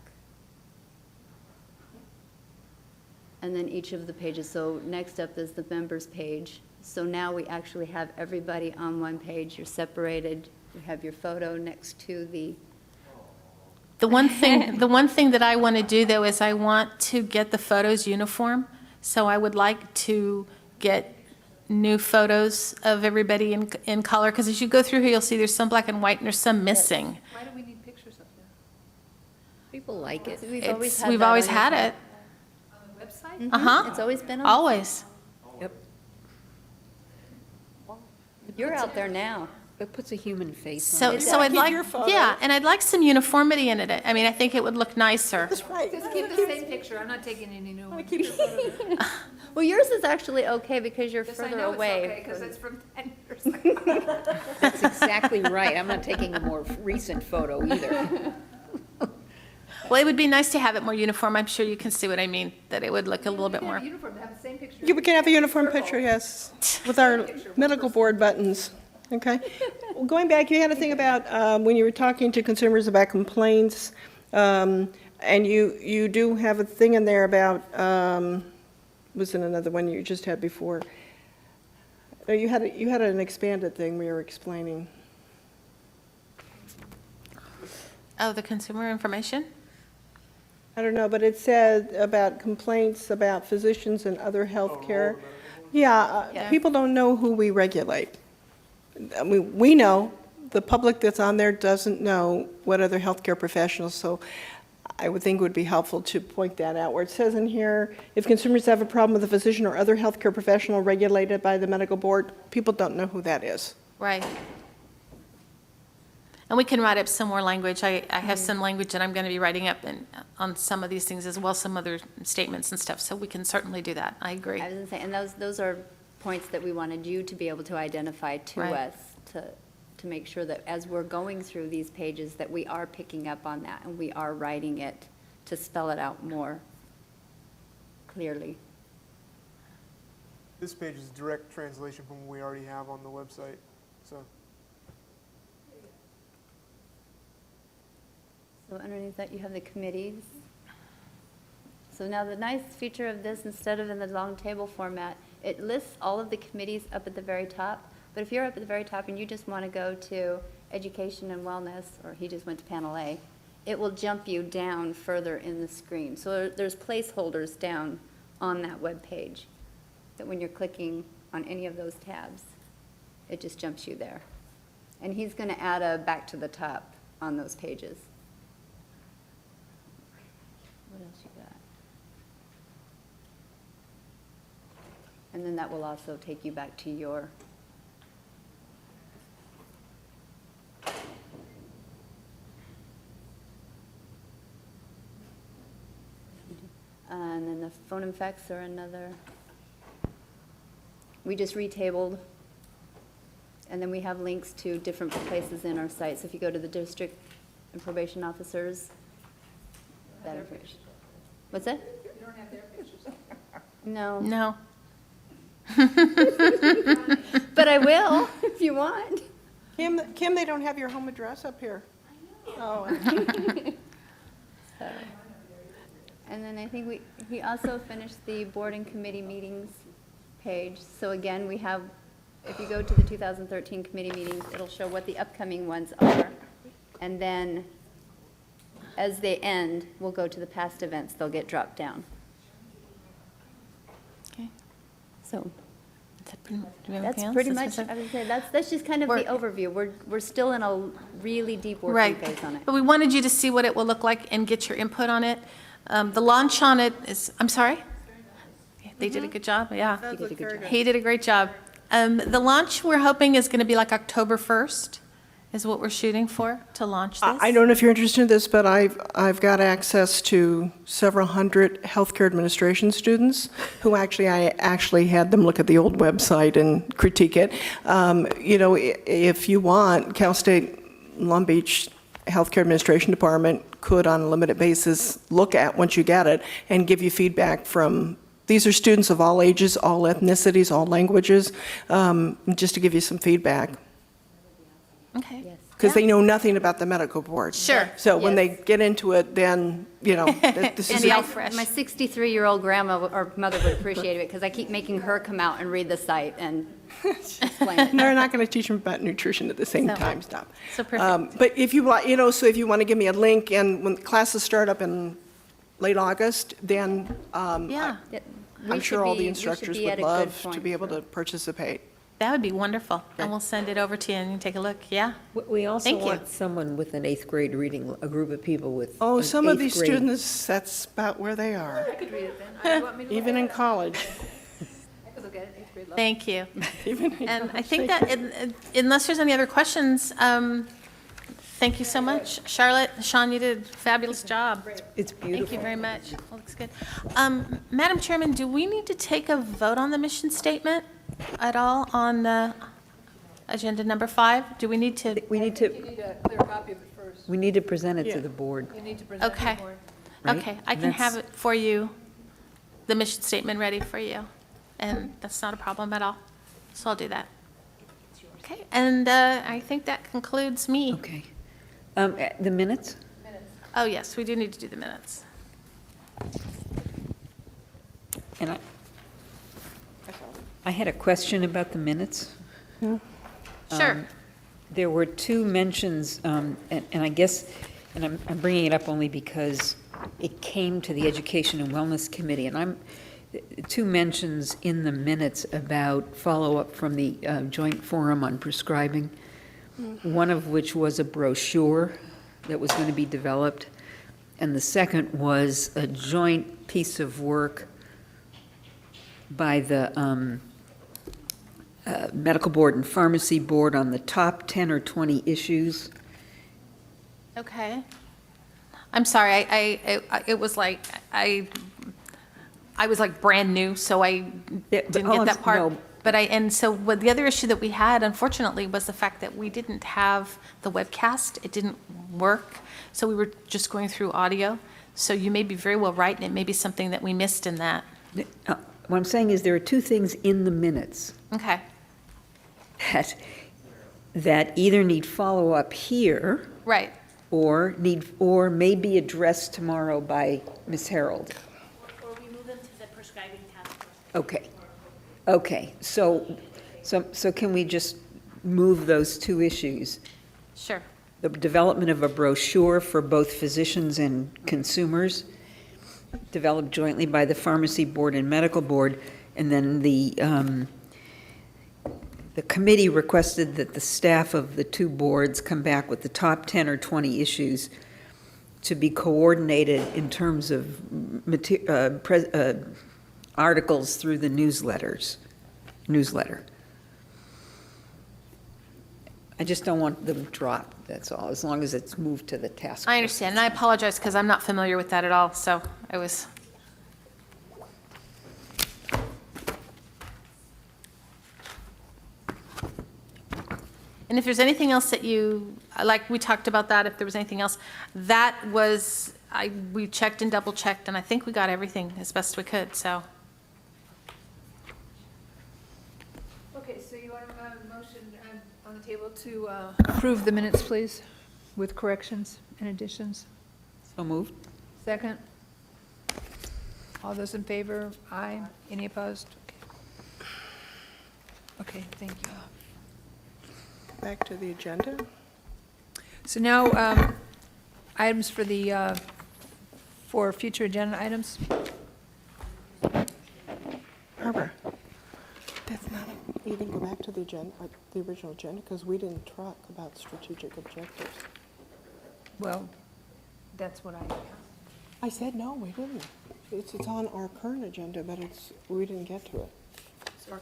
and then each of the pages. So next up is the members page. So now we actually have everybody on one page. You're separated. You have your photo next to the. The one thing that I want to do, though, is I want to get the photos uniform. So I would like to get new photos of everybody in color, because as you go through here, you'll see there's some black and white and there's some missing. Why do we need pictures up there? People like it. We've It's- always had we've that always on had your- it. On the website? Mhm. Uh-huh. It's always been on. Always. Yep. You're out there now. It puts a human face So, on it. so I'd keep like, your photo. yeah, and I'd like some uniformity in it. I mean, I think it would look nicer. That's right. Just keep the same picture, I'm not taking any new ones. Keep your photo. Well, yours is actually okay because you're Yes, I further know it's away. okay, because from- it's from 10 years ago. That's exactly right. I'm not taking a more recent photo either. Well, it would be nice to have it more uniform. I'm sure you can see what I mean, that it would look a little bit more. Uniform, to have the same picture. Yeah, we can have a uniform picture, yes, with our medical board buttons, okay? Well, going back, you had a thing about when you were talking to consumers about complaints, and you do have a thing in there about, was it another one you just had before? No, you had an expanded thing we were explaining. Oh, the consumer information? I don't know, but it said about complaints about physicians and other healthcare. Yeah, people don't know who we regulate. I mean, we know, the public that's on there doesn't know what other healthcare professionals, so I would think it would be helpful to point that out. Where it says in here, if consumers have a problem with a physician or other healthcare professional regulated by the medical board, people don't know who that is. Right. And we can write up some more language. I have some language that I'm going to be writing up on some of these things as well, some other statements and stuff, so we can certainly do that. I agree. I was going to say, and those are points that we wanted you to be able to identify to Right. us, to to make sure that as we're going through these pages, that we are picking up on that and we are writing it to spell it out more clearly. This page is direct translation from what we already have on the website, so. So underneath that, you have the committees. So now the nice feature of this, instead of in the long table format, it lists all of the committees up at the very top. But if you're up at the very top and you just want to go to Education and Wellness, or he just went to Panel A, it will jump you down further in the screen. So there's placeholders down on that web page that when you're clicking on any of those tabs, it just jumps you there. And he's going to add a back to the top on those pages. What else you got? And then that will also take you back to your and then the phone and fax are another. We just retabled, and then we have links to different places in our site. So if you go to the district and probation officers, that information. What's that? You don't have their pictures. No. No. But I will, if you want. Kim, they don't have your home address up here. Oh. So, and then I think he also finished the board and committee meetings page. So again, we have, if you go to the 2013 committee meetings, it'll show what the upcoming ones are. And then as they end, we'll go to the past events. They'll get dropped down. Okay. So Do we have that's anything else? pretty This much, was I would say, that's just kind of the We're- overview. We're still in a really deep working Right. phase on it. But we wanted you to see what it will look like and get your input on it. The launch on it is, I'm sorry? They did a good job, yeah. That did a looked good very job. good. He did a great job. The launch, we're hoping, is going to be like October 1st, is what we're shooting for, to launch this. I don't know if you're interested in this, but I've got access to several hundred healthcare administration students who I actually had them look at the old website and critique it. You know, if you want, Cal State Long Beach Healthcare Administration Department could, on a limited basis, look at, once you get it, and give you feedback from, these are students of all ages, all ethnicities, all languages, just to give you some feedback. Okay. Yes. Because they know nothing about the medical board. Sure. So when they Yes. get into it, then, you know, this And is, all my fresh. 63-year-old grandma or mother would appreciate it because I keep making her come out and read the site and explain it. they're not going to teach them about nutrition at the same So- time, stop. So perfect. But if you want, you know, so if you want to give me a link, and when classes start up in late August, then Yeah, That- I'm we sure should all be- the we should instructors be would at a good love to point be able for- to participate. that would be wonderful. And we'll send it over to you and you can take a look, yeah? We also Thank you. want someone with an eighth grade reading, a group of people with Oh, an some of eighth these grade- students, that's about where they are, I could read it then. You want me to look even at in it? college. I could look at it, eighth grade level. Thank you. Even in And I college. think that, unless there's any other questions, thank you so much. Charlotte, Sean, you did a fabulous job. It's Thank you beautiful. very much. Looks good. Madam Chairman, do we need to take a vote on the mission statement at all on agenda number 5? Do we need to? We need You to, need a clear copy of it first. we need to present it Yeah. to the board. You need to present Okay. the board. Right? Okay, I And can that's- have it for you, the mission statement ready for you, and that's not a problem at all. So I'll do that. Okay, and I think that concludes me. Okay. The minutes? Oh, yes, we do need to do the minutes. And I had a question about the minutes. Sure. There were two mentions, and I guess, and I'm bringing it up only because it came to the Education and Wellness Committee, and two mentions in the minutes about follow-up from the Joint Forum on Prescribing, one of which was a brochure that was going to be developed, and the second was a joint piece of work by the Medical Board and Pharmacy Board on the top 10 or 20 issues. Okay. I'm sorry, it was like, I was like brand new, so I didn't get that part. No, But and so what the other issue that we had, unfortunately, was the fact that we didn't have the webcast. It didn't work, so we were just going through audio. So you may be very well right, and it may be something that we missed in that. What I'm saying is there are two things in the minutes Okay, that either need follow-up here right. or may be addressed tomorrow by Ms. Harold. Or we move into the prescribing task force. Okay, so can we just move those two issues? Sure. The development of a brochure for both physicians and consumers, developed jointly by the Pharmacy Board and Medical Board, and then the committee requested that the staff of the two boards come back with the top 10 or 20 issues to be coordinated in terms of articles through the newsletter. I just don't want them dropped, that's all, as long as it's moved to the task force. I understand, and I apologize because I'm not familiar with that at all, so I was. And if there's anything else that like we talked about that, if there was anything else, that was, we checked and double checked, and I think we got everything as best we could, so. Okay, so you want a motion on the table to approve the minutes, please, with corrections and additions? So moved. Second? All those in favor? Aye. Any opposed? Okay, thank you. Back to the agenda. So now, items for future agenda items? Barbara, that's not, you didn't go back to the agenda, the original agenda, because we didn't talk about strategic objectives. Well, that's what I said, no, we didn't. It's on our current agenda, but we didn't get to it. So our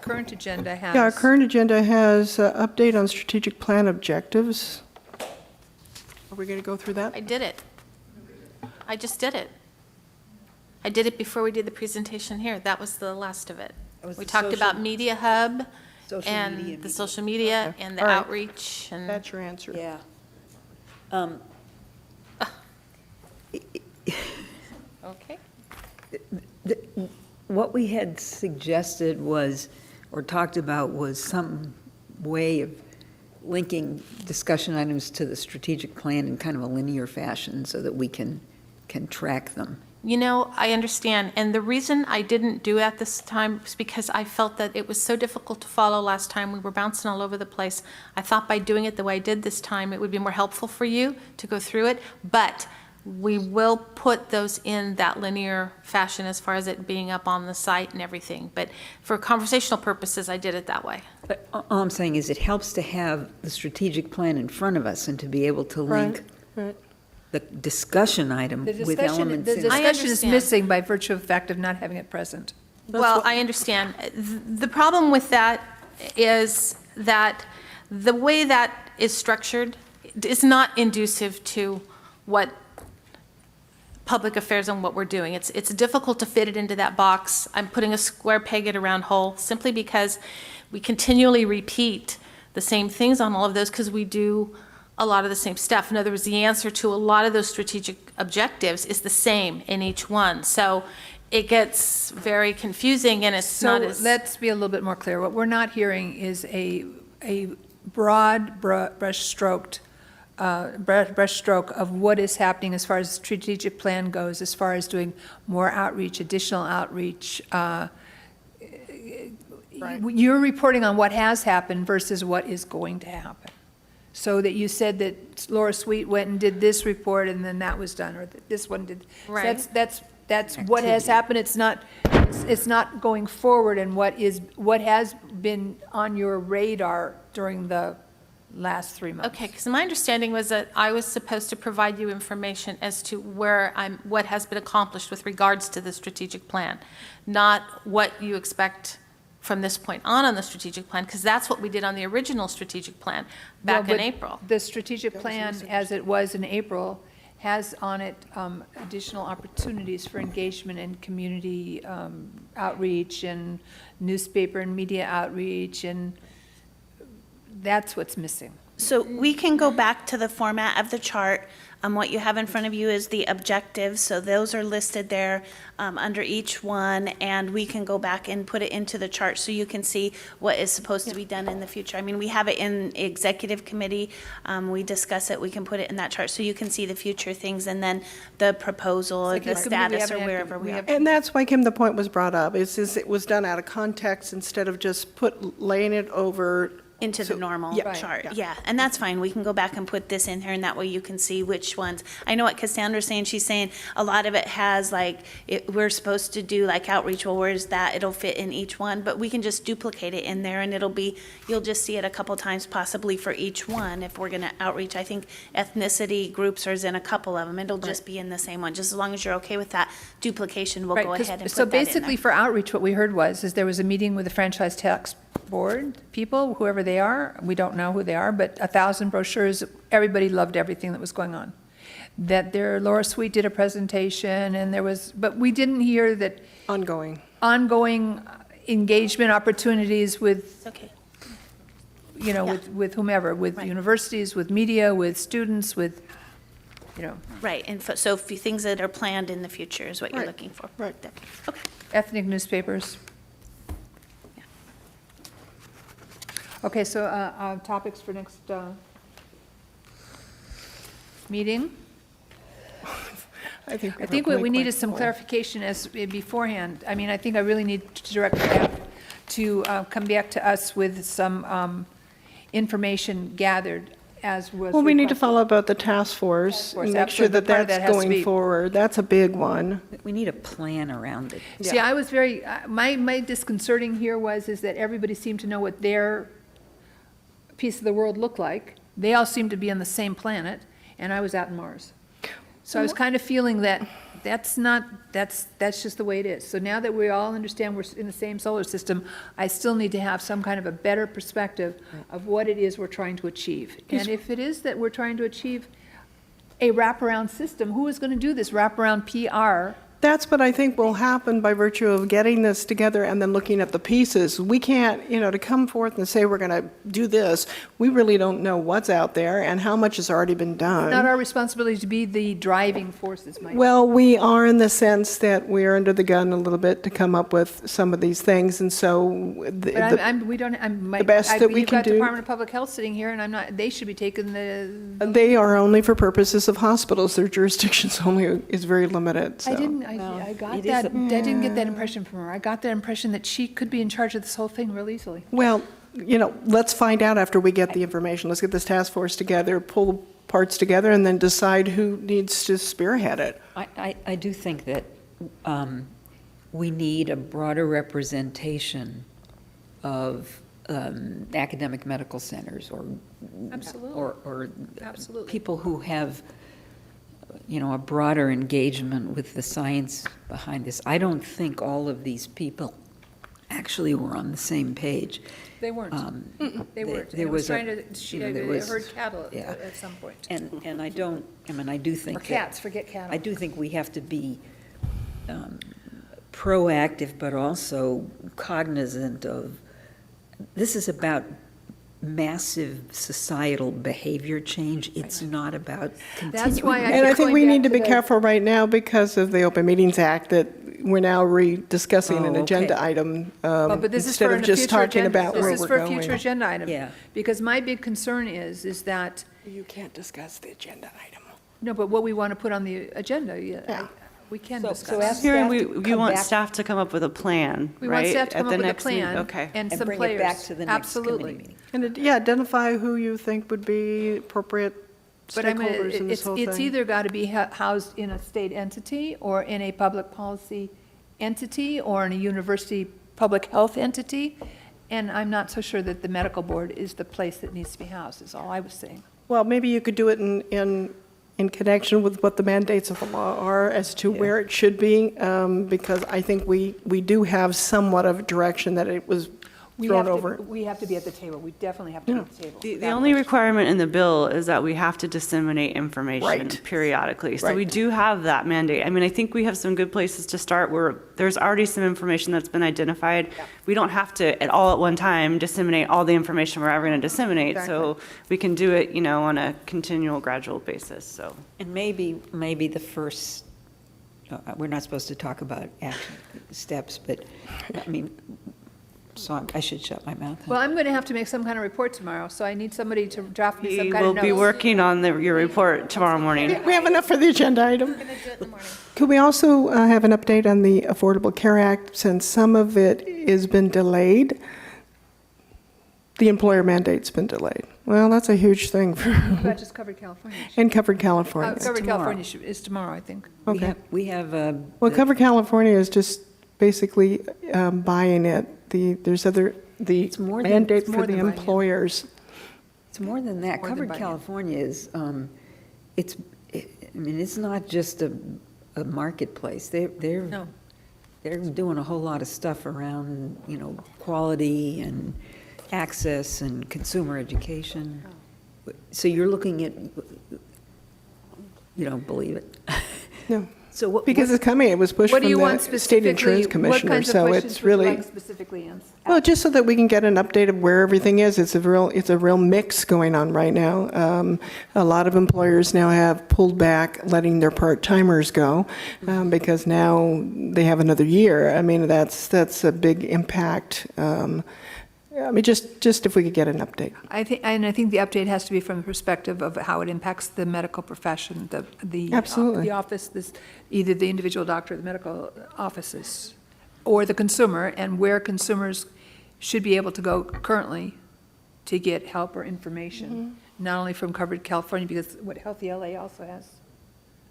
current agenda has. Yeah, our current agenda has update on strategic plan objectives. Are we going to go through that? I did it. I just did it. I did it before we did the presentation here. That was the last of it. We talked about Media Hub and the social media and the outreach and. That's your answer. Yeah. Okay. What we had suggested was, or talked about, was some way of linking discussion items to the strategic plan in kind of a linear fashion so that we can track them. You know, I understand, and the reason I didn't do that this time was because I felt that it was so difficult to follow last time. We were bouncing all over the place. I thought by doing it the way I did this time, it would be more helpful for you to go through it, but we will put those in that linear fashion as far as it being up on the site and everything. But for conversational purposes, I did it that way. But all I'm saying is it helps to have the strategic plan in front of us and to be able to link the discussion item with elements The in it. discussion is missing by virtue of the fact of not having it present. Well, I understand. The problem with that is that the way that is structured is not inducive to what public affairs and what we're doing. It's difficult to fit it into that box. I'm putting a square peg in a round hole simply because we continually repeat the same things on all of those because we do a lot of the same stuff. In other words, the answer to a lot of those strategic objectives is the same in each one. So it gets very confusing and it's not as. So let's be a little bit more clear. What we're not hearing is a broad brushstroke of what is happening as far as the strategic plan goes, as far as doing more outreach, additional outreach. You're reporting on what has happened versus what is going to happen. So that you said that Laura Sweet went and did this report and then that was done, or that this one did. Right. So that's what has happened. It's not going forward and what has been on your radar during the last 3 months. Okay, because my understanding was that I was supposed to provide you information as to what has been accomplished with regards to the strategic plan, not what you expect from this point on the strategic plan, because that's what we did on the original strategic plan back in April. The strategic plan, as it was in April, has on it additional opportunities for engagement and community outreach and newspaper and media outreach, and that's what's missing. So we can go back to the format of the chart. What you have in front of you is the objectives, so those are listed there under each one, and we can go back and put it into the chart so you can see what is supposed to be done in the future. I mean, we have it in executive committee, we discuss it, we can put it in that chart so you can see the future things, and then the proposal, or the status, or wherever we are. And that's why, Kim, the point was brought up, is it was done out of context instead of just laying it over Into the normal yeah. chart, Right, yeah, and that's fine, we can go back and put this in here, and that way you can see which ones. I know what Cassandra's saying, she's saying a lot of it has like, we're supposed to do like outreach, well, where's that? It'll fit in each one, but we can just duplicate it in there, and it'll be, you'll just see it a couple times possibly for each one, if we're gonna outreach. I think ethnicity groups are in a couple of them, it'll just be in the same one, just as long as you're okay with that duplication, we'll Right, go 'cause- ahead and put so that in basically there. for outreach, what we heard is there was a meeting with the franchise tax board people, whoever they are, we don't know who they are, but 1,000 brochures, everybody loved everything that was going on. That Laura Sweet did a presentation, and but we didn't hear that ongoing engagement opportunities with, you know, with whomever, with universities, with media, with students, with, you know. Right, and so things that are planned in the future is what you're Right. looking for. Right. Okay. Ethnic newspapers. Okay, so topics for next meeting? I think what we need is some clarification beforehand. I mean, I think I really need to direct staff to come back to us with some information gathered as was. Well, we need to requested. follow up about the task force and make sure absolutely, that but part of that's that has to going be- forward. That's a big one. We need a plan around it. See, I was very, my disconcerting here is that everybody seemed to know what their piece of the world looked like. They all seemed to be on the same planet, and I was out in Mars. So I was kind of feeling that that's just the way it is. So now that we all understand we're in the same solar system, I still need to have some kind of a better perspective of what it is we're trying to achieve. And if it is that we're trying to achieve a wraparound system, who is going to do this wraparound PR? That's what I think will happen by virtue of getting this together and then looking at the pieces. We can't, to come forth and say we're going to do this, we really don't know what's out there and how much has already been done. Not our responsibility to be the driving forces, Mike. Well, we are in the sense that we're under the gun a little bit to come up with some of these things, and so But the best that we you've can got do. Department of Public Health sitting here, and they should be taking They are only for purposes of hospitals. Their jurisdictions only is very limited. So. I didn't get that impression from her. I got that impression that she could be in charge of this whole thing real easily. Well, let's find out after we get the information. Let's get this task force together, pull parts together, and then decide who needs to spearhead it. I do think that we need a broader representation of academic medical centers or Absolutely. people who have a broader engagement with the science behind this. I don't think all of these people actually were on the same page. They weren't. They weren't. There It was was trying to herd cattle at some point. And I do think Or cats, forget cattle. I do think we have to be proactive, but also cognizant of, this is about massive societal behavior change. It's not about That's why And I think we need to be careful right now because of the Open Meetings Act that we're now rediscussing an agenda item But this is instead for of a just future talking agenda. about where we're This is for a going. future agenda item. Yeah. Because my big concern is that, You can't discuss the agenda item. no, but what we want to put on the agenda, we can discuss. Hearing you want staff to come up with a plan, We want right? staff to at come the up with a next meeting? plan Okay. and some bring it back players. to the next committee Absolutely. meeting. And identify who you think would be appropriate But I mean, stakeholders in this whole thing. it's either got to be housed in a state entity or in a public policy entity or in a university public health entity. And I'm not so sure that the medical board is the place that needs to be housed, is all I was saying. Well, maybe you could do it in connection with what the mandates of the law are as to where it should be, because I think we do have somewhat of direction that it was thrown over. We have to be at the table. We definitely have to be at the table. The only requirement in the bill is that we have to disseminate information Right. periodically. So we Right. do have that mandate. I mean, I think we have some good places to start where there's already some information that's been identified. We don't have to, at all at one time, disseminate all the information we're ever going to disseminate. So we can do it, on a continual, gradual basis, so. And maybe the first, we're not supposed to talk about action steps, but, I mean, so I should shut my mouth. Well, I'm going to have to make some kind of report tomorrow, so I need somebody to draft me some We kind will of notes. be working on your report tomorrow morning. We have enough for the agenda item. Could we also have an update on the Affordable Care Act, since some of it has been delayed? The employer mandate's been delayed. Well, that's a huge thing for, That just covered California. and Covered California. Covered tomorrow. California is tomorrow, I think. Okay. We have, Well, Covered California is just basically buying it. There's the more than- mandate it's for more the than buying it. employers. it's more than that. More than Covered buying it. California is, it's not just a marketplace. They're No. doing a whole lot of stuff around, quality and access and consumer education. So you're looking at, you don't believe it? No. So what? Because it's coming, it was pushed What from do you want the State Insurance specifically? Commissioner, What kinds of so questions it's would you really, like specifically answered? well, just so that we can get an update of where everything is. It's a real mix going on right now. A lot of employers now have pulled back, letting their part-timers go, because now they have another year. I mean, that's a big impact. I mean, just if we could get an update. I think the update has to be from the perspective of how it impacts the medical profession, the Absolutely. office, either the individual doctor or the medical offices, or the consumer, and where consumers should be able to go currently to get help or information, not only from Covered California, because what Healthy LA also has.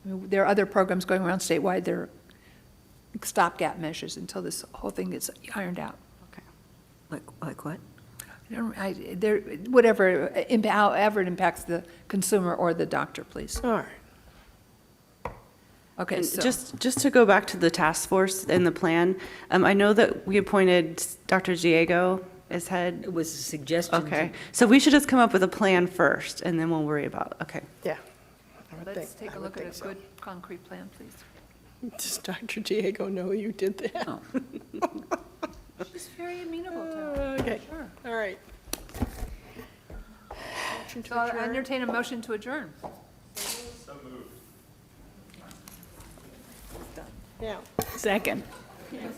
I mean, there are other programs going around statewide. They're stopgap measures until this whole thing gets ironed out. Like what? However it impacts the consumer or the doctor, please. All right. Okay, And so. just to go back to the task force and the plan, I know that we appointed Dr. Diego as head. It was a suggestion. Okay, so we should just come up with a plan first, and then we'll worry about, okay. Yeah. Let's take a look at a good concrete plan, please. Does Dr. Diego know you did that? Oh. She's very amenable to it. Okay, Sure. all right. So I'll entertain a motion to adjourn. Yeah. Second. Yes.